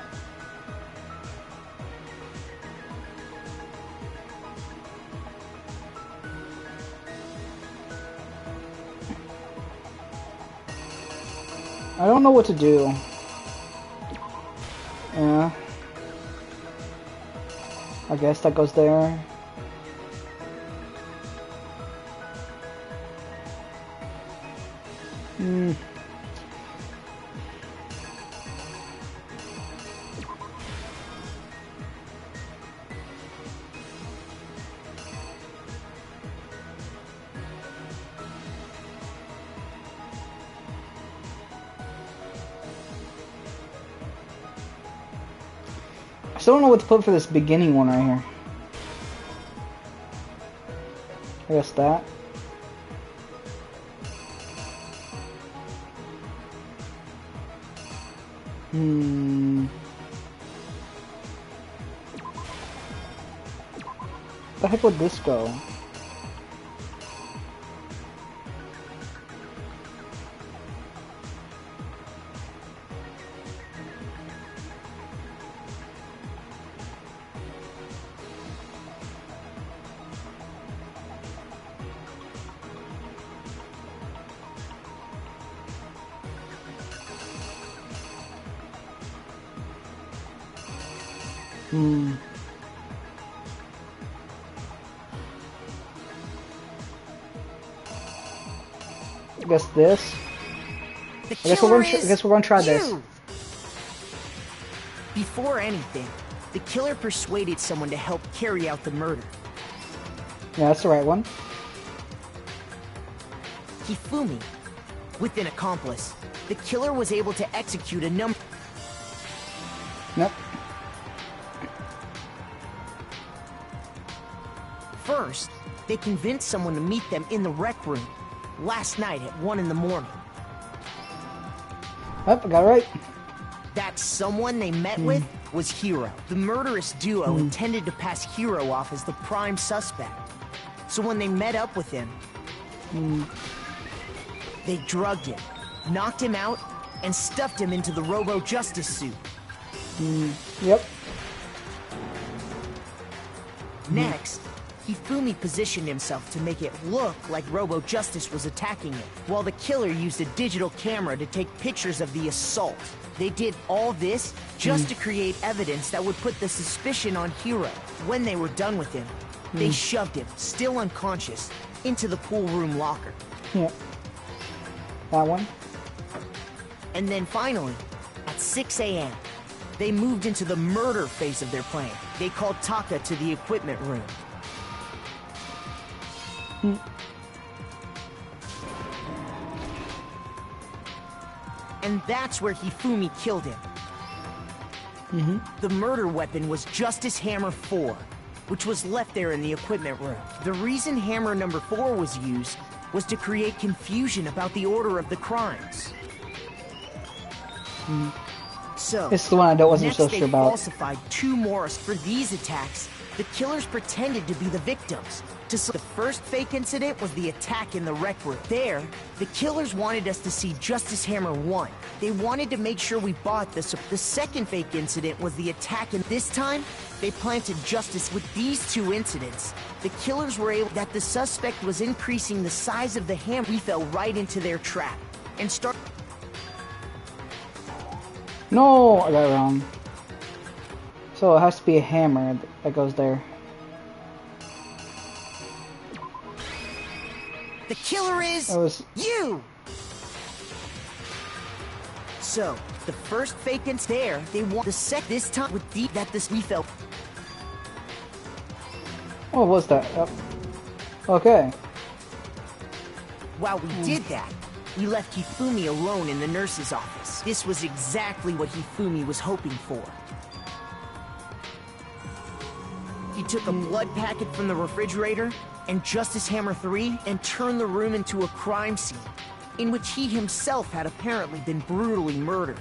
I don't know what to do. Yeah. I guess that goes there. I still don't know what to put for this beginning one right here. I guess that. The heck would this go? I guess this. I guess we're gonna try this. Before anything, the killer persuaded someone to help carry out the murder. Yeah, that's the right one. Hifumi. With an accomplice, the killer was able to execute a number. Nope. First, they convinced someone to meet them in the rec room last night at 1 in the morning. Yep, I got it right. That someone they met with was Hiro. The murderous duo intended to pass Hiro off as the prime suspect. So when they met up with him, they drugged him, knocked him out, and stuffed him into the Robo-Justice suit. Yep. Next, Hifumi positioned himself to make it look like Robo-Justice was attacking him, while the killer used a digital camera to take pictures of the assault. They did all this just to create evidence that would put the suspicion on Hiro. When they were done with him, they shoved him, still unconscious, into the pool room locker. Yeah. That one. And then finally, at 6 a.m., they moved into the murder phase of their plan. They called Taka to the equipment room. And that's where Hifumi killed him. The murder weapon was Justice Hammer 4, which was left there in the equipment room. The reason Hammer number 4 was used was to create confusion about the order of the crimes. So, it's the one I wasn't so sure about. Next, they falsified 2 more. For these attacks, the killers pretended to be the victims. The first fake incident was the attack in the rec room. There, the killers wanted us to see Justice Hammer 1. They wanted to make sure we bought this. The second fake incident was the attack, and this time, they planted Justice with these 2 incidents. The killers were able that the suspect was increasing the size of the hammer. We fell right into their trap and start. No, I got it wrong. So it has to be a hammer that goes there. The killer is you! So, the first fake incident there, they want the this time with we felt. What was that? Okay. While we did that, we left Hifumi alone in the nurse's office. This was exactly what Hifumi was hoping for. He took a blood packet from the refrigerator and Justice Hammer 3 and turned the room into a crime scene, in which he himself had apparently been brutally murdered.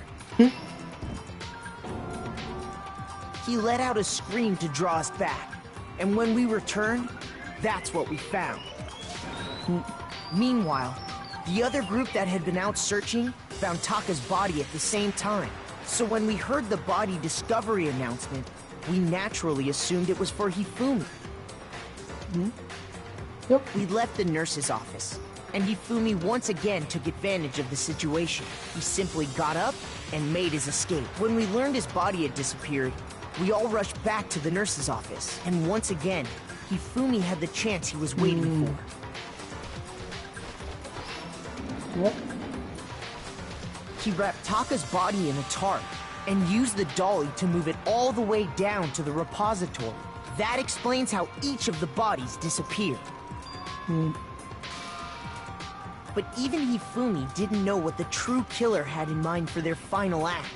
He let out a scream to draw us back, and when we returned, that's what we found. Meanwhile, the other group that had been out searching found Taka's body at the same time. So when we heard the body discovery announcement, we naturally assumed it was for Hifumi. Yep. We left the nurse's office, and Hifumi once again took advantage of the situation. He simply got up and made his escape. When we learned his body had disappeared, we all rushed back to the nurse's office, and once again, Hifumi had the chance he was waiting for. Yep. He wrapped Taka's body in a tarp and used the dolly to move it all the way down to the repository. That explains how each of the bodies disappeared. But even Hifumi didn't know what the true killer had in mind for their final act.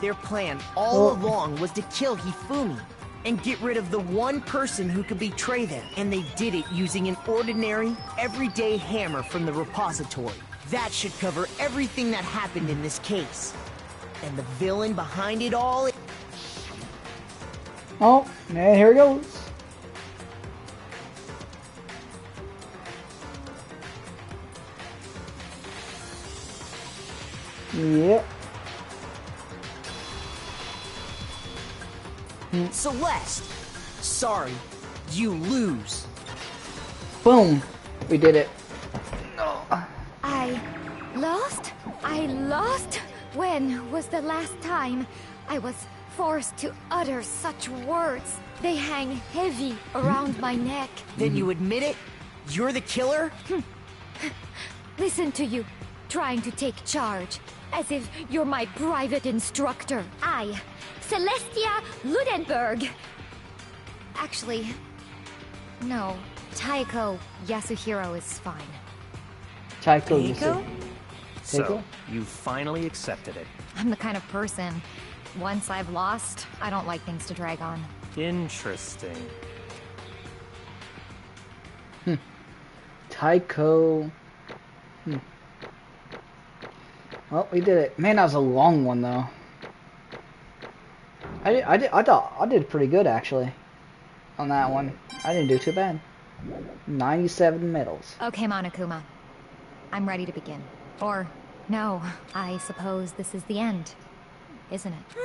Their plan all along was to kill Hifumi and get rid of the one person who could betray them. And they did it using an ordinary, everyday hammer from the repository. That should cover everything that happened in this case. And the villain behind it all... Oh, and here it goes. Yep. Celeste! Sorry, you lose. Boom. We did it. I lost? I lost? When was the last time I was forced to utter such words? They hang heavy around my neck. Then you admit it? You're the killer? Listen to you, trying to take charge, as if you're my private instructor. I, Celestia Ludenberg. Actually, no, Taiko Yasuhiro is fine. Taiko? So, you finally accepted it. I'm the kind of person, once I've lost, I don't like things to drag on. Interesting. Taiko. Well, we did it. Man, that was a long one, though. I thought I did pretty good, actually, on that one. I didn't do too bad. 97 medals. Okay, Monokuma. I'm ready to begin. Or, no, I suppose this is the end, isn't it?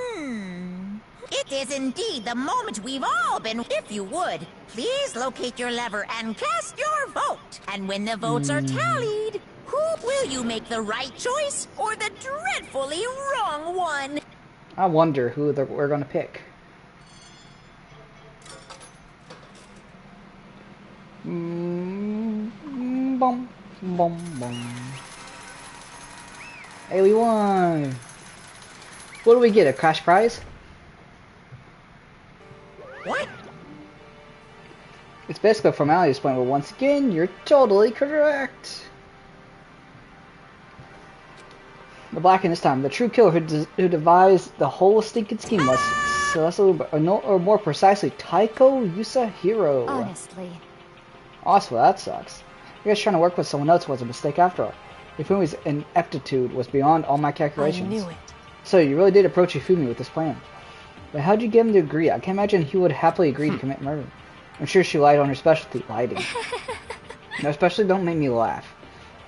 It is indeed the moment we've all been. If you would, please locate your lever and cast your vote. And when the votes are tallied, who will you make the right choice or the dreadfully wrong one? I wonder who we're gonna pick. Bum, bum, bum. Hey, we won! What do we get, a cash prize? What? It's basically a formality point, but once again, you're totally correct. The Blackened this time. The true killer who devised the whole stinking scheme was Celeste, or more precisely, Taiko Yasuhiro. Honestly. Also, that sucks. I guess trying to work with someone else was a mistake after all. Hifumi's ineptitude was beyond all my calculations. I knew it. So you really did approach Hifumi with this plan. But how'd you get him to agree? I can't imagine he would happily agree to commit murder. I'm sure she lied on her specialty, lighting. No, especially don't make me laugh.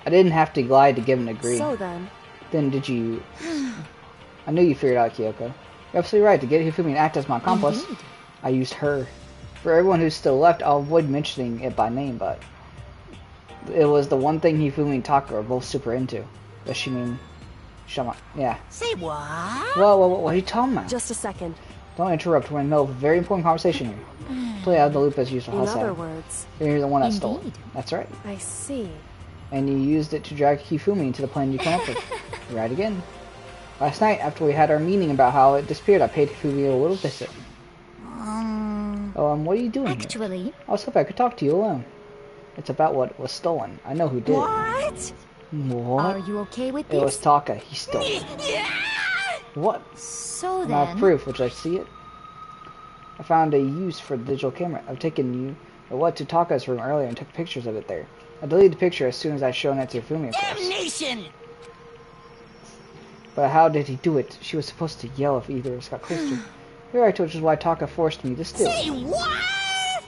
I didn't have to lie to get him to agree. So then... Then did you... I knew you figured out, Kyoko. You're absolutely right. To get Hifumi to act as my accomplice, I used her. For everyone who's still left, I'll avoid mentioning it by name, but... It was the one thing Hifumi and Taka are both super into. Does she mean... Shama? Yeah. Say what? Whoa, what are you talking about? Just a second. Don't interrupt. We're in the middle of a very important conversation here. Play out of the loop as usual. In other words... You're the one that stole it. That's right. I see. And you used it to drag Hifumi into the plan you came up with. Right again. Last night, after we had our meeting about how it disappeared, I paid Hifumi a little visit. What are you doing Actually... here? I was hoping I could talk to you alone. It's about what was stolen. I know who did What? What? Are you okay with this? It was Taka. He stole it. What? So I have then... proof. Would you like to see it? I found a use for the digital camera. I've taken you to Taka's room earlier and took pictures of it there. I deleted the picture as soon as I'd shown it to Hifumi, of course. Damnation! But how did he do it? She was supposed to yell if either of us got close to her. Here I told you why Taka forced me to steal. Say what?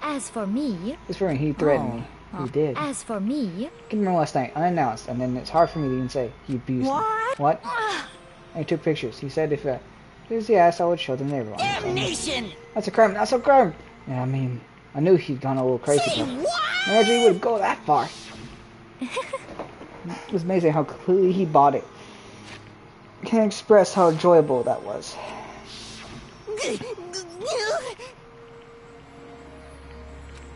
As for me... This morning he threatened me. He did. As for me... I can remember last night, unannounced, and then it's hard for me to even say. He abused me. What? And he took pictures. He said if he was the ass, I would show them to everyone. Damnation! That's a crime. That's a crime! Yeah, I mean, I knew he'd gone a little crazy. Say what? Imagine he would go that far. It was amazing how completely he bought it. I can't express how enjoyable that was.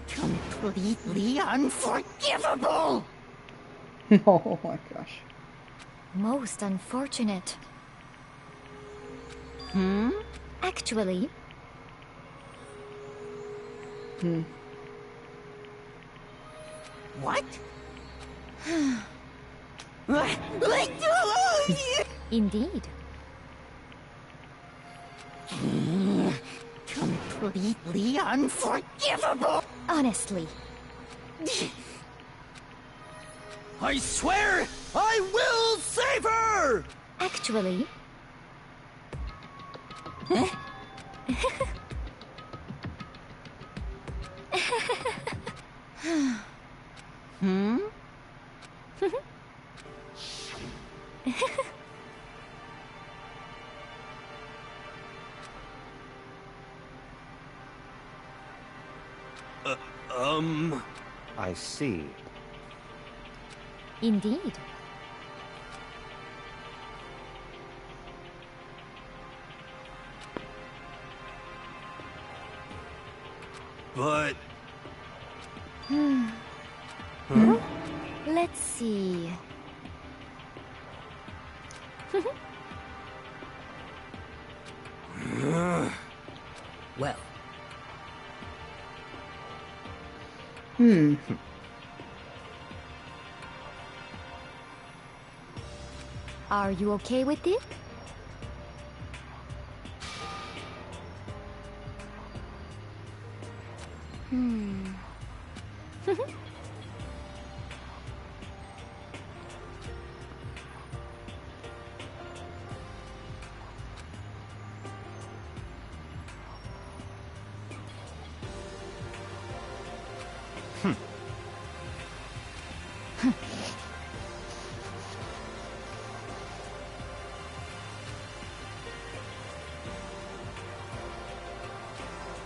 Completely unforgivable! Oh my gosh. Most unfortunate. Actually... What? Indeed. Completely unforgivable! Honestly. I swear I will save her! Actually... I see. Indeed. But... Let's see... Well. Are you okay with it?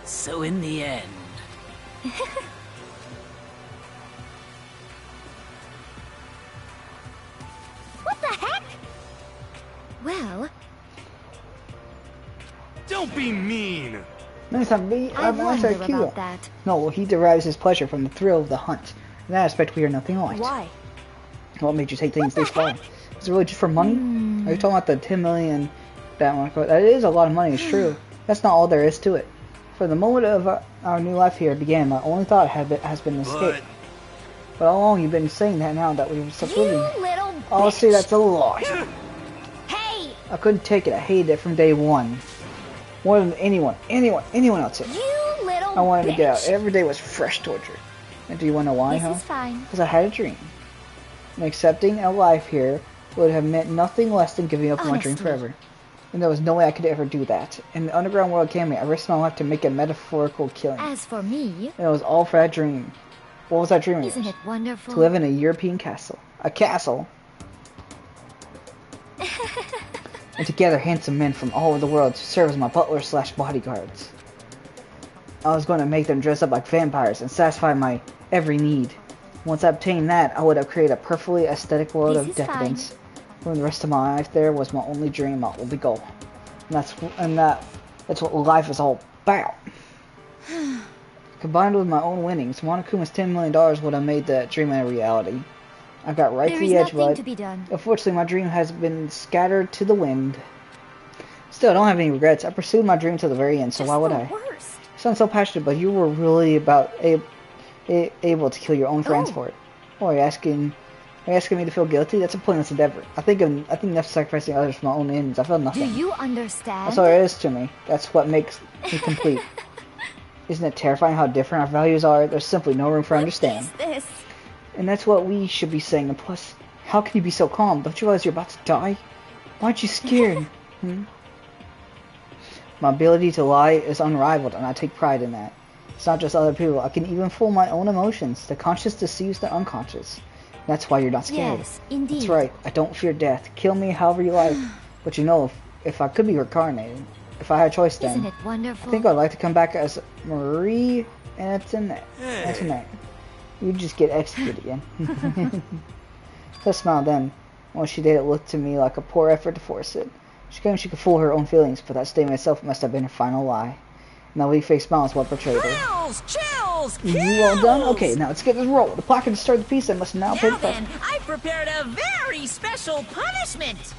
So in the end... What the heck? Well... Don't be mean! Nice to meet I wonder cute. about that. No, well, he derives his pleasure from the thrill of the hunt. In that aspect, we are nothing alike. Why? What made you take things this far? Is it really just for money? Are you talking about the 10 million that one? That is a lot of money, it's true. That's not all there is to it. For the moment of our new life here began, my only thought has been escape. But how long you've been saying that now that we've stopped living? You little Oh, bitch. see, that's a lie. Hey, I couldn't take it. I hated it from day one. More than anyone else did. you little I wanted to get out. bitch. Every day was fresh torture. And do you want to know why, This huh? is fine. Because I had a dream. And accepting a life here would have meant nothing less than giving up my dream Honestly. forever. And there was no way I could ever do that. In the underground world came me, I risked my life to make a metaphorical killing. As for me... And it was all for that dream. What was that dream of Isn't yours? it wonderful? To live in a European castle. A castle? And together handsome men from all over the world to serve as my butlers slash bodyguards. I was going to make them dress up like vampires and satisfy my every need. Once I obtained that, I would have created a perfectly aesthetic world This of is decadence. For the rest of my life there was my only dream, my only goal. And that's what life is all about. Combined with my own winnings, Monokuma's $10 million would have made that dream a reality. I got right to There is the edge, nothing bud. to be done. Unfortunately, my dream has been scattered to the wind. Still, I don't have any regrets. I pursued my dream to the very end, so why would I? Worst. You sound so passionate, but you were really about able to kill your own friends for it. Oh, are you asking me to feel guilty? That's a pointless endeavor. I think that's sacrificing others for my own ends. I feel nothing. Do you understand? That's all it is to me. That's what makes me complete. Isn't it terrifying how different our values are? There's simply no room for understanding. What is this? And that's what we should be saying. And plus, how can you be so calm? Don't you realize you're about to die? Why aren't you scared? My ability to lie is unrivaled, and I take pride in that. It's not just other people. I can even fool my own emotions. The conscious deceives the unconscious. That's why you're not scared. Yes, indeed. That's right. I don't fear death. Kill me however you like. But you know, if I could be reincarnated, if I had a choice then, Isn't it wonderful? I think I'd like to come back as Marie Antoinette. You just get executed again. I smiled then. When she did, it looked to me like a poor effort to force it. She claimed she could fool her own feelings, but that statement itself must have been her final lie. And the weak-faced smile is what betrayed her. Chills! You all done? Okay, now let's get this roll. The plot can start the piece and must now pay the price. Then, I've prepared a very special punishment.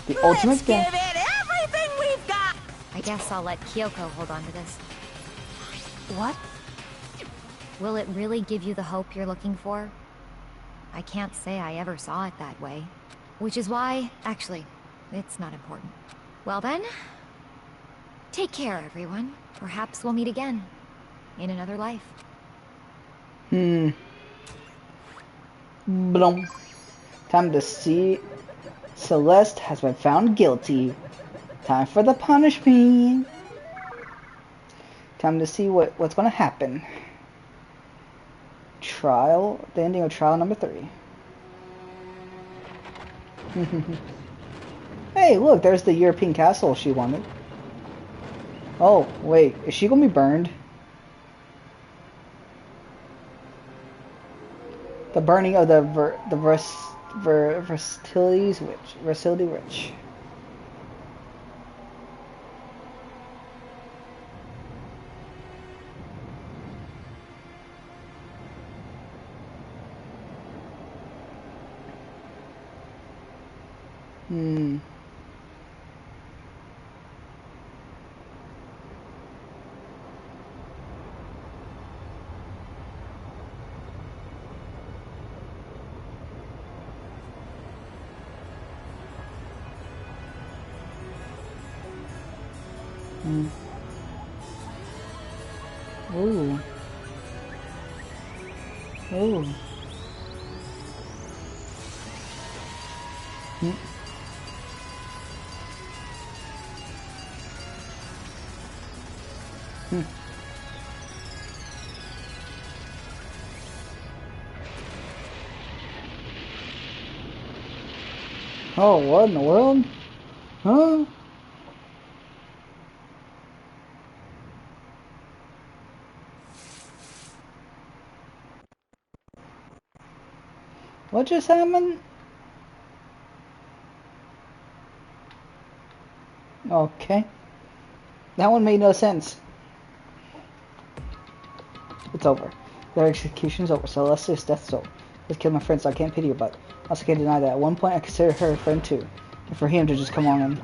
The ultimate Let's give gift. it everything we've got. I guess I'll let Kyoko hold on to this. What? Will it really give you the hope you're looking for? I can't say I ever saw it that way. Which is why, actually, it's not important. Well then, take care, everyone. Perhaps we'll meet again. In another life. Blum. Time to see. Celeste has been found guilty. Time for the punishment. Time to see what's going to happen. Trial. The ending of trial number 3. Hey, look, there's the European castle she wanted. Oh, wait, is she gonna be burned? The burning of the Versatility Witch. Ooh. Ooh. Oh, what in the world? Huh? What just happened? Okay. That one made no sense. It's over. Their execution's over, so Leslie's death's over. Just killed my friend, so I can't pity her, but I also can't deny that at one point I considered her a friend too. And for him to just come on and...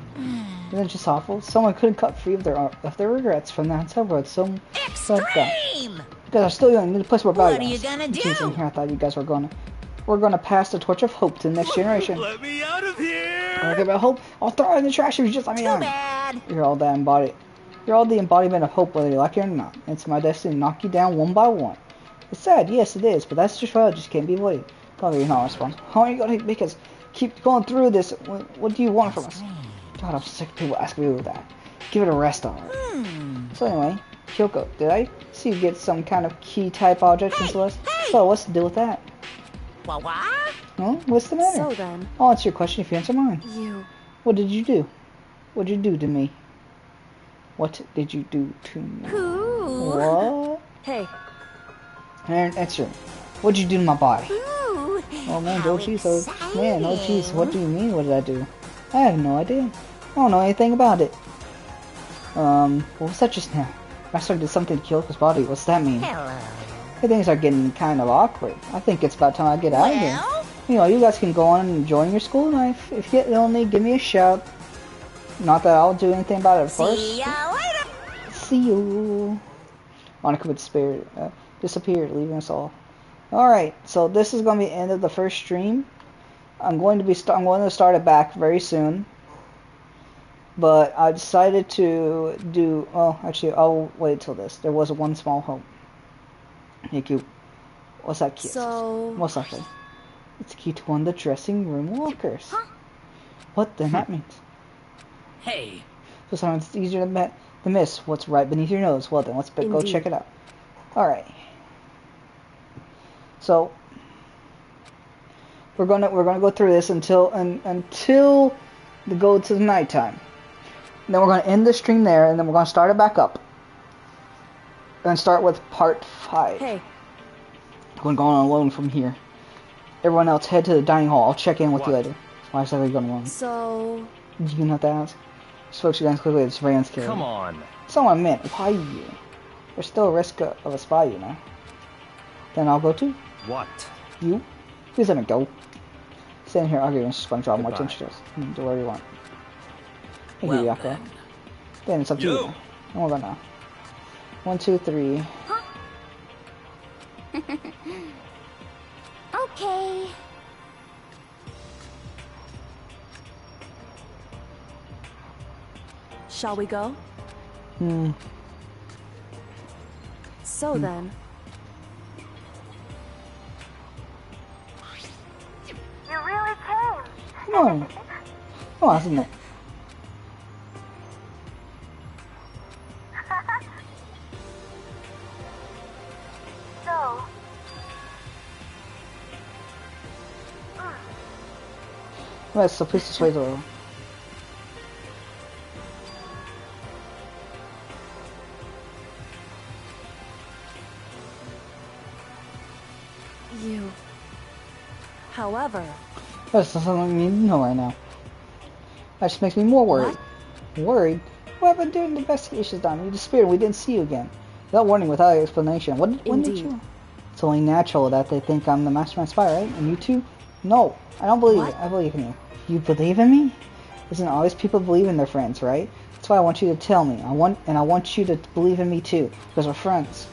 Isn't it just awful? Someone couldn't cut free of their regrets from the outside world. So Extreme! You guys are still young. You need to place more value. What are you gonna do? In here, I thought you guys were we're gonna pass the torch of hope to the next generation. Let me out of here! I don't care about hope. I'll throw it in the trash if you just let me out. Bad. You're all the embodiment of hope, whether you like it or not. It's my destiny to knock you down one by one. It's sad, yes it is, but that's just why I just can't be avoided. God, you're not responsible. How are you gonna make us keep going through this? What do you want from us? God, I'm sick of people asking me that. Give it a rest already. So anyway, Kyoko, did I see you get some kind of key type object from Celeste? So what's the deal with that? What? Huh? What's the matter? So then, I'll answer your question if you answer mine. you... What did you do? What did you do to me? What did you do to me? Who? What? Hey. Answer. What did you do to my body? Ooh, Oh man, oh jeez, oh jeez, what do you mean? What did I do? I have no idea. I don't know anything about it. What was that just now? Master did something to Kyoko's body. What's that mean? Hello. Hey, things are getting kind of awkward. I think it's about time I get out of here. you know, you guys can go on and enjoy your school life. If you get lonely, give me a shout. Not that I'll do anything about it, of course. See ya later. See you. Monica would disappeared, leaving us all. Alright, so this is going to be the end of the first stream. I'm going to start it back very soon. But I decided to do... Oh, actually, I'll wait till this. There was one small hope. Hey, cute. What's that key? So... Most likely. It's a key to one of the dressing room lockers. Huh? What then that means? Hey. So sometimes it's easier to miss what's right beneath your nose. Well then, let's go check it out. Alright. So we're gonna go through this until the go to the nighttime. And then we're gonna end the stream there, and then we're gonna start it back up. And start with part 5. Hey. I'm gonna go on alone from here. Everyone else head to the dining hall. I'll check in with you later. Why is everybody going alone? So... You gonna have to ask? Spoke to you guys quickly at the surveillance killer. Come on. Someone meant, why you? There's still a risk of a spy, you know. Then I'll go too. What? You? Please let me go. Sitting here arguing is just going to draw more attention to us. Do whatever you want. Thank you, Yako. Then it's up to you. And we're gonna. 1, 2, 3. Huh? Okay. Shall we go? So then... You really came. No. Oh, isn't it? So... Right, so please just wait a little. You... However... That's something I need to know right now. That just makes me more worried. What? Worried? What happened during the investigation done? You disappeared and we didn't see you again. Without warning, without explanation. When did you? It's only natural that they think I'm the mastermind spy, right? And you too? No, I don't believe it. I believe in you. You believe in me? Isn't it obvious people believe in their friends, right? That's why I want you to tell me. I want you to believe in me too, because we're friends.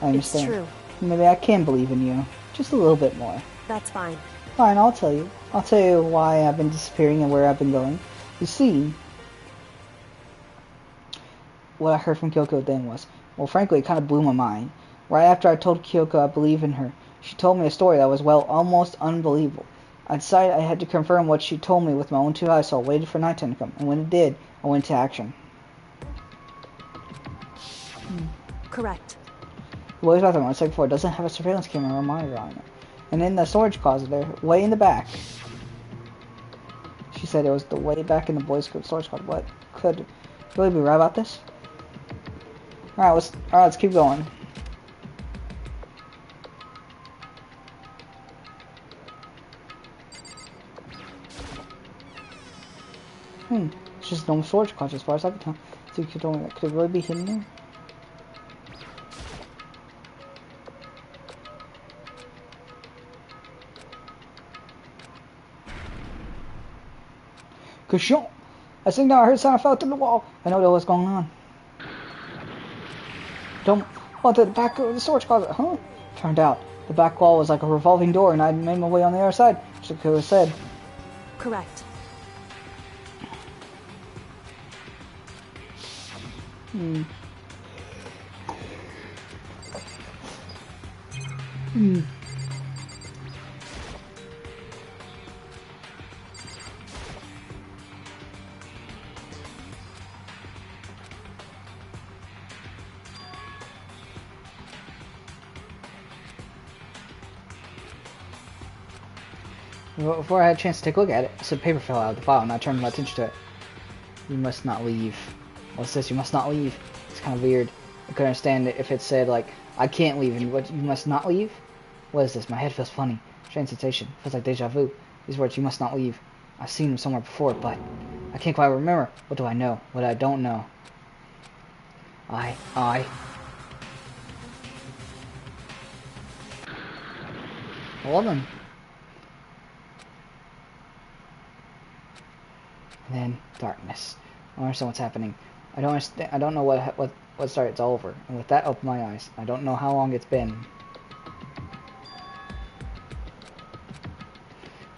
I understand. It's true. Maybe I can believe in you. Just a little bit more. That's fine. Fine, I'll tell you. I'll tell you why I've been disappearing and where I've been going. You see, what I heard from Kyoko then was, well, frankly, it kind of blew my mind. Right after I told Kyoko I believe in her, she told me a story that was, well, almost unbelievable. I decided I had to confirm what she told me with my own 2 eyes, so I waited for nighttime to come. And when it did, I went into action. Correct. The boys' bathroom, like I said before, doesn't have a surveillance camera or monitor on it. And in the storage closet there, way in the back. She said it was the way back in the boys' storage closet. What could really be right about this? Alright, let's keep going. It's just no storage closet as far as I can tell. So you could only, could it really be hidden there? Kushon! I think now I heard sound fell through the wall. I know what's going on. Don't want the back of the storage closet, huh? Turned out the back wall was like a revolving door, and I made my way on the other side. Just like I said. Correct. Before I had a chance to take a look at it, some paper fell out of the file and I turned my attention to it. You must not leave. What's this? You must not leave. It's kind of weird. I couldn't understand it if it said, like, I can't leave and what, you must not leave? What is this? My head feels funny. Strange sensation. Feels like deja vu. These words, you must not leave. I've seen them somewhere before, but I can't quite remember. What do I know? What I don't know? Well then. and then darkness. I don't understand what's happening. I don't understand. I don't know what started. It's over. And with that, open my eyes. I don't know how long it's been.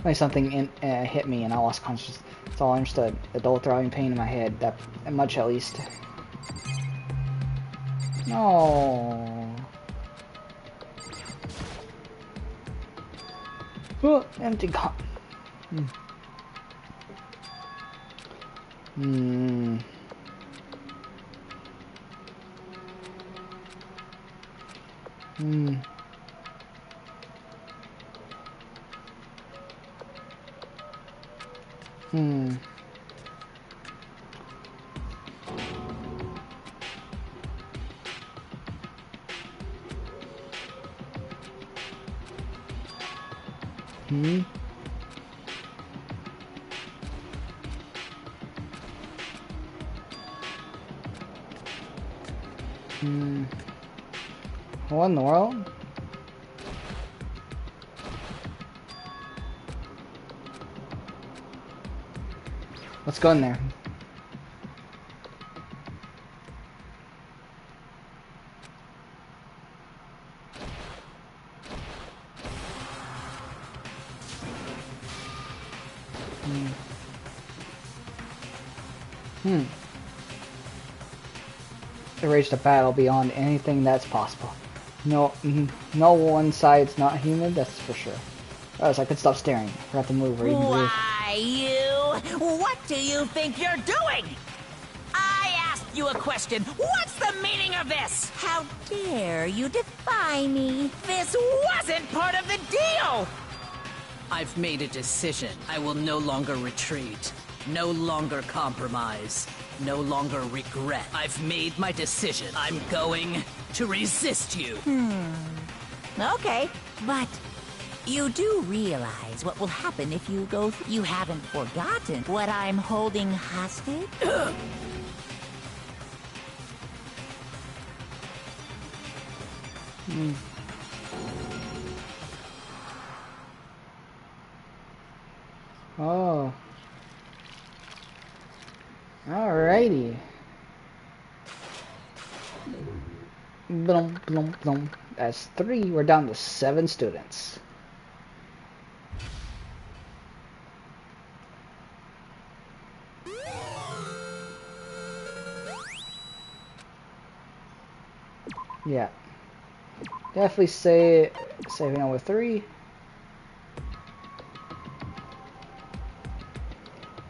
Like something hit me and I lost consciousness. That's all I understood. The dull throbbing pain in my head. That much at least. No. Oh, empty cup. Hmm. What in the world? Let's go in there. Erase the battle beyond anything that's possible. No one side's not human, that's for sure. Else I could stop staring. I forgot to move or even breathe. Why, you? What do you think you're doing? I asked you a question. What's the meaning of this? How dare you defy me? This wasn't part of the deal! I've made a decision. I will no longer retreat. No longer compromise. No longer regret. I've made my decision. I'm going to resist you. Okay, but you do realize what will happen if you go through. You haven't forgotten what I'm holding hostage? Oh. Alrighty. Blum, blum, blum. That's 3. We're down to 7 students. Yeah. Definitely say saving over 3.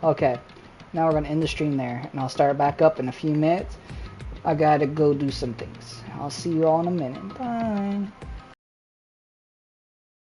Okay. Now we're gonna end the stream there, and I'll start back up in a few minutes. I gotta go do some things. I'll see you all in a minute. Bye.